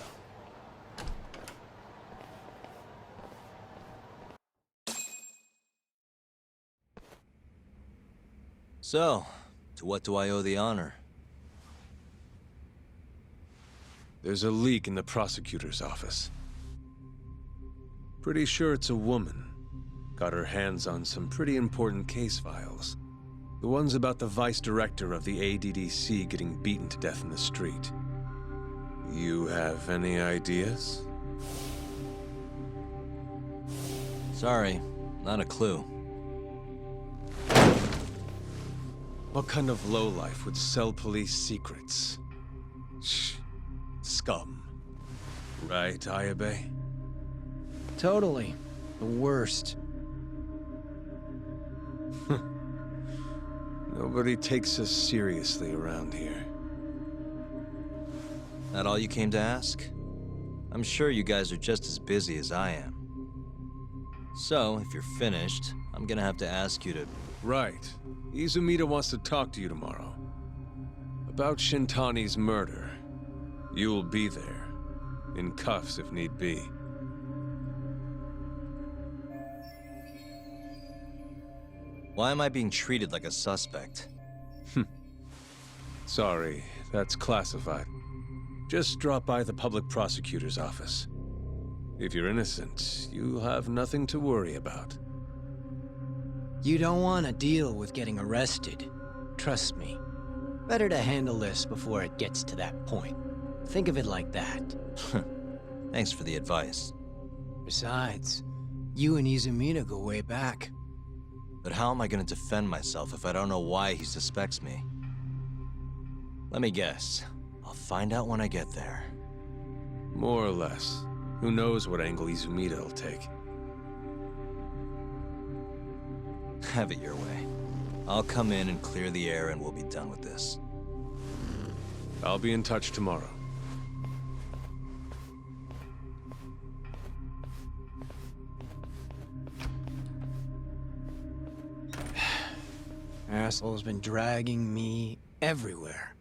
So, to what do I owe the honor? There's a leak in the prosecutor's office. Pretty sure it's a woman. Got her hands on some pretty important case files. The ones about the vice director of the ADDC getting beaten to death in the street. You have any ideas? Sorry, not a clue. What kind of lowlife would sell police secrets? Shh. Scum. Right, Ayabe? Totally. The worst. Nobody takes us seriously around here. That all you came to ask? I'm sure you guys are just as busy as I am. So, if you're finished, I'm gonna have to ask you to... Right. Izumida wants to talk to you tomorrow. About Shintani's murder. You'll be there. In cuffs if need be. Why am I being treated like a suspect? Sorry, that's classified. Just drop by the public prosecutor's office. If you're innocent, you'll have nothing to worry about. You don't want to deal with getting arrested. Trust me. Better to handle this before it gets to that point. Think of it like that. Thanks for the advice. Besides, you and Izumida go way back. But how am I gonna defend myself if I don't know why he suspects me? Let me guess. I'll find out when I get there. More or less. Who knows what angle Izumida will take. Have it your way. I'll come in and clear the air and we'll be done with this. I'll be in touch tomorrow. asshole's been dragging me everywhere.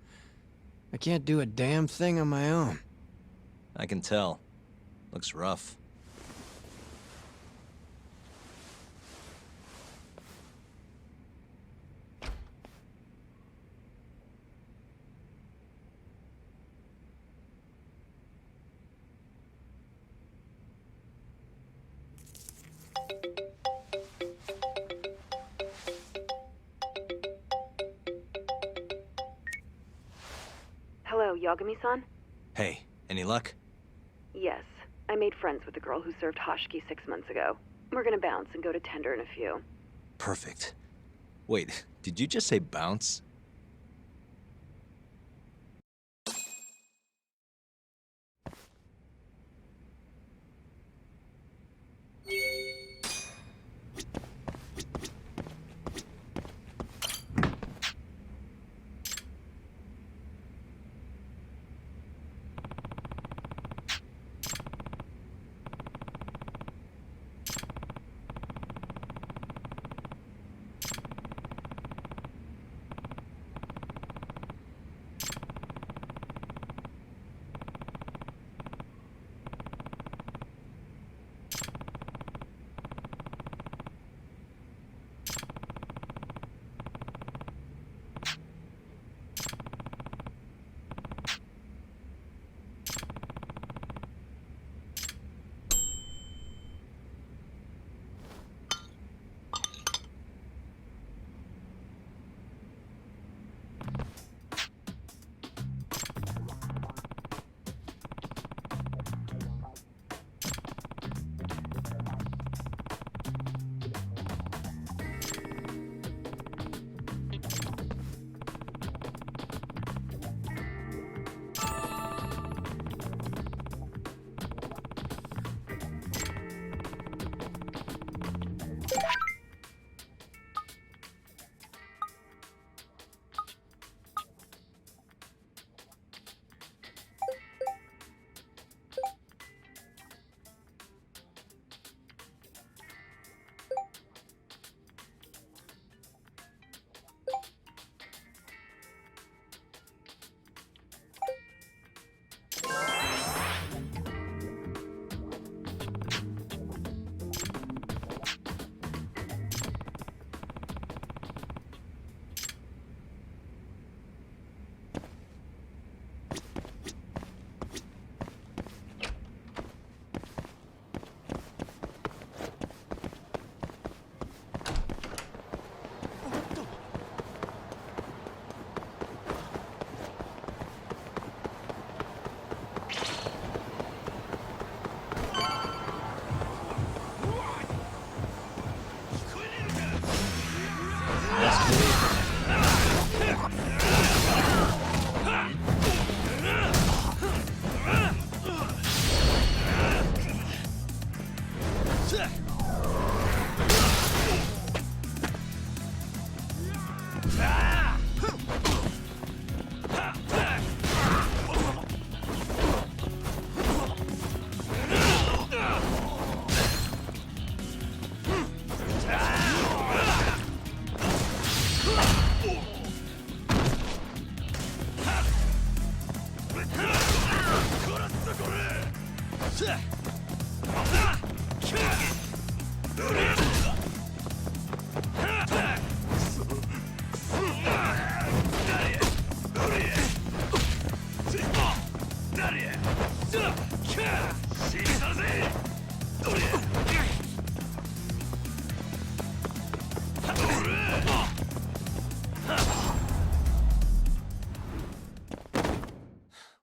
I can't do a damn thing on my own. I can tell. Looks rough. Hello, Yagami-san? Hey, any luck? Yes. I made friends with the girl who served Hashiki 6 months ago. We're gonna bounce and go to Tender in a few. Perfect. Wait, did you just say bounce?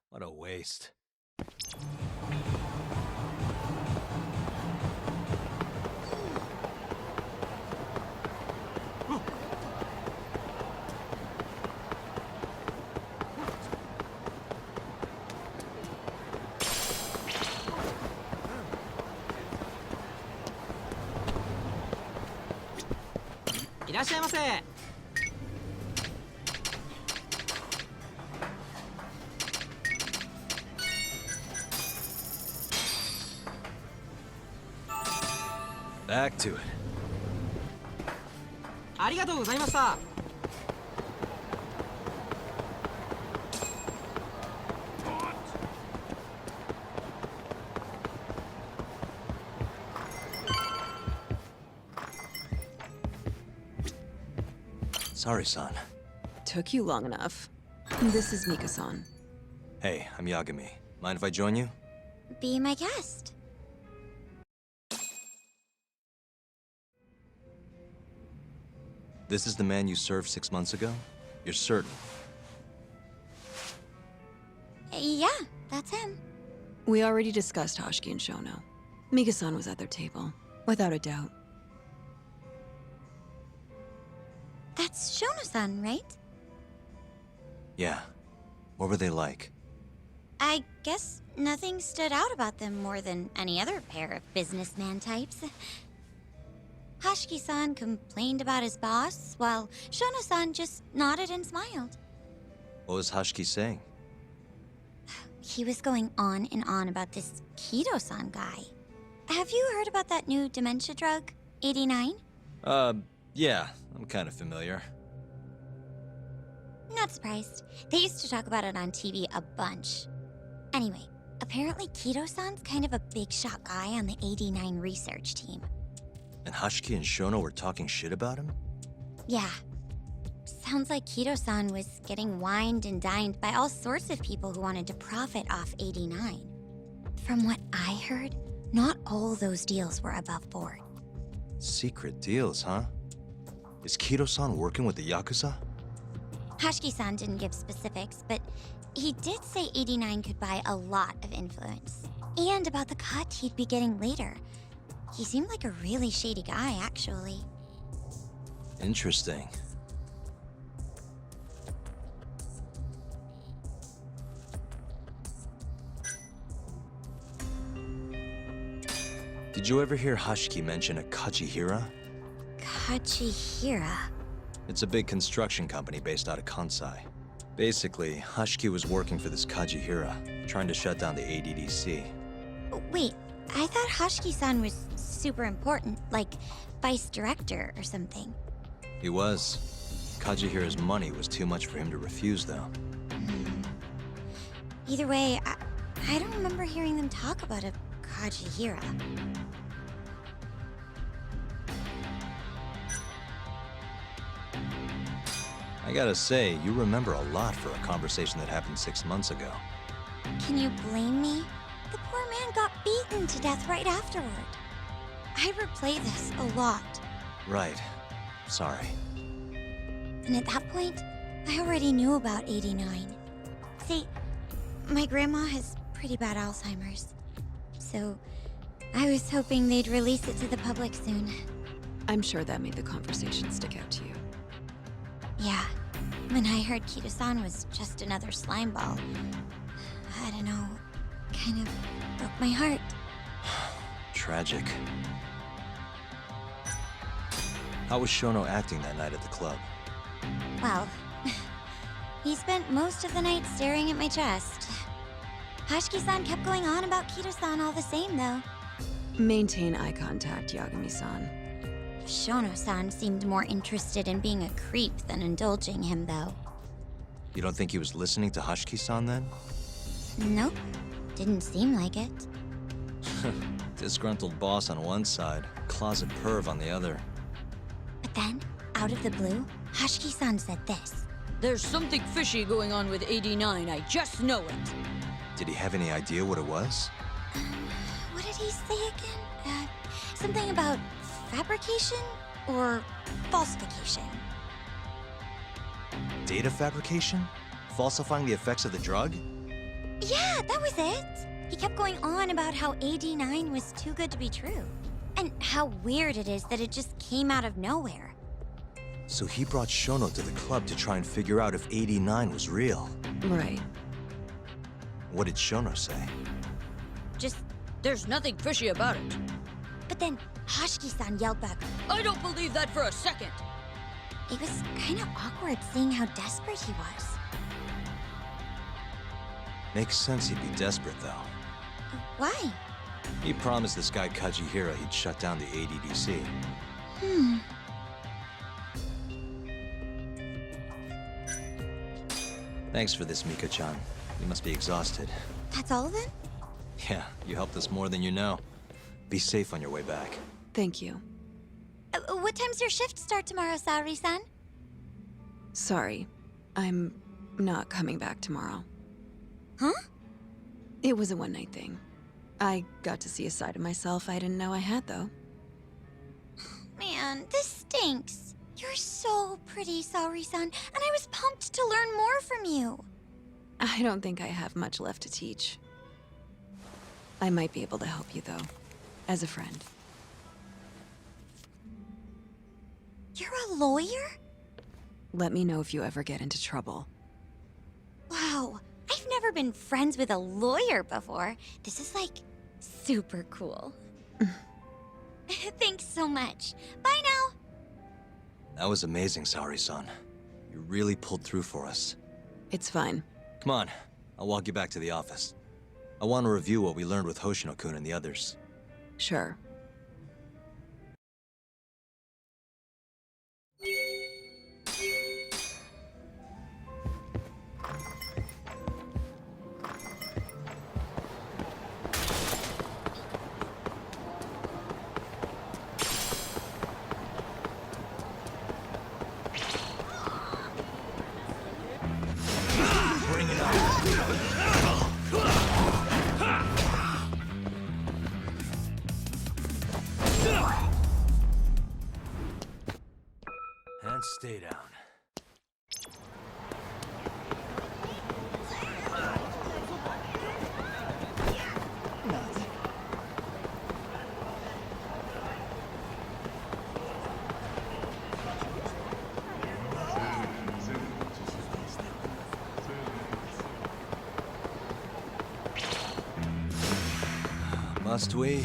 What a waste. Back to it. ありがとうございました。Sorry, son. Took you long enough. This is Mika-san. Hey, I'm Yagami. Mind if I join you? Be my guest. This is the man you served 6 months ago? You're certain? Yeah, that's him. We already discussed Hoshiki and Shono. Mika-san was at their table, without a doubt. That's Shono-san, right? Yeah. What were they like? I guess nothing stood out about them more than any other pair of businessman types. Hoshiki-san complained about his boss, while Shono-san just nodded and smiled. What was Hoshiki saying? He was going on and on about this Kido-san guy. Have you heard about that new dementia drug, 89? Yeah, I'm kind of familiar. Not surprised. They used to talk about it on TV a bunch. Anyway, apparently Kido-san's kind of a big shot guy on the 89 research team. And Hoshiki and Shono were talking shit about him? Yeah. Sounds like Kido-san was getting wined and dined by all sorts of people who wanted to profit off 89. From what I heard, not all those deals were above board. Secret deals, huh? Is Kido-san working with the Yakuza? Hoshiki-san didn't give specifics, but he did say 89 could buy a lot of influence. And about the cut he'd be getting later. He seemed like a really shady guy, actually. Interesting. Did you ever hear Hoshiki mention a Kachihira? Kachihira? It's a big construction company based out of Kansai. Basically, Hoshiki was working for this Kachihira, trying to shut down the ADDC. Wait, I thought Hoshiki-san was super important, like vice director or something. He was. Kachihira's money was too much for him to refuse, though. Either way, I don't remember hearing them talk about a Kachihira. I gotta say, you remember a lot for a conversation that happened 6 months ago. Can you blame me? The poor man got beaten to death right afterward. I replay this a lot. Right. Sorry. And at that point, I already knew about 89. See, my grandma has pretty bad Alzheimer's. So, I was hoping they'd release it to the public soon. I'm sure that made the conversation stick out to you. Yeah. When I heard Kido-san was just another slime ball, I don't know, kind of broke my heart. Tragic. How was Shono acting that night at the club? Well, he spent most of the night staring at my chest. Hoshiki-san kept going on about Kido-san all the same, though. Maintain eye contact, Yagami-san. Shono-san seemed more interested in being a creep than indulging him, though. You don't think he was listening to Hoshiki-san then? Nope. Didn't seem like it. Disgruntled boss on one side, closet perv on the other. But then, out of the blue, Hoshiki-san said this. There's something fishy going on with 89, I just know it. Did he have any idea what it was? What did he say again? Something about fabrication or falsification? Data fabrication? Falsifying the effects of the drug? Yeah, that was it. He kept going on about how 89 was too good to be true. And how weird it is that it just came out of nowhere. So he brought Shono to the club to try and figure out if 89 was real. Right. What did Shono say? Just, there's nothing fishy about it. But then Hoshiki-san yelled back, I don't believe that for a second. It was kind of awkward seeing how desperate he was. Makes sense he'd be desperate, though. Why? He promised this guy Kachihira he'd shut down the ADDC. Thanks for this, Mika-chan. You must be exhausted. That's all of it? Yeah, you helped us more than you know. Be safe on your way back. Thank you. What time's your shift start tomorrow, Saori-san? Sorry. I'm not coming back tomorrow. Huh? It was a one-night thing. I got to see a side of myself I didn't know I had, though. Man, this stinks. You're so pretty, Saori-san, and I was pumped to learn more from you. I don't think I have much left to teach. I might be able to help you, though, as a friend. You're a lawyer? Let me know if you ever get into trouble. Wow, I've never been friends with a lawyer before. This is like super cool. Thanks so much. Bye now. That was amazing, Saori-san. You really pulled through for us. It's fine. Come on, I'll walk you back to the office. I want to review what we learned with Hoshino-kun and the others. Sure. And stay down. Must we?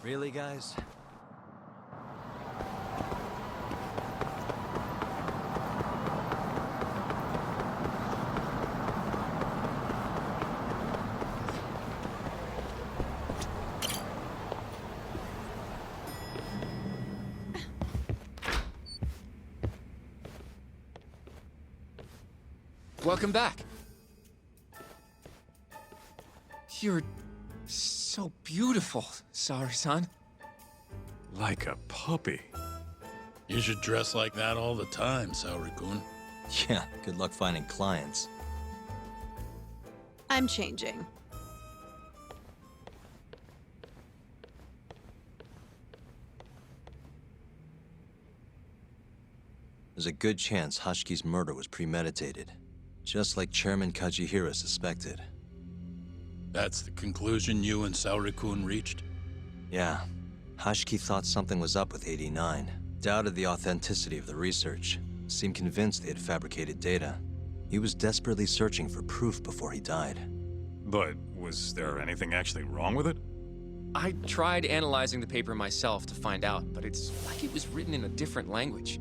Really, guys? Welcome back. You're so beautiful, Saori-san. Like a puppy. You should dress like that all the time, Saori-kun. Yeah, good luck finding clients. I'm changing. There's a good chance Hashki's murder was premeditated, just like Chairman Kajihira suspected. That's the conclusion you and Saori-kun reached? Yeah. Hashki thought something was up with 89, doubted the authenticity of the research, seemed convinced they had fabricated data. He was desperately searching for proof before he died. But was there anything actually wrong with it? I tried analyzing the paper myself to find out, but it's like it was written in a different language.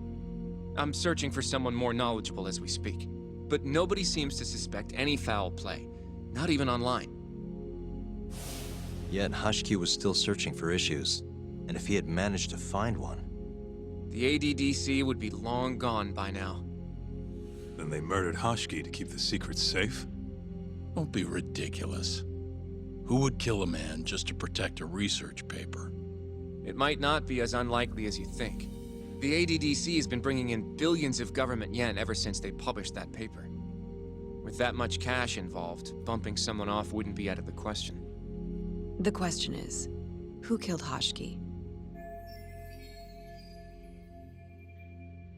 I'm searching for someone more knowledgeable as we speak, but nobody seems to suspect any foul play, not even online. Yet Hashki was still searching for issues, and if he had managed to find one... The ADDC would be long gone by now. Then they murdered Hashki to keep the secret safe? Don't be ridiculous. Who would kill a man just to protect a research paper? It might not be as unlikely as you think. The ADDC has been bringing in billions of government yen ever since they published that paper. With that much cash involved, bumping someone off wouldn't be out of the question. The question is, who killed Hashki?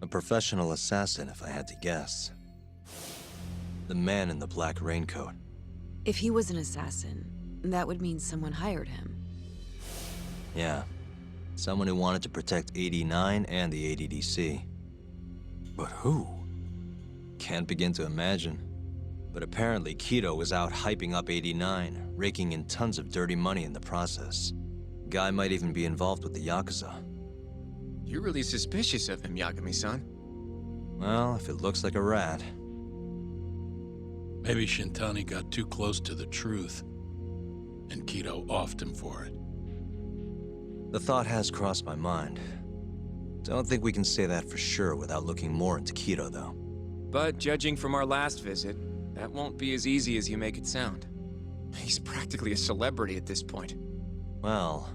A professional assassin, if I had to guess. The man in the black raincoat. If he was an assassin, that would mean someone hired him. Yeah. Someone who wanted to protect 89 and the ADDC. But who? Can't begin to imagine. But apparently Kido was out hyping up 89, raking in tons of dirty money in the process. Guy might even be involved with the Yakuza. You're really suspicious of him, Yagami-san. Well, if it looks like a rat. Maybe Shintani got too close to the truth, and Kido offed him for it. The thought has crossed my mind. Don't think we can say that for sure without looking more into Quito, though. But judging from our last visit, that won't be as easy as you make it sound. He's practically a celebrity at this point. Well,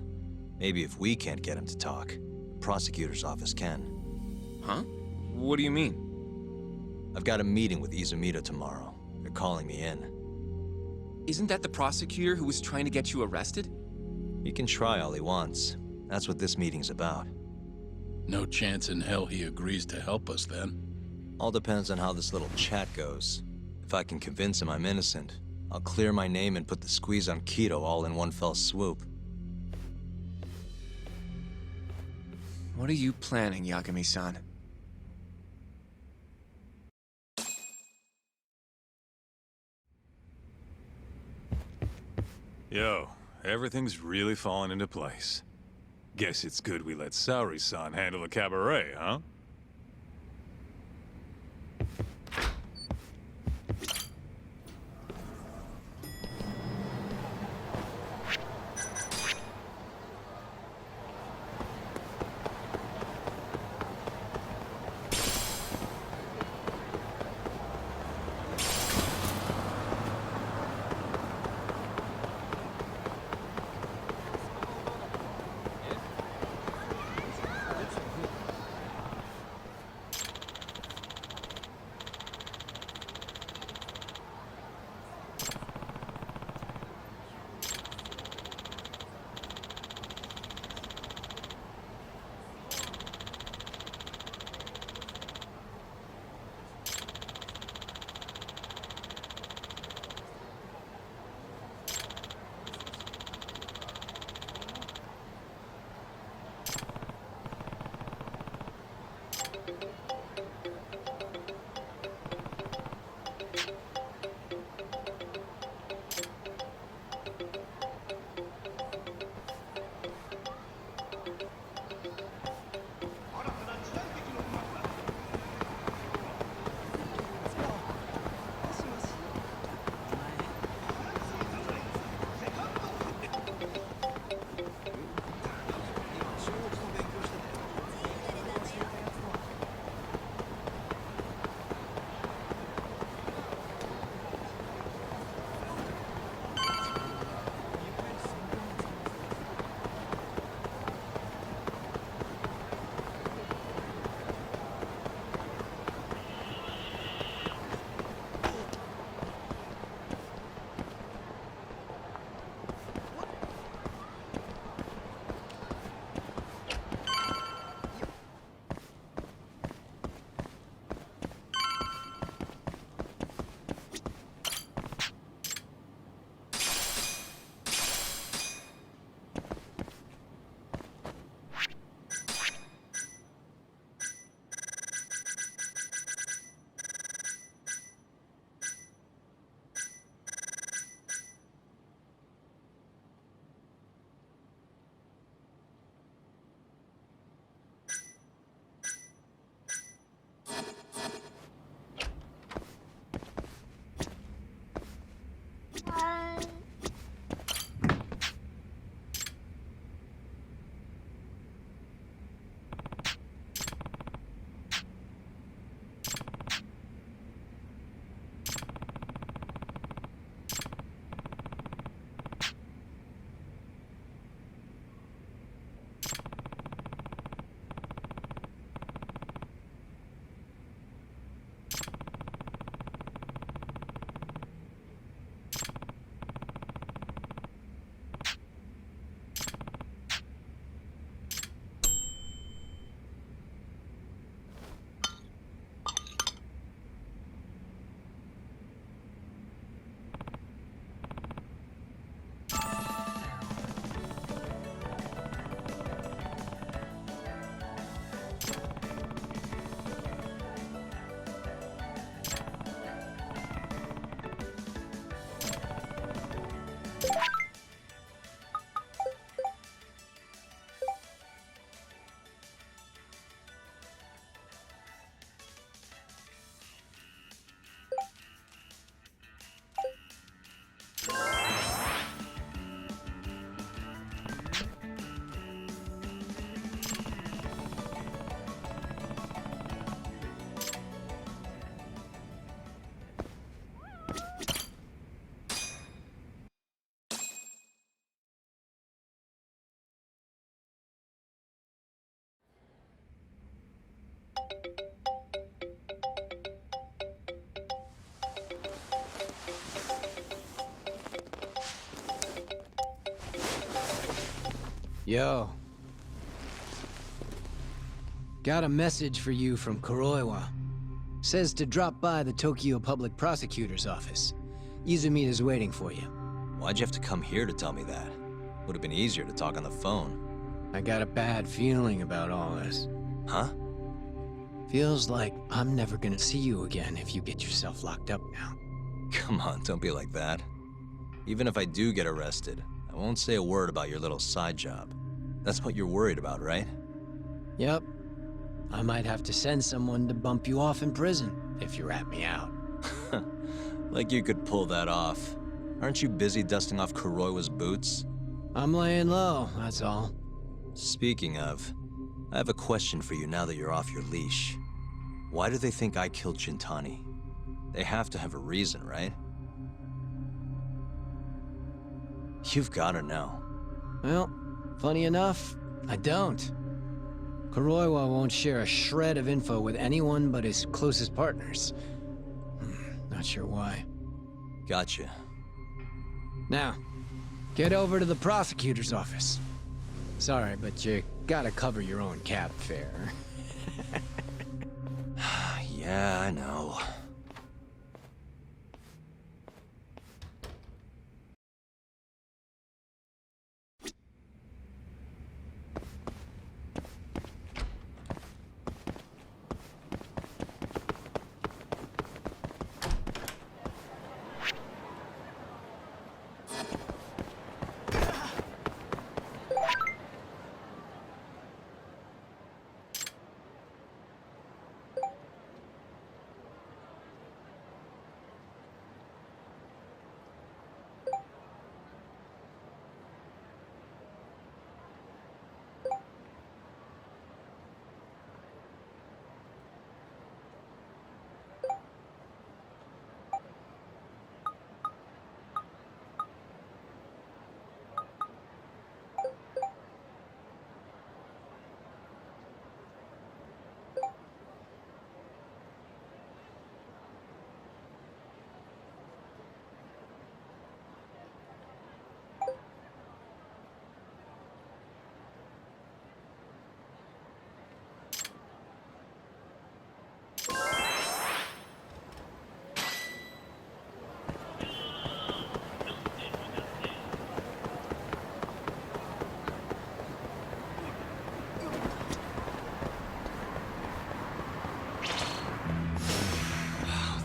maybe if we can't get him to talk, the prosecutor's office can. Huh? What do you mean? I've got a meeting with Izumito tomorrow. They're calling me in. Isn't that the prosecutor who was trying to get you arrested? He can try all he wants. That's what this meeting's about. No chance in hell he agrees to help us then. All depends on how this little chat goes. If I can convince him I'm innocent, I'll clear my name and put the squeeze on Quito all in one fell swoop. What are you planning, Yagami-san? Yo, everything's really falling into place. Guess it's good we let Saori-san handle the cabaret, huh? Yo. Got a message for you from Kuroiwa. Says to drop by the Tokyo Public Prosecutor's office. Izumita's waiting for you. Why'd you have to come here to tell me that? Would have been easier to talk on the phone. I got a bad feeling about all this. Huh? Feels like I'm never gonna see you again if you get yourself locked up now. Come on, don't be like that. Even if I do get arrested, I won't say a word about your little side job. That's what you're worried about, right? Yep. I might have to send someone to bump you off in prison if you rat me out. Like you could pull that off. Aren't you busy dusting off Kuroiwa's boots? I'm laying low, that's all. Speaking of, I have a question for you now that you're off your leash. Why do they think I killed Shintani? They have to have a reason, right? You've gotta know. Well, funny enough, I don't. Kuroiwa won't share a shred of info with anyone but his closest partners. Not sure why. Gotcha. Now, get over to the prosecutor's office. Sorry, but you gotta cover your own cab fare. Yeah, I know.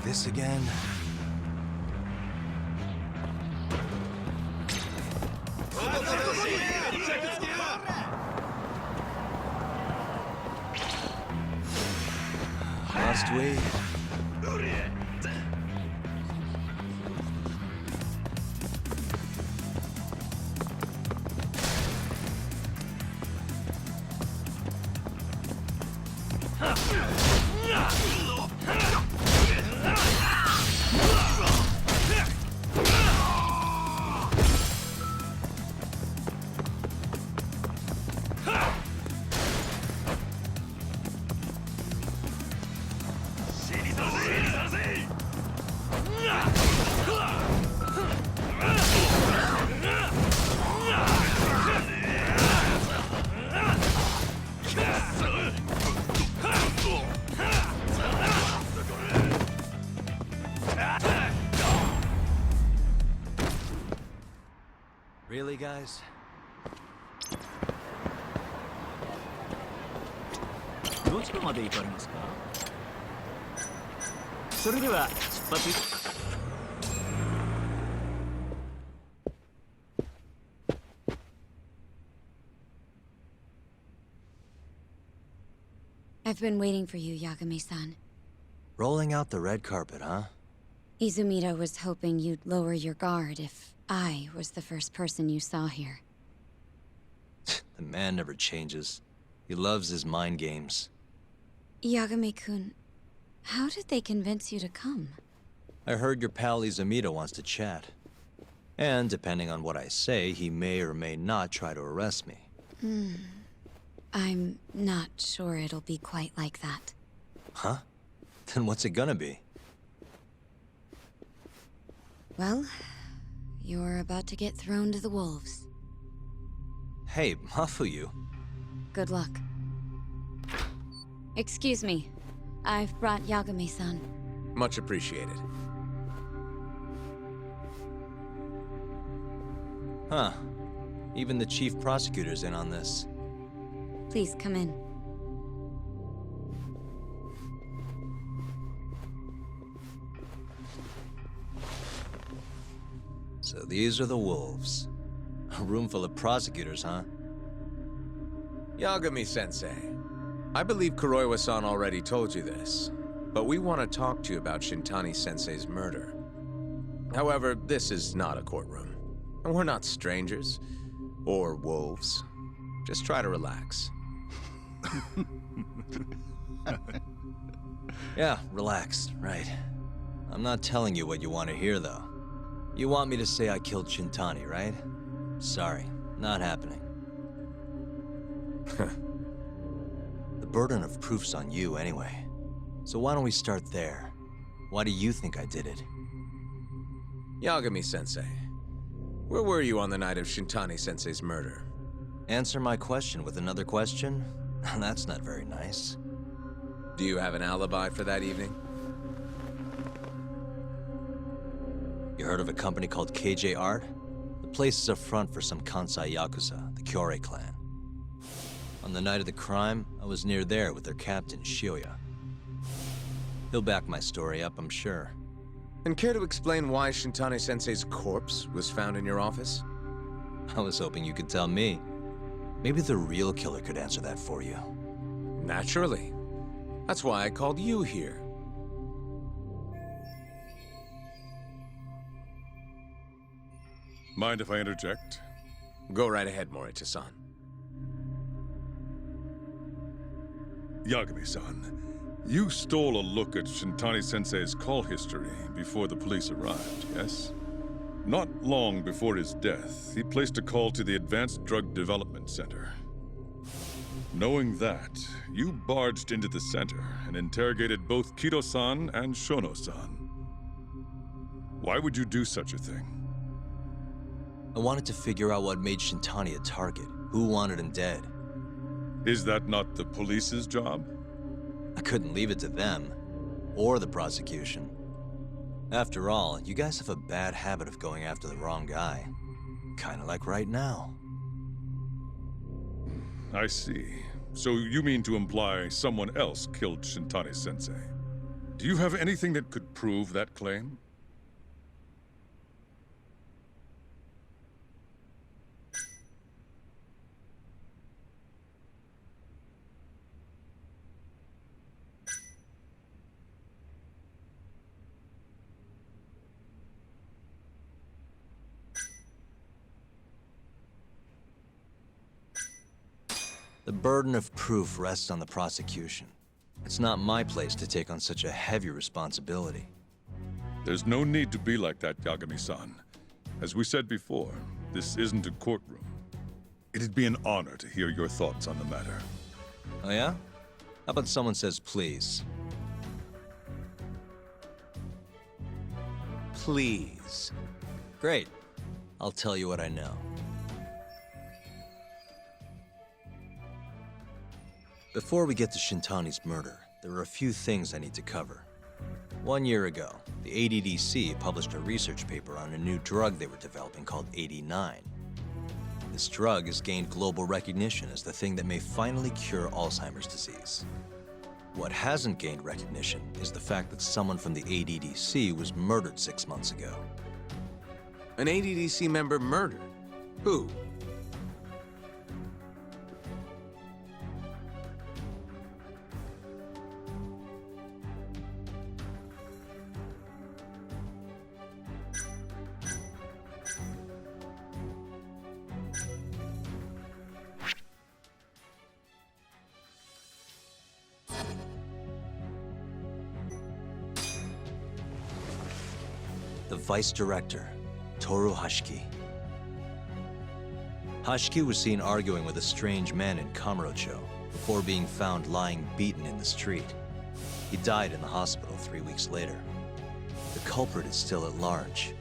This again? Must we? Really, guys? どちらまで行かれますか？それでは出発。I've been waiting for you, Yagami-san. Rolling out the red carpet, huh? Izumita was hoping you'd lower your guard if I was the first person you saw here. The man never changes. He loves his mind games. Yagami-kun, how did they convince you to come? I heard your pal Izumita wants to chat. And depending on what I say, he may or may not try to arrest me. I'm not sure it'll be quite like that. Huh? Then what's it gonna be? Well, you're about to get thrown to the wolves. Hey, Mafuyu. Good luck. Excuse me. I've brought Yagami-san. Much appreciated. Huh. Even the chief prosecutor's in on this. Please come in. So these are the wolves. A room full of prosecutors, huh? Yagami-sensei, I believe Kuroiwa-san already told you this, but we want to talk to you about Shintani-sensei's murder. However, this is not a courtroom, and we're not strangers, or wolves. Just try to relax. Yeah, relax, right. I'm not telling you what you want to hear, though. You want me to say I killed Shintani, right? Sorry, not happening. The burden of proof's on you anyway. So why don't we start there? Why do you think I did it? Yagami-sensei, where were you on the night of Shintani-sensei's murder? Answer my question with another question? That's not very nice. Do you have an alibi for that evening? You heard of a company called KJ Art? The place is a front for some Kansai Yakuza, the Kyorei clan. On the night of the crime, I was near there with their captain, Shioya. He'll back my story up, I'm sure. And care to explain why Shintani-sensei's corpse was found in your office? I was hoping you could tell me. Maybe the real killer could answer that for you. Naturally. That's why I called you here. Mind if I interject? Go right ahead, Morita-san. Yagami-san, you stole a look at Shintani-sensei's call history before the police arrived, yes? Not long before his death, he placed a call to the Advanced Drug Development Center. Knowing that, you barged into the center and interrogated both Kido-san and Shono-san. Why would you do such a thing? I wanted to figure out what made Shintani a target. Who wanted him dead? Is that not the police's job? I couldn't leave it to them, or the prosecution. After all, you guys have a bad habit of going after the wrong guy. Kinda like right now. I see. So you mean to imply someone else killed Shintani-sensei? Do you have anything that could prove that claim? The burden of proof rests on the prosecution. It's not my place to take on such a heavy responsibility. There's no need to be like that, Yagami-san. As we said before, this isn't a courtroom. It'd be an honor to hear your thoughts on the matter. Oh yeah? How about someone says please? Please. Great. I'll tell you what I know. Before we get to Shintani's murder, there are a few things I need to cover. 1 year ago, the ADDC published a research paper on a new drug they were developing called 89. This drug has gained global recognition as the thing that may finally cure Alzheimer's disease. What hasn't gained recognition is the fact that someone from the ADDC was murdered 6 months ago. An ADDC member murdered? Who? The vice director, Toru Hashiki. Hashiki was seen arguing with a strange man in Kamurocho before being found lying beaten in the street. He died in the hospital 3 weeks later. The culprit is still at large.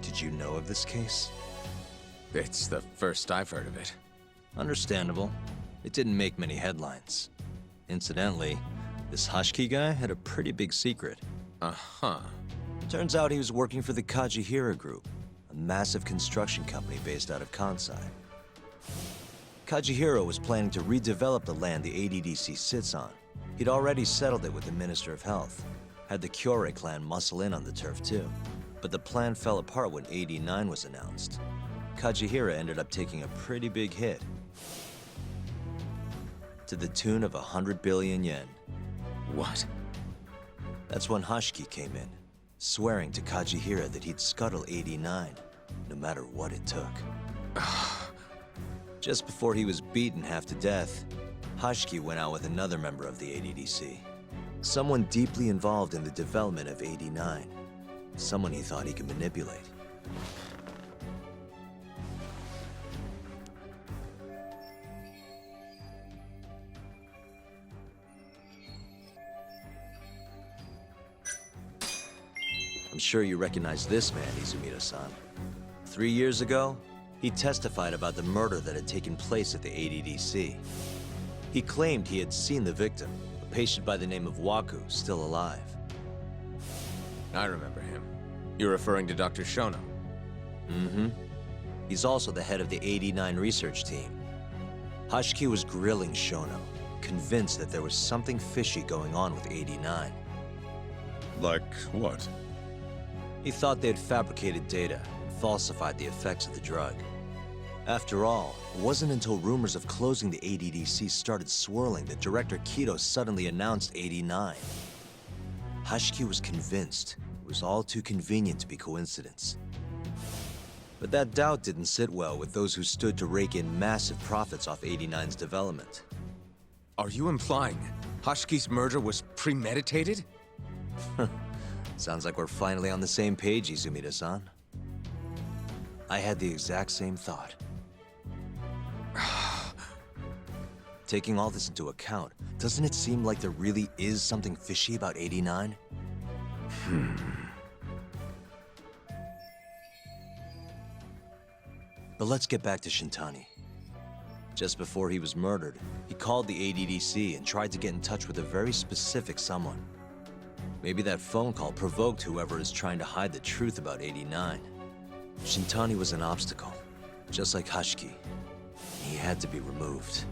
Did you know of this case? It's the first I've heard of it. Understandable. It didn't make many headlines. Incidentally, this Hashki guy had a pretty big secret. Uh-huh. Turns out he was working for the Kajihira Group, a massive construction company based out of Kansai. Kajihira was planning to redevelop the land the ADDC sits on. He'd already settled it with the Minister of Health. Had the Kyorei clan muscle in on the turf too. But the plan fell apart when AD9 was announced. Kajihira ended up taking a pretty big hit. To the tune of 100 billion yen. What? That's when Hashki came in, swearing to Kajihira that he'd scuttle AD9, no matter what it took. Just before he was beaten half to death, Hashki went out with another member of the ADDC. Someone deeply involved in the development of AD9. Someone he thought he could manipulate. I'm sure you recognize this man, Izumida-san. 3 years ago, he testified about the murder that had taken place at the ADDC. He claimed he had seen the victim, a patient by the name of Waku, still alive. I remember him. You're referring to Dr. Shono? Mm-hmm. He's also the head of the AD9 research team. Hashki was grilling Shono, convinced that there was something fishy going on with AD9. Like what? He thought they had fabricated data and falsified the effects of the drug. After all, it wasn't until rumors of closing the ADDC started swirling that Director Kido suddenly announced AD9. Hashki was convinced it was all too convenient to be coincidence. But that doubt didn't sit well with those who stood to rake in massive profits off AD9's development. Are you implying Hashki's murder was premeditated? Sounds like we're finally on the same page, Izumida-san. I had the exact same thought. Taking all this into account, doesn't it seem like there really is something fishy about AD9? But let's get back to Shintani. Just before he was murdered, he called the ADDC and tried to get in touch with a very specific someone. Maybe that phone call provoked whoever is trying to hide the truth about AD9. Shintani was an obstacle, just like Hashki. He had to be removed.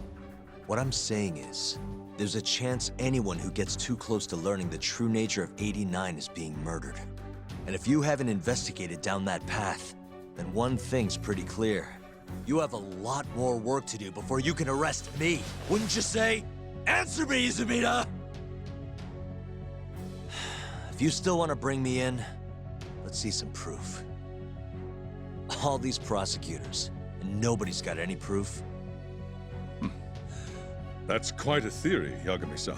What I'm saying is, there's a chance anyone who gets too close to learning the true nature of AD9 is being murdered. And if you haven't investigated down that path, then one thing's pretty clear. You have a lot more work to do before you can arrest me. Wouldn't you say? Answer me, Izumida! If you still want to bring me in, let's see some proof. All these prosecutors, and nobody's got any proof. That's quite a theory, Yagami-san.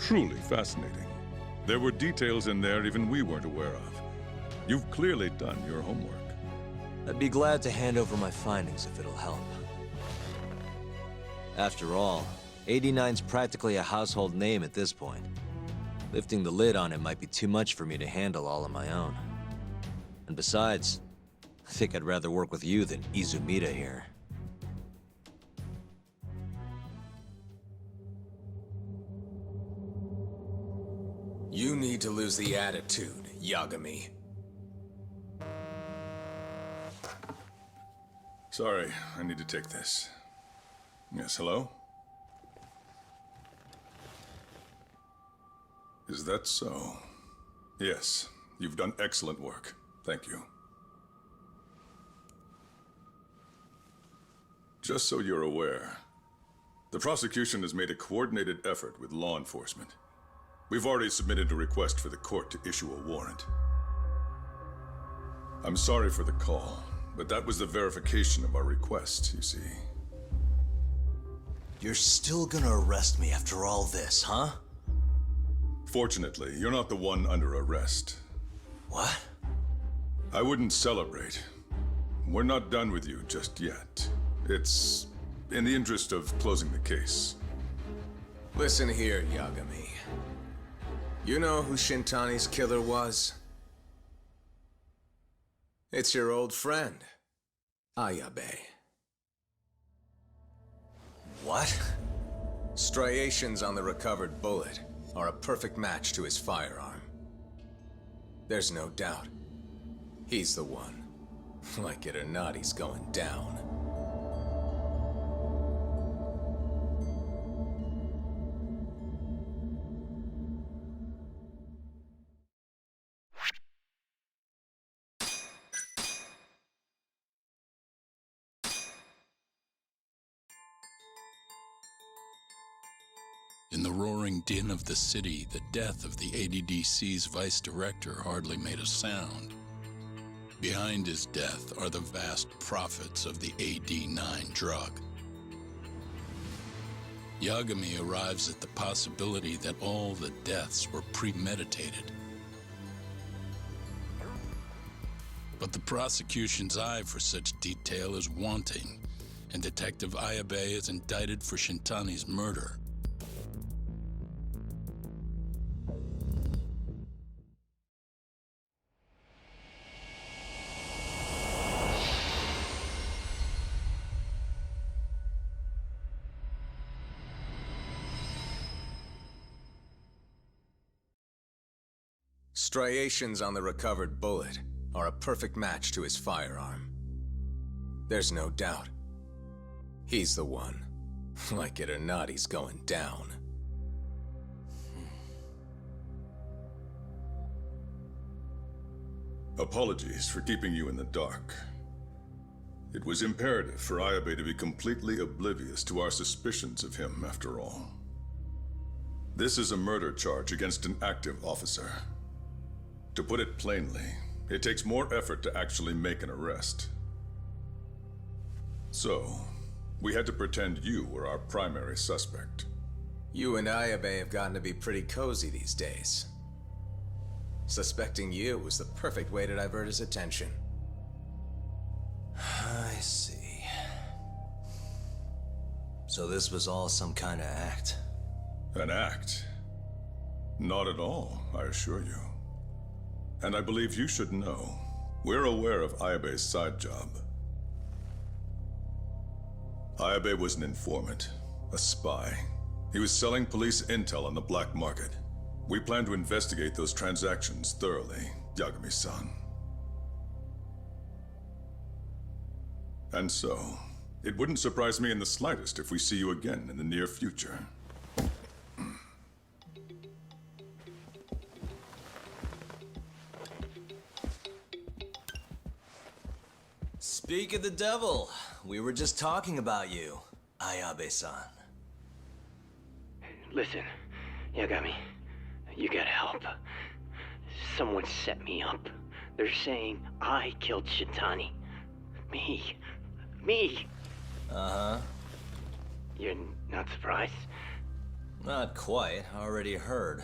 Truly fascinating. There were details in there even we weren't aware of. You've clearly done your homework. I'd be glad to hand over my findings if it'll help. After all, 89's practically a household name at this point. Lifting the lid on it might be too much for me to handle all on my own. And besides, I think I'd rather work with you than Izumida here. You need to lose the attitude, Yagami. Sorry, I need to take this. Yes, hello? Is that so? Yes, you've done excellent work. Thank you. Just so you're aware, the prosecution has made a coordinated effort with law enforcement. We've already submitted a request for the court to issue a warrant. I'm sorry for the call, but that was the verification of our request, you see. You're still gonna arrest me after all this, huh? Fortunately, you're not the one under arrest. What? I wouldn't celebrate. We're not done with you just yet. It's in the interest of closing the case. Listen here, Yagami. You know who Shintani's killer was? It's your old friend, Ayabe. What? Striations on the recovered bullet are a perfect match to his firearm. There's no doubt. He's the one. Like it or not, he's going down. In the roaring din of the city, the death of the ADDC's vice director hardly made a sound. Behind his death are the vast profits of the AD9 drug. Yagami arrives at the possibility that all the deaths were premeditated. But the prosecution's eye for such detail is wanting, and Detective Ayabe is indicted for Shintani's murder. Striations on the recovered bullet are a perfect match to his firearm. There's no doubt. He's the one. Like it or not, he's going down. Apologies for keeping you in the dark. It was imperative for Ayabe to be completely oblivious to our suspicions of him, after all. This is a murder charge against an active officer. To put it plainly, it takes more effort to actually make an arrest. So, we had to pretend you were our primary suspect. You and Ayabe have gotten to be pretty cozy these days. Suspecting you was the perfect way to divert his attention. I see. So this was all some kind of act? An act? Not at all, I assure you. And I believe you should know, we're aware of Ayabe's side job. Ayabe was an informant, a spy. He was selling police intel on the black market. We plan to investigate those transactions thoroughly, Yagami-san. And so, it wouldn't surprise me in the slightest if we see you again in the near future. Speak of the devil, we were just talking about you, Ayabe-san. Listen, Yagami, you gotta help. Someone set me up. They're saying I killed Shintani. Me. Uh-huh. You're not surprised? Not quite, already heard.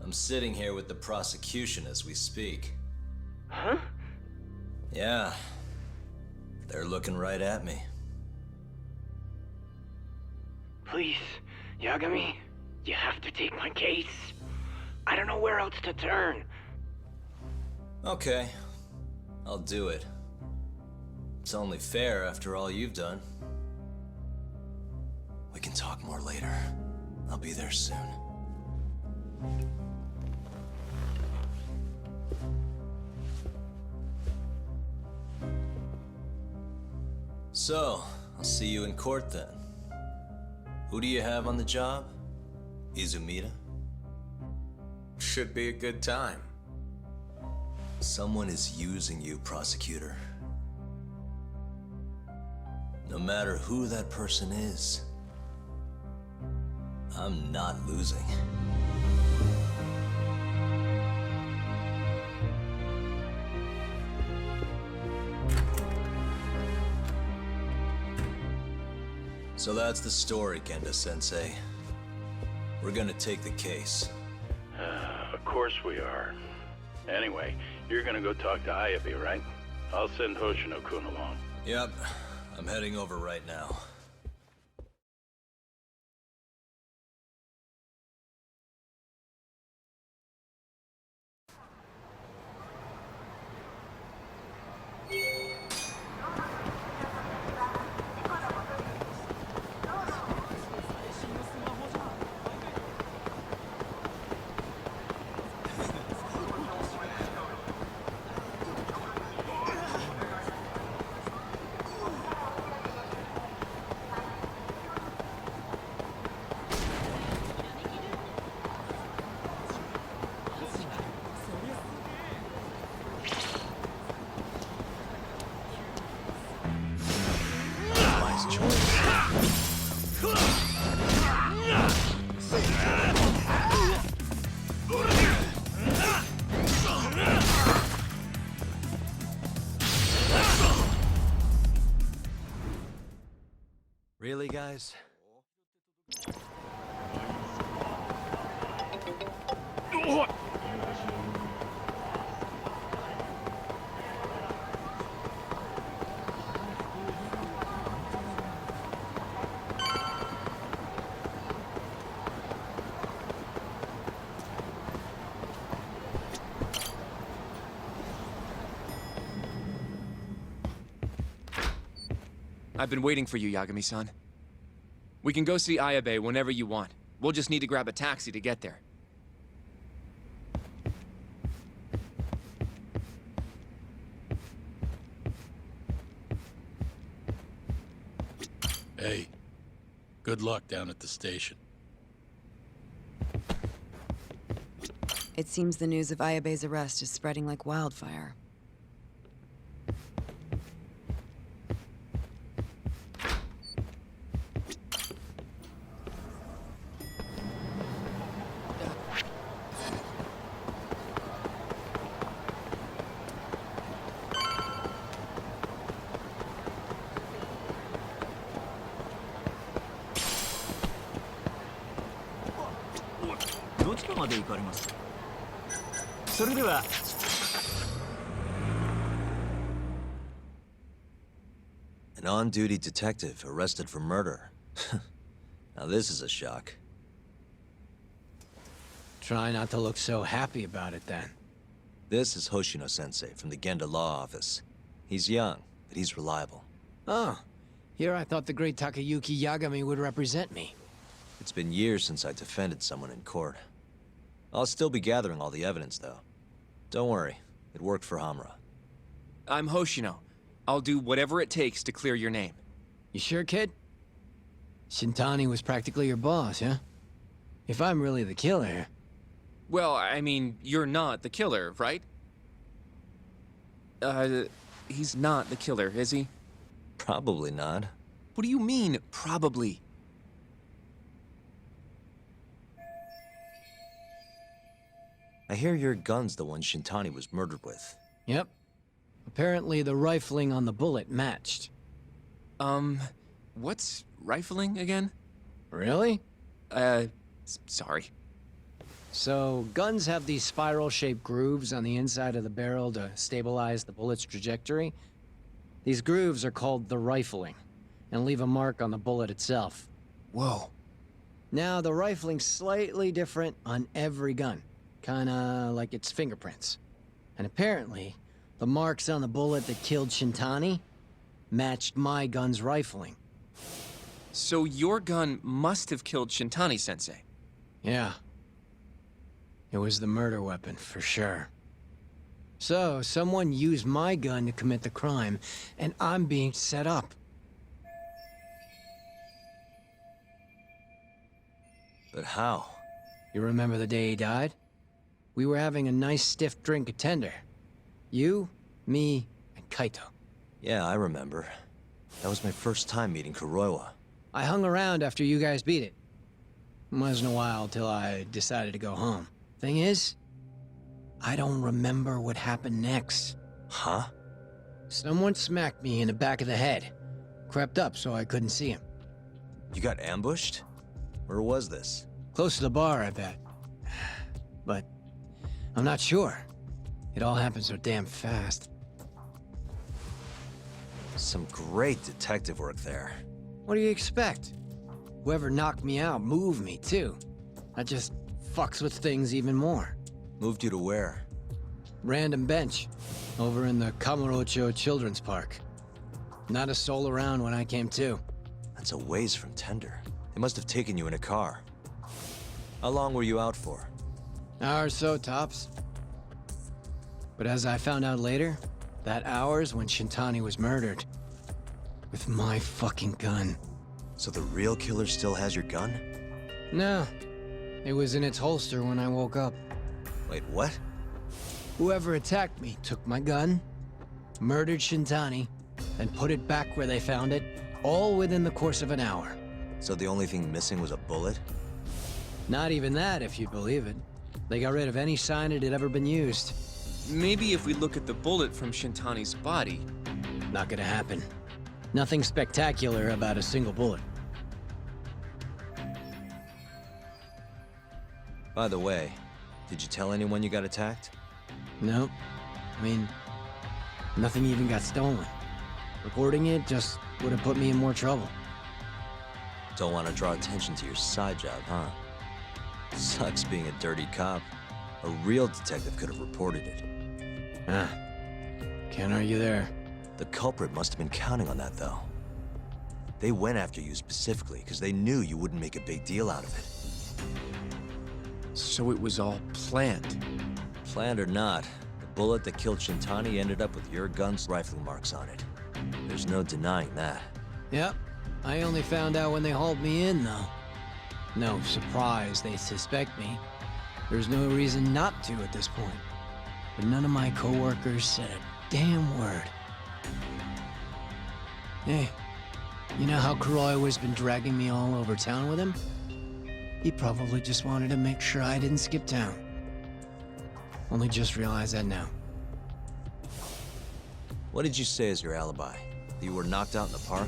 I'm sitting here with the prosecution as we speak. Huh? Yeah. They're looking right at me. Please, Yagami, you have to take my case. I don't know where else to turn. Okay. I'll do it. It's only fair after all you've done. We can talk more later. I'll be there soon. So, I'll see you in court then. Who do you have on the job? Izumida? Should be a good time. Someone is using you, prosecutor. No matter who that person is, I'm not losing. So that's the story, Kenda-sensei. We're gonna take the case. Of course we are. Anyway, you're gonna go talk to Ayabe, right? I'll send Hoshino-kun along. Yep, I'm heading over right now. Really, guys? I've been waiting for you, Yagami-san. We can go see Ayabe whenever you want. We'll just need to grab a taxi to get there. Hey, good luck down at the station. It seems the news of Ayabe's arrest is spreading like wildfire. An on-duty detective arrested for murder. Now this is a shock. Try not to look so happy about it, then. This is Hoshino-sensei from the Genda Law Office. He's young, but he's reliable. Oh, here I thought the great Takayuki Yagami would represent me. It's been years since I defended someone in court. I'll still be gathering all the evidence, though. Don't worry, it worked for Hamura. I'm Hoshino. I'll do whatever it takes to clear your name. You sure, kid? Shintani was practically your boss, huh? If I'm really the killer... Well, I mean, you're not the killer, right? He's not the killer, is he? Probably not. What do you mean, probably? I hear your gun's the one Shintani was murdered with. Yep. Apparently the rifling on the bullet matched. What's rifling again? Really? Sorry. So, guns have these spiral-shaped grooves on the inside of the barrel to stabilize the bullet's trajectory. These grooves are called the rifling, and leave a mark on the bullet itself. Whoa. Now, the rifling's slightly different on every gun. Kinda like its fingerprints. And apparently, the marks on the bullet that killed Shintani matched my gun's rifling. So your gun must have killed Shintani-sensei? Yeah. It was the murder weapon, for sure. So, someone used my gun to commit the crime, and I'm being set up. But how? You remember the day he died? We were having a nice stiff drink at Tender. You, me, and Kaito. Yeah, I remember. That was my first time meeting Kuroiwa. I hung around after you guys beat it. Wasn't a while till I decided to go home. Thing is, I don't remember what happened next. Huh? Someone smacked me in the back of the head. Crept up so I couldn't see him. You got ambushed? Where was this? Close to the bar, I bet. But I'm not sure. It all happened so damn fast. Some great detective work there. What do you expect? Whoever knocked me out moved me, too. That just fucks with things even more. Moved you to where? Random bench. Over in the Kamurocho Children's Park. Not a soul around when I came to. That's a ways from Tender. They must have taken you in a car. How long were you out for? Hour or so, tops. But as I found out later, that hour's when Shintani was murdered. With my fucking gun. So the real killer still has your gun? No. It was in its holster when I woke up. Wait, what? Whoever attacked me took my gun, murdered Shintani, and put it back where they found it, all within the course of an hour. So the only thing missing was a bullet? Not even that, if you'd believe it. They got rid of any sign it had ever been used. Maybe if we look at the bullet from Shintani's body. Not gonna happen. Nothing spectacular about a single bullet. By the way, did you tell anyone you got attacked? Nope. I mean, nothing even got stolen. Reporting it just would have put me in more trouble. Don't want to draw attention to your side job, huh? Sucks being a dirty cop. A real detective could have reported it. Ah, can't argue there. The culprit must have been counting on that, though. They went after you specifically because they knew you wouldn't make a big deal out of it. So it was all planned. Planned or not, the bullet that killed Shintani ended up with your gun's rifling marks on it. There's no denying that. Yep. I only found out when they hauled me in, though. No surprise they suspect me. There's no reason not to at this point. But none of my coworkers said a damn word. Hey, you know how Croy was been dragging me all over town with him? He probably just wanted to make sure I didn't skip town. Only just realized that now. What did you say as your alibi? That you were knocked out in the park?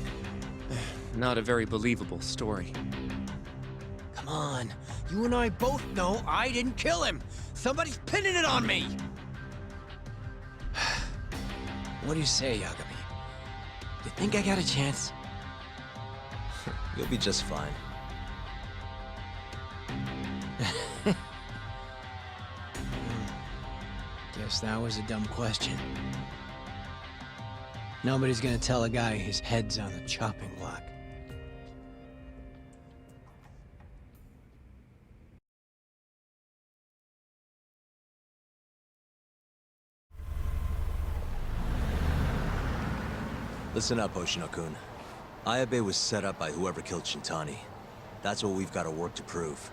Not a very believable story. Come on. You and I both know I didn't kill him. Somebody's pinning it on me. What do you say, Yagami? You think I got a chance? You'll be just fine. Guess that was a dumb question. Nobody's gonna tell a guy his head's on the chopping block. Listen up, Hoshino-kun. Ayabe was set up by whoever killed Shintani. That's what we've got to work to prove.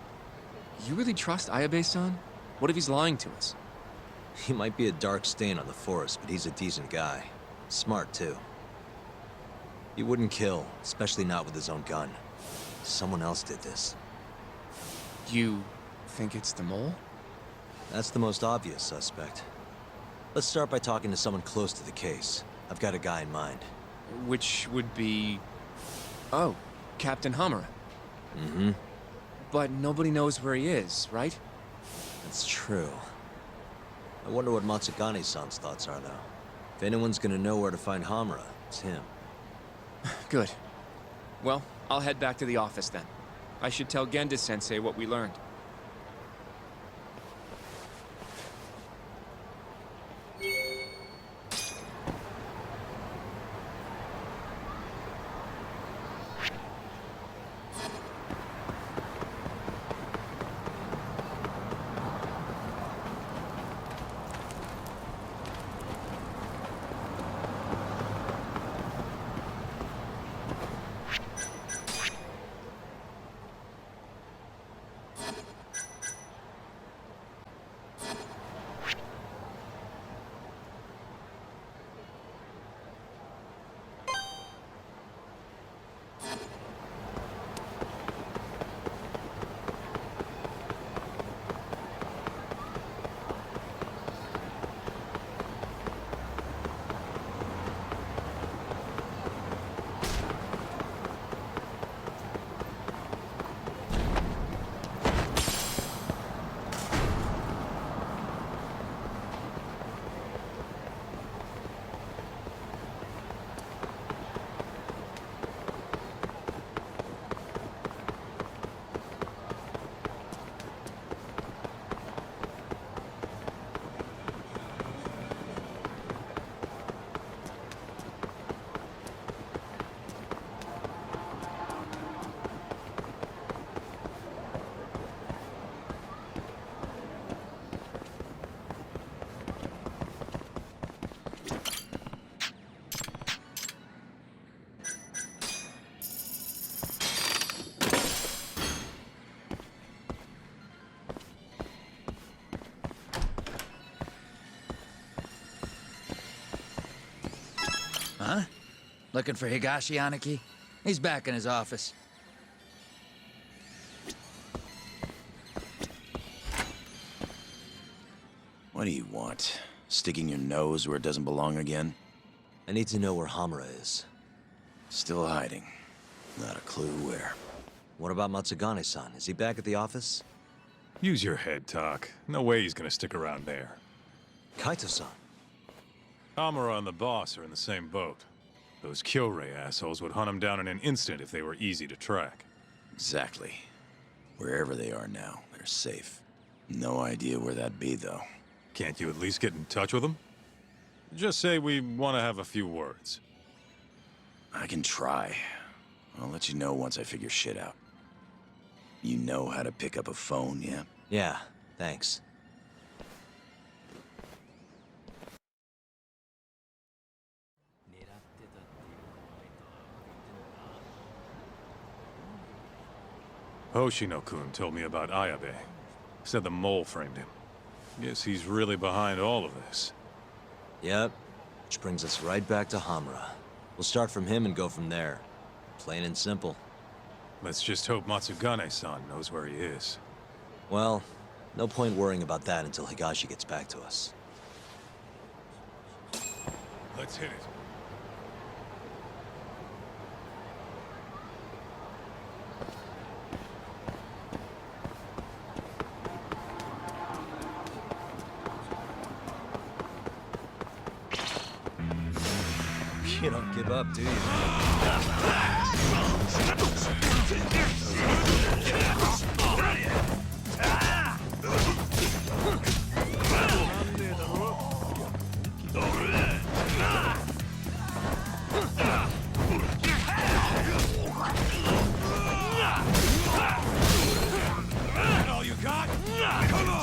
You really trust Ayabe-san? What if he's lying to us? He might be a dark stain on the force, but he's a decent guy. Smart, too. He wouldn't kill, especially not with his own gun. Someone else did this. You think it's the mole? That's the most obvious suspect. Let's start by talking to someone close to the case. I've got a guy in mind. Which would be... Oh, Captain Hamura. Mm-hmm. But nobody knows where he is, right? That's true. I wonder what Matsugane-san's thoughts are, though. If anyone's gonna know where to find Hamura, it's him. Good. Well, I'll head back to the office then. I should tell Genda-sensei what we learned. Huh? Looking for Higashi Aniki? He's back in his office. What do you want? Sticking your nose where it doesn't belong again? I need to know where Hamura is. Still hiding. Not a clue where. What about Matsugane-san? Is he back at the office? Use your head, Tak. No way he's gonna stick around there. Kaito-san. Amara and the boss are in the same boat. Those Kyorei assholes would hunt him down in an instant if they were easy to track. Exactly. Wherever they are now, they're safe. No idea where that'd be, though. Can't you at least get in touch with them? Just say we want to have a few words. I can try. I'll let you know once I figure shit out. You know how to pick up a phone, yeah? Yeah, thanks. Hoshino-kun told me about Ayabe. Said the mole framed him. Guess he's really behind all of this. Yep. Which brings us right back to Hamura. We'll start from him and go from there. Plain and simple. Let's just hope Matsugane-san knows where he is. Well, no point worrying about that until Higashi gets back to us. Let's hit it. You don't give up, do you? All you got? Come on!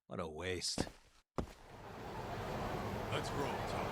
What a waste. Let's roll, Tom.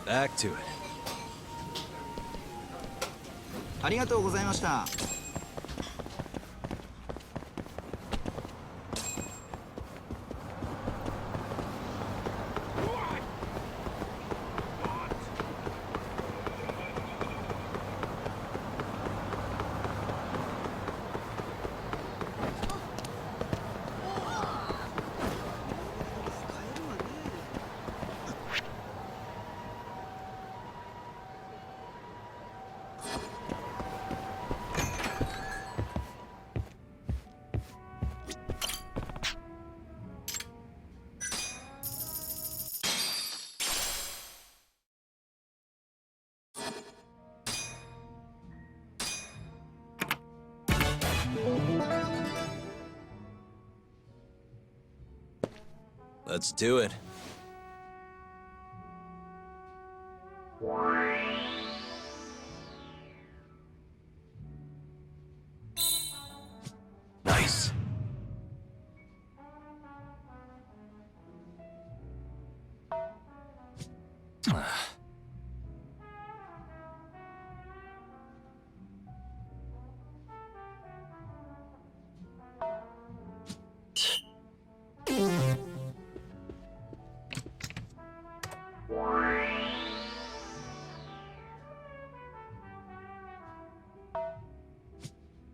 Back to it. ありがとうございました。Let's do it. Nice.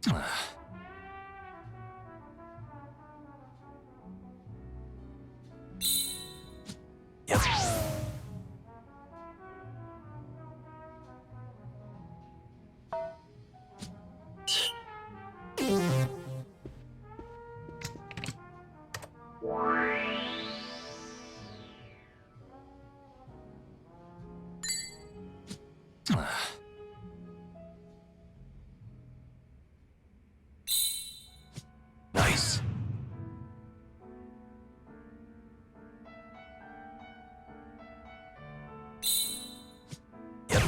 Yep. Nice. Yep.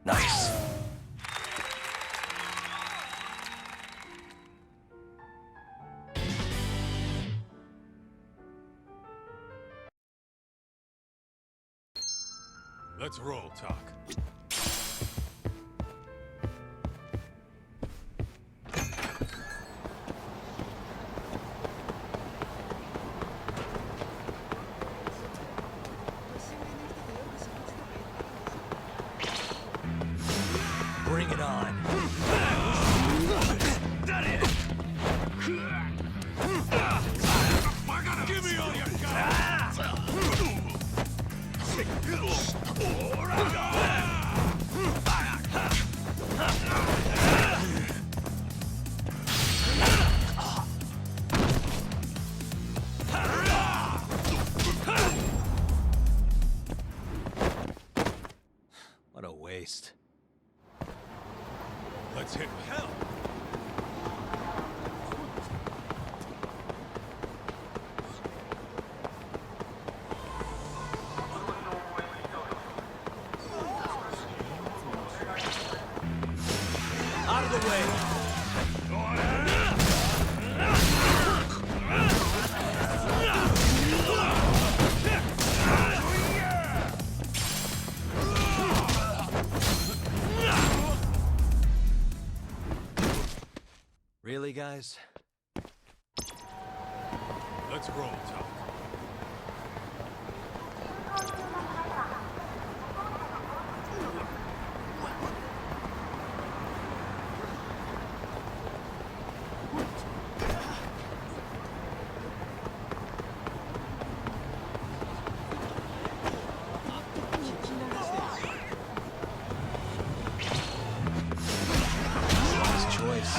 Nice. Let's roll, Talk. Bring it on. Give me all your What a waste. Let's hit hell. Out of the way. Really, guys? Let's roll, Talk. Wise choice.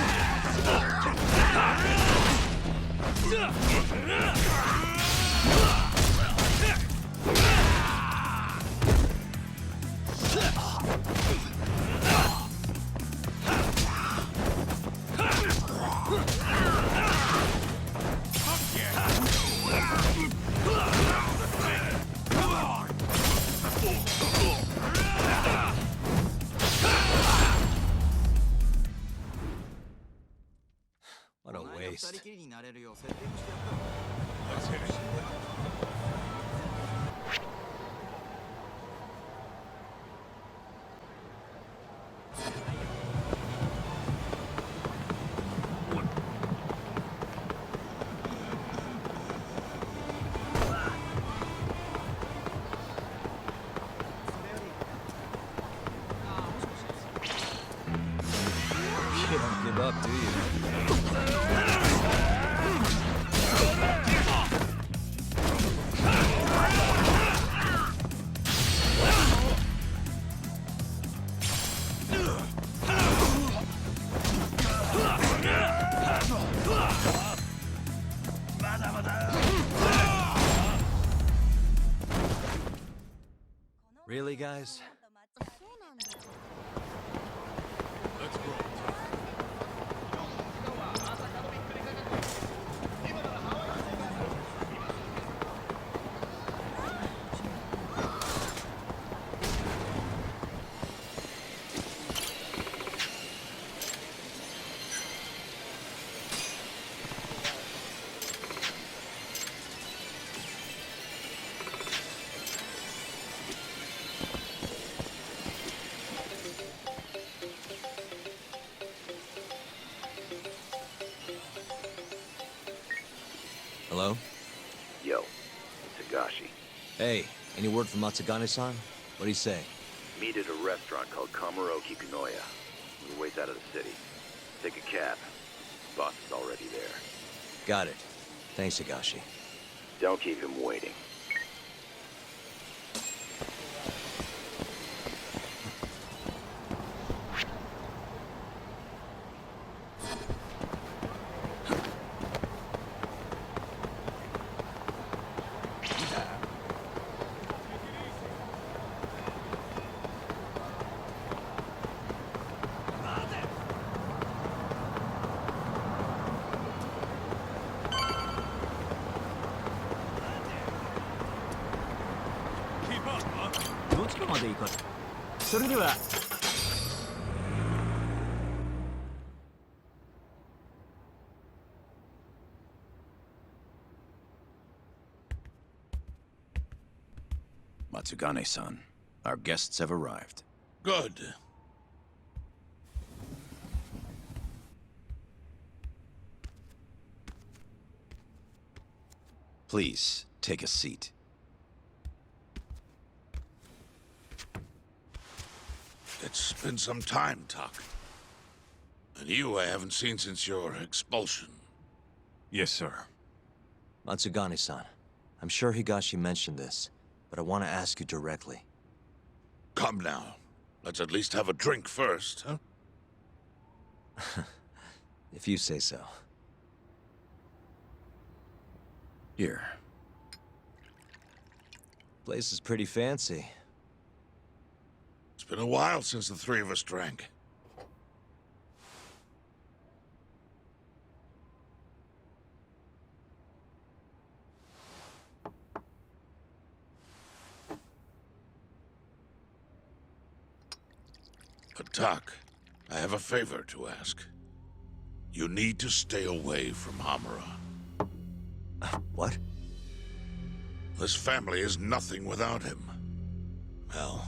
What a waste. Let's hit it. You don't give up, do you? Really, guys? Let's roll. Hello? Yo, it's Higashi. Hey, any word from Matsugane-san? What'd he say? Meet at a restaurant called Kamaroki Kanoya. We're ways out of the city. Take a cab. Boss is already there. Got it. Thanks, Higashi. Don't keep him waiting. Keep up, huh? どっちかまで行こう。それでは。Matsugane-san, our guests have arrived. Good. Please, take a seat. It's been some time, Tak. And you I haven't seen since your expulsion. Yes, sir. Matsugane-san, I'm sure Higashi mentioned this, but I want to ask you directly. Come now. Let's at least have a drink first, huh? If you say so. Here. Place is pretty fancy. It's been a while since the three of us drank. But Tak, I have a favor to ask. You need to stay away from Hamura. What? This family is nothing without him. Well,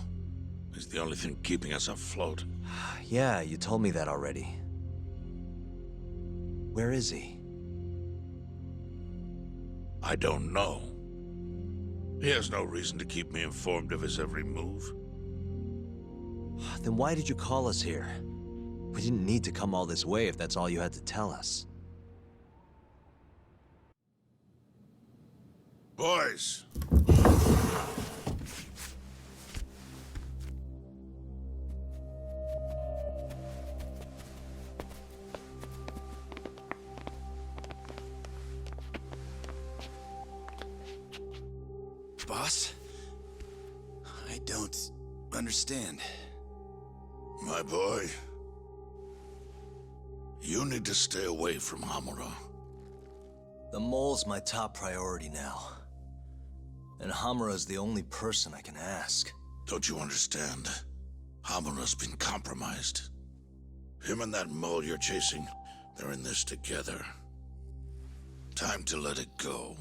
he's the only thing keeping us afloat. Yeah, you told me that already. Where is he? I don't know. He has no reason to keep me informed of his every move. Then why did you call us here? We didn't need to come all this way if that's all you had to tell us. Boys! Boss? I don't understand. My boy, you need to stay away from Hamura. The mole's my top priority now. And Hamura's the only person I can ask. Don't you understand? Hamura's been compromised. Him and that mole you're chasing, they're in this together. Time to let it go.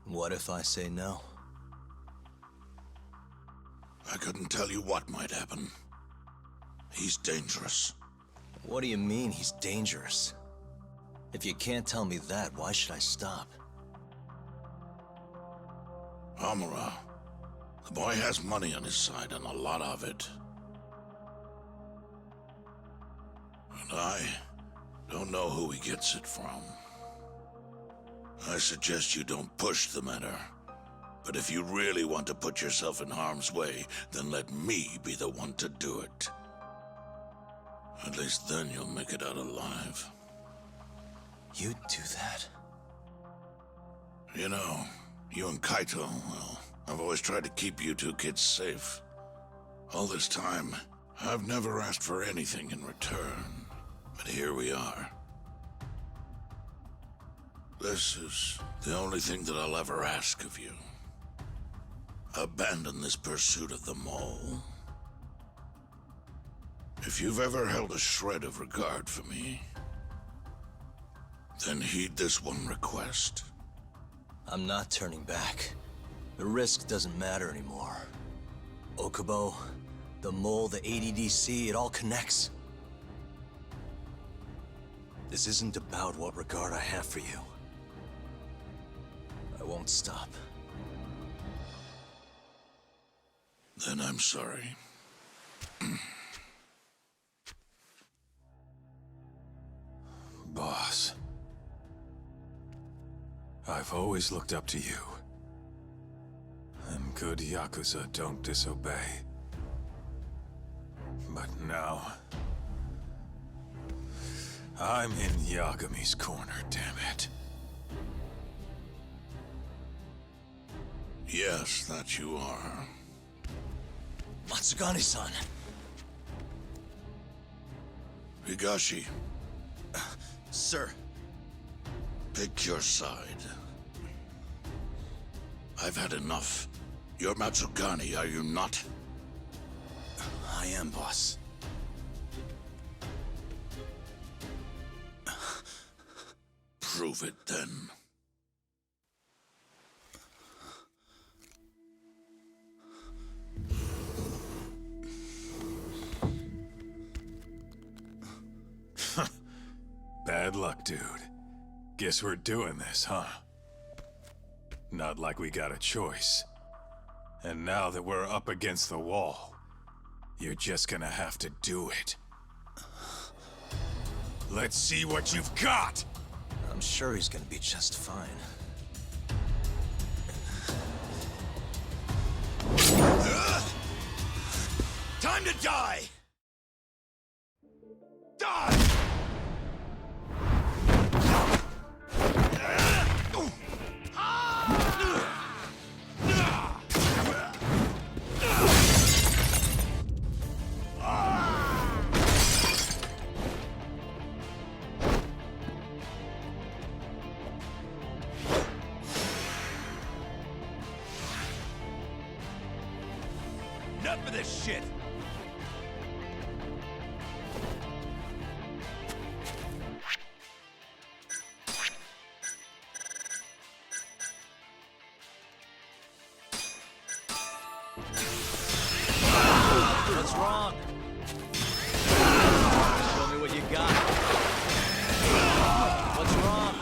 What if I say no? I couldn't tell you what might happen. He's dangerous. What do you mean he's dangerous? If you can't tell me that, why should I stop? Hamura, the boy has money on his side and a lot of it. And I don't know who he gets it from. I suggest you don't push the matter. But if you really want to put yourself in harm's way, then let me be the one to do it. At least then you'll make it out alive. You'd do that? You know, you and Kaito, well, I've always tried to keep you two kids safe. All this time, I've never asked for anything in return. But here we are. This is the only thing that I'll ever ask of you. Abandon this pursuit of the mole. If you've ever held a shred of regard for me, then heed this one request. I'm not turning back. The risk doesn't matter anymore. Okubo, the mole, the ADDC, it all connects. This isn't about what regard I have for you. I won't stop. Then I'm sorry. Boss. I've always looked up to you. And good Yakuza don't disobey. But now... I'm in Yagami's corner, damn it. Yes, that you are. Matsugane-san. Higashi. Sir. Pick your side. I've had enough. You're Matsugane, are you not? I am, boss. Prove it, then. Bad luck, dude. Guess we're doing this, huh? Not like we got a choice. And now that we're up against the wall, you're just gonna have to do it. Let's see what you've got! I'm sure he's gonna be just fine. Time to die! Die! Enough of this shit! What's wrong? Show me what you got. What's wrong?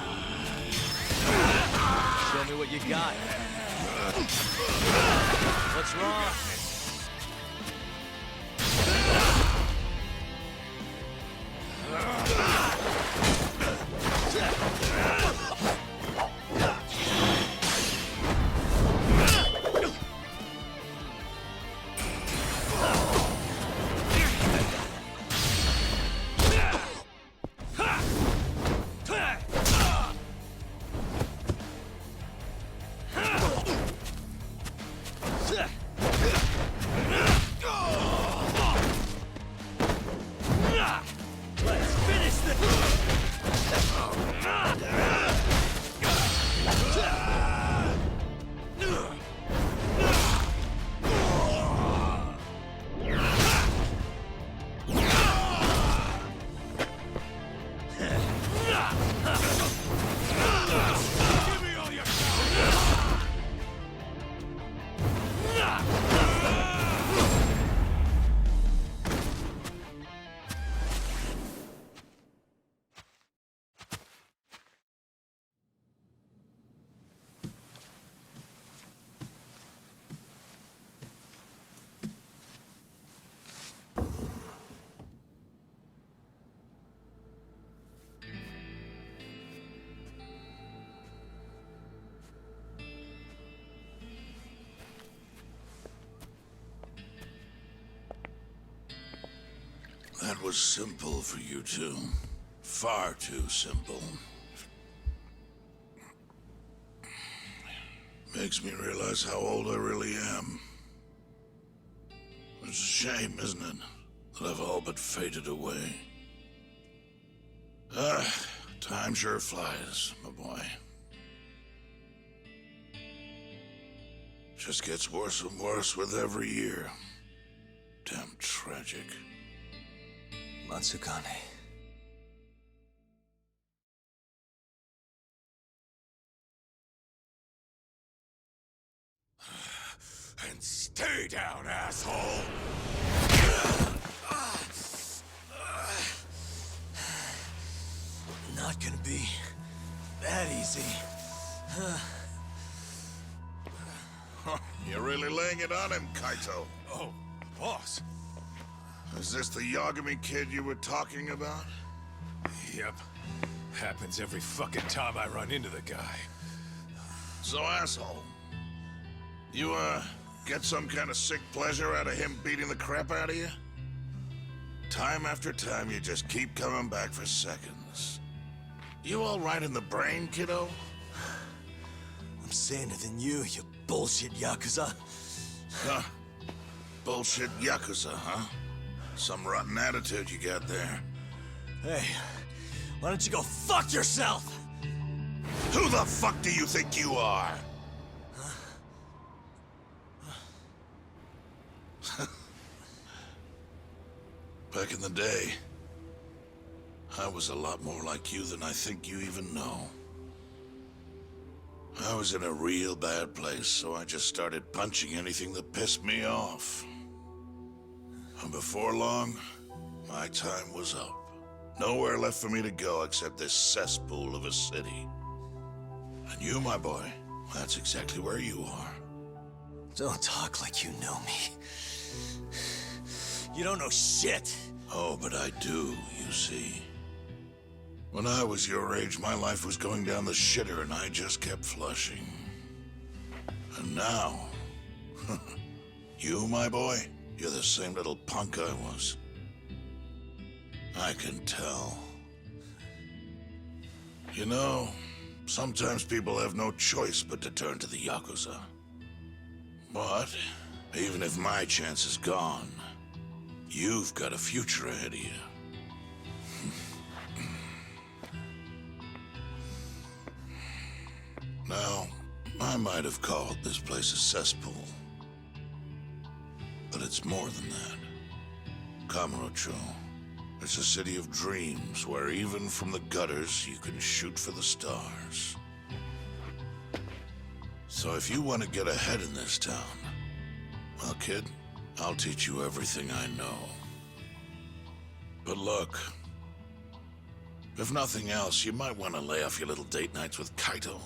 Show me what you got. What's wrong? That was simple for you two. Far too simple. Makes me realize how old I really am. It's a shame, isn't it, that I've all but faded away. Time sure flies, my boy. Just gets worse and worse with every year. Damn tragic. Matsukane. And stay down, asshole! Not gonna be that easy. You're really laying it on him, Kaito. Oh, boss. Is this the Yagami kid you were talking about? Yep. Happens every fucking time I run into the guy. So, asshole, you, get some kind of sick pleasure out of him beating the crap out of you? Time after time, you just keep coming back for seconds. You all right in the brain, kiddo? I'm saner than you bullshit Yakuza. Huh? Bullshit Yakuza, huh? Some rotten attitude you got there. Hey, why don't you go fuck yourself? Who the fuck do you think you are? Back in the day, I was a lot more like you than I think you even know. I was in a real bad place, so I just started punching anything that pissed me off. And before long, my time was up. Nowhere left for me to go except this cesspool of a city. And you, my boy, that's exactly where you are. Don't talk like you know me. You don't know shit. Oh, but I do, you see. When I was your age, my life was going down the shitter and I just kept flushing. And now, you, my boy, you're the same little punk I was. I can tell. You know, sometimes people have no choice but to turn to the Yakuza. But, even if my chance is gone, you've got a future ahead of you. Now, I might have called this place a cesspool. But it's more than that. Kamurocho. It's a city of dreams where even from the gutters you can shoot for the stars. So if you want to get ahead in this town, well, kid, I'll teach you everything I know. But look, if nothing else, you might want to lay off your little date nights with Kaito.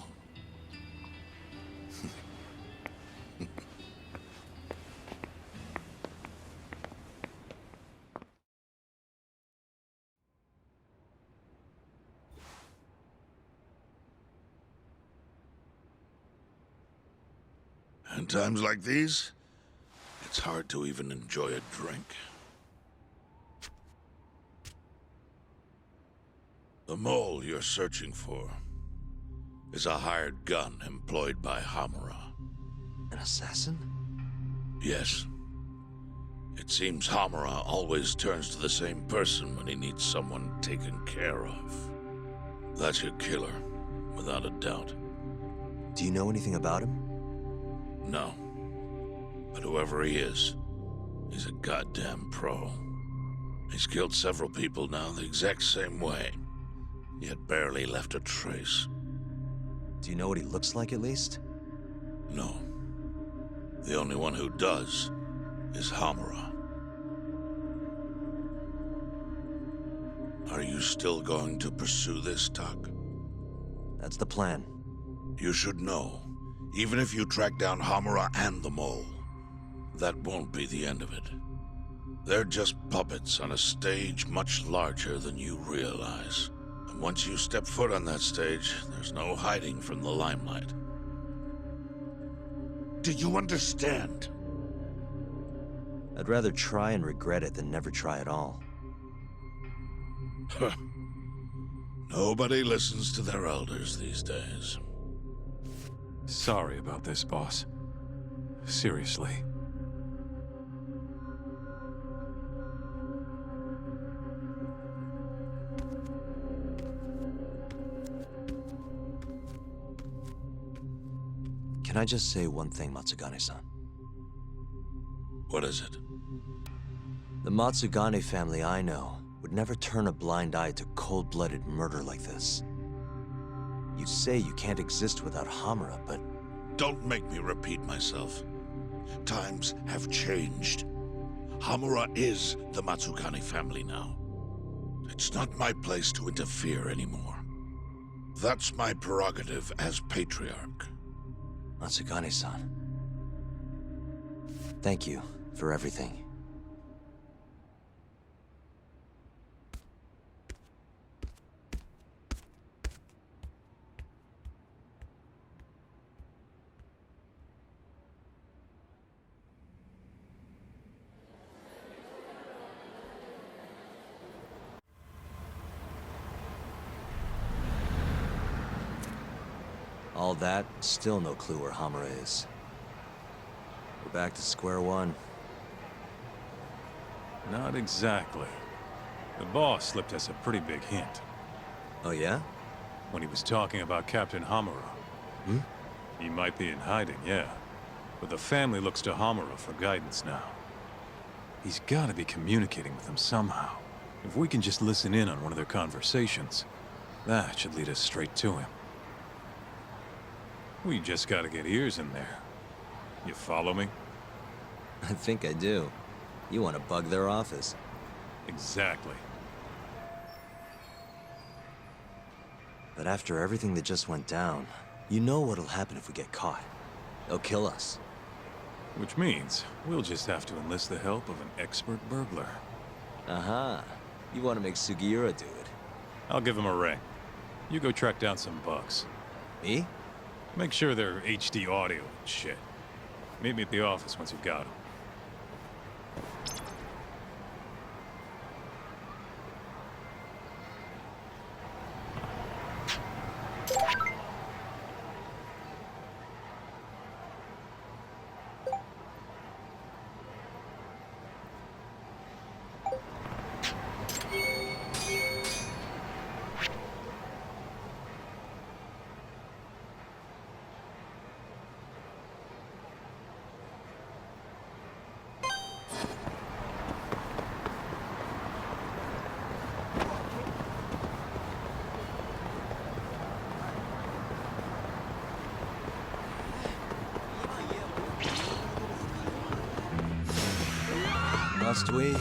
In times like these, it's hard to even enjoy a drink. The mole you're searching for is a hired gun employed by Hamura. An assassin? Yes. It seems Hamura always turns to the same person when he needs someone taken care of. That's your killer, without a doubt. Do you know anything about him? No. But whoever he is, he's a goddamn pro. He's killed several people now the exact same way, yet barely left a trace. Do you know what he looks like, at least? No. The only one who does is Hamura. Are you still going to pursue this, Tak? That's the plan. You should know, even if you track down Hamura and the mole, that won't be the end of it. They're just puppets on a stage much larger than you realize. And once you step foot on that stage, there's no hiding from the limelight. Do you understand? I'd rather try and regret it than never try at all. Nobody listens to their elders these days. Sorry about this, boss. Seriously. Can I just say one thing, Matsugane-san? What is it? The Matsugane family I know would never turn a blind eye to cold-blooded murder like this. You say you can't exist without Hamura, but... Don't make me repeat myself. Times have changed. Hamura is the Matsugane family now. It's not my place to interfere anymore. That's my prerogative as patriarch. Matsugane-san. Thank you for everything. All that, still no clue where Hamura is. We're back to square one. Not exactly. The boss slipped us a pretty big hint. Oh yeah? When he was talking about Captain Hamura. Hmm? He might be in hiding, yeah. But the family looks to Hamura for guidance now. He's gotta be communicating with them somehow. If we can just listen in on one of their conversations, that should lead us straight to him. We just gotta get ears in there. You follow me? I think I do. You want to bug their office. Exactly. But after everything that just went down, you know what'll happen if we get caught. They'll kill us. Which means we'll just have to enlist the help of an expert burglar. Aha. You want to make Sugiura do it. I'll give him a ring. You go track down some bugs. Me? Make sure they're HD audio and shit. Meet me at the office once you've got them. Must we?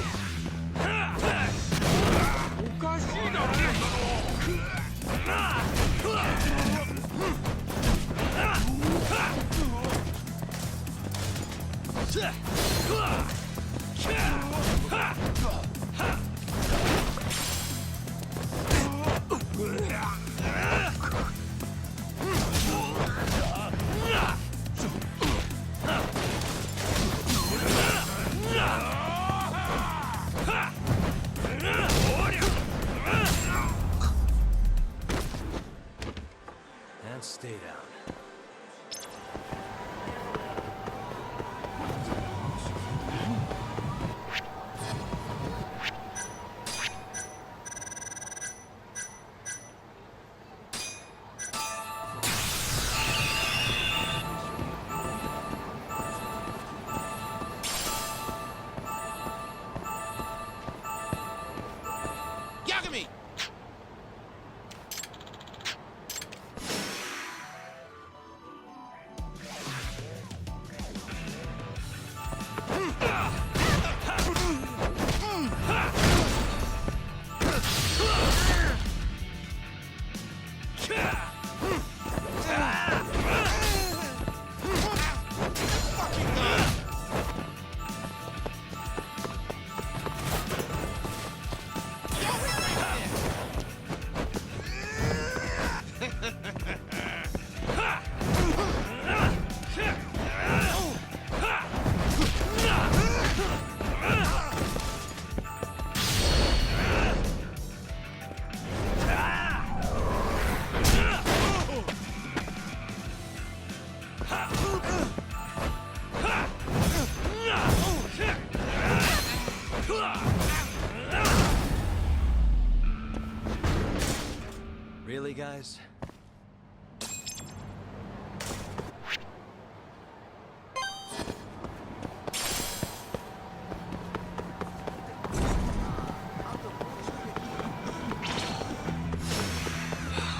Really, guys?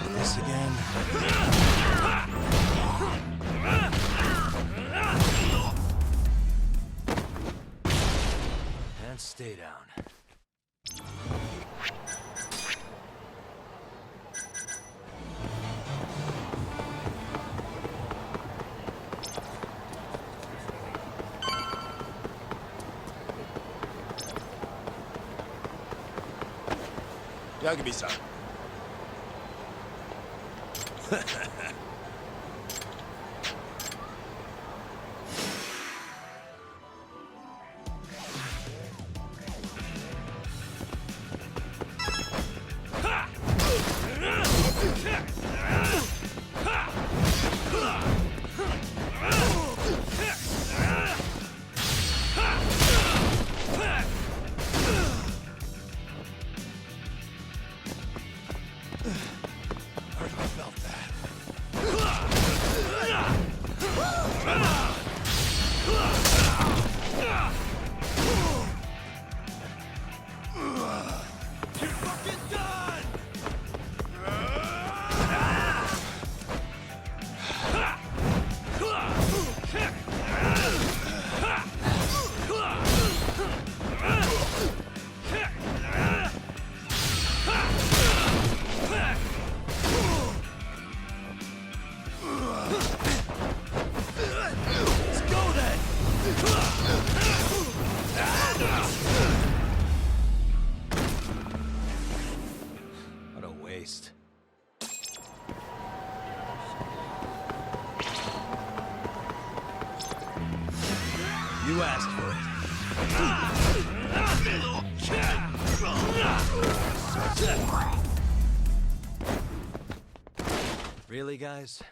This again. And stay down. Yagami-san. What a waste. You asked for it. Really, guys?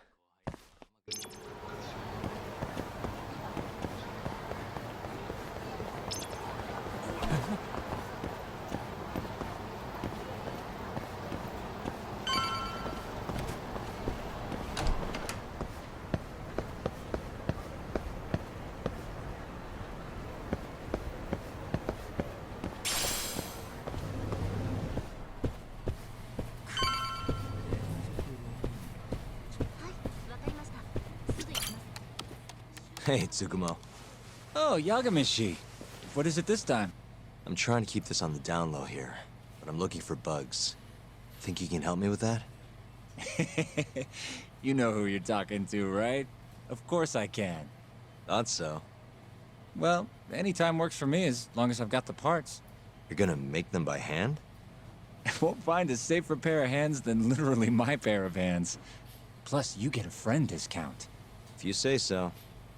Hey, Tsukumo. Oh, Yagamishi. What is it this time? I'm trying to keep this on the down low here, but I'm looking for bugs. Think you can help me with that? You know who you're talking to, right? Of course I can. Thought so. Well, anytime works for me as long as I've got the parts. You're gonna make them by hand? Won't find a safer pair of hands than literally my pair of hands. Plus, you get a friend discount. If you say so.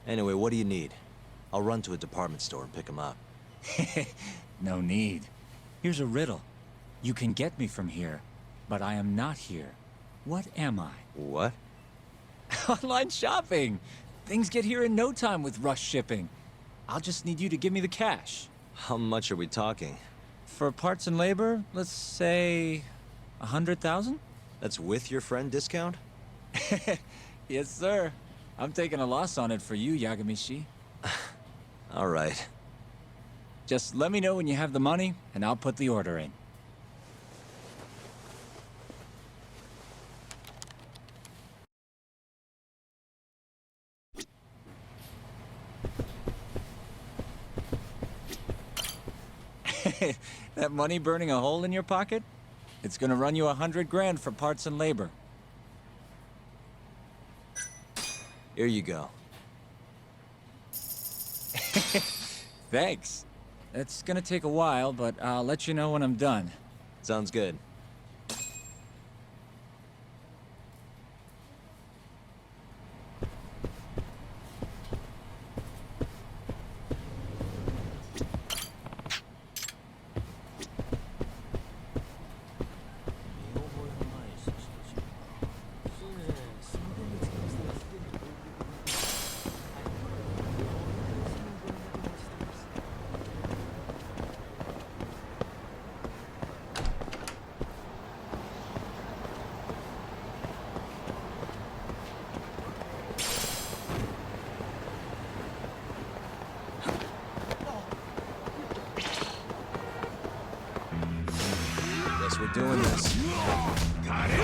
Anyway, what do you need? I'll run to a department store and pick them up. No need. Here's a riddle. You can get me from here, but I am not here. What am I? What? Online shopping! Things get here in no time with rush shipping. I'll just need you to give me the cash. How much are we talking? For parts and labor, let's say 100,000? That's with your friend discount? Yes, sir. I'm taking a loss on it for you, Yagamishi. All right. Just let me know when you have the money, and I'll put the order in. That money burning a hole in your pocket? It's gonna run you 100 grand for parts and labor. Here you go. Thanks. It's gonna take a while, but I'll let you know when I'm done. Sounds good. Guess we're doing this. Got it!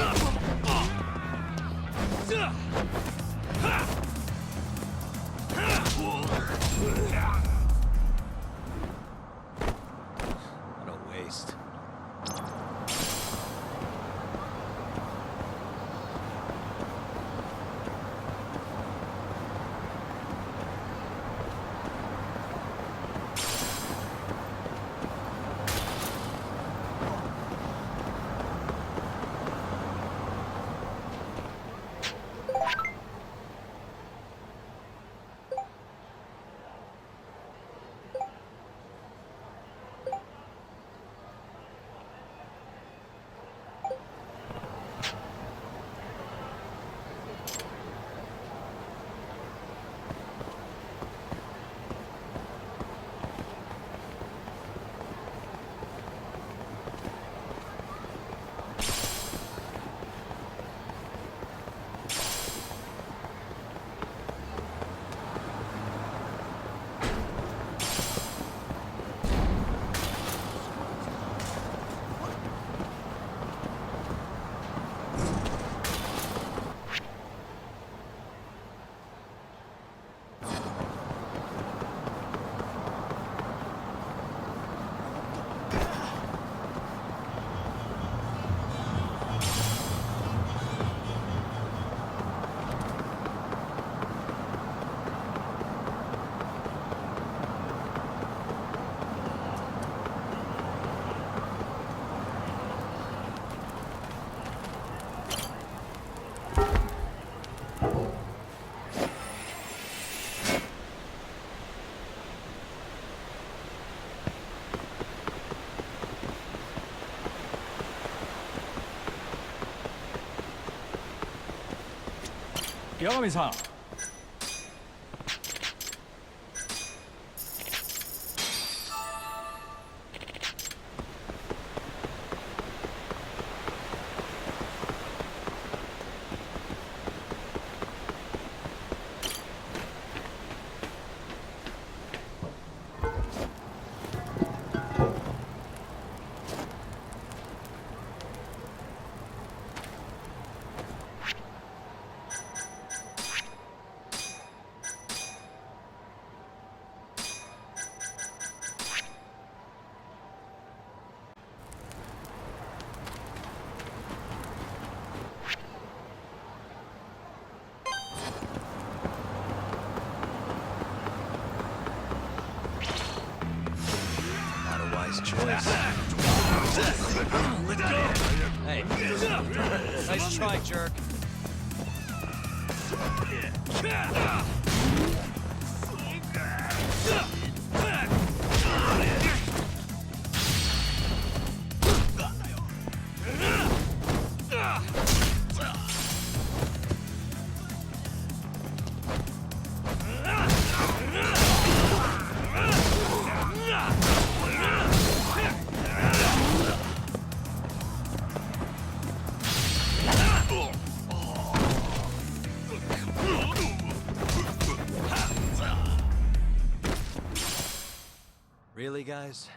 What a waste. Yagami-san. Choice. Let go! Hey, nice try, jerk. Really, guys?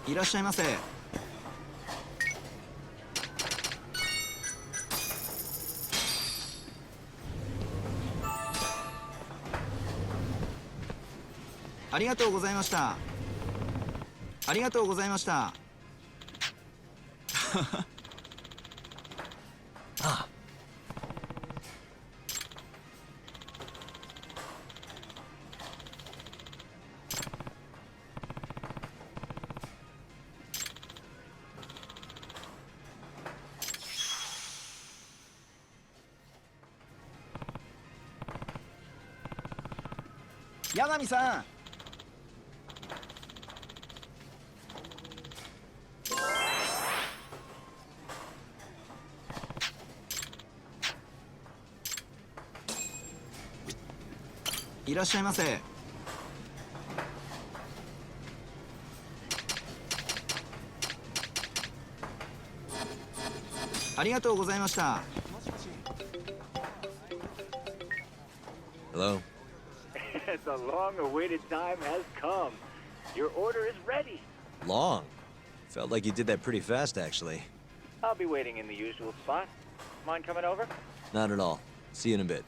いらっしゃいませ。ありがとうございました。ありがとうございました。Ah. Yagami-san! いらっしゃいませ。ありがとうございました。Hello? The long-awaited time has come. Your order is ready. Long? Felt like you did that pretty fast, actually. I'll be waiting in the usual spot. Mind coming over? Not at all. See you in a bit.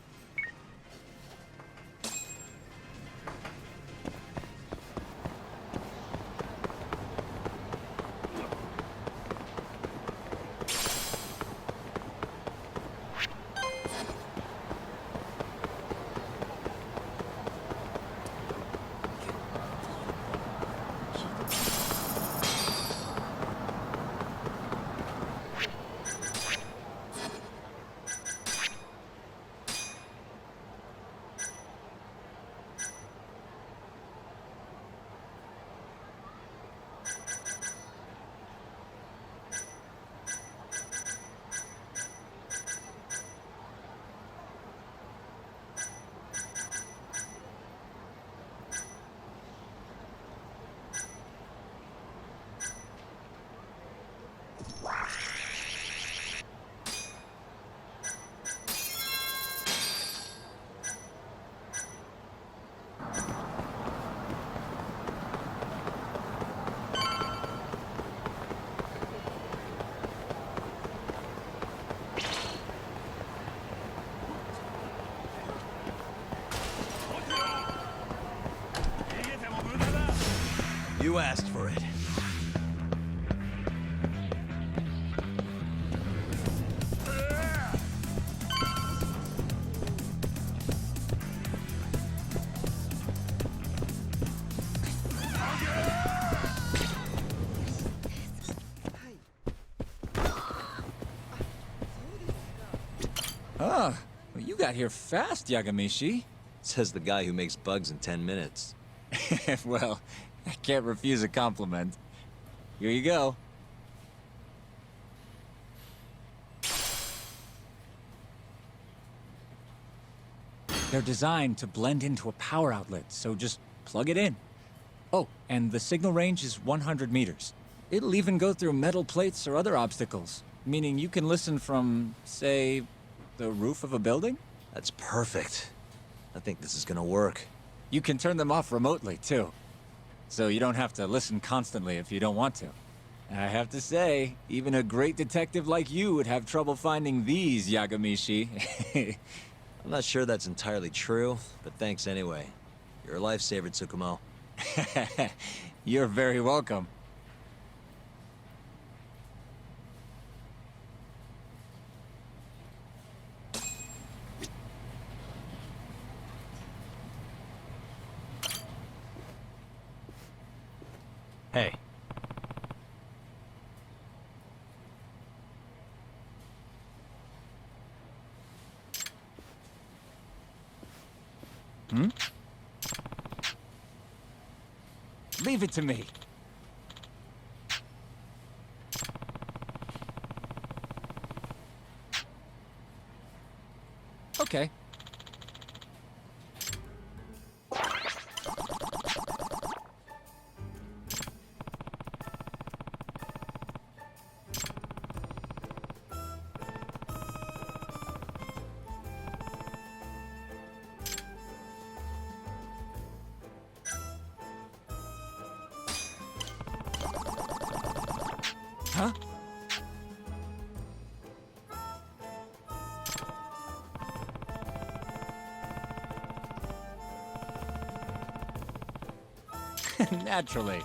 You asked for it. Ah, well, you got here fast, Yagamishi. Says the guy who makes bugs in 10 minutes. Well, I can't refuse a compliment. Here you go. They're designed to blend into a power outlet, so just plug it in. Oh, and the signal range is 100 meters. It'll even go through metal plates or other obstacles, meaning you can listen from, say, the roof of a building? That's perfect. I think this is gonna work. You can turn them off remotely, too. So you don't have to listen constantly if you don't want to. I have to say, even a great detective like you would have trouble finding these, Yagamishi. I'm not sure that's entirely true, but thanks anyway. You're a lifesaver, Tsukumo. You're very welcome. Hey. Hmm? Leave it to me. Okay. Naturally.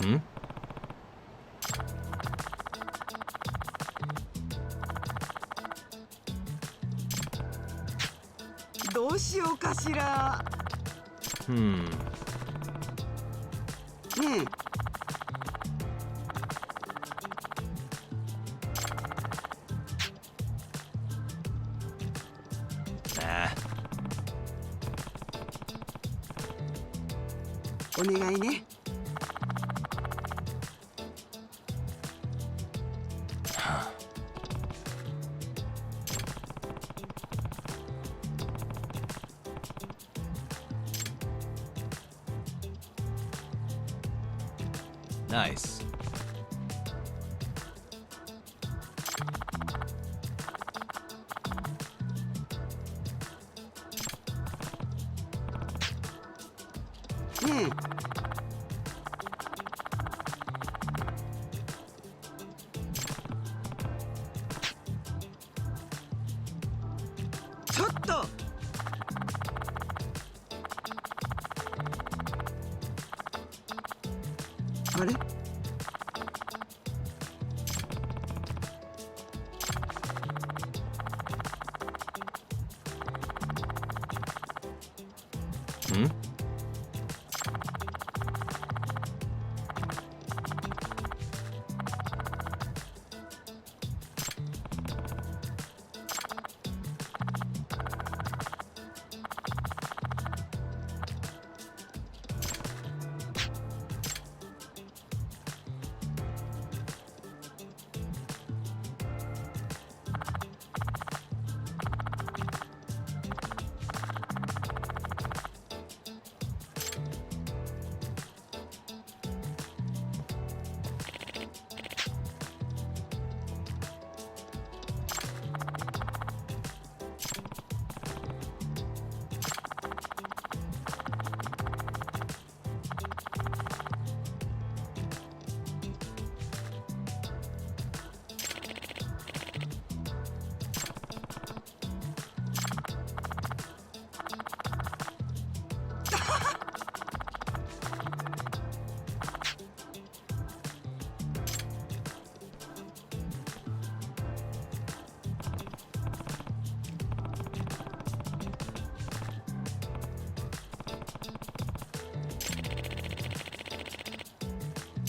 Hmm? どうしようかしら。Hmm. ね Nah. え、お願いね。Nice. ねえ。ちょっと。あれ？Hmm?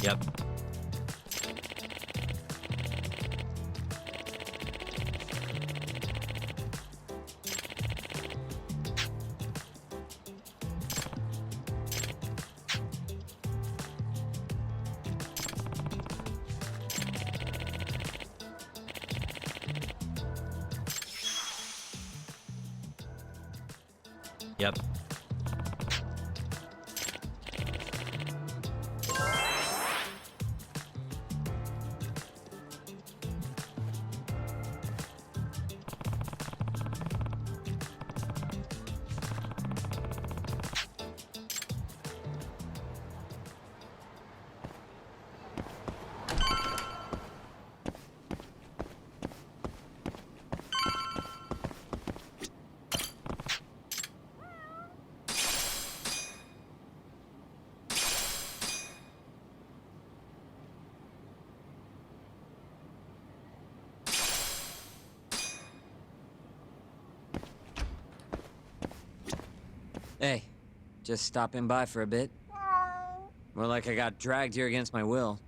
'Yep. Yep. Hey, just stopping by for a bit. More like I got dragged here against my will.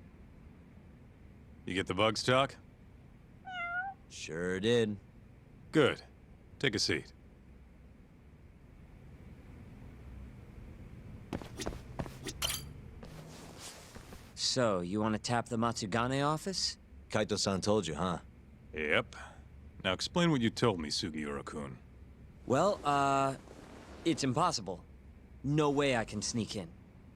You get the bugs talk? Sure did. Good. Take a seat. So, you want to tap the Matsugane office? Kaito-san told you, huh? Yep. Now explain what you told me, Sugiura-kun. Well, it's impossible. No way I can sneak in.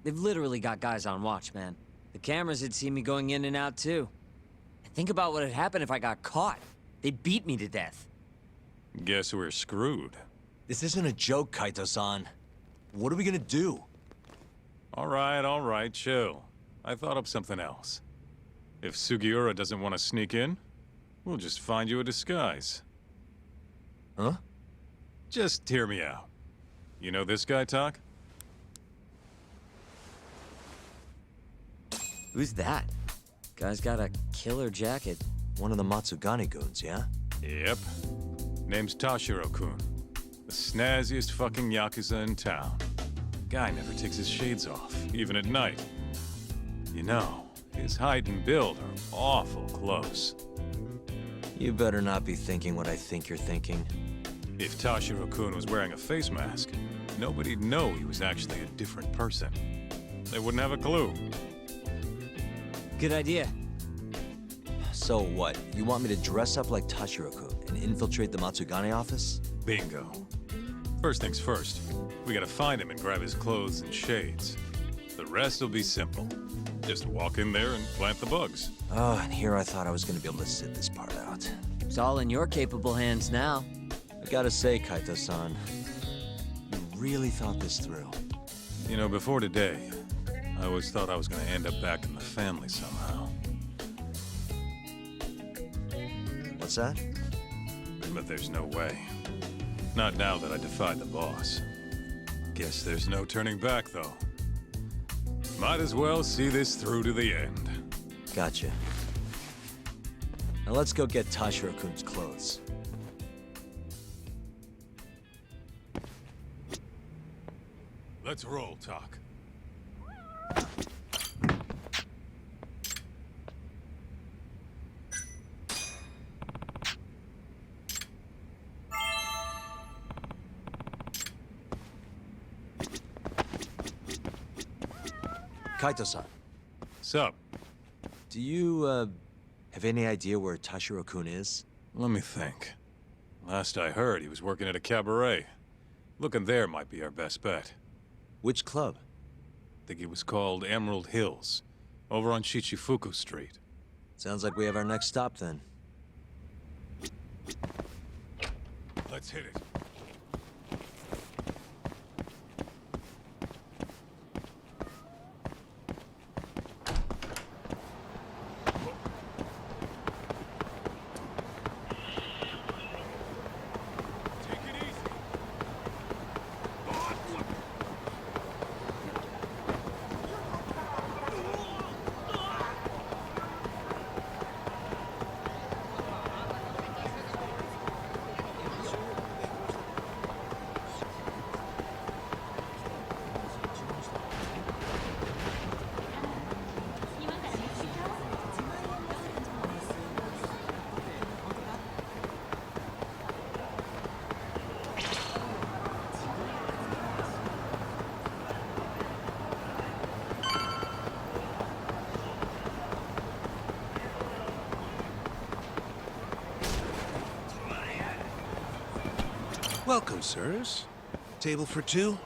They've literally got guys on watch, man. The cameras had seen me going in and out, too. And think about what had happened if I got caught. They'd beat me to death. Guess we're screwed. This isn't a joke, Kaito-san. What are we gonna do? All right, chill. I thought up something else. If Sugiura doesn't want to sneak in, we'll just find you a disguise. Huh? Just hear me out. You know this guy, Talk? Who's that? Guy's got a killer jacket. One of the Matsugane goons, yeah? Yep. Name's Tashiro-kun. The snazziest fucking Yakuza in town. Guy never takes his shades off, even at night. You know, his height and build are awful close. You better not be thinking what I think you're thinking. If Tashiro-kun was wearing a face mask, nobody'd know he was actually a different person. They wouldn't have a clue. Good idea. So what? You want me to dress up like Tashiro-kun and infiltrate the Matsugane office? Bingo. First things first, we gotta find him and grab his clothes and shades. The rest will be simple. Just walk in there and plant the bugs. Oh, and here I thought I was gonna be able to sit this part out. It's all in your capable hands now. I gotta say, Kaito-san, you really thought this through. You know, before today, I always thought I was gonna end up back in the family somehow. What's that? But there's no way. Not now that I defied the boss. Guess there's no turning back, though. Might as well see this through to the end. Gotcha. Now let's go get Tashiro-kun's clothes. Let's roll, Talk. Kaito-san. Sup? Do you, have any idea where Tashiro-kun is? Let me think. Last I heard, he was working at a cabaret. Looking there might be our best bet. Which club? I think it was called Emerald Hills, over on Shichifuku Street. Sounds like we have our next stop then. Let's hit it. Welcome, sirs. Table for two?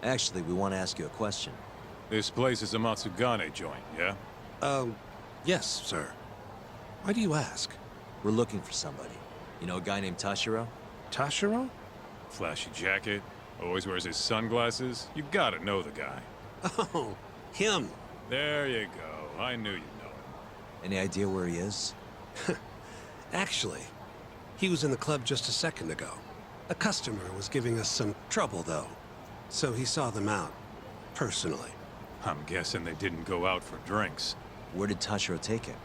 Actually, we want to ask you a question. This place is a Matsugane joint, yeah? Yes, sir. Why do you ask? We're looking for somebody. You know a guy named Tashiro? Tashiro? Flashy jacket, always wears his sunglasses. You gotta know the guy. Oh, him. There you go. I knew you'd know him. Any idea where he is? Actually, he was in the club just a second ago. A customer was giving us some trouble, though. So he saw them out, personally. I'm guessing they didn't go out for drinks. Where did Tashiro take him?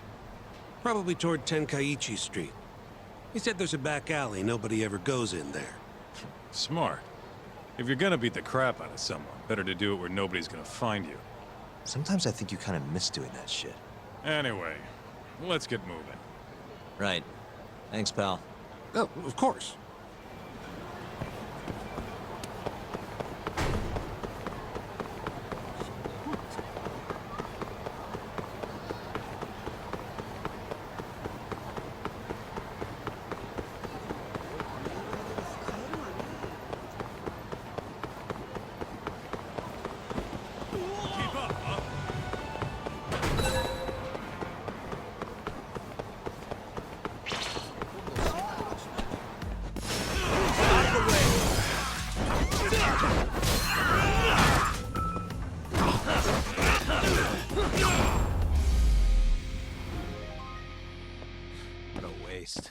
Probably toward Tenkaichi Street. He said there's a back alley, nobody ever goes in there. Smart. If you're gonna beat the crap out of someone, better to do it where nobody's gonna find you. Sometimes I think you kind of miss doing that shit. Anyway, let's get moving. Right. Thanks, pal. Oh, of course. What a waste.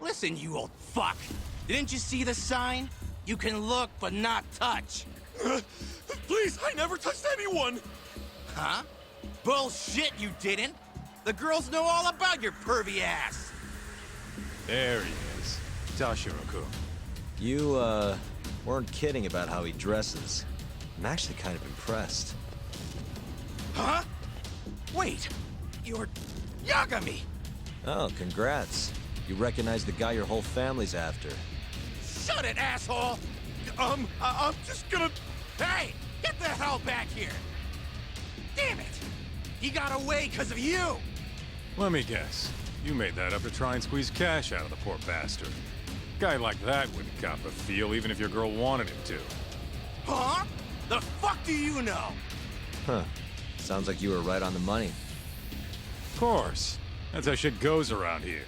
Listen, you old fuck. Didn't you see the sign? You can look, but not touch. Please, I never touched anyone! Huh? Bullshit, you didn't. The girls know all about your pervy ass. There he is. Tashiro-kun. You, weren't kidding about how he dresses. I'm actually kind of impressed. Huh? Wait, you're Yagami. Oh, congrats. You recognize the guy your whole family's after. Shut it, asshole! I'm just gonna... Hey! Get the hell back here! Damn it! He got away because of you! Let me guess. You made that up to try and squeeze cash out of the poor bastard. Guy like that wouldn't cop a feel even if your girl wanted him to. Huh? The fuck do you know? Huh. Sounds like you were right on the money. Of course. That's how shit goes around here.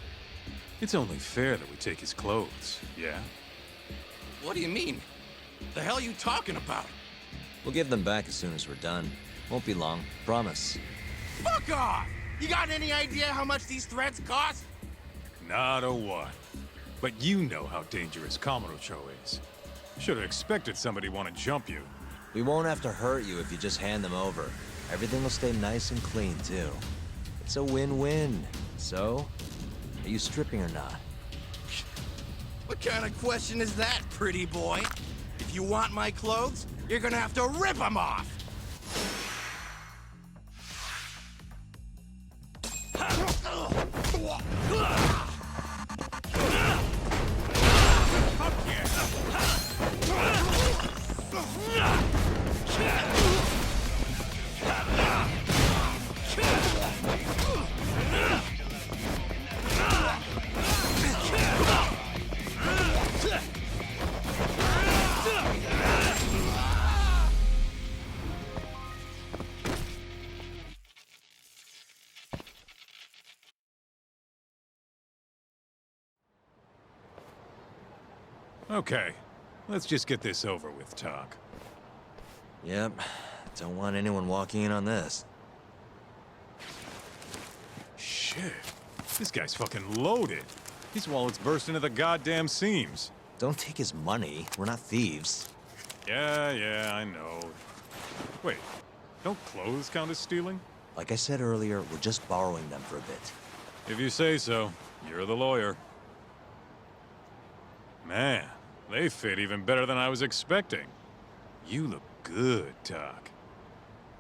It's only fair that we take his clothes, yeah? What do you mean? The hell are you talking about? We'll give them back as soon as we're done. Won't be long. Promise. Fuck off! You got any idea how much these threads cost? Not a one. But you know how dangerous Kamurocho is. Should have expected somebody want to jump you. We won't have to hurt you if you just hand them over. Everything will stay nice and clean, too. It's a win-win. So, are you stripping or not? What kind of question is that, pretty boy? If you want my clothes, you're gonna have to rip them off! Okay, let's just get this over with, Talk. Yep. Don't want anyone walking in on this. Shit. This guy's fucking loaded. His wallet's burst into the goddamn seams. Don't take his money. We're not thieves. Yeah, I know. Wait, don't clothes count as stealing? Like I said earlier, we're just borrowing them for a bit. If you say so. You're the lawyer. Man, they fit even better than I was expecting. You look good, Talk.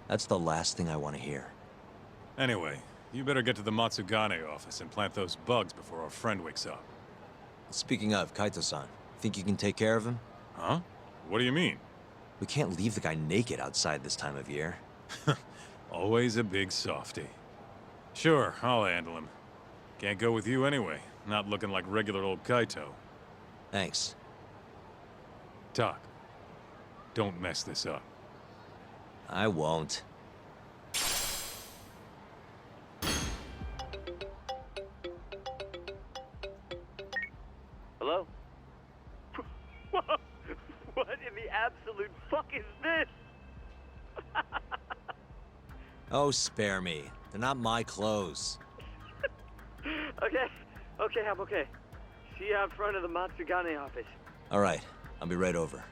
That's the last thing I want to hear. Anyway, you better get to the Matsugane office and plant those bugs before our friend wakes up. Speaking of, Kaito-san, think you can take care of him? Huh? What do you mean? We can't leave the guy naked outside this time of year. Always a big softy. Sure, I'll handle him. Can't go with you anyway. Not looking like regular old Kaito. Thanks. Talk. Don't mess this up. I won't. Hello? What in the absolute fuck is this? Oh, spare me. They're not my clothes. Okay, I'm okay. See you out front of the Matsugane office. All right, I'll be right over.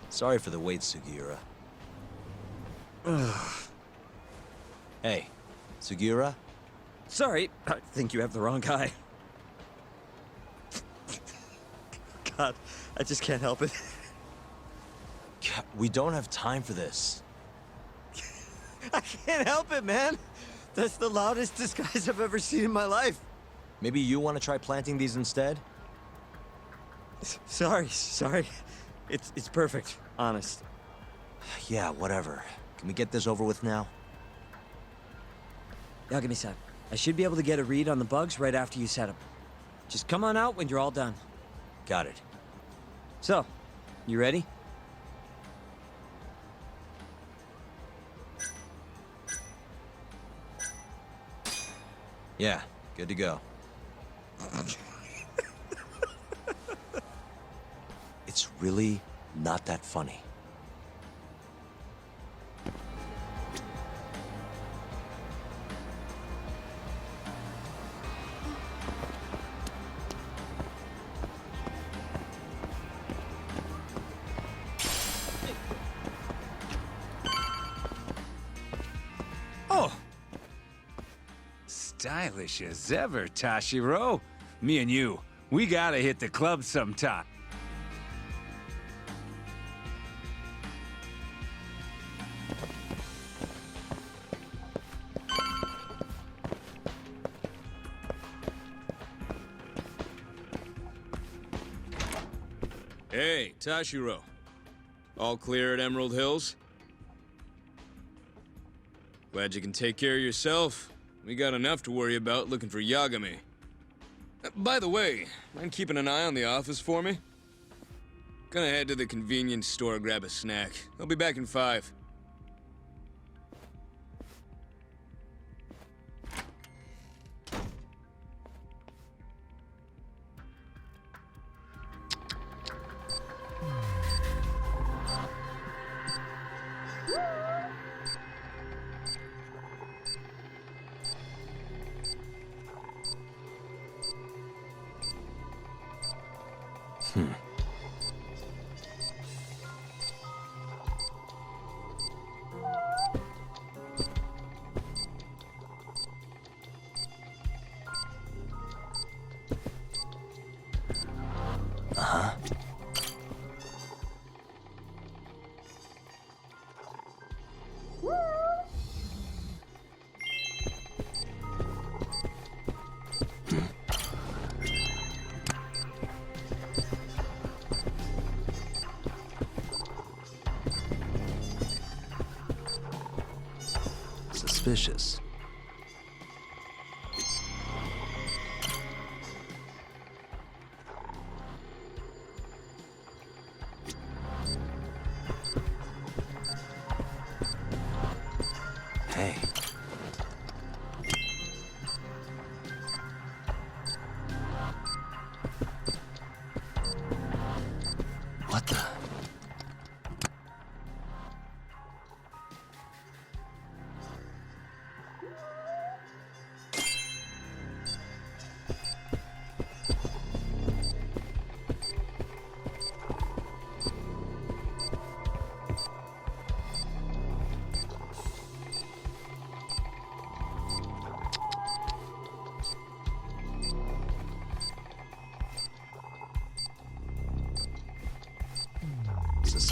Sorry for the wait, Sugiura. Hey, Sugiura? Sorry, I think you have the wrong guy. God, I just can't help it. We don't have time for this. I can't help it, man. That's the loudest disguise I've ever seen in my life. Maybe you want to try planting these instead? Sorry. It's perfect, honest. Yeah, whatever. Can we get this over with now? Yagami-san, I should be able to get a read on the bugs right after you set them. Just come on out when you're all done. Got it. So, you ready? Yeah, good to go. It's really not that funny. Oh! Stylish as ever, Tashiro. Me and you, we gotta hit the club sometime. Hey, Tashiro. All clear at Emerald Hills? Glad you can take care of yourself. We got enough to worry about looking for Yagami. By the way, mind keeping an eye on the office for me? Gonna head to the convenience store, grab a snack. I'll be back in 5. Suspicious. Hey. What the?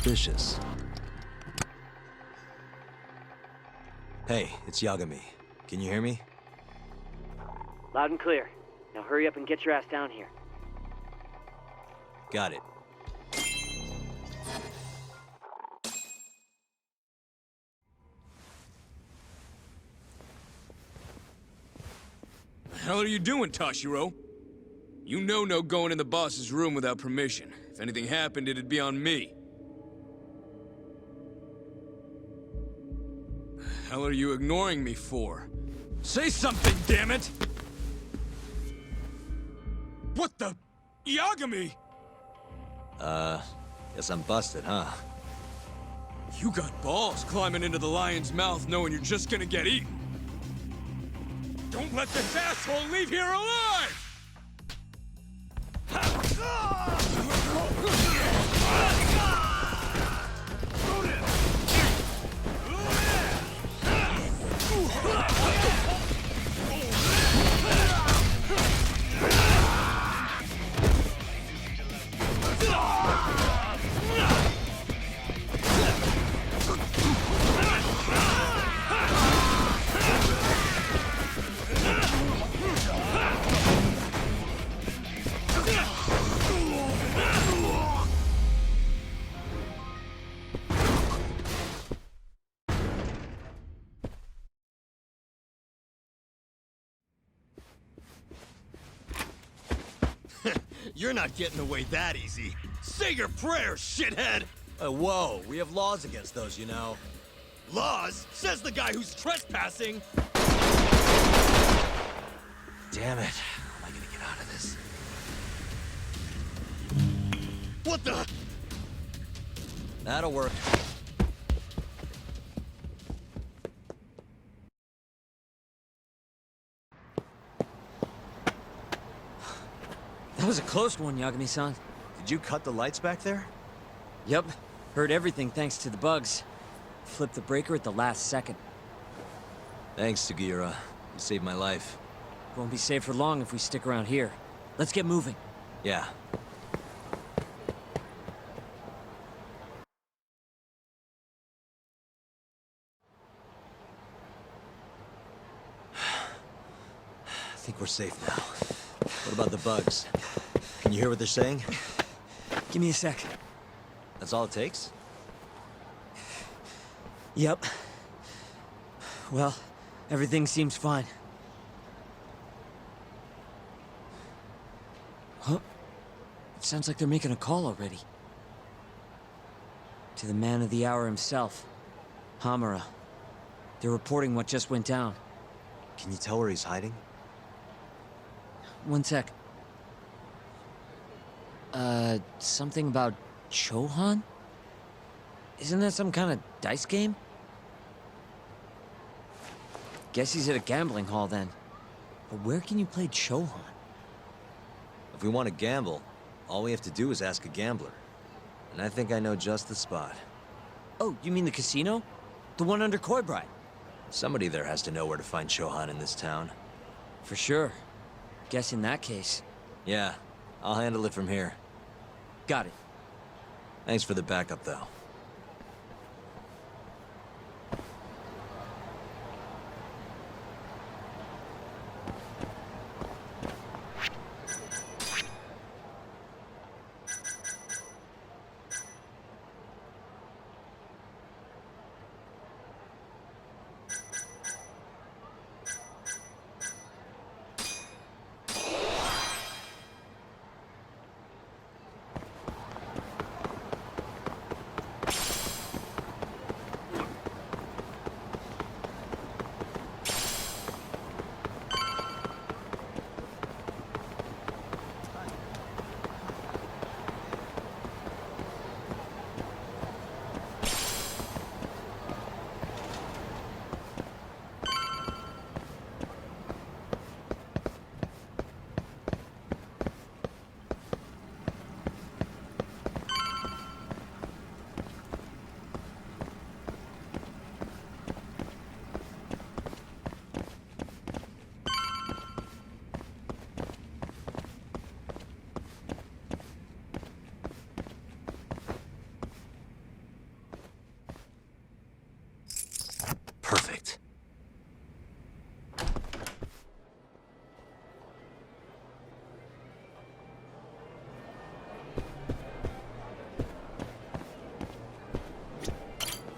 suspicious. Hey, it's Yagami. Can you hear me? Loud and clear. Now hurry up and get your ass down here. Got it. The hell are you doing, Tashiro? You know no going in the boss's room without permission. If anything happened, it'd be on me. The hell are you ignoring me for? Say something, damn it! What the? Yagami! Guess I'm busted, huh? You got balls climbing into the lion's mouth knowing you're just gonna get eaten. Don't let this asshole leave here alive! You're not getting away that easy. Say your prayers, shithead! Whoa, we have laws against those, you know. Laws? Says the guy who's trespassing! Damn it. How am I gonna get out of this? What the? That'll work. That was a close one, Yagami-san. Did you cut the lights back there? Yep. Heard everything thanks to the bugs. Flipped the breaker at the last second. Thanks, Sugiura. You saved my life. Won't be safe for long if we stick around here. Let's get moving. Yeah. I think we're safe now. What about the bugs? Can you hear what they're saying? Give me a sec. That's all it takes? Yep. Well, everything seems fine. Huh? It sounds like they're making a call already. To the man of the hour himself, Hamura. They're reporting what just went down. Can you tell where he's hiding? One sec. Something about Chohan? Isn't that some kind of dice game? Guess he's at a gambling hall then. But where can you play Chohan? If we want to gamble, all we have to do is ask a gambler. And I think I know just the spot. Oh, you mean the casino? The one under Koibride? Somebody there has to know where to find Chohan in this town. For sure. Guess in that case. Yeah, I'll handle it from here. Got it. Thanks for the backup, though. Perfect.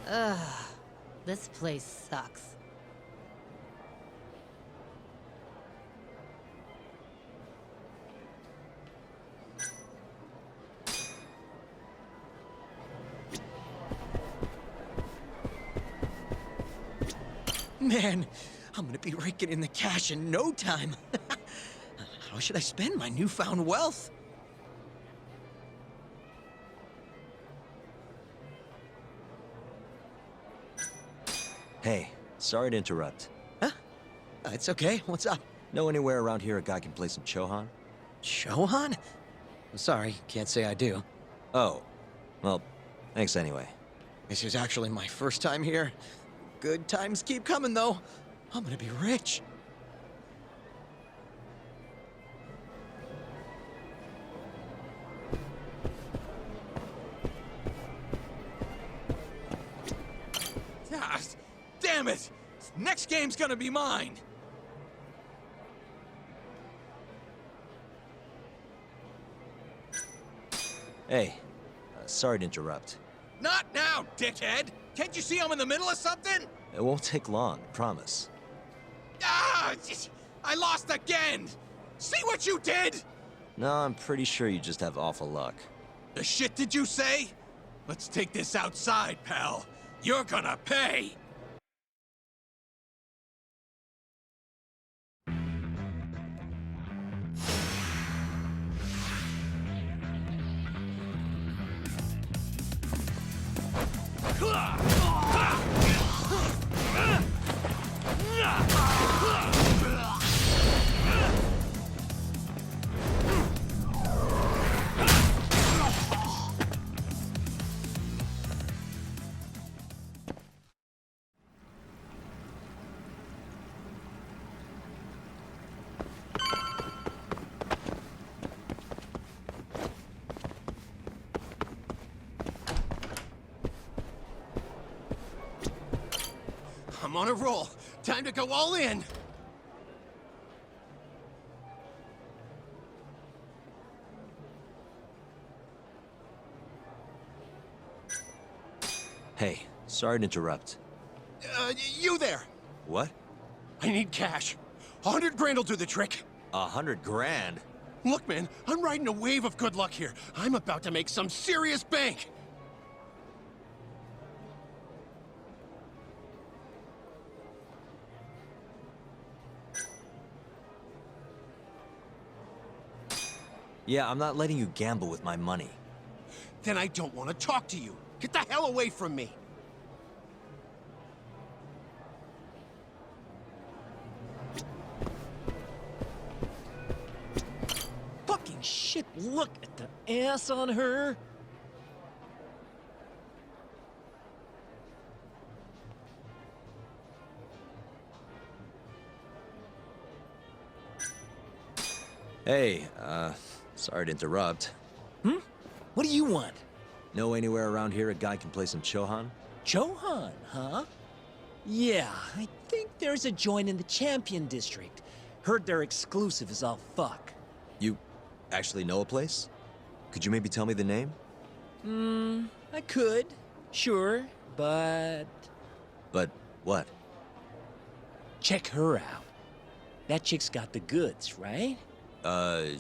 Ugh, this place sucks. Man, I'm gonna be raking in the cash in no time. How should I spend my newfound wealth? Hey, sorry to interrupt. Huh? It's okay. What's up? Know anywhere around here a guy can play some Chohan? Chohan? I'm sorry, can't say I do. Oh, well, thanks anyway. This is actually my first time here. Good times keep coming, though. I'm gonna be rich. Ah, damn it! Next game's gonna be mine! Hey, sorry to interrupt. Not now, dickhead! Can't you see I'm in the middle of something? It won't take long, promise. Ah! I lost again! See what you did? No, I'm pretty sure you just have awful luck. The shit did you say? Let's take this outside, pal. You're gonna pay! I'm on a roll. Time to go all in. Hey, sorry to interrupt. You there. What? I need cash. 100 grand will do the trick. 100 grand? Look, man, I'm riding a wave of good luck here. I'm about to make some serious bank. Yeah, I'm not letting you gamble with my money. Then I don't want to talk to you. Get the hell away from me. Fucking shit, look at the ass on her. Hey, sorry to interrupt. What do you want? Know anywhere around here a guy can play some Chohan? Chohan, huh? Yeah, I think there's a joint in the Champion District. Heard their exclusive is all fuck. You actually know a place? Could you maybe tell me the name? I could, sure, but... But what? Check her out. That chick's got the goods, right?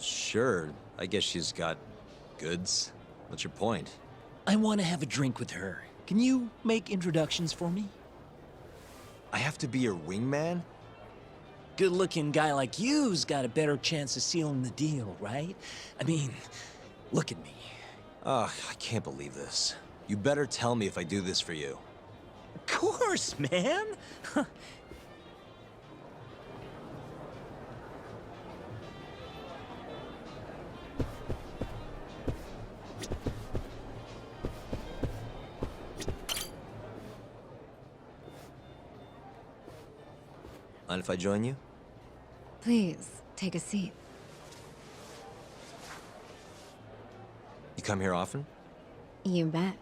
Sure. I guess she's got goods. What's your point? I want to have a drink with her. Can you make introductions for me? I have to be your wingman? Good-looking guy like you's got a better chance of sealing the deal, right? I mean, look at me. Ugh, I can't believe this. You better tell me if I do this for you. Of course, man! Mind if I join you? Please, take a seat. You come here often? You bet.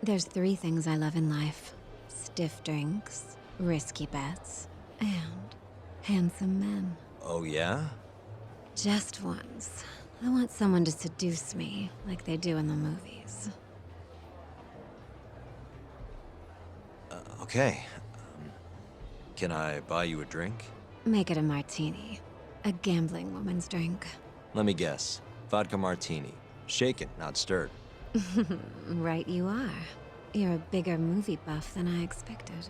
There's 3 things I love in life. Stiff drinks, risky bets, and handsome men. Oh, yeah? Just once. I want someone to seduce me, like they do in the movies. Okay. Can I buy you a drink? Make it a martini. A gambling woman's drink. Let me guess. Vodka martini. Shaken, not stirred. Right you are. You're a bigger movie buff than I expected.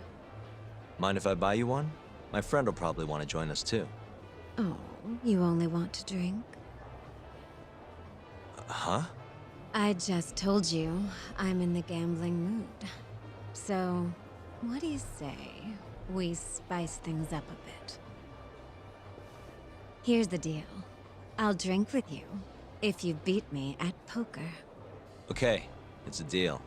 Mind if I buy you one? My friend will probably want to join us too. Oh, you only want to drink? Huh? I just told you I'm in the gambling mood. So, what do you say we spice things up a bit? Here's the deal. I'll drink with you if you beat me at poker. Okay, it's a deal.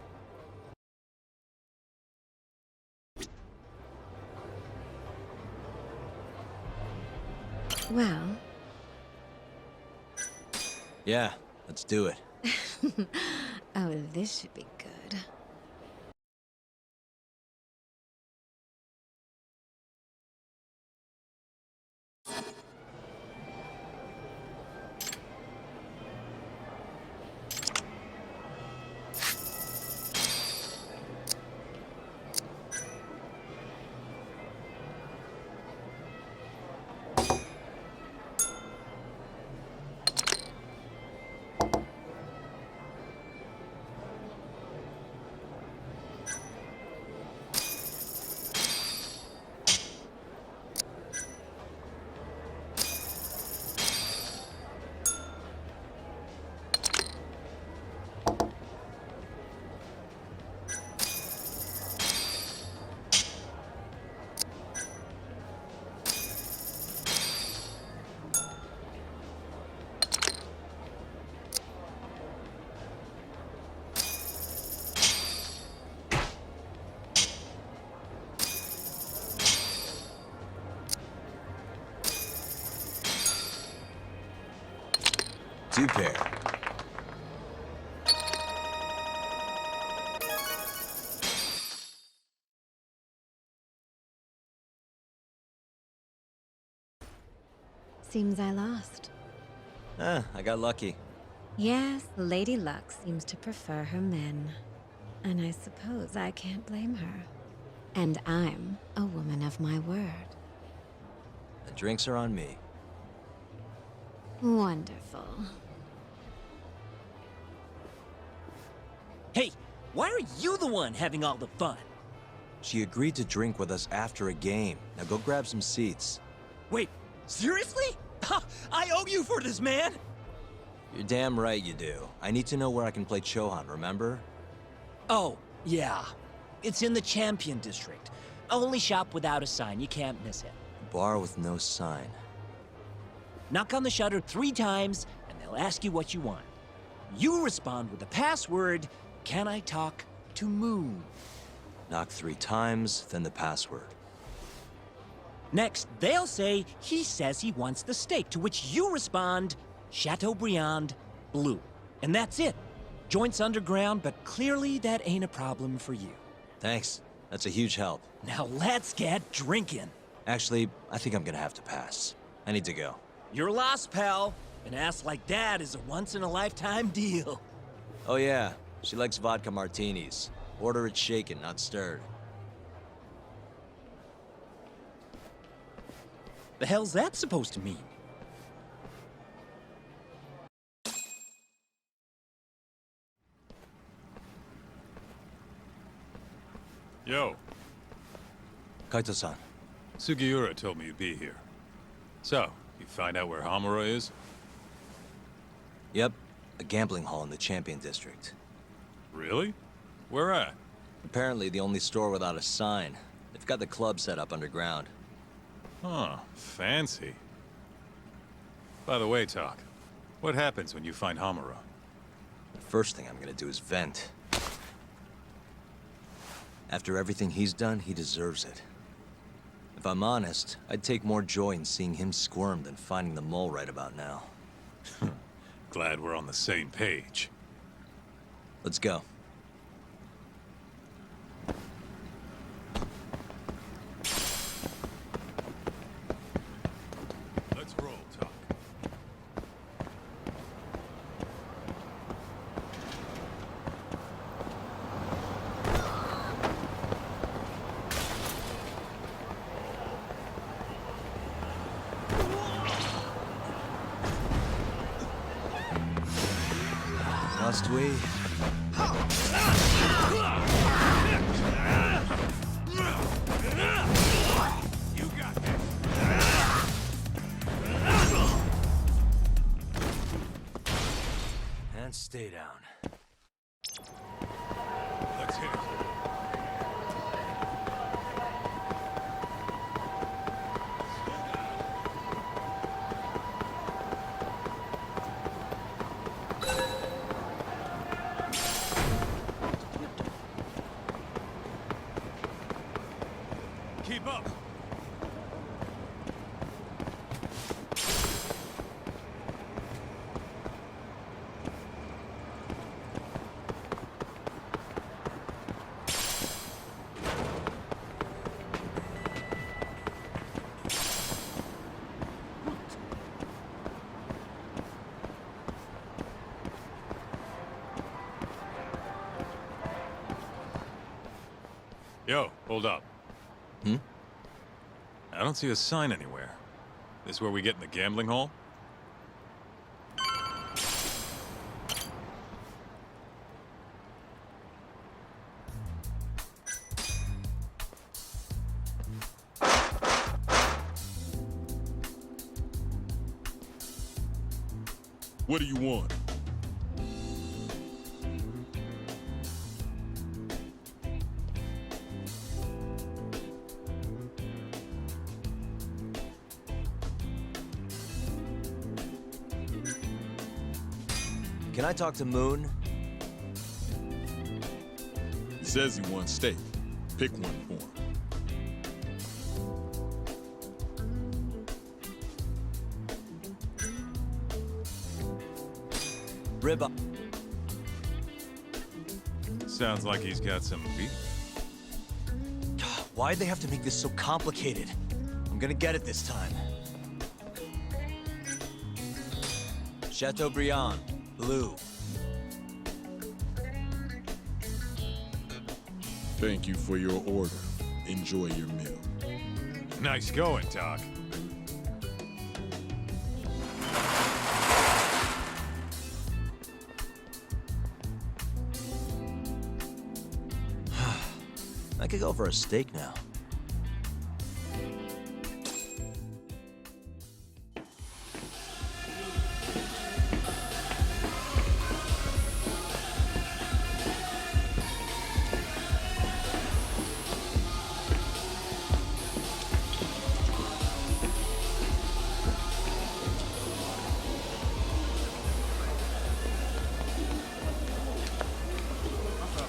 Well... Yeah, let's do it. Oh, this should be good. Two pair. Seems I lost. I got lucky. Yes, Lady Luck seems to prefer her men. And I suppose I can't blame her. And I'm a woman of my word. The drinks are on me. Wonderful. Hey, why are you the one having all the fun? She agreed to drink with us after a game. Now go grab some seats. Wait, seriously? I owe you for this, man! You're damn right you do. I need to know where I can play Chohan, remember? Oh, yeah. It's in the Champion District. Only shop without a sign, you can't miss it. Bar with no sign. Knock on the shutter 3 times, and they'll ask you what you want. You respond with the password, "Can I talk to Moon?" Knock 3 times, then the password. Next, they'll say, "He says he wants the steak," to which you respond, "Chateaubriand Blue." And that's it. Joint's underground, but clearly that ain't a problem for you. Thanks. That's a huge help. Now let's get drinking. Actually, I think I'm gonna have to pass. I need to go. You're lost, pal. An ass like that is a once-in-a-lifetime deal. Oh yeah, she likes vodka martinis. Order it shaken, not stirred. The hell's that supposed to mean? Yo. Kaito-san. Sugiura told me you'd be here. So, you find out where Hamura is? Yep, a gambling hall in the Champion District. Really? Where at? Apparently the only store without a sign. They've got the club set up underground. Huh, fancy. By the way, Talk, what happens when you find Hamura? The first thing I'm gonna do is vent. After everything he's done, he deserves it. If I'm honest, I'd take more joy in seeing him squirm than finding the mole right about now. Glad we're on the same page. Let's go. Must we? You got this. And stay down. Let's hit it. Keep up. Yo, hold up. Hmm? I don't see a sign anywhere. This where we get in the gambling hall? What do you want? Can I talk to Moon? He says he wants steak. Pick one for him. Rib. Sounds like he's got some beef. Why'd they have to make this so complicated? I'm gonna get it this time. Chateaubriand, blue. Thank you for your order. Enjoy your meal. Nice going, Doc. I could go for a steak now.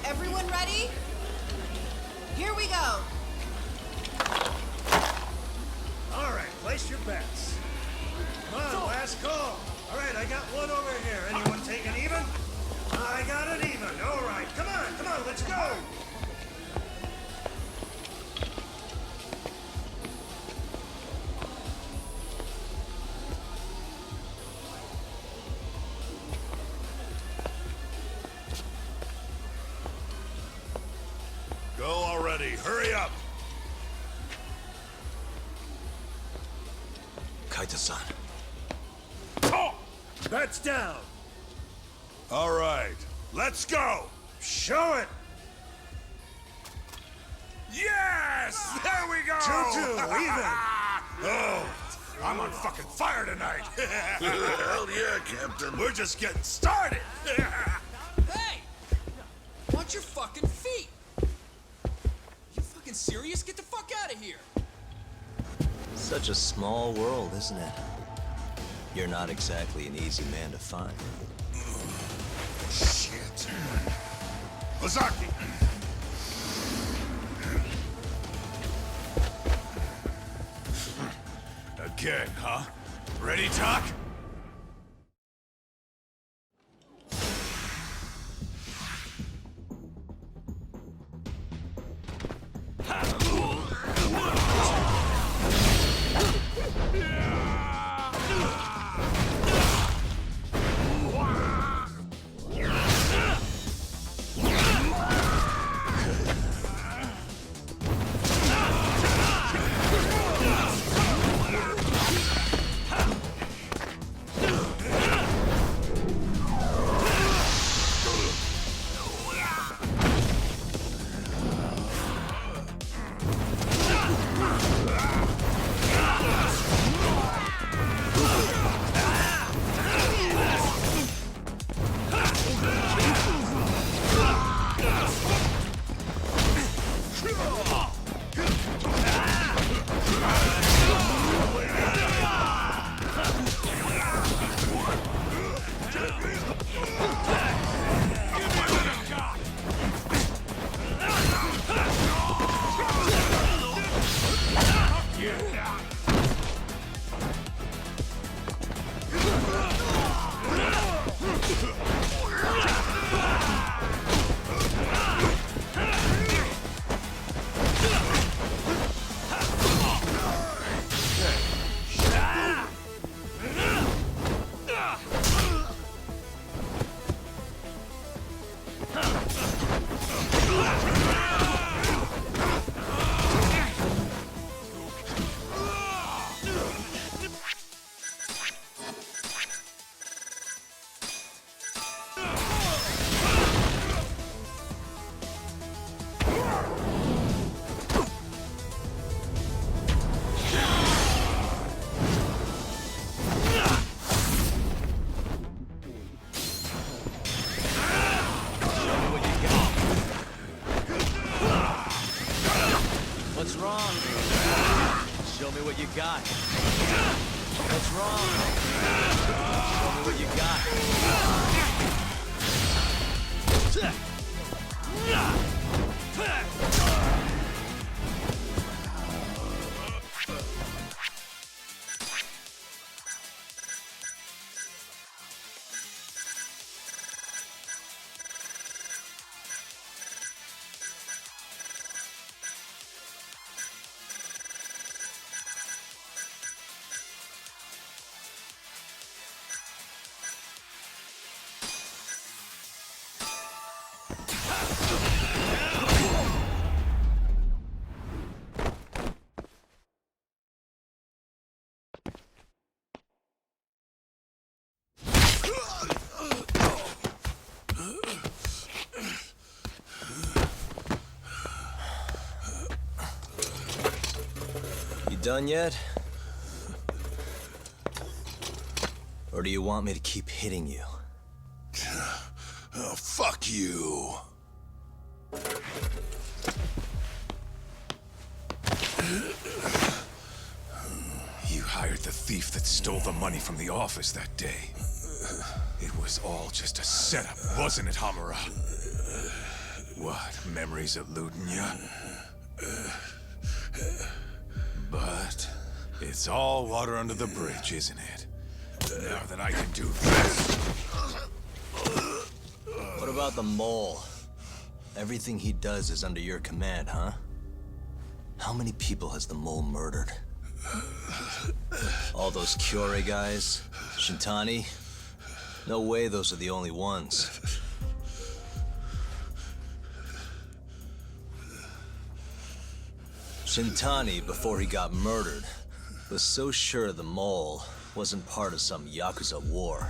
Everyone ready? Here we go. All right, place your bets. Come on, last call. All right, I got one over here. Anyone take an even? I got an even. All right, come on, let's go. Go already. Hurry up. Kaita-san. Bets down. All right, let's go. Show it. Yes! There we go! 2-2, even. Oh, I'm on fucking fire tonight. Hell yeah, Captain. We're just getting started. Hey! Watch your fucking feet! You fucking serious? Get the fuck out of here! Such a small world, isn't it? You're not exactly an easy man to find. Shit. Ozaki! Again, huh? Ready, Doc? What's wrong? Show me what you got. What's wrong? Show me what you got. You done yet? Or do you want me to keep hitting you? Oh, fuck you. You hired the thief that stole the money from the office that day. It was all just a setup, wasn't it, Hamura? What, memories eluding you? But it's all water under the bridge, isn't it? Now that I can do this. What about the mole? Everything he does is under your command, huh? How many people has the mole murdered? All those Kyorei guys? Shintani? No way those are the only ones. Shintani, before he got murdered, was so sure the mole wasn't part of some Yakuza war.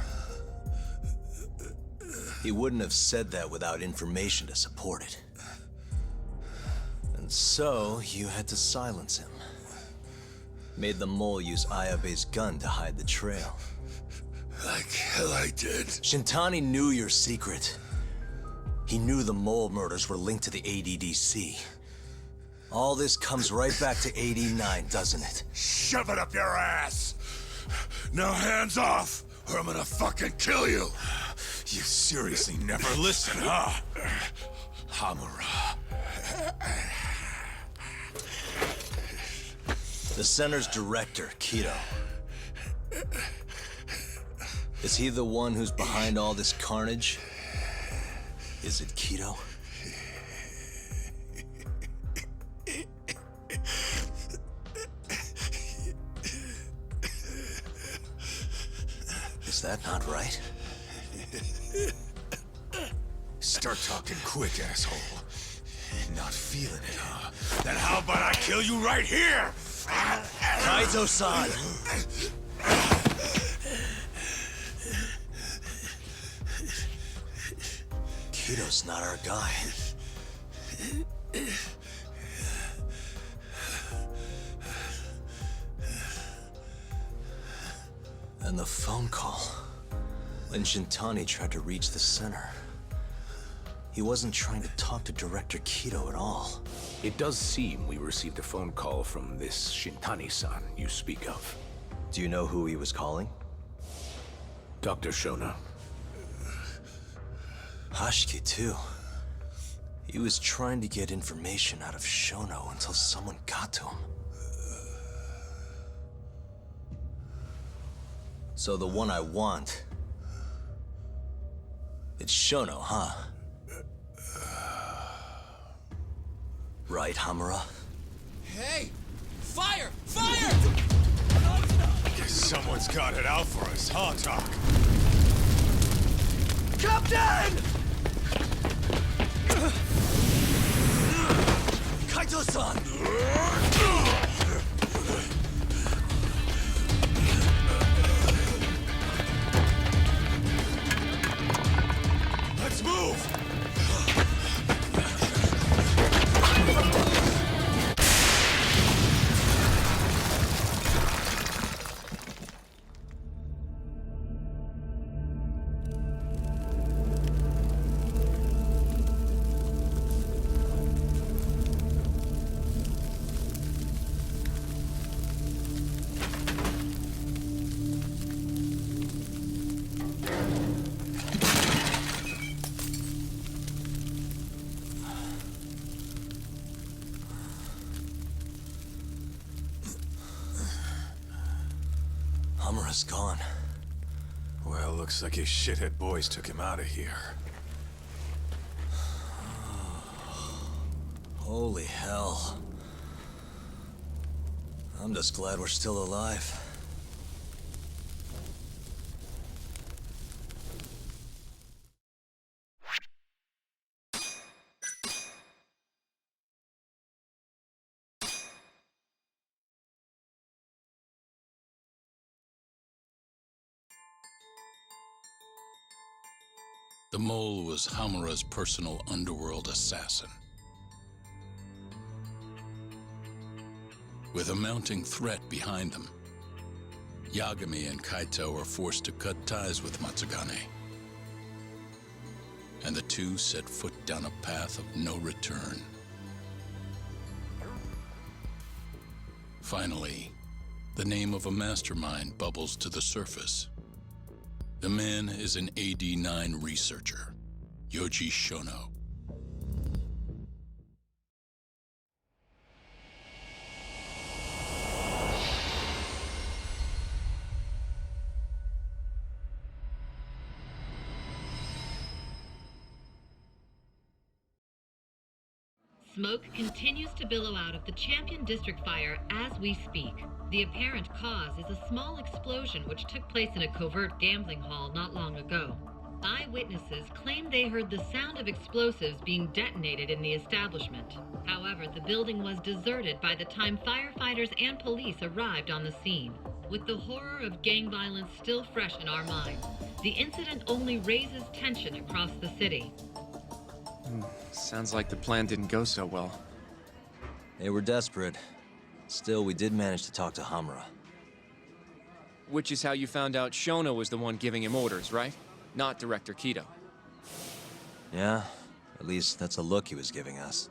He wouldn't have said that without information to support it. And so, you had to silence him. Made the mole use Ayabe's gun to hide the trail. Like hell I did. Shintani knew your secret. He knew the mole murders were linked to the ADDC. All this comes right back to 89, doesn't it? Shove it up your ass! Now hands off, or I'm gonna fucking kill you! You seriously never listen, huh? Hamura. The center's director, Kido. Is he the one who's behind all this carnage? Is it Kido? Is that not right? Start talking quick, asshole. Not feeling it, huh? Then how about I kill you right here? Kaizo-san! Kido's not our guy. And the phone call. When Shintani tried to reach the center. He wasn't trying to talk to Director Kido at all. It does seem we received a phone call from this Shintani-san you speak of. Do you know who he was calling? Dr. Shona. Hashiki, too. He was trying to get information out of Shono until someone got to him. So the one I want... It's Shono, huh? Right, Hamura? Hey! Fire! Fire! Guess someone's got it out for us, huh, Doc? Captain! Kaito-san! Let's move! Hamura's gone. Well, looks like his shithead boys took him out of here. Holy hell. I'm just glad we're still alive. The mole was Hamura's personal underworld assassin. With a mounting threat behind them, Yagami and Kaito were forced to cut ties with Matsugane. And the two set foot down a path of no return. Finally, the name of a mastermind bubbles to the surface. The man is an AD-9 researcher, Yoji Shono. Smoke continues to billow out of the Champion District fire as we speak. The apparent cause is a small explosion which took place in a covert gambling hall not long ago. Eyewitnesses claim they heard the sound of explosives being detonated in the establishment. However, the building was deserted by the time firefighters and police arrived on the scene. With the horror of gang violence still fresh in our minds, the incident only raises tension across the city. Sounds like the plan didn't go so well. They were desperate. Still, we did manage to talk to Hamura. Which is how you found out Shono was the one giving him orders, right? Not Director Kido. Yeah, at least that's a look he was giving us.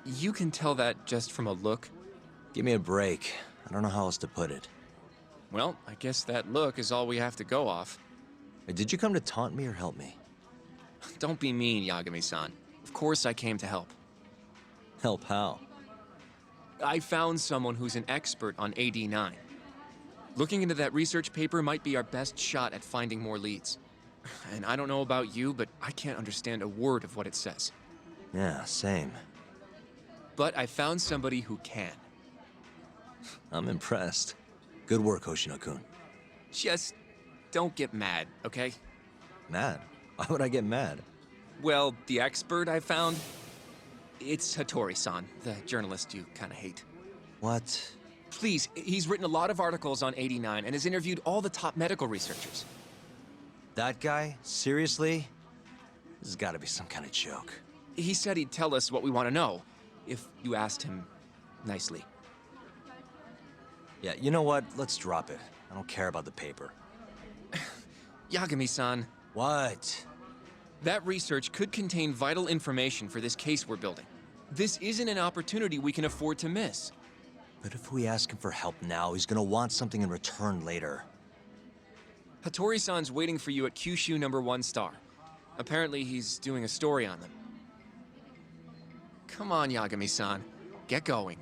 You can tell that just from a look? Give me a break. I don't know how else to put it. Well, I guess that look is all we have to go off. Hey, did you come to taunt me or help me? Don't be mean, Yagami-san. Of course I came to help. Help how? I found someone who's an expert on AD-9. Looking into that research paper might be our best shot at finding more leads. And I don't know about you, but I can't understand a word of what it says. Yeah, same. But I found somebody who can. I'm impressed. Good work, Hoshino-kun. Just don't get mad, okay? Mad? Why would I get mad? Well, the expert I found, it's Hattori-san, the journalist you kind of hate. What? Please, he's written a lot of articles on AD-9 and has interviewed all the top medical researchers. That guy? Seriously? This has got to be some kind of joke. He said he'd tell us what we want to know, if you asked him nicely. Yeah, you know what? Let's drop it. I don't care about the paper. Yagami-san. What? That research could contain vital information for this case we're building. This isn't an opportunity we can afford to miss. But if we ask him for help now, he's gonna want something in return later. Hattori-san's waiting for you at Kyushu #1 star. Apparently he's doing a story on them. Come on, Yagami-san. Get going.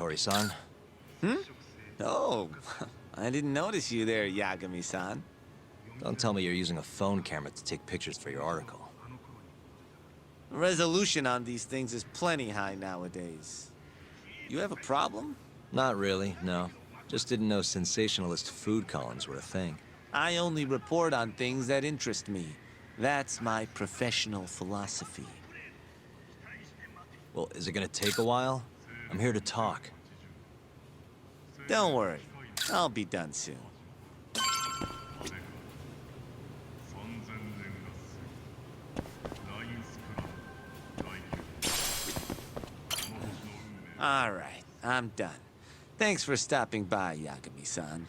Satori-san. Oh, I didn't notice you there, Yagami-san. Don't tell me you're using a phone camera to take pictures for your article. Resolution on these things is plenty high nowadays. You have a problem? Not really, no. Just didn't know sensationalist food columns were a thing. I only report on things that interest me. That's my professional philosophy. Well, is it gonna take a while? I'm here to talk. Don't worry. I'll be done soon. All right, I'm done. Thanks for stopping by, Yagami-san.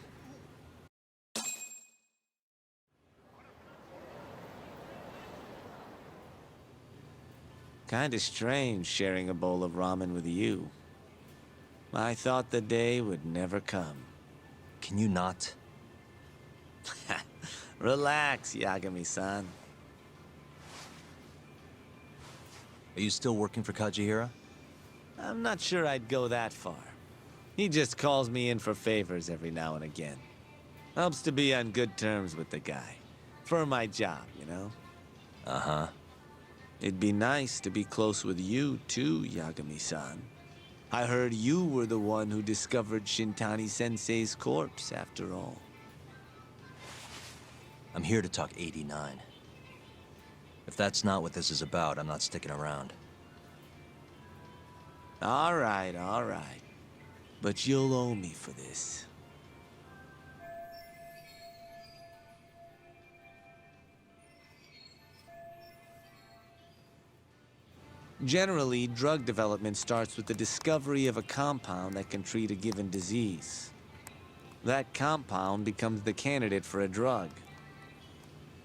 Kinda strange sharing a bowl of ramen with you. I thought the day would never come. Can you not? Relax, Yagami-san. Are you still working for Kajihira? I'm not sure I'd go that far. He just calls me in for favors every now and again. Helps to be on good terms with the guy. For my job, you know? Uh-huh. It'd be nice to be close with you, too, Yagami-san. I heard you were the one who discovered Shintani-sensei's corpse, after all. I'm here to talk 89. If that's not what this is about, I'm not sticking around. All right. But you'll owe me for this. Generally, drug development starts with the discovery of a compound that can treat a given disease. That compound becomes the candidate for a drug.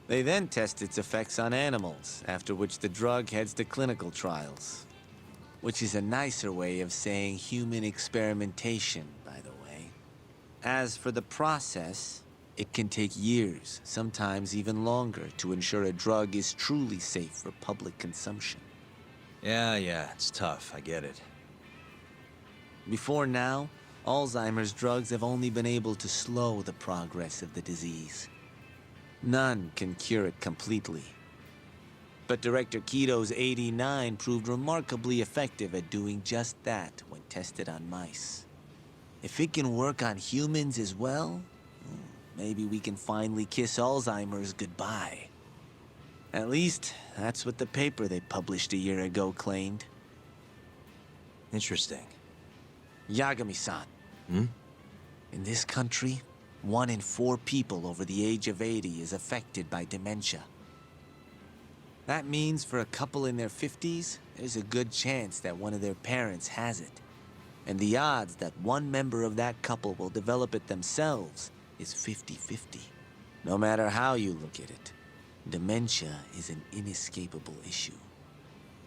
They then test its effects on animals, after which the drug heads to clinical trials. Which is a nicer way of saying human experimentation, by the way. As for the process, it can take years, sometimes even longer, to ensure a drug is truly safe for public consumption. Yeah, it's tough, I get it. Before now, Alzheimer's drugs have only been able to slow the progress of the disease. None can cure it completely. But Director Kito's 89 proved remarkably effective at doing just that when tested on mice. If it can work on humans as well, maybe we can finally kiss Alzheimer's goodbye. At least, that's what the paper they published a year ago claimed. Interesting. Yagami-san. Hmm? In this country, 1 in 4 people over the age of 80 is affected by dementia. That means for a couple in their 50s, there's a good chance that one of their parents has it. And the odds that one member of that couple will develop it themselves is 50-50. No matter how you look at it, dementia is an inescapable issue.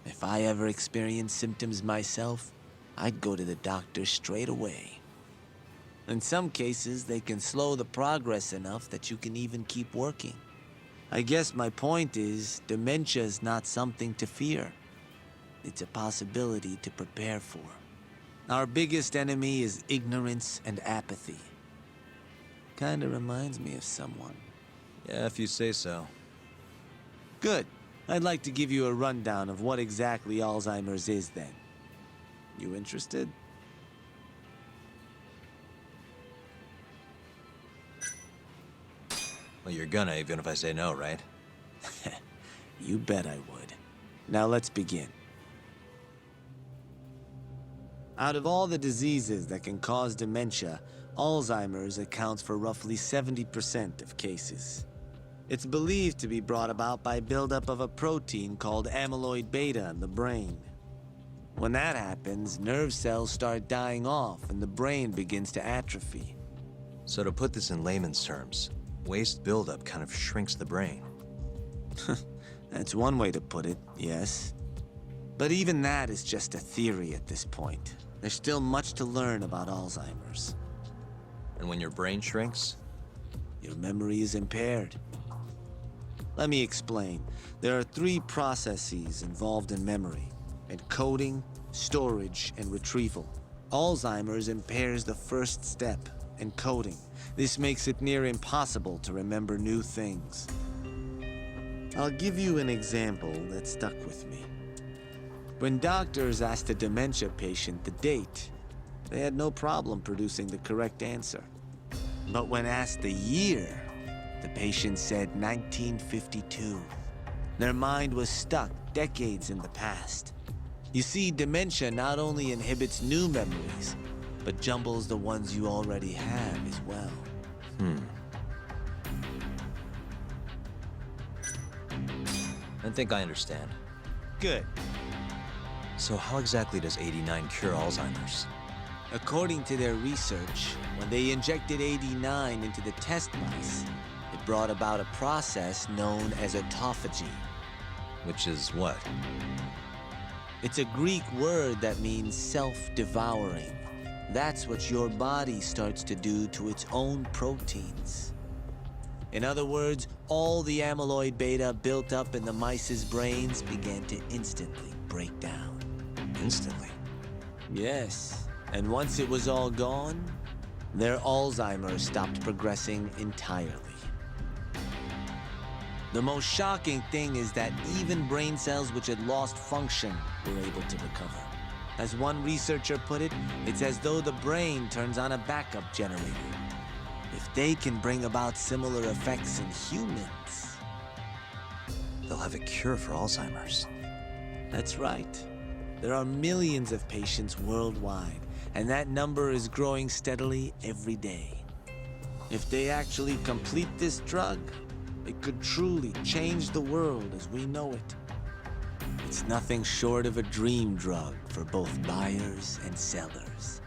If I ever experienced symptoms myself, I'd go to the doctor straight away. In some cases, they can slow the progress enough that you can even keep working. I guess my point is, dementia is not something to fear. It's a possibility to prepare for. Our biggest enemy is ignorance and apathy. Kinda reminds me of someone. Yeah, if you say so. Good. I'd like to give you a rundown of what exactly Alzheimer's is then. You interested? Well, you're gonna, even if I say no, right? You bet I would. Now let's begin. Out of all the diseases that can cause dementia, Alzheimer's accounts for roughly 70% of cases. It's believed to be brought about by buildup of a protein called amyloid beta in the brain. When that happens, nerve cells start dying off and the brain begins to atrophy. So to put this in layman's terms, waste buildup kind of shrinks the brain. That's one way to put it, yes. But even that is just a theory at this point. There's still much to learn about Alzheimer's. And when your brain shrinks? Your memory is impaired. Let me explain. There are 3 processes involved in memory: encoding, storage, and retrieval. Alzheimer's impairs the first step, encoding. This makes it near impossible to remember new things. I'll give you an example that stuck with me. When doctors asked a dementia patient the date, they had no problem producing the correct answer. But when asked the year, the patient said 1952. Their mind was stuck decades in the past. You see, dementia not only inhibits new memories, but jumbles the ones you already have as well. I think I understand. Good. So how exactly does 89 cure Alzheimer's? According to their research, when they injected 89 into the test mice, it brought about a process known as autophagy. Which is what? It's a Greek word that means self-devouring. That's what your body starts to do to its own proteins. In other words, all the amyloid beta built up in the mice's brains began to instantly break down. Instantly? Yes. And once it was all gone, their Alzheimer's stopped progressing entirely. The most shocking thing is that even brain cells which had lost function were able to recover. As one researcher put it, it's as though the brain turns on a backup generator. If they can bring about similar effects in humans, they'll have a cure for Alzheimer's. That's right. There are millions of patients worldwide, and that number is growing steadily every day. If they actually complete this drug, it could truly change the world as we know it. It's nothing short of a dream drug for both buyers and sellers.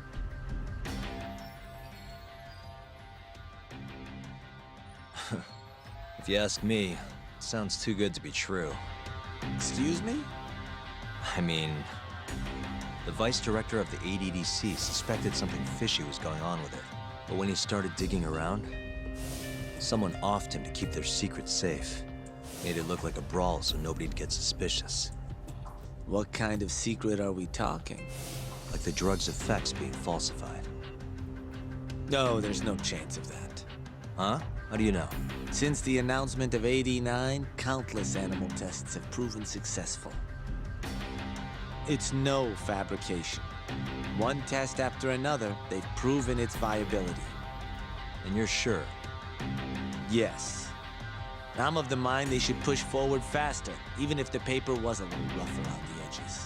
If you ask me, it sounds too good to be true. Excuse me? I mean, the vice director of the ADDC suspected something fishy was going on with it. But when he started digging around, someone offed him to keep their secret safe. Made it look like a brawl so nobody'd get suspicious. What kind of secret are we talking? Like the drug's effects being falsified. No, there's no chance of that. Huh? How do you know? Since the announcement of 89, countless animal tests have proven successful. It's no fabrication. One test after another, they've proven its viability. And you're sure? Yes. I'm of the mind they should push forward faster, even if the paper was a little rough around the edges.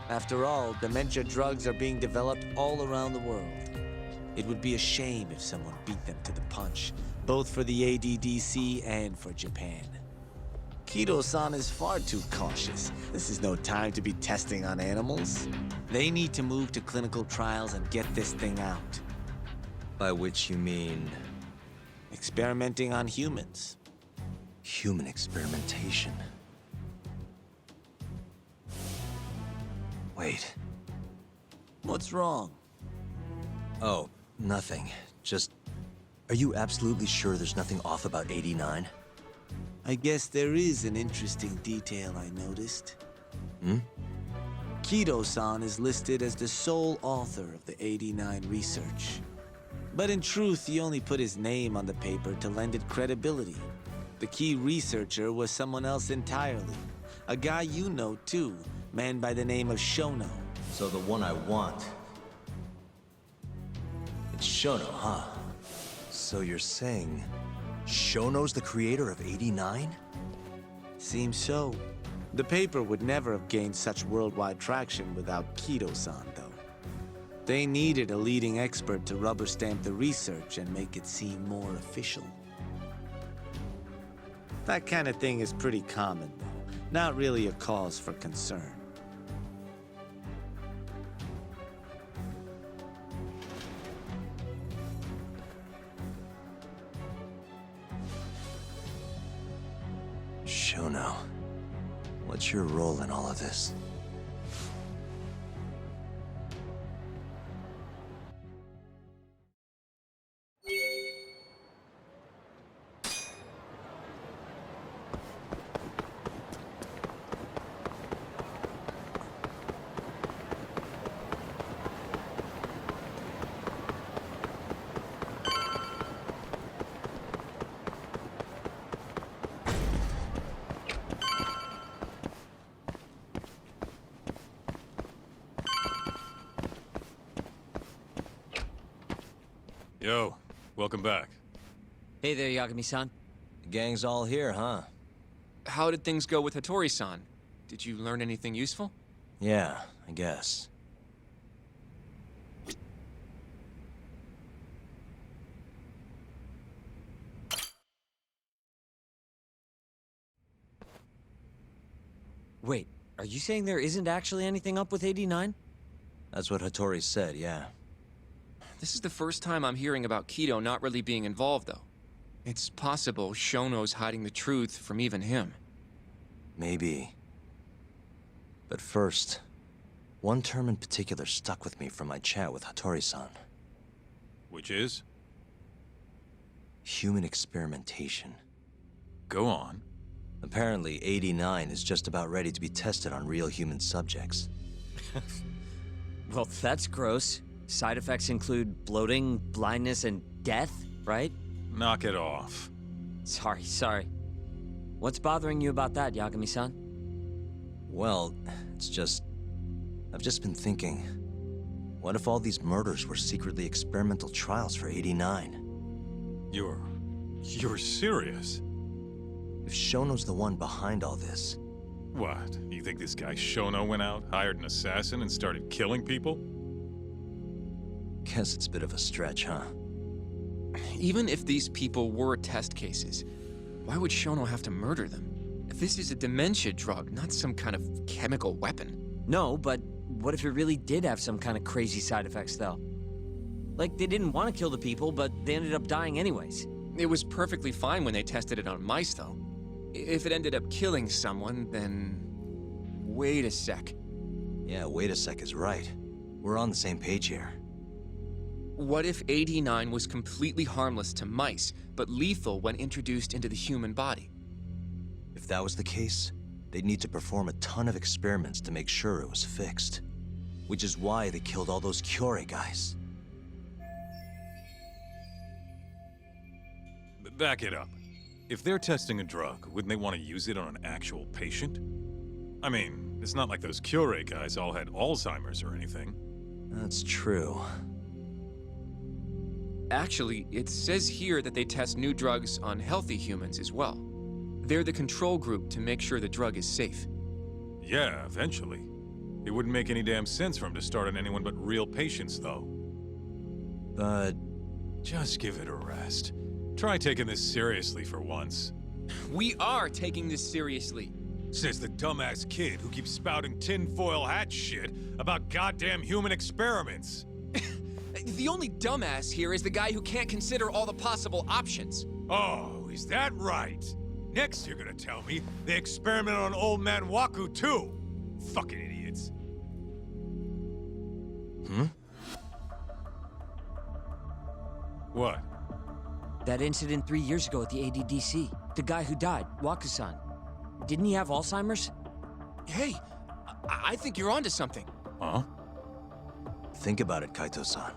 After all, dementia drugs are being developed all around the world. It would be a shame if someone beat them to the punch, both for the ADDC and for Japan. Kido-san is far too cautious. This is no time to be testing on animals. They need to move to clinical trials and get this thing out. By which you mean? Experimenting on humans. Human experimentation. Wait. What's wrong? Oh, nothing. Just... Are you absolutely sure there's nothing off about 89? I guess there is an interesting detail I noticed. Kido-san is listed as the sole author of the 89 research. But in truth, he only put his name on the paper to lend it credibility. The key researcher was someone else entirely. A guy you know, too. Man by the name of Shono. So the one I want. It's Shono, huh? So you're saying Shono's the creator of 89? Seems so. The paper would never have gained such worldwide traction without Kido-san, though. They needed a leading expert to rubber stamp the research and make it seem more official. That kind of thing is pretty common, though. Not really a cause for concern. Shono, what's your role in all of this? Yo, welcome back. Hey there, Yagami-san. The gang's all here, huh? How did things go with Hattori-san? Did you learn anything useful? Yeah, I guess. Wait, are you saying there isn't actually anything up with 89? That's what Hattori said, yeah. This is the first time I'm hearing about Kido not really being involved, though. It's possible Shono's hiding the truth from even him. Maybe. But first, one term in particular stuck with me from my chat with Hattori-san. Which is? Human experimentation. Go on. Apparently, 89 is just about ready to be tested on real human subjects. Well, that's gross. Side effects include bloating, blindness, and death, right? Knock it off. Sorry. What's bothering you about that, Yagami-san? Well, I've just been thinking, what if all these murders were secretly experimental trials for 89? You're serious? If Shono's the one behind all this... What? You think this guy Shono went out, hired an assassin, and started killing people? Guess it's a bit of a stretch, huh? Even if these people were test cases, why would Shono have to murder them? This is a dementia drug, not some kind of chemical weapon. No, but what if it really did have some kind of crazy side effects, though? Like, they didn't want to kill the people, but they ended up dying anyways. It was perfectly fine when they tested it on mice, though. If it ended up killing someone, then... Wait a sec. Yeah, wait a sec is right. We're on the same page here. What if 89 was completely harmless to mice, but lethal when introduced into the human body? If that was the case, they'd need to perform a ton of experiments to make sure it was fixed. Which is why they killed all those Kyorei guys. Back it up. If they're testing a drug, wouldn't they want to use it on an actual patient? I mean, it's not like those Kyorei guys all had Alzheimer's or anything. That's true. Actually, it says here that they test new drugs on healthy humans as well. They're the control group to make sure the drug is safe. Yeah, eventually. It wouldn't make any damn sense for them to start on anyone but real patients, though. But... just give it a rest. Try taking this seriously for once. We are taking this seriously. Says the dumbass kid who keeps spouting tinfoil hat shit about goddamn human experiments. The only dumbass here is the guy who can't consider all the possible options. Oh, is that right? Next you're gonna tell me they experimented on old man Waku too. Fucking idiots. What? That incident 3 years ago at the ADDC. The guy who died, Waku-san. Didn't he have Alzheimer's? Hey, I think you're onto something. Huh? Think about it, Kaito-san.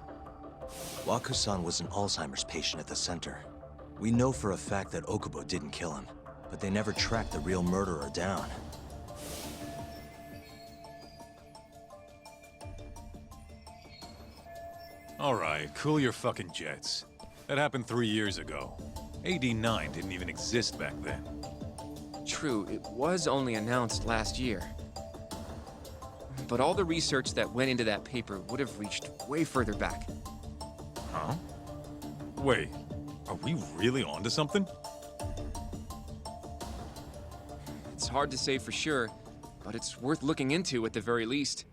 Waku-san was an Alzheimer's patient at the center. We know for a fact that Okubo didn't kill him, but they never tracked the real murderer down. All right, cool your fucking jets. That happened 3 years ago. AD9 didn't even exist back then. True, it was only announced last year. But all the research that went into that paper would have reached way further back. Huh? Wait, are we really onto something? It's hard to say for sure, but it's worth looking into at the very least.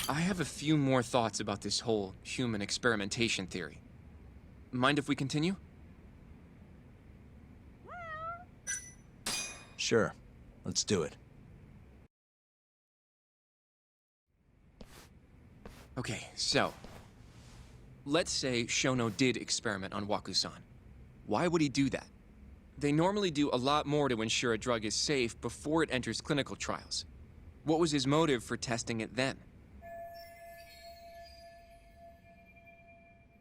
I have a few more thoughts about this whole human experimentation theory. Mind if we continue? Sure. Let's do it. Okay, so... let's say Shono did experiment on Waku-san. Why would he do that? They normally do a lot more to ensure a drug is safe before it enters clinical trials. What was his motive for testing it then?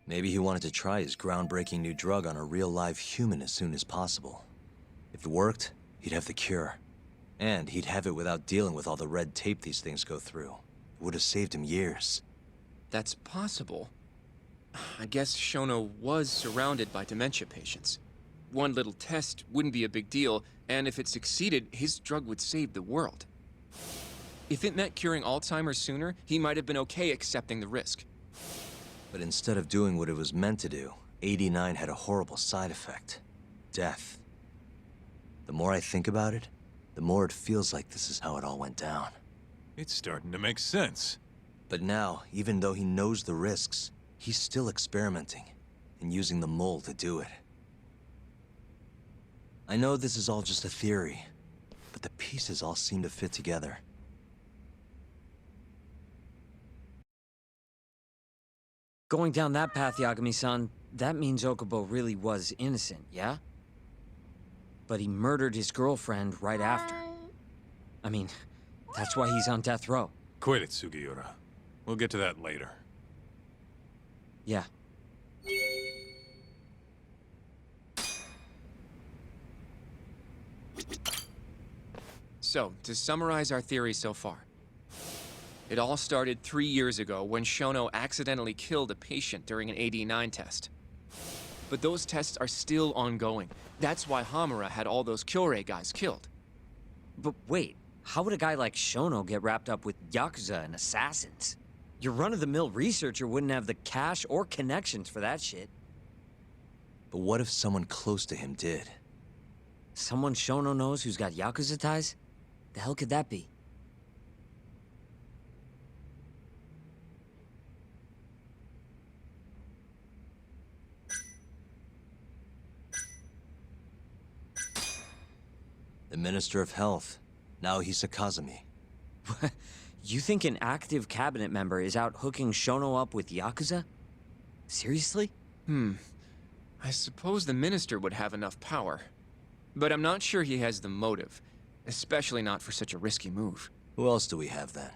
Maybe he wanted to try his groundbreaking new drug on a real live human as soon as possible. If it worked, he'd have the cure. And he'd have it without dealing with all the red tape these things go through. It would have saved him years. That's possible. I guess Shono was surrounded by dementia patients. One little test wouldn't be a big deal, and if it succeeded, his drug would save the world. If it meant curing Alzheimer's sooner, he might have been okay accepting the risk. But instead of doing what it was meant to do, 89 had a horrible side effect. Death. The more I think about it, the more it feels like this is how it all went down. It's starting to make sense. But now, even though he knows the risks, he's still experimenting and using the mole to do it. I know this is all just a theory, but the pieces all seem to fit together. Going down that path, Yagami-san, that means Okubo really was innocent, yeah? But he murdered his girlfriend right after. I mean, that's why he's on death row. Quit it, Sugiura. We'll get to that later. Yeah. So, to summarize our theory so far. It all started 3 years ago when Shono accidentally killed a patient during an AD9 test. But those tests are still ongoing. That's why Hamura had all those Kyorei guys killed. But wait, how would a guy like Shono get wrapped up with Yakuza and assassins? Your run-of-the-mill researcher wouldn't have the cash or connections for that shit. But what if someone close to him did? Someone Shono knows who's got Yakuza ties? The hell could that be? The Minister of Health, Naohisa Kazumi. You think an active cabinet member is out hooking Shono up with Yakuza? Seriously? I suppose the minister would have enough power. But I'm not sure he has the motive. Especially not for such a risky move. Who else do we have then?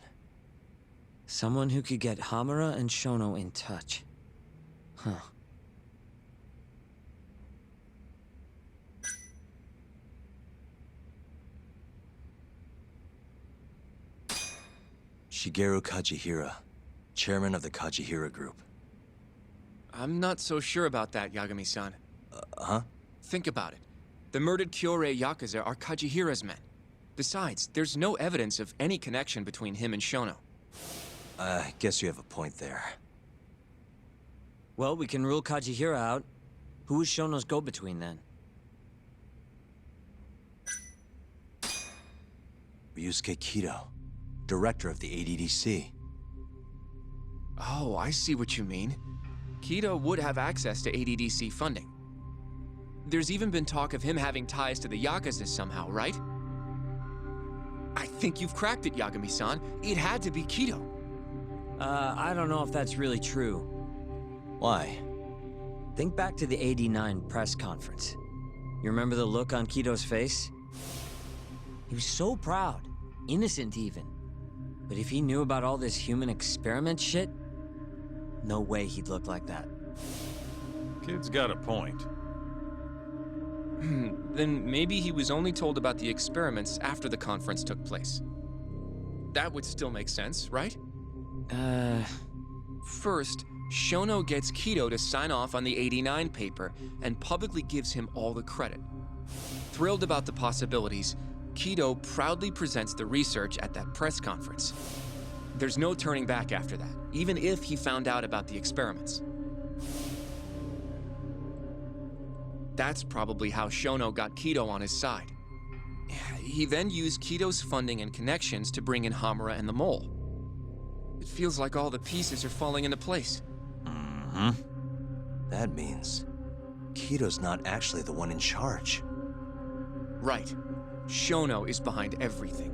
Someone who could get Hamura and Shono in touch. Huh. Shigeru Kajihira, chairman of the Kajihira Group. I'm not so sure about that, Yagami-san. Huh? Think about it. The murdered Kyorei Yakuza are Kajihira's men. Besides, there's no evidence of any connection between him and Shono. I guess you have a point there. Well, we can rule Kajihira out. Who is Shono's go-between then? Ryusuke Kido, director of the ADDC. Oh, I see what you mean. Kido would have access to ADDC funding. There's even been talk of him having ties to the Yakuza somehow, right? I think you've cracked it, Yagami-san. It had to be Kido. I don't know if that's really true. Why? Think back to the '89 press conference. You remember the look on Kido's face? He was so proud, innocent even. But if he knew about all this human experiment shit, no way he'd look like that. Kid's got a point. Then maybe he was only told about the experiments after the conference took place. That would still make sense, right? First, Shono gets Kido to sign off on the '89 paper and publicly gives him all the credit. Thrilled about the possibilities, Kido proudly presents the research at that press conference. There's no turning back after that, even if he found out about the experiments. That's probably how Shono got Kido on his side. He then used Kido's funding and connections to bring in Hamura and the Mole. It feels like all the pieces are falling into place. That means Kido's not actually the one in charge. Right. Shono is behind everything.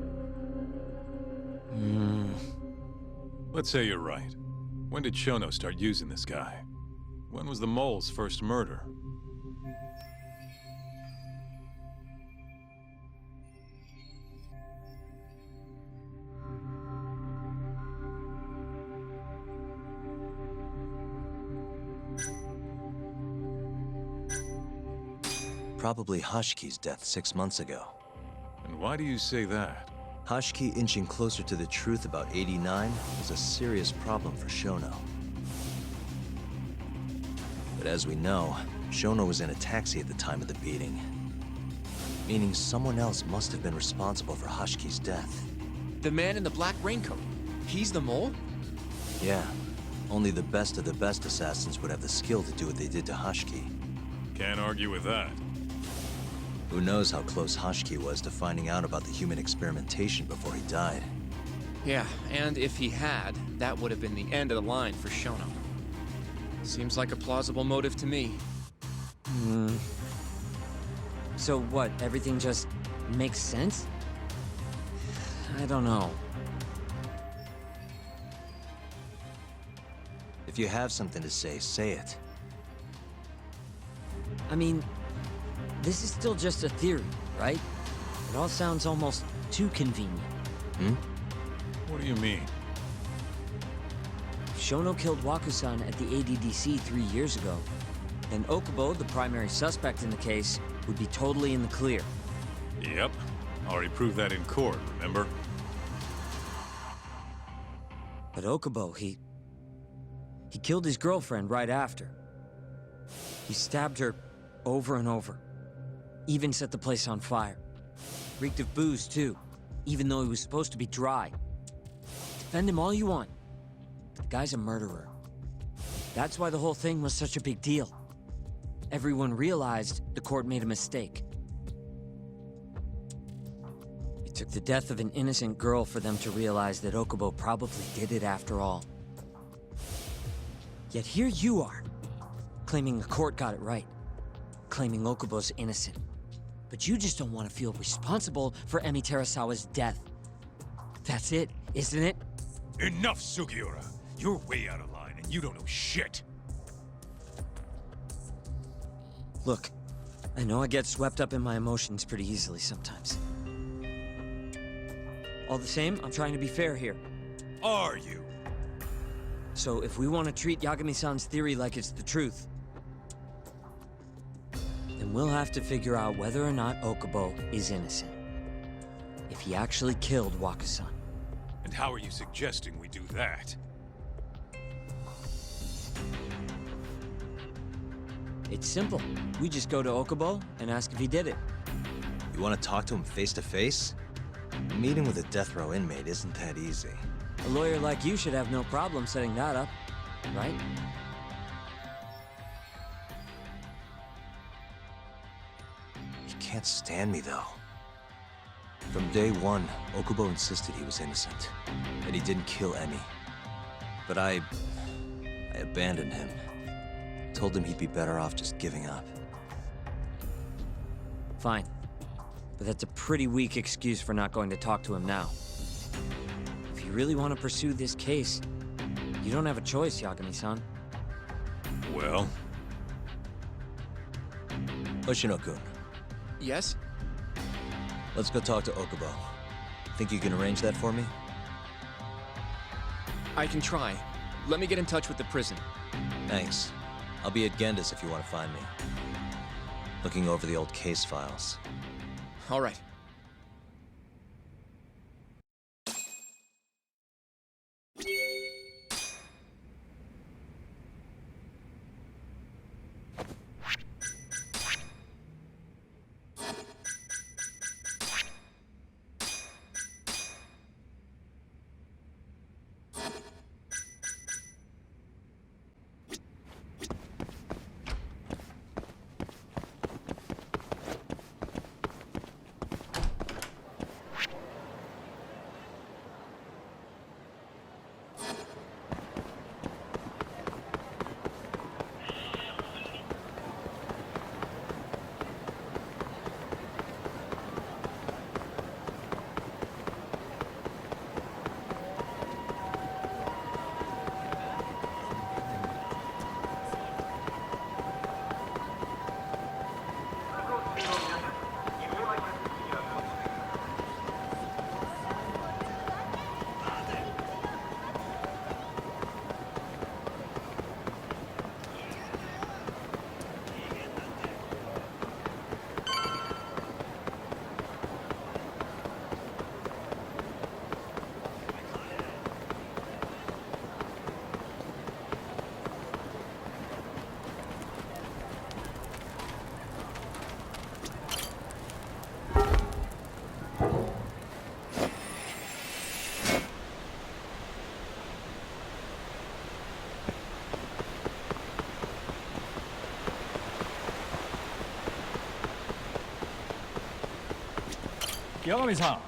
Let's say you're right. When did Shono start using this guy? When was the Mole's first murder? probably Hashki's death 6 months ago. And why do you say that? Hashki inching closer to the truth about 89 was a serious problem for Shono. But as we know, Shono was in a taxi at the time of the beating. Meaning someone else must have been responsible for Hashki's death. The man in the black raincoat. He's the mole? Yeah. Only the best of the best assassins would have the skill to do what they did to Hashki. Can't argue with that. Who knows how close Hashki was to finding out about the human experimentation before he died. Yeah, and if he had, that would have been the end of the line for Shono. Seems like a plausible motive to me. So what, everything just makes sense? I don't know. If you have something to say it. I mean, this is still just a theory, right? It all sounds almost too convenient. What do you mean? If Shono killed Waku-san at the ADDC 3 years ago, then Okubo, the primary suspect in the case, would be totally in the clear. Yep. Already proved that in court, remember? But Okubo, he killed his girlfriend right after. He stabbed her over and over. Even set the place on fire. Reeked of booze, too, even though he was supposed to be dry. Defend him all you want. The guy's a murderer. That's why the whole thing was such a big deal. Everyone realized the court made a mistake. It took the death of an innocent girl for them to realize that Okubo probably did it after all. Yet here you are, claiming the court got it right, claiming Okubo's innocent. But you just don't want to feel responsible for Emi Terasawa's death. That's it, isn't it? Enough, Sugiura! You're way out of line, and you don't know shit! Look, I know I get swept up in my emotions pretty easily sometimes. All the same, I'm trying to be fair here. Are you? So if we want to treat Yagami-san's theory like it's the truth, then we'll have to figure out whether or not Okubo is innocent. If he actually killed Waku-san. And how are you suggesting we do that? It's simple. We just go to Okubo and ask if he did it. You want to talk to him face to face? Meeting with a death row inmate isn't that easy. A lawyer like you should have no problem setting that up, right? He can't stand me, though. From day one, Okubo insisted he was innocent, that he didn't kill Emi. But I abandoned him. Told him he'd be better off just giving up. Fine. But that's a pretty weak excuse for not going to talk to him now. If you really want to pursue this case, you don't have a choice, Yagami-san. Well? Oshino-kun. Yes? Let's go talk to Okubo. Think you can arrange that for me? I can try. Let me get in touch with the prison. Thanks. I'll be at Genda's if you want to find me. Looking over the old case files. All right. 여감이상.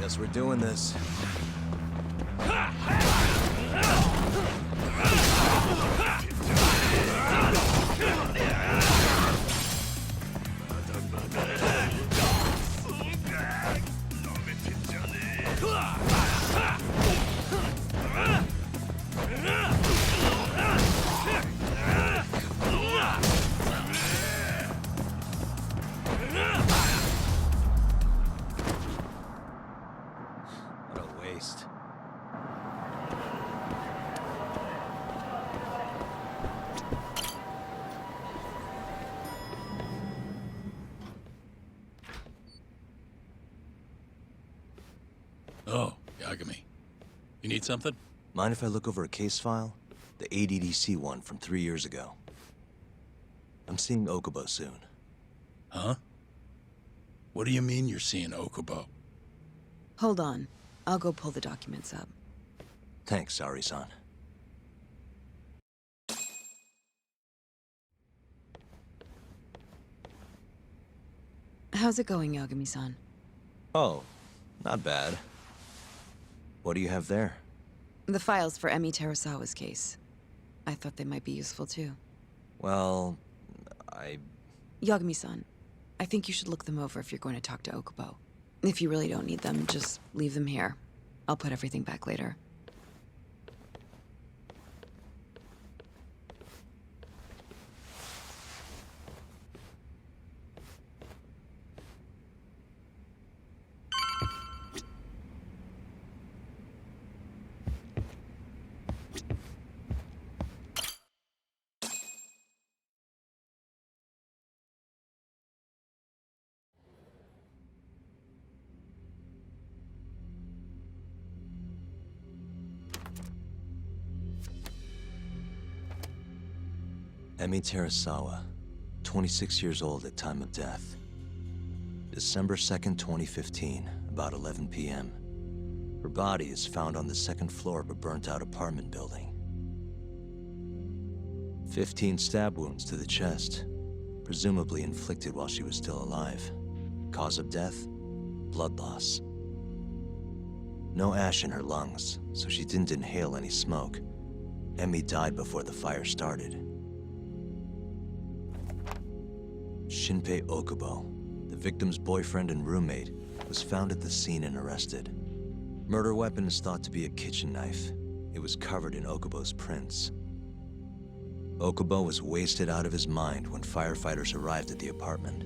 Guess we're doing this. What a waste. Oh, Yagami. You need something? Mind if I look over a case file? The ADDC one from 3 years ago. I'm seeing Okubo soon. Huh? What do you mean you're seeing Okubo? Hold on. I'll go pull the documents up. Thanks, Ari-san. How's it going, Yagami-san? Oh, not bad. What do you have there? The files for Emi Terasawa's case. I thought they might be useful too. Well, Yagami-san, I think you should look them over if you're going to talk to Okubo. If you really don't need them, just leave them here. I'll put everything back later. Emi Terasawa, 26 years old at time of death. December 2nd, 2015, about 11 p.m. Her body is found on the second floor of a burnt-out apartment building. 15 stab wounds to the chest, presumably inflicted while she was still alive. Cause of death? Blood loss. No ash in her lungs, so she didn't inhale any smoke. Emi died before the fire started. Shinpei Okubo, the victim's boyfriend and roommate, was found at the scene and arrested. Murder weapon is thought to be a kitchen knife. It was covered in Okubo's prints. Okubo was wasted out of his mind when firefighters arrived at the apartment.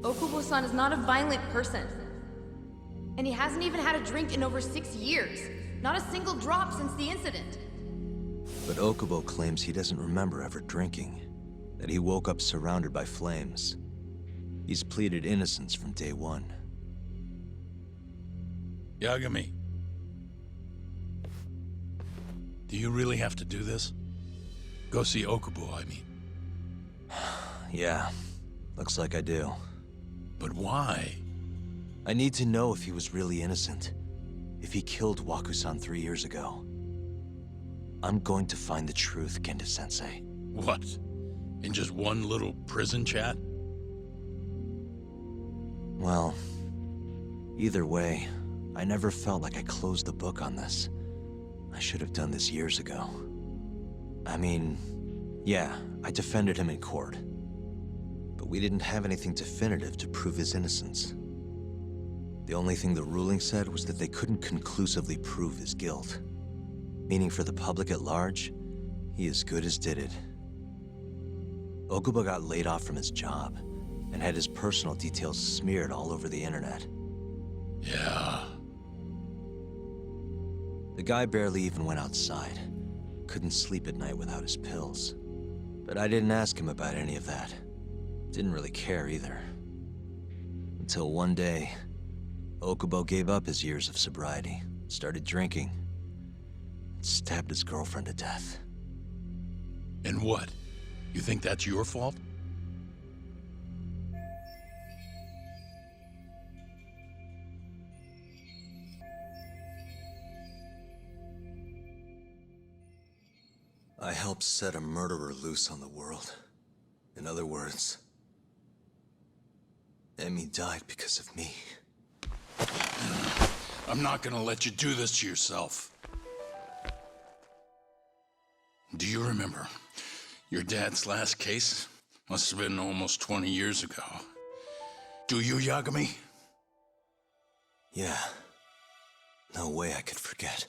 Okubo-san is not a violent person. And he hasn't even had a drink in over 6 years. Not a single drop since the incident. But Okubo claims he doesn't remember ever drinking, that he woke up surrounded by flames. He's pleaded innocence from day one. Yagami. Do you really have to do this? Go see Okubo, I mean. Yeah, looks like I do. But why? I need to know if he was really innocent. If he killed Waku-san 3 years ago. I'm going to find the truth, Kenta-sensei. What? In just one little prison chat? Well, either way, I never felt like I closed the book on this. I should have done this years ago. I mean, yeah, I defended him in court. But we didn't have anything definitive to prove his innocence. The only thing the ruling said was that they couldn't conclusively prove his guilt. Meaning for the public at large, he as good as did it. Okubo got laid off from his job, and had his personal details smeared all over the internet. Yeah. The guy barely even went outside. Couldn't sleep at night without his pills. But I didn't ask him about any of that. Didn't really care either. Until one day, Okubo gave up his years of sobriety, started drinking, and stabbed his girlfriend to death. And what? You think that's your fault? I helped set a murderer loose on the world. In other words, Emmy died because of me. I'm not gonna let you do this to yourself. Do you remember your dad's last case? Must have been almost 20 years ago. Do you, Yagami? Yeah. No way I could forget.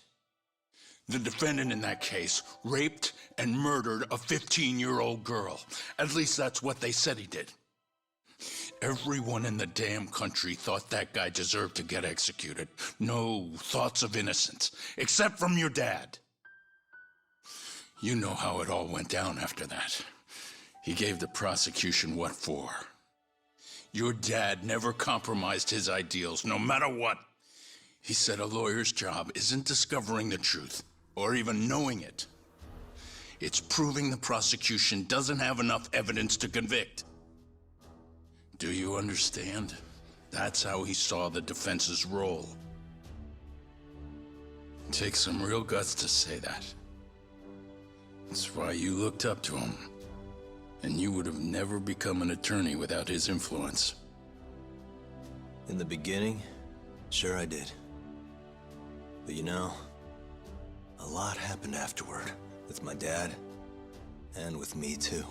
The defendant in that case raped and murdered a 15-year-old girl. At least that's what they said he did. Everyone in the damn country thought that guy deserved to get executed. No thoughts of innocence, except from your dad. You know how it all went down after that. He gave the prosecution what for. Your dad never compromised his ideals, no matter what. He said a lawyer's job isn't discovering the truth, or even knowing it. It's proving the prosecution doesn't have enough evidence to convict. Do you understand? That's how he saw the defense's role. It takes some real guts to say that. That's why you looked up to him. And you would have never become an attorney without his influence. In the beginning, sure I did. But you know, a lot happened afterward, with my dad, and with me too.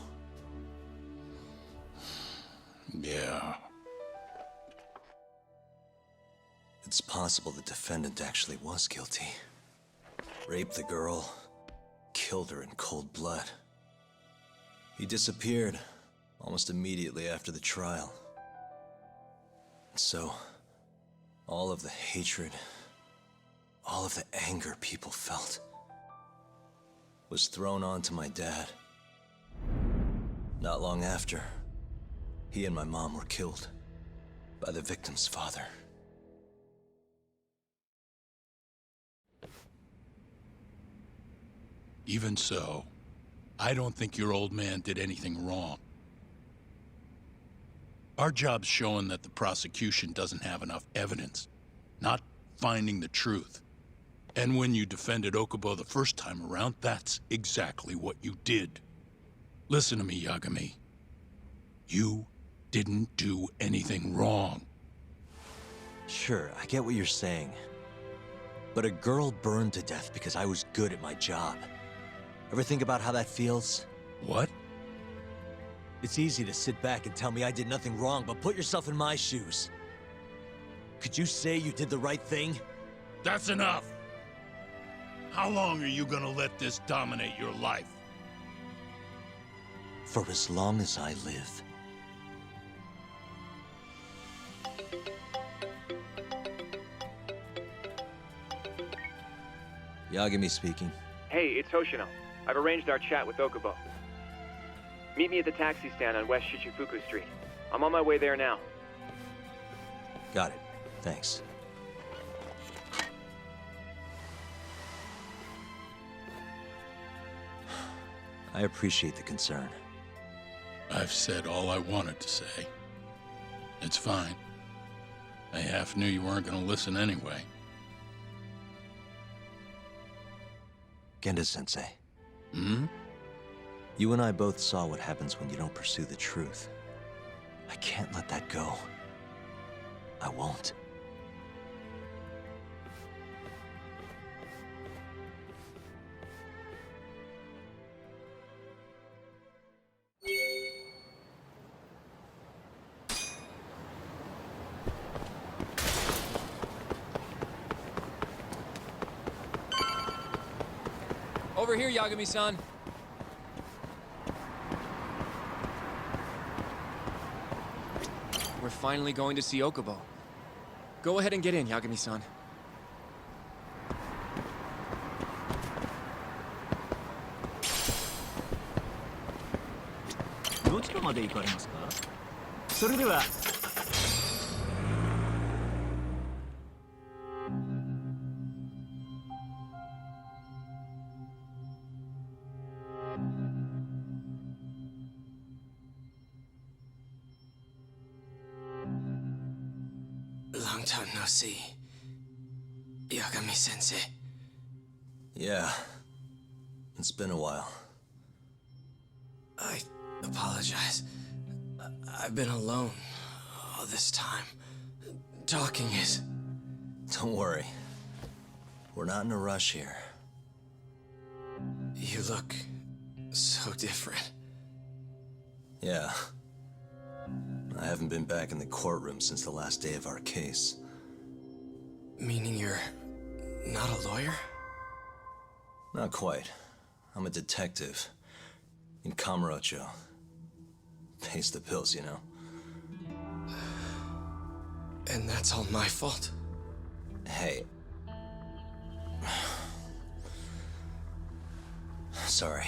Yeah. It's possible the defendant actually was guilty. Raped the girl, killed her in cold blood. He disappeared almost immediately after the trial. So, all of the hatred, all of the anger people felt was thrown onto my dad. Not long after, he and my mom were killed by the victim's father. Even so, I don't think your old man did anything wrong. Our job's showing that the prosecution doesn't have enough evidence, not finding the truth. And when you defended Okubo the first time around, that's exactly what you did. Listen to me, Yagami. You didn't do anything wrong. Sure, I get what you're saying. But a girl burned to death because I was good at my job. Ever think about how that feels? What? It's easy to sit back and tell me I did nothing wrong, but put yourself in my shoes. Could you say you did the right thing? That's enough! How long are you gonna let this dominate your life? For as long as I live. Yagami speaking. Hey, it's Hoshino. I've arranged our chat with Okubo. Meet me at the taxi stand on West Shichifuku Street. I'm on my way there now. Got it. Thanks. I appreciate the concern. I've said all I wanted to say. It's fine. I half knew you weren't gonna listen anyway. Genda-sensei. Hmm? You and I both saw what happens when you don't pursue the truth. I can't let that go. I won't. Over here, Yagami-san. We're finally going to see Okubo. Go ahead and get in, Yagami-san. まで行かれますか？それでは。Long time no see. Yagami-sensei. Yeah. It's been a while. I apologize. I've been alone all this time. Talking is... Don't worry. We're not in a rush here. You look so different. Yeah. I haven't been back in the courtroom since the last day of our case. Meaning you're not a lawyer? Not quite. I'm a detective. In Kamurocho. Pays the bills, you know? And that's all my fault? Hey. Sorry.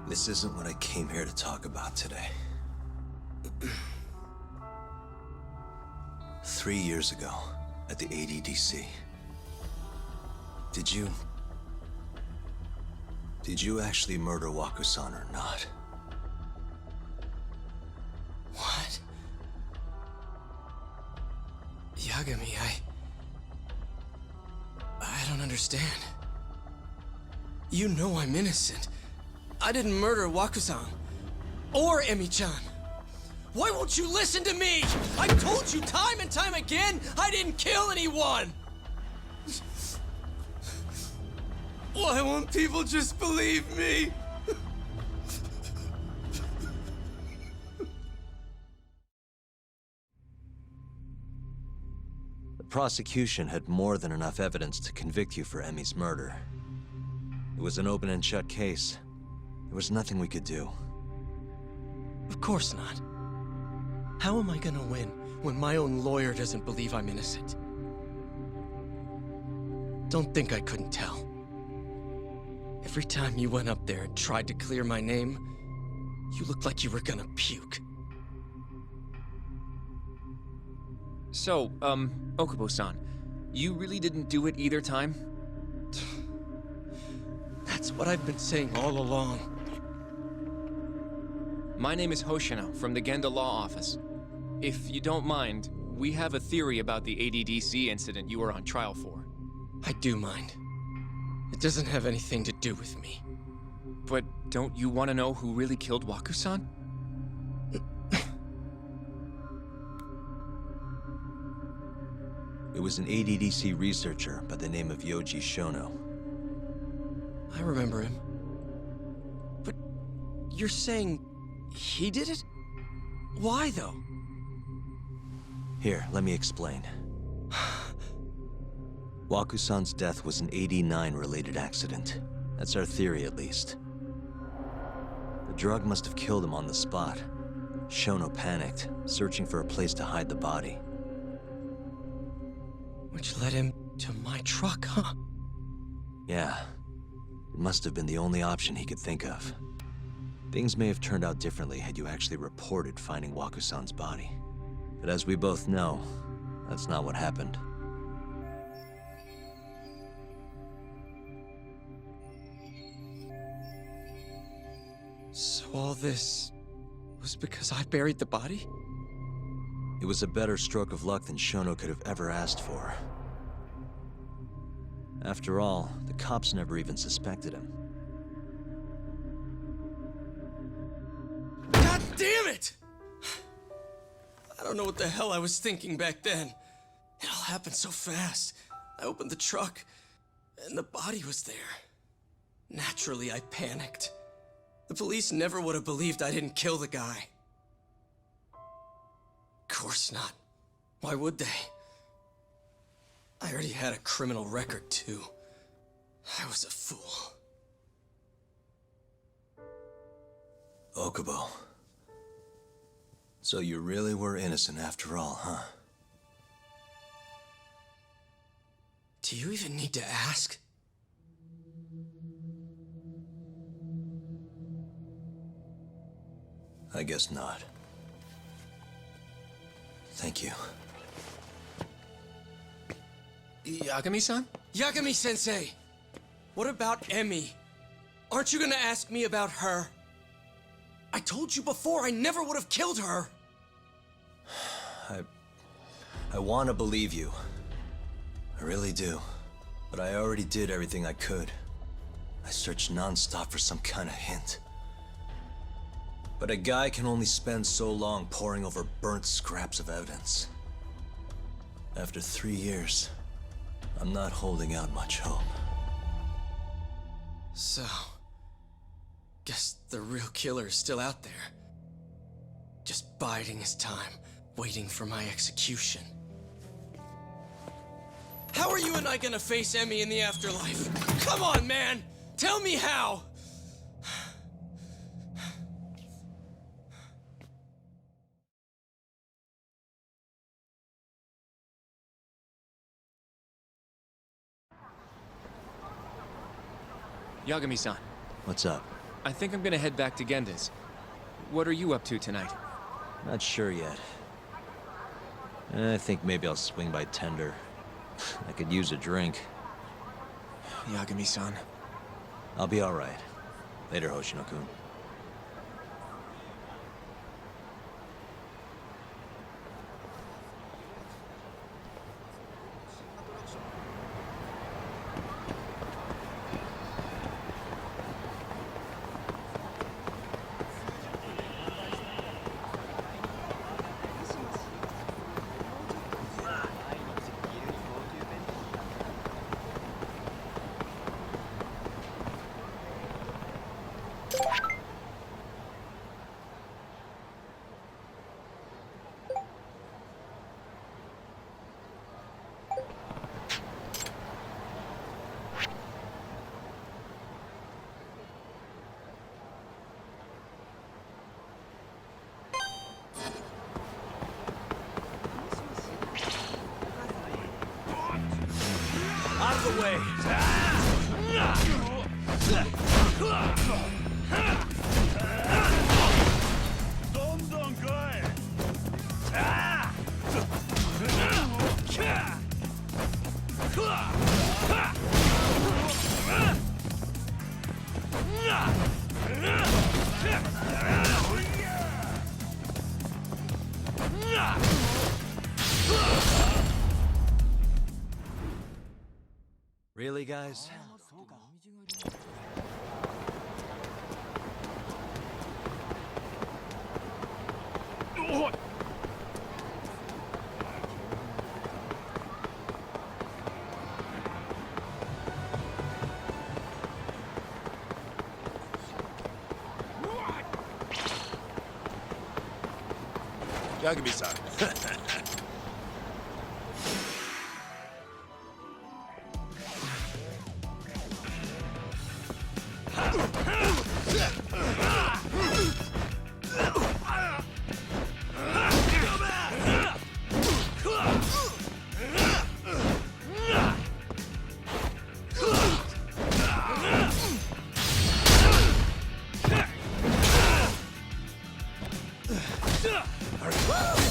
This isn't what I came here to talk about today. 3 years ago, at the ADDC. Did you actually murder Waku-san or not? What? Yagami, I don't understand. You know I'm innocent. I didn't murder Waku-san. Or Emi-chan. Why won't you listen to me? I've told you time and time again, I didn't kill anyone! Why won't people just believe me? The prosecution had more than enough evidence to convict you for Emi's murder. It was an open and shut case. There was nothing we could do. Of course not. How am I gonna win when my own lawyer doesn't believe I'm innocent? Don't think I couldn't tell. Every time you went up there and tried to clear my name, you looked like you were gonna puke. So, Okubo-san, you really didn't do it either time? That's what I've been saying all along. My name is Hoshino from the Genda Law Office. If you don't mind, we have a theory about the ADDC incident you were on trial for. I do mind. It doesn't have anything to do with me. But don't you want to know who really killed Waku-san? It was an ADDC researcher by the name of Yoji Shono. I remember him. But you're saying he did it? Why, though? Here, let me explain. Waku-san's death was an 89-related accident. That's our theory, at least. The drug must have killed him on the spot. Shono panicked, searching for a place to hide the body. Which led him to my truck, huh? Yeah. It must have been the only option he could think of. Things may have turned out differently had you actually reported finding Waku-san's body. But as we both know, that's not what happened. So all this was because I buried the body? It was a better stroke of luck than Shono could have ever asked for. After all, the cops never even suspected him. God damn it! I don't know what the hell I was thinking back then. It all happened so fast. I opened the truck, and the body was there. Naturally, I panicked. The police never would have believed I didn't kill the guy. Of course not. Why would they? I already had a criminal record, too. I was a fool. Okubo. So you really were innocent after all, huh? Do you even need to ask? I guess not. Thank you. Yagami-san? Yagami-sensei! What about Emmy? Aren't you gonna ask me about her? I told you before I never would have killed her! I want to believe you. I really do. But I already did everything I could. I searched non-stop for some kind of hint. But a guy can only spend so long poring over burnt scraps of evidence. After 3 years, I'm not holding out much hope. So... guess the real killer is still out there. Just biding his time, waiting for my execution. How are you and I gonna face Emmy in the afterlife? Come on, man! Tell me how! Yagami-san. What's up? I think I'm gonna head back to Genda's. What are you up to tonight? Not sure yet. I think maybe I'll swing by Tender. I could use a drink. Yagami-san. I'll be all right. Later, Hoshino-kun. Out of the way! Really, guys? Yagami-san.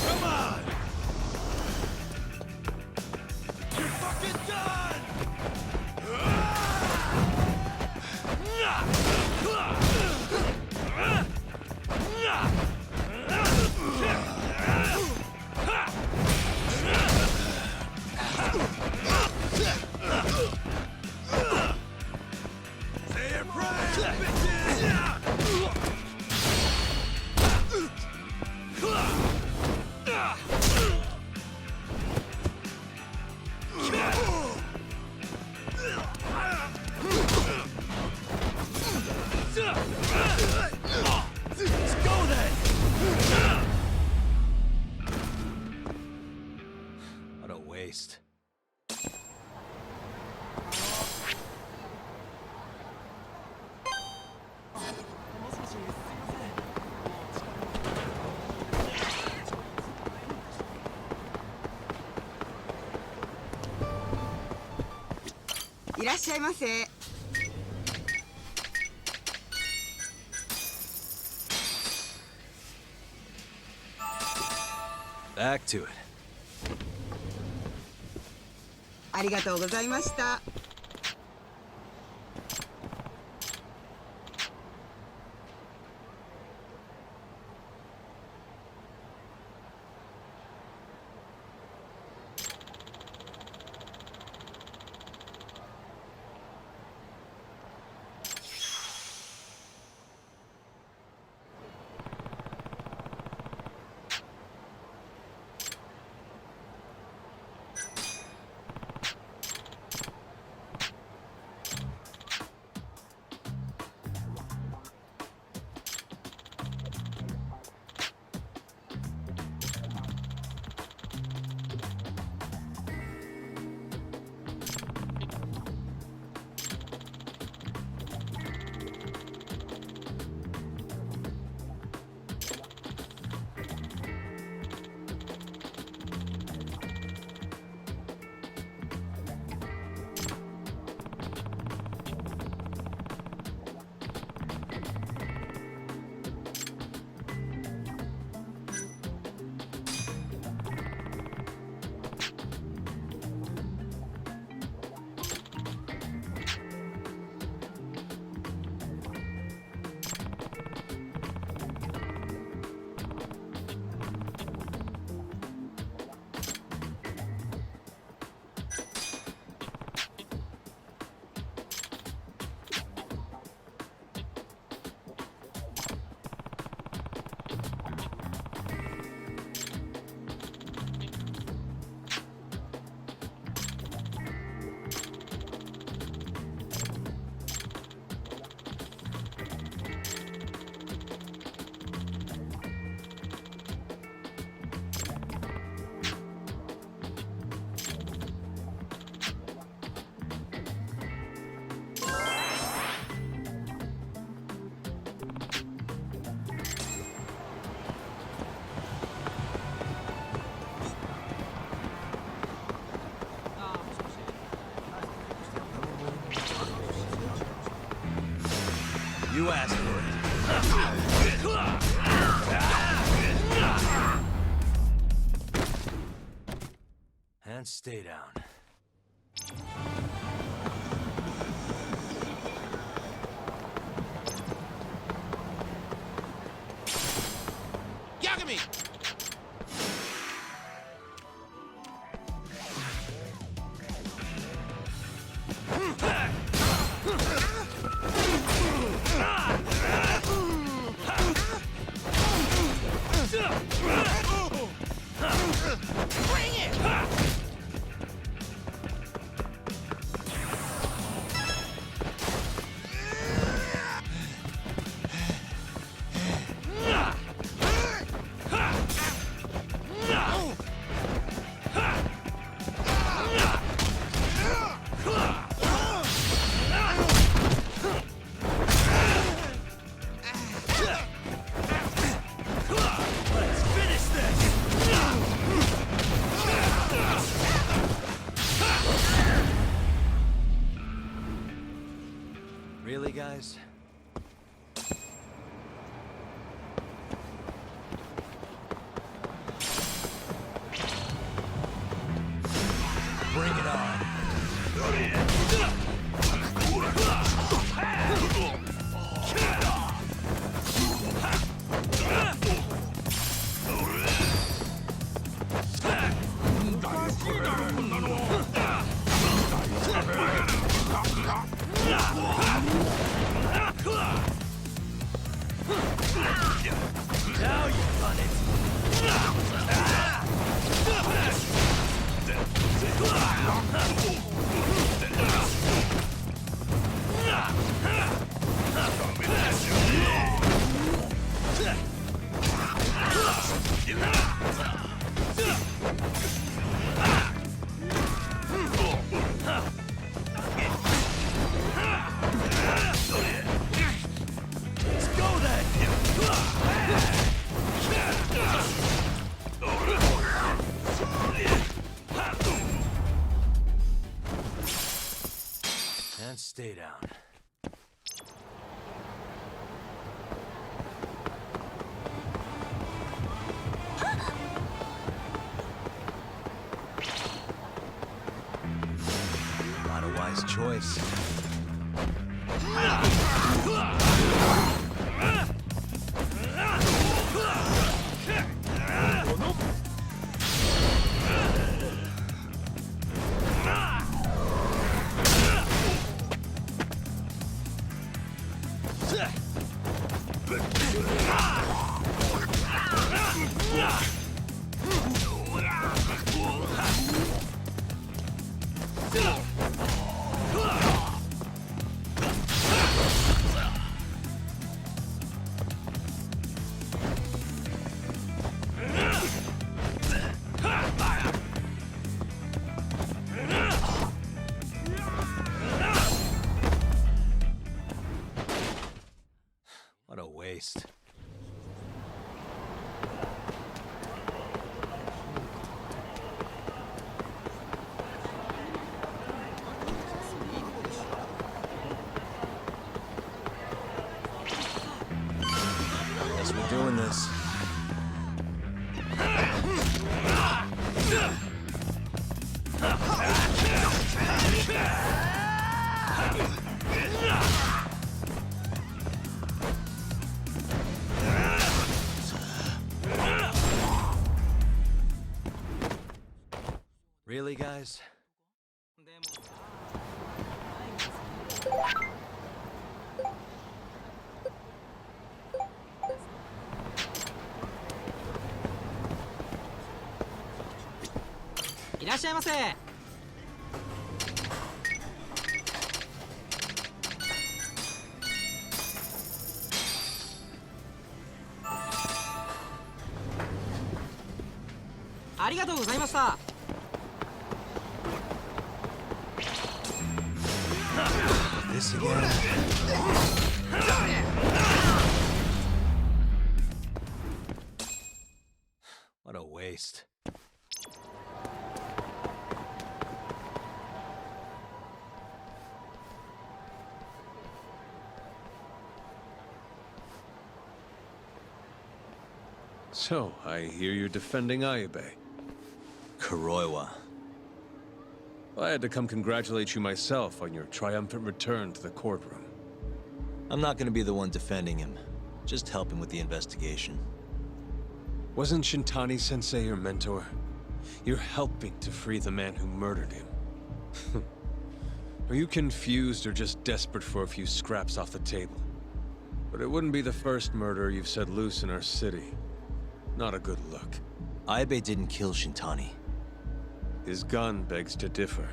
Come on! You're fucking done! Say your prayers, bitches! Let's go then! What a waste. Back to it. ありがとうございました。You asked for it. And stay down. Yagami! Bring it! Let's finish this! Really, guys? Bring it on. Now you've done it. Let's go then. And stay down. a wise choice. What a waste. Guess we're doing this. Really, guys?いらっしゃいませ。ありがとうございました。This again. What a waste. So, I hear you're defending Ayebe. Kuroiwa. I had to come congratulate you myself on your triumphant return to the courtroom. I'm not gonna be the one defending him. Just help him with the investigation. Wasn't Shintani-sensei your mentor? You're helping to free the man who murdered him. Are you confused or just desperate for a few scraps off the table? But it wouldn't be the first murder you've set loose in our city. Not a good look. Ayebe didn't kill Shintani. His gun begs to differ.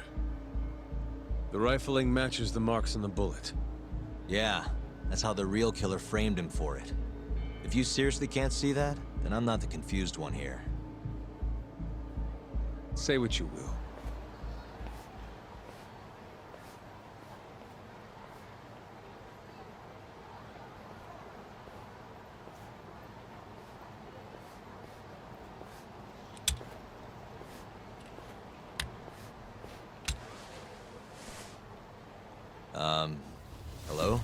The rifling matches the marks on the bullet. Yeah, that's how the real killer framed him for it. If you seriously can't see that, then I'm not the confused one here. Say what you will. Hello?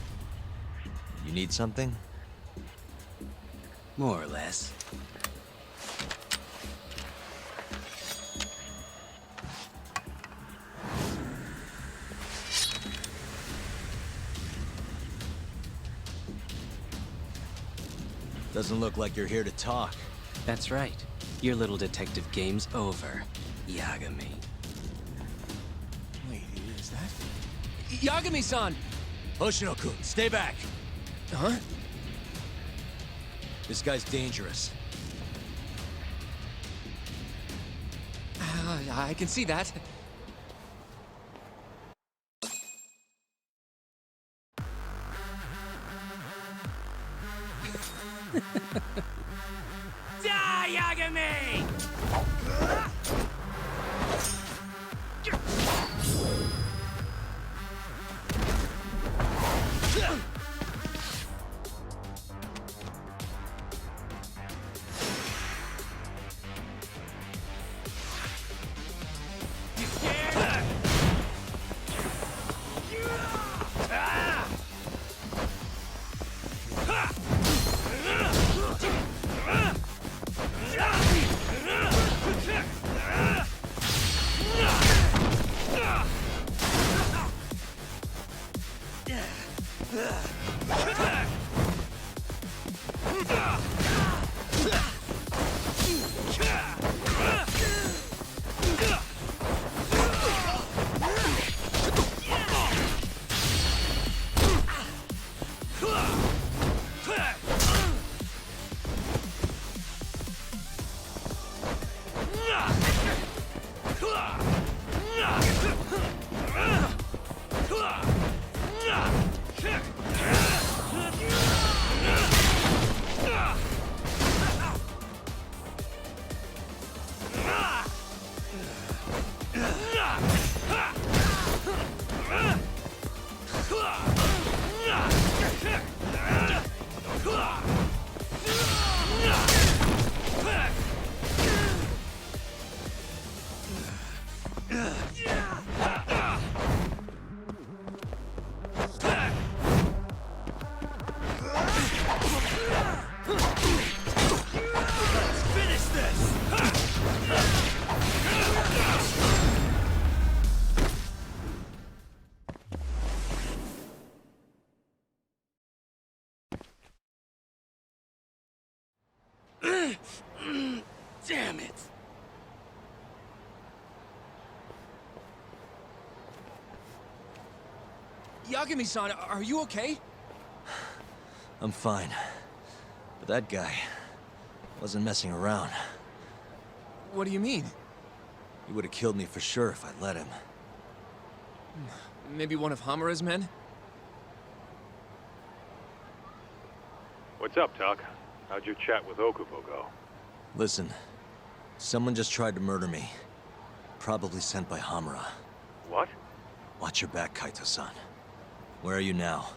You need something? More or less. Doesn't look like you're here to talk. That's right. Your little detective game's over, Yagami. Wait, is that? Yagami-san! Hoshino-kun, stay back! Huh? This guy's dangerous. I can see that. Die, Yagami! Damn it! Yagami-san, are you okay? I'm fine. But that guy wasn't messing around. What do you mean? He would have killed me for sure if I'd let him. Maybe one of Hamura's men? What's up, Tuck? How'd your chat with Okubo go? Listen, someone just tried to murder me. Probably sent by Hamura. What? Watch your back, Kaito-san. Where are you now?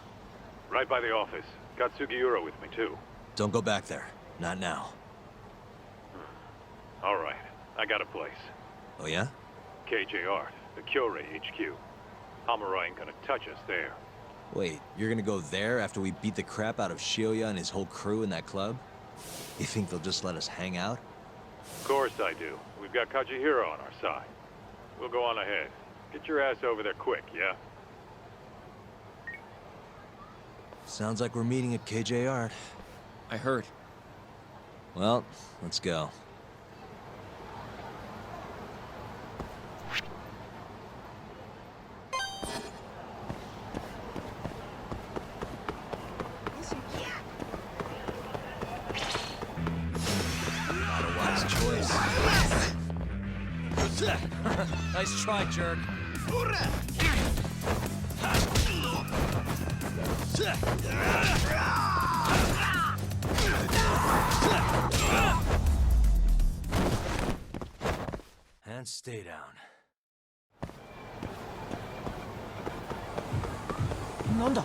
Right by the office. Got Sugiura with me, too. Don't go back there. Not now. All right. I got a place. Oh yeah? KJ Art, the Kyorei HQ. Hamura ain't gonna touch us there. Wait, you're gonna go there after we beat the crap out of Shioya and his whole crew in that club? You think they'll just let us hang out? Of course I do. We've got Kajihiro on our side. We'll go on ahead. Get your ass over there quick, yeah? Sounds like we're meeting at KJ Art. I heard. Well, let's go. Not a wise choice. Nice try, jerk. And stay down. Nanda?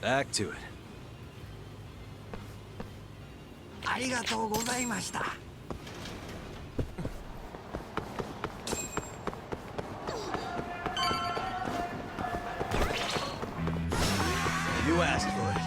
Back to it. ありがとうございました。You asked for it.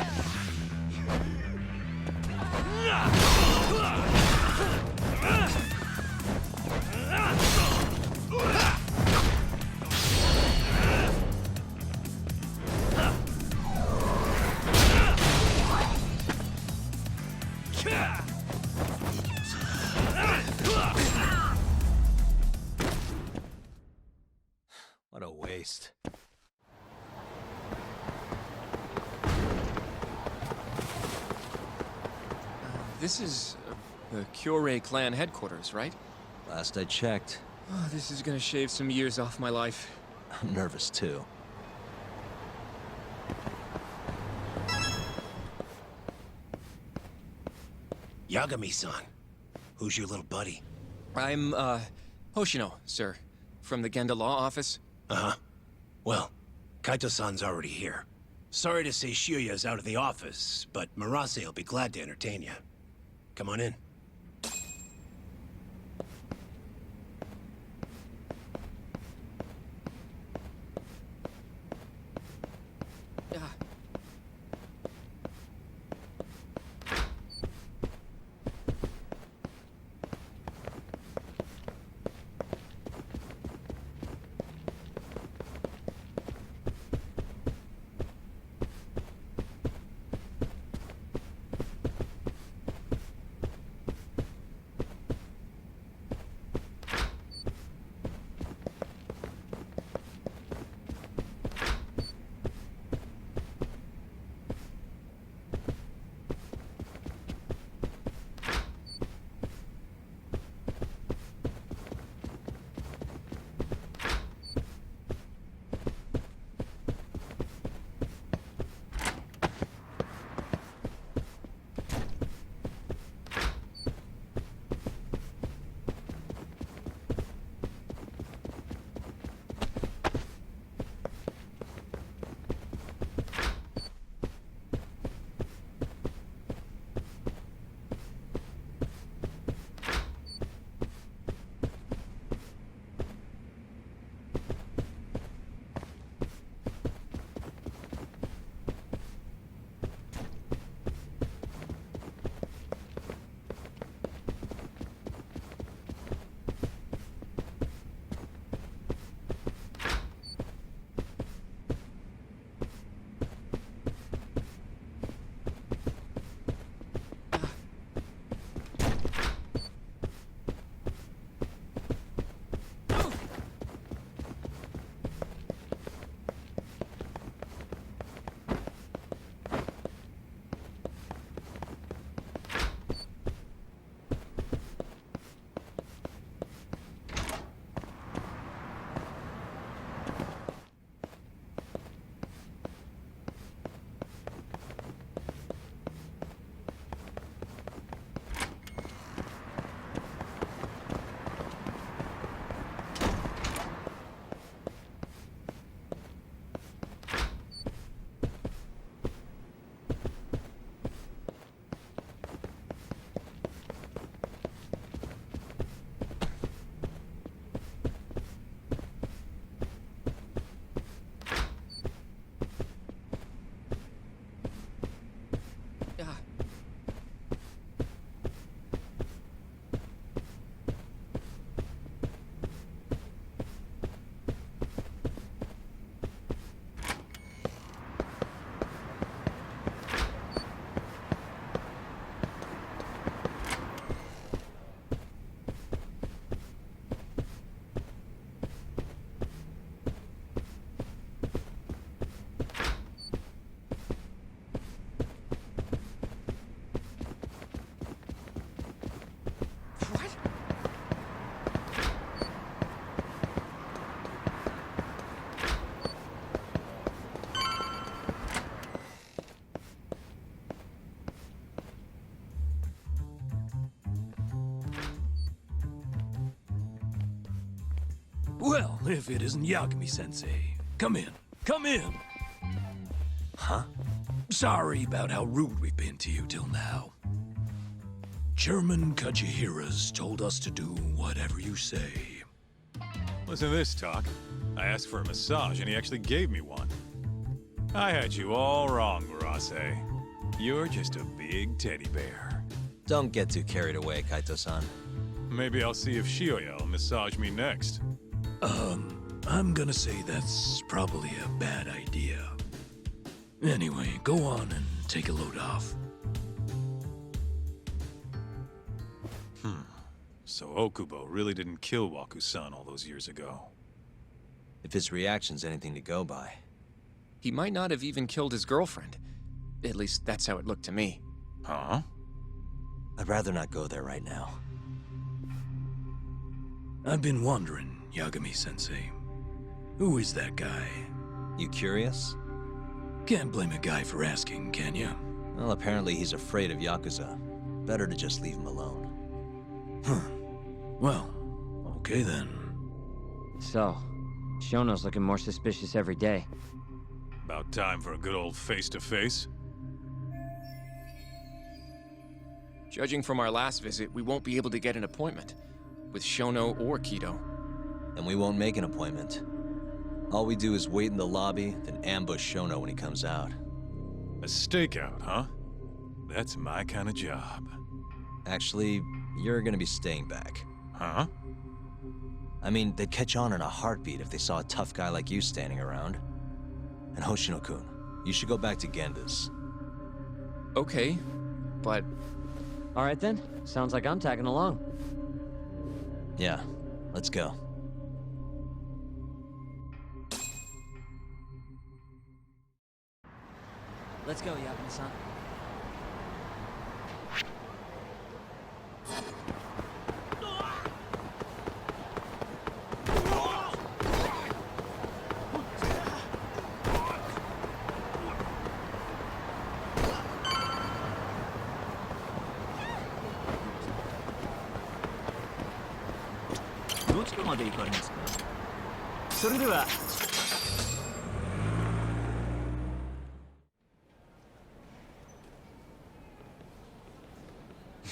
What a waste. This is the Kyorei clan headquarters, right? Last I checked. Oh, this is gonna shave some years off my life. I'm nervous too. Yagami-san. Who's your little buddy? I'm, Hoshino, sir. From the Genda Law Office. Uh-huh. Well, Kaito-san's already here. Sorry to say Shioya's out of the office, but Murase will be glad to entertain you. Come on in. Well, if it isn't Yagami-sensei. Come in. Come in! Huh? Sorry about how rude we've been to you till now. Chairman Kajihira's told us to do whatever you say. Listen to this, Talk. I asked for a massage, and he actually gave me one. I had you all wrong, Murase. You're just a big teddy bear. Don't get too carried away, Kaito-san. Maybe I'll see if Shioya will massage me next. I'm gonna say that's probably a bad idea. Anyway, go on and take a load off. So Okubo really didn't kill Waku-san all those years ago. If his reaction's anything to go by. He might not have even killed his girlfriend. At least that's how it looked to me. Huh? I'd rather not go there right now. I've been wondering, Yagami-sensei. Who is that guy? You curious? Can't blame a guy for asking, can you? Well, apparently he's afraid of Yakuza. Better to just leave him alone. Well, okay then. So, Shono's looking more suspicious every day. About time for a good old face-to-face. Judging from our last visit, we won't be able to get an appointment with Shono or Kido. And we won't make an appointment. All we do is wait in the lobby, then ambush Shono when he comes out. A stakeout, huh? That's my kind of job. Actually, you're gonna be staying back. Huh? I mean, they'd catch on in a heartbeat if they saw a tough guy like you standing around. And Hoshino-kun, you should go back to Genda's. Okay, but... All right then. Sounds like I'm tagging along. Yeah, let's go. Let's go, Yagami-san.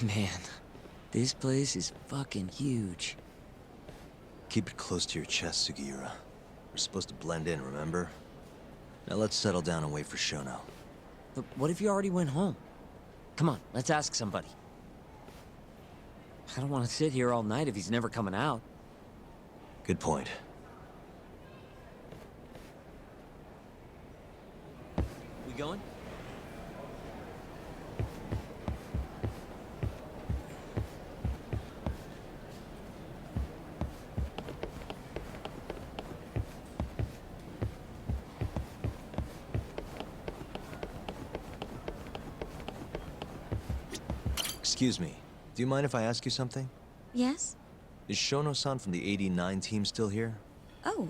Man, this place is fucking huge. Keep it close to your chest, Sugiura. We're supposed to blend in, remember? Now let's settle down and wait for Shono. But what if you already went home? Come on, let's ask somebody. I don't want to sit here all night if he's never coming out. Good point. We going? Excuse me. Do you mind if I ask you something? Yes? Is Shono-san from the 89 team still here? Oh,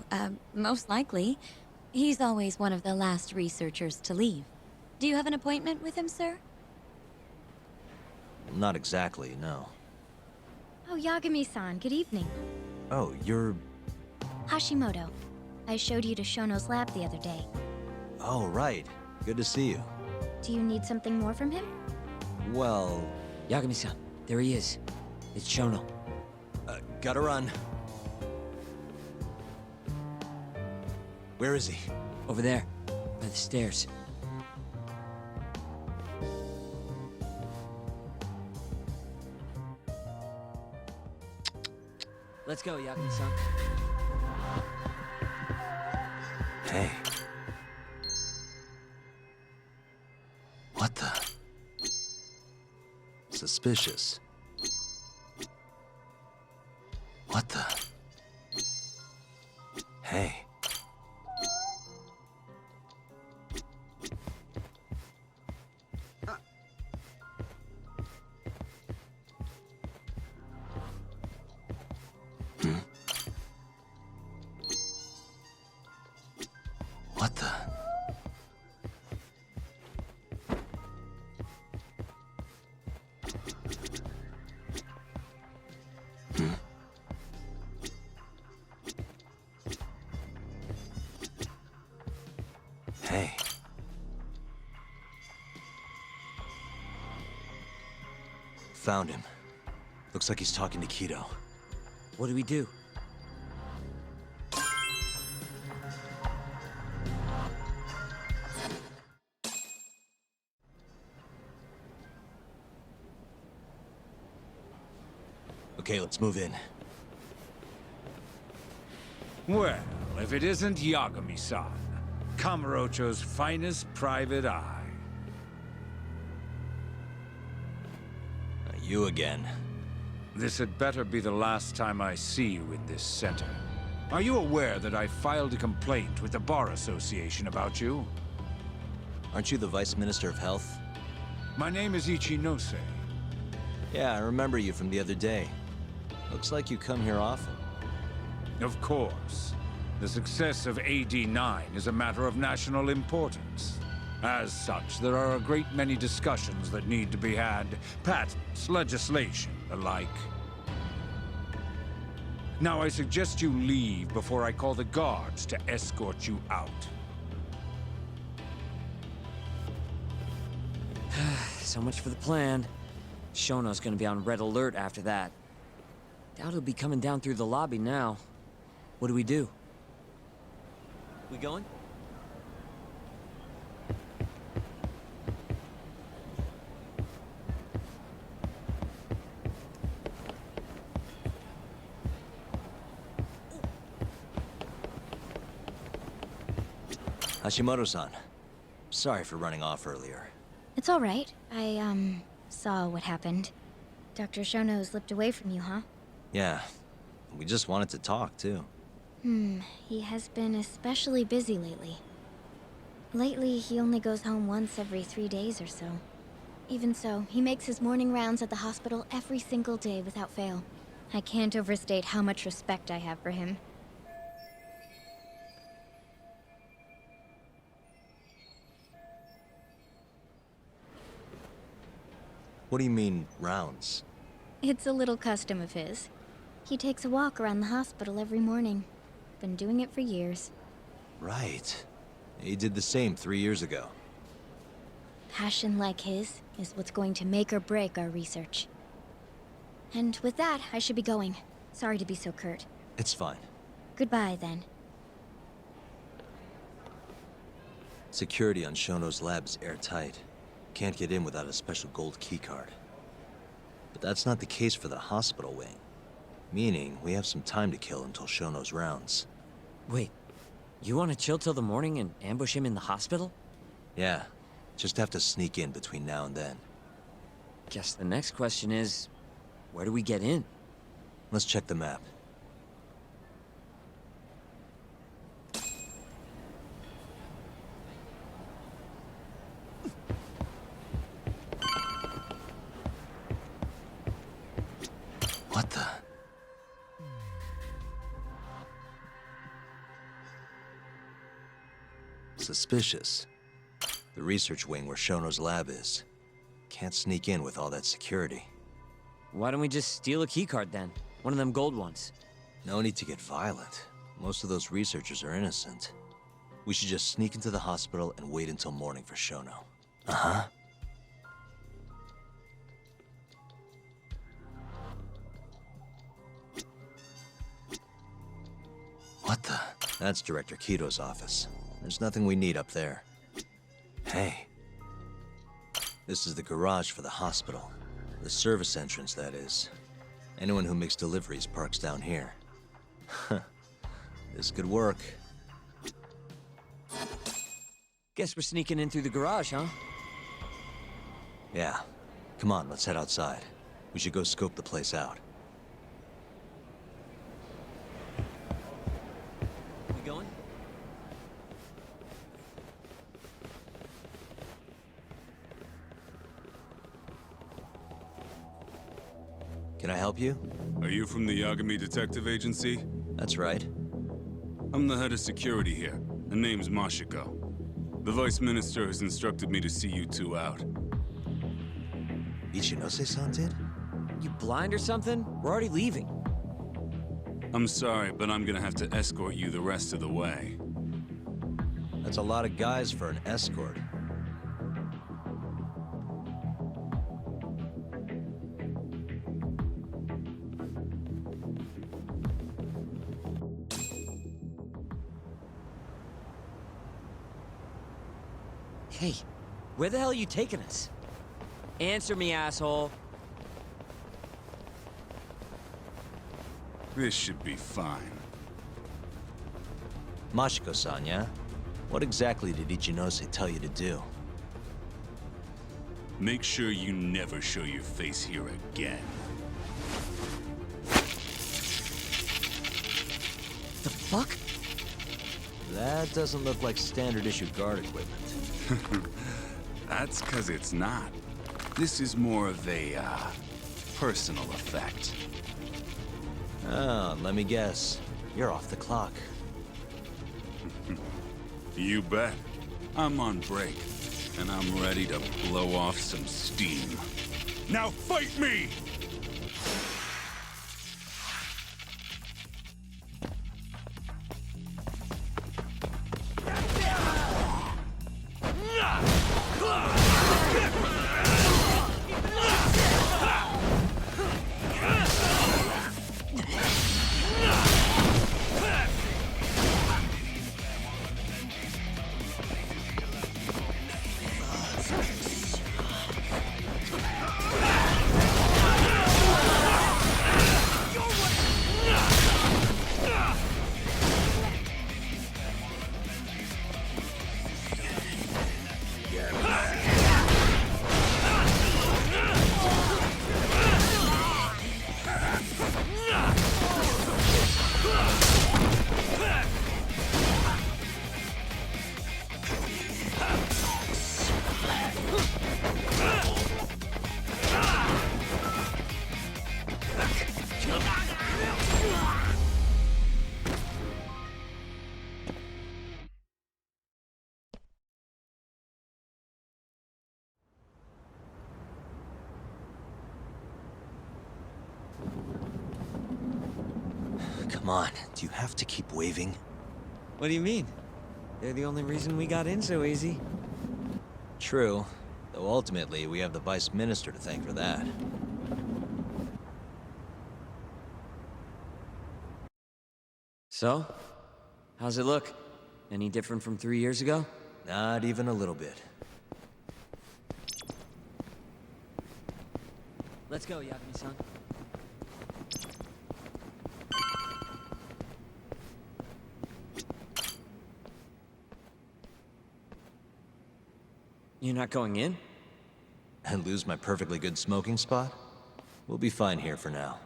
most likely. He's always one of the last researchers to leave. Do you have an appointment with him, sir? Not exactly, no. Oh, Yagami-san, good evening. Oh, you're... Hashimoto. I showed you to Shono's lab the other day. Oh, right. Good to see you. Do you need something more from him? Well... Yagami-san, there he is. It's Shono. Gotta run. Where is he? Over there, by the stairs. Let's go, Yagami-san. Hey. What the? Suspicious. What the? Hey. What the? Found him. Looks like he's talking to Kido. What do we do? Okay, let's move in. Well, if it isn't Yagami-san, Kamurocho's finest private eye. You again. This had better be the last time I see you in this center. Are you aware that I filed a complaint with the Bar Association about you? Aren't you the Vice Minister of Health? My name is Ichinose. Yeah, I remember you from the other day. Looks like you come here often. Of course. The success of AD-9 is a matter of national importance. As such, there are a great many discussions that need to be had. Patents, legislation, the like. Now I suggest you leave before I call the guards to escort you out. So much for the plan. Shono's gonna be on red alert after that. Doubt he'll be coming down through the lobby now. What do we do? We going? Hashimoto-san. Sorry for running off earlier. It's all right. I, saw what happened. Dr. Shono slipped away from you, huh? Yeah. We just wanted to talk, too. He has been especially busy lately. Lately, he only goes home once every 3 days or so. Even so, he makes his morning rounds at the hospital every single day without fail. I can't overstate how much respect I have for him. What do you mean, rounds? It's a little custom of his. He takes a walk around the hospital every morning. Been doing it for years. Right. He did the same 3 years ago. Passion like his is what's going to make or break our research. And with that, I should be going. Sorry to be so curt. It's fine. Goodbye, then. Security on Shono's lab is airtight. Can't get in without a special gold keycard. But that's not the case for the hospital wing. Meaning, we have some time to kill until Shono's rounds. Wait, you want to chill till the morning and ambush him in the hospital? Yeah, just have to sneak in between now and then. Guess the next question is, where do we get in? Let's check the map. What the? Suspicious. The research wing where Shono's lab is. Can't sneak in with all that security. Why don't we just steal a keycard then? One of them gold ones. No need to get violent. Most of those researchers are innocent. We should just sneak into the hospital and wait until morning for Shono. Uh-huh. What the? That's Director Kido's office. There's nothing we need up there. Hey. This is the garage for the hospital. The service entrance, that is. Anyone who makes deliveries parks down here. This could work. Guess we're sneaking in through the garage, huh? Yeah. Come on, let's head outside. We should go scope the place out. We going? Can I help you? Are you from the Yagami Detective Agency? That's right. I'm the head of security here. The name's Mashiko. The Vice Minister has instructed me to see you two out. Ichinose-san did? You blind or something? We're already leaving. I'm sorry, but I'm gonna have to escort you the rest of the way. That's a lot of guys for an escort. Hey, where the hell are you taking us? Answer me, asshole. This should be fine. Mashiko-san, yeah? What exactly did Ichinose tell you to do? Make sure you never show your face here again. The fuck? That doesn't look like standard issue guard equipment. That's 'cause it's not. This is more of a, personal effect. Oh, let me guess. You're off the clock. You bet. I'm on break, and I'm ready to blow off some steam. Now fight me! Come on, do you have to keep waving? What do you mean? They're the only reason we got in so easy. True, though ultimately we have the Vice Minister to thank for that. So? How's it look? Any different from 3 years ago? Not even a little bit. Let's go, Yagami-san. You're not going in? And lose my perfectly good smoking spot? We'll be fine here for now.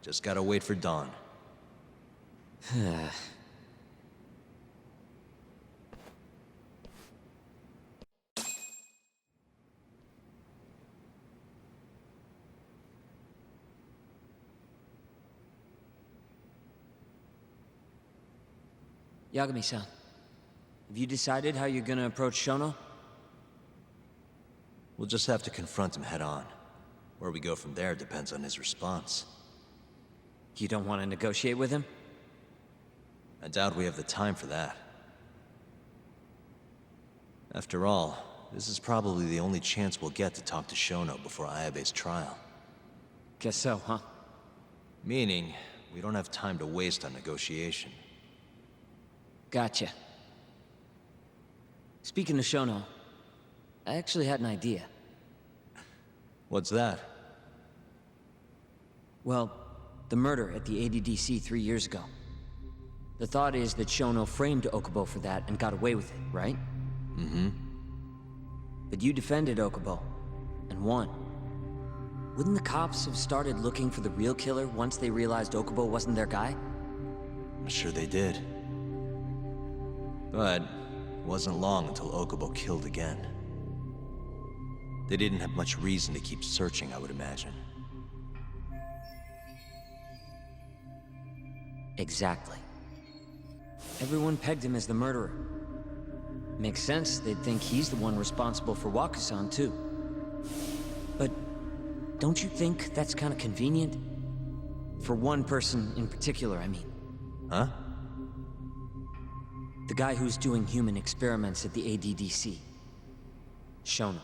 Just gotta wait for dawn. Yagami-san, have you decided how you're gonna approach Shono? We'll just have to confront him head on. Where we go from there depends on his response. You don't want to negotiate with him? I doubt we have the time for that. After all, this is probably the only chance we'll get to talk to Shono before Ayabe's trial. Guess so, huh? Meaning, we don't have time to waste on negotiation. Gotcha. Speaking of Shono, I actually had an idea. What's that? Well, the murder at the ADDC 3 years ago. The thought is that Shono framed Okubo for that and got away with it, right? Mm-hmm. But you defended Okubo, and won. Wouldn't the cops have started looking for the real killer once they realized Okubo wasn't their guy? I'm sure they did. But it wasn't long until Okubo killed again. They didn't have much reason to keep searching, I would imagine. Exactly. Everyone pegged him as the murderer. Makes sense, they'd think he's the one responsible for Wakusan, too. But don't you think that's kind of convenient? For one person in particular, I mean. Huh? The guy who's doing human experiments at the ADDC. Shono.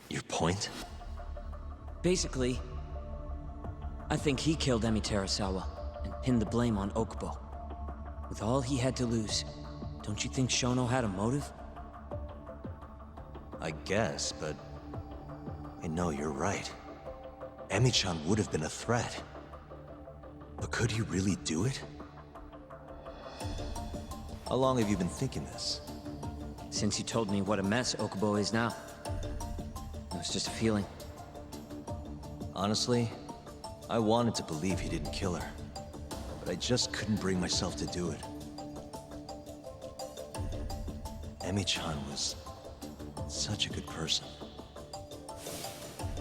Your point? Basically, I think he killed Emi Terasawa and pinned the blame on Okubo. With all he had to lose, don't you think Shono had a motive? I guess, but... I know you're right. Emi-chan would have been a threat. But could he really do it? How long have you been thinking this? Since you told me what a mess Okubo is now. It was just a feeling. Honestly, I wanted to believe he didn't kill her. But I just couldn't bring myself to do it. Emi-chan was such a good person.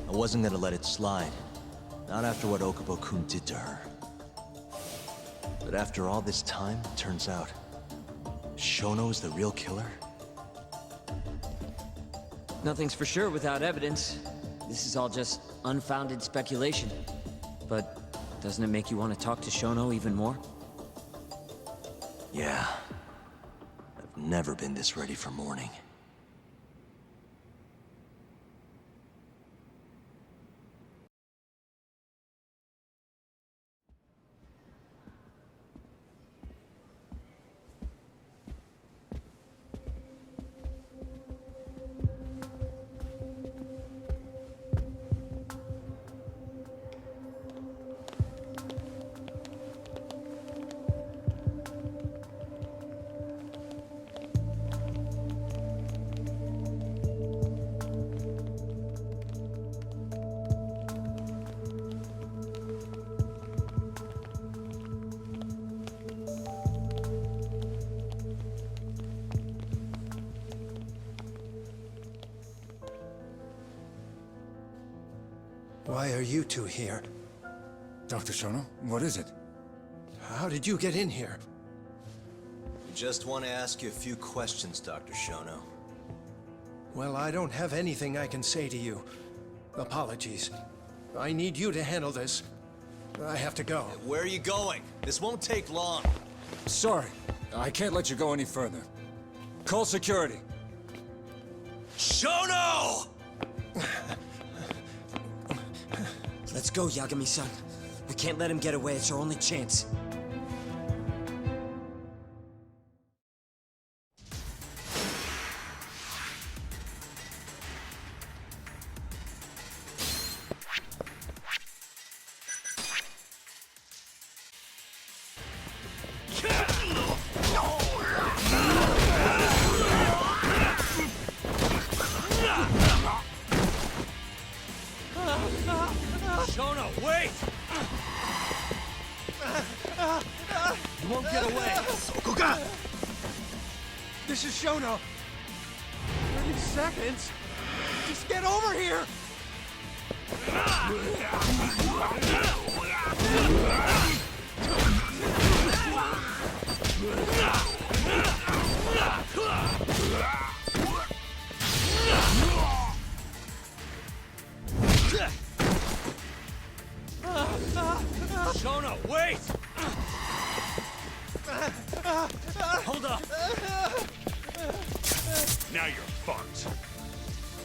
I wasn't gonna let it slide. Not after what Okubo-kun did to her. But after all this time, it turns out Shono is the real killer? Nothing's for sure without evidence. This is all just unfounded speculation. But doesn't it make you want to talk to Shono even more? Yeah. I've never been this ready for morning. Why are you two here? Dr. Shono, what is it? How did you get in here? We just want to ask you a few questions, Dr. Shono. Well, I don't have anything I can say to you. Apologies. I need you to handle this. I have to go. Where are you going? This won't take long. Sorry, I can't let you go any further. Call security. Shono! Let's go, Yagami-san. We can't let him get away. It's our only chance. Shono, wait! You won't get away. This is Shono. 30 seconds? Just get over here! Shono, wait! Hold up! Now you're fucked.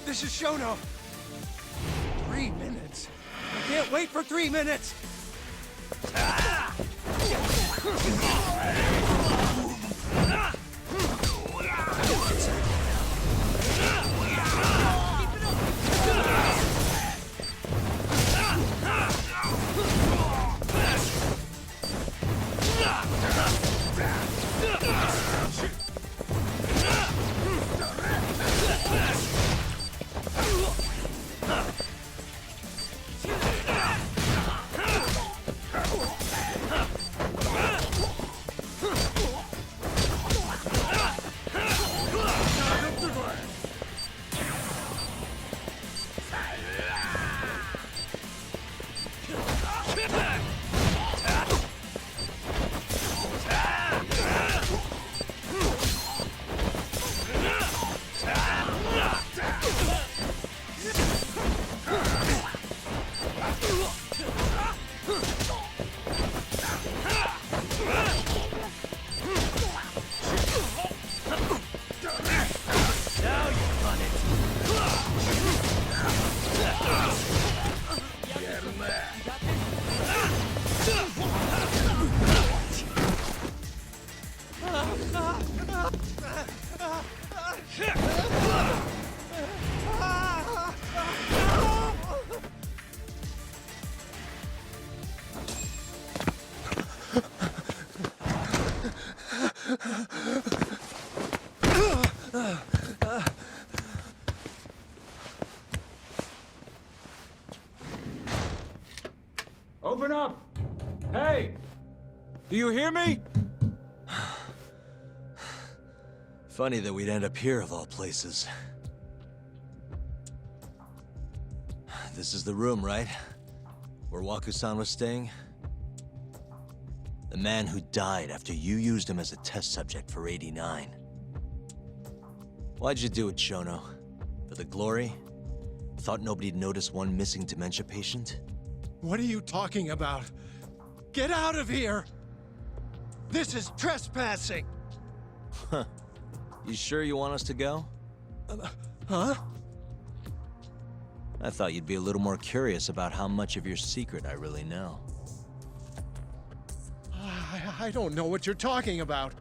This is Shono. 3 minutes? I can't wait for 3 minutes! Open up! Hey! Do you hear me? Funny that we'd end up here of all places. This is the room, right? Where Waku-san was staying? The man who died after you used him as a test subject for 89. Why'd you do it, Shono? For the glory? Thought nobody'd notice one missing dementia patient? What are you talking about? Get out of here! This is trespassing! Huh. You sure you want us to go? Huh? I thought you'd be a little more curious about how much of your secret I really know. I don't know what you're talking about.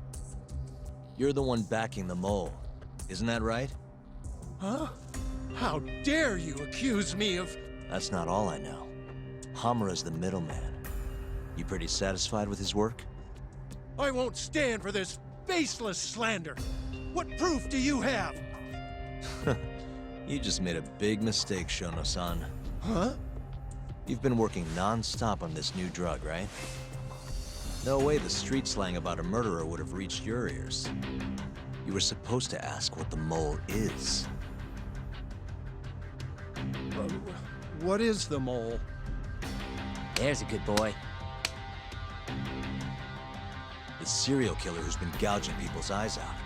You're the one backing the mole, isn't that right? Huh? How dare you accuse me of... That's not all I know. Hamura's the middleman. You pretty satisfied with his work? I won't stand for this baseless slander. What proof do you have? You just made a big mistake, Shono-san. Huh? You've been working non-stop on this new drug, right? No way the street slang about a murderer would have reached your ears. You were supposed to ask what the mole is. What is the mole? There's a good boy. The serial killer who's been gouging people's eyes out.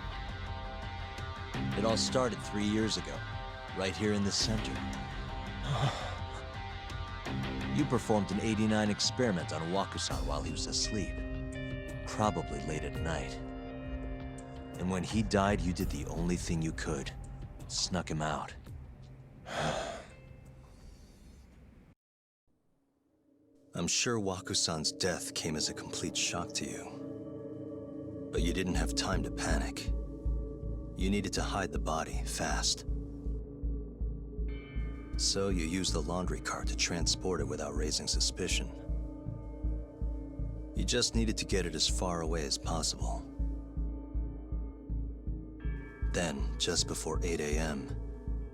It all started 3 years ago, right here in this center. You performed an 89 experiment on Waku-san while he was asleep. Probably late at night. And when he died, you did the only thing you could. Snuck him out. I'm sure Waku-san's death came as a complete shock to you. But you didn't have time to panic. You needed to hide the body, fast. So you used the laundry cart to transport it without raising suspicion. You just needed to get it as far away as possible. Then, just before 8 a.m.,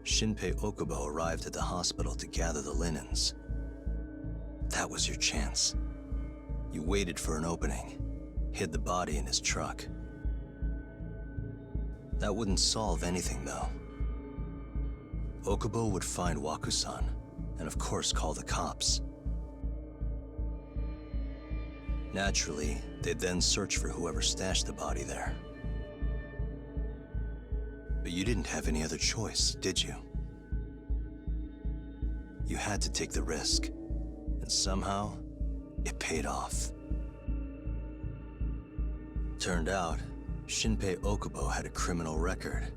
Shinpei Okubo arrived at the hospital to gather the linens. That was your chance. You waited for an opening, hid the body in his truck. That wouldn't solve anything, though. Okubo would find Waku-san, and of course call the cops. Naturally, they'd then search for whoever stashed the body there. But you didn't have any other choice, did you? You had to take the risk, and somehow, it paid off. Turned out, Shinpei Okubo had a criminal record,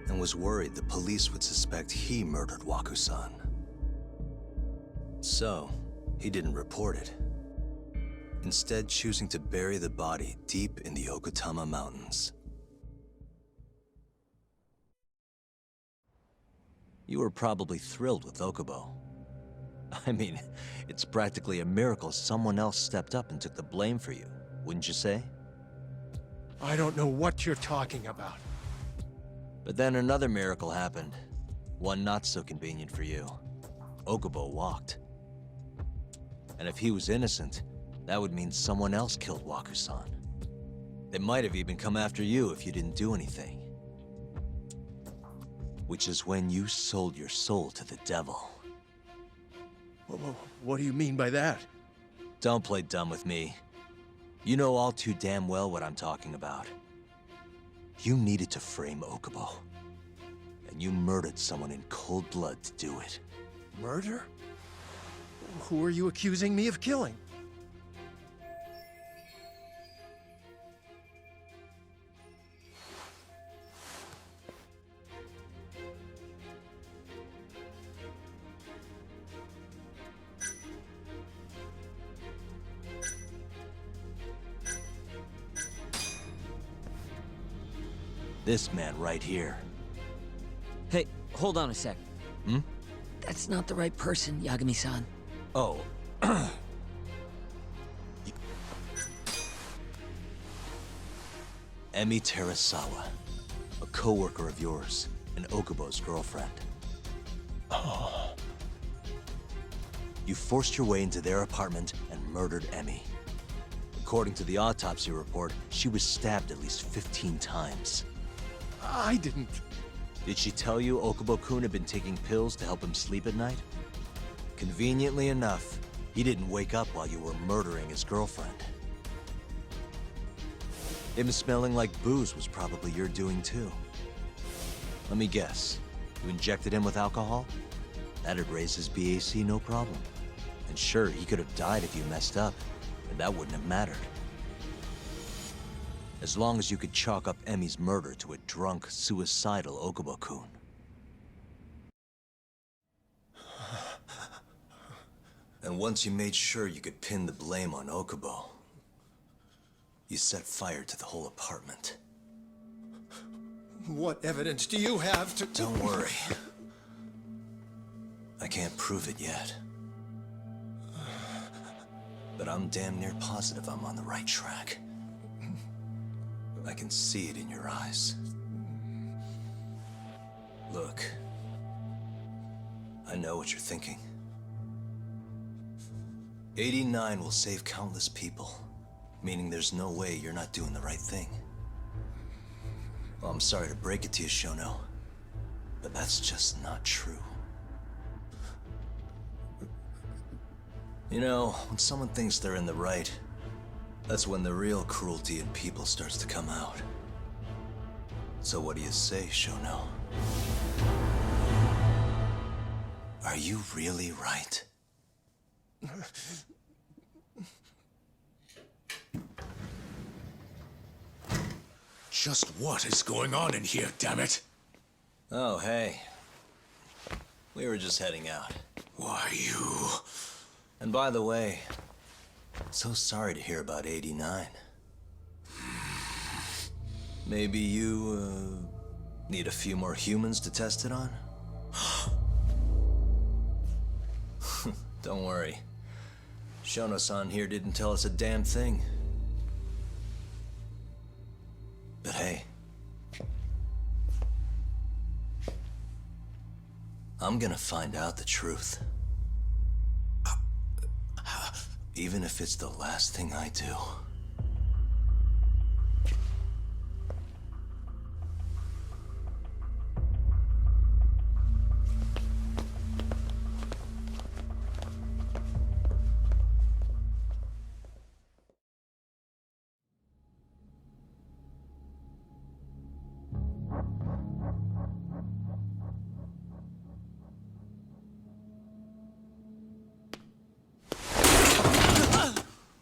and was worried the police would suspect he murdered Waku-san. So, he didn't report it. Instead, choosing to bury the body deep in the Okutama Mountains. You were probably thrilled with Okubo. I mean, it's practically a miracle someone else stepped up and took the blame for you, wouldn't you say? I don't know what you're talking about. But then another miracle happened. One not so convenient for you. Okubo walked. And if he was innocent, that would mean someone else killed Waku-san. They might have even come after you if you didn't do anything. Which is when you sold your soul to the devil. What do you mean by that? Don't play dumb with me. You know all too damn well what I'm talking about. You needed to frame Okubo. And you murdered someone in cold blood to do it. Murder? Who are you accusing me of killing? This man right here. Hey, hold on a sec. Hmm? That's not the right person, Yagami-san. Oh. Emi Terasawa, a coworker of yours and Okubo's girlfriend. Oh. You forced your way into their apartment and murdered Emmy. According to the autopsy report, she was stabbed at least 15 times. I didn't... Did she tell you Okubo-kun had been taking pills to help him sleep at night? Conveniently enough, he didn't wake up while you were murdering his girlfriend. Him smelling like booze was probably your doing too. Let me guess, you injected him with alcohol? That'd raise his BAC no problem. And sure, he could have died if you messed up, but that wouldn't have mattered. As long as you could chalk up Emmy's murder to a drunk, suicidal Okubo-kun. And once you made sure you could pin the blame on Okubo, you set fire to the whole apartment. What evidence do you have to... Don't worry. I can't prove it yet. But I'm damn near positive I'm on the right track. I can see it in your eyes. Look, I know what you're thinking. 89 will save countless people, meaning there's no way you're not doing the right thing. Well, I'm sorry to break it to you, Shono, but that's just not true. You know, when someone thinks they're in the right, that's when the real cruelty in people starts to come out. So what do you say, Shono? Are you really right? Just what is going on in here, damn it? Oh, hey. We were just heading out. Why, you... And by the way, so sorry to hear about 89. Maybe you, need a few more humans to test it on? Don't worry. Shono-san here didn't tell us a damn thing. But hey, I'm gonna find out the truth. Even if it's the last thing I do.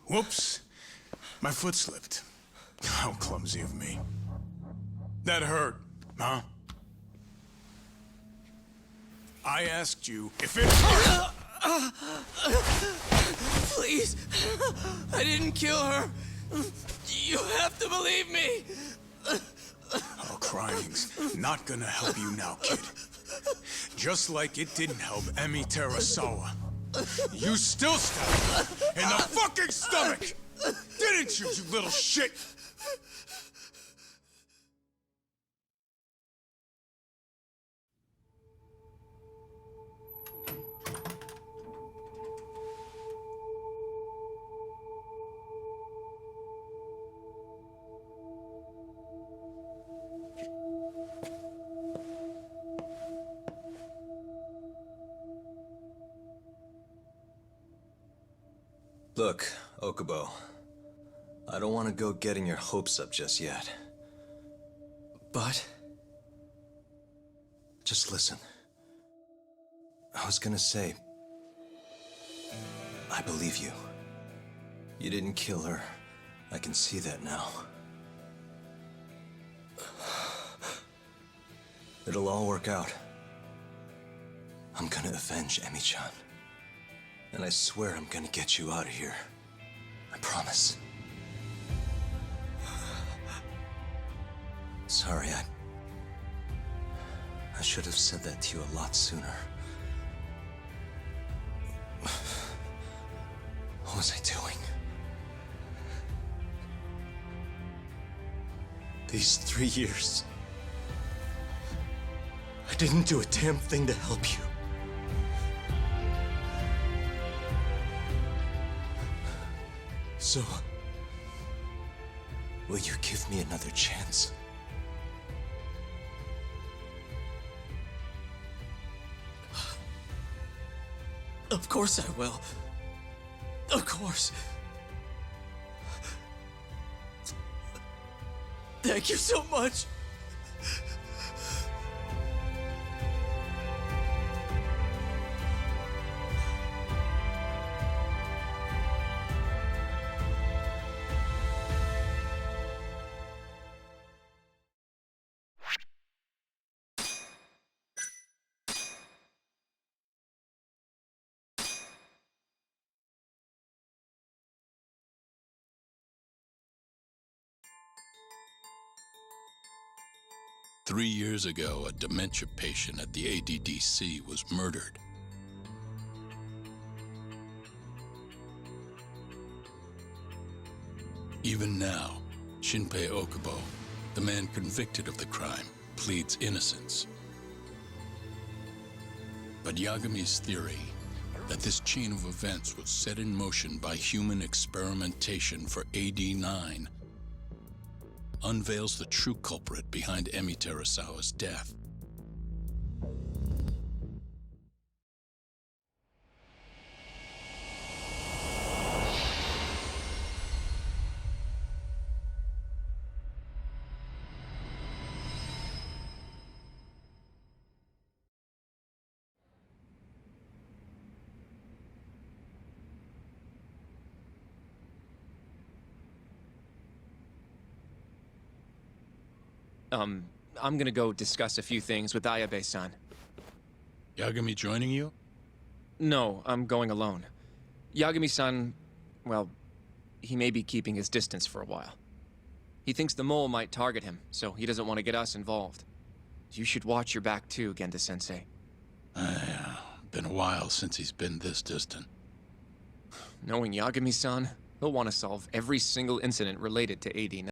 Whoops. My foot slipped. How clumsy of me. That hurt, huh? I asked you if it hurt! Please! I didn't kill her! You have to believe me! Oh, crying's not gonna help you now, kid. Just like it didn't help Emi Terasawa. You still stabbed her in the fucking stomach! Didn't you, you little shit? Look, Okubo, I don't want to go getting your hopes up just yet. But... just listen. I was gonna say... I believe you. You didn't kill her. I can see that now. It'll all work out. I'm gonna avenge Emi-chan. And I swear I'm gonna get you out of here. I promise. Sorry, I should have said that to you a lot sooner. What was I doing? These 3 years, didn't do a damn thing to help you. So, will you give me another chance? Of course I will. Of course. Thank you so much. "3 years ago, a dementia patient at the ADDC was murdered. Even now, Shinpei Okubo, the man convicted of the crime, pleads innocence. But Yagami's theory that this chain of events was set in motion by human experimentation for AD-9 unveils the true culprit behind Emi Terasawa's death. I'm gonna go discuss a few things with Ayabe-san. Yagami joining you? No, I'm going alone. Yagami-san, well, he may be keeping his distance for a while. He thinks the mole might target him, so he doesn't want to get us involved. You should watch your back too, Genda-sensei. Been a while since he's been this distant. Knowing Yagami-san, he'll want to solve every single incident related to AD-9.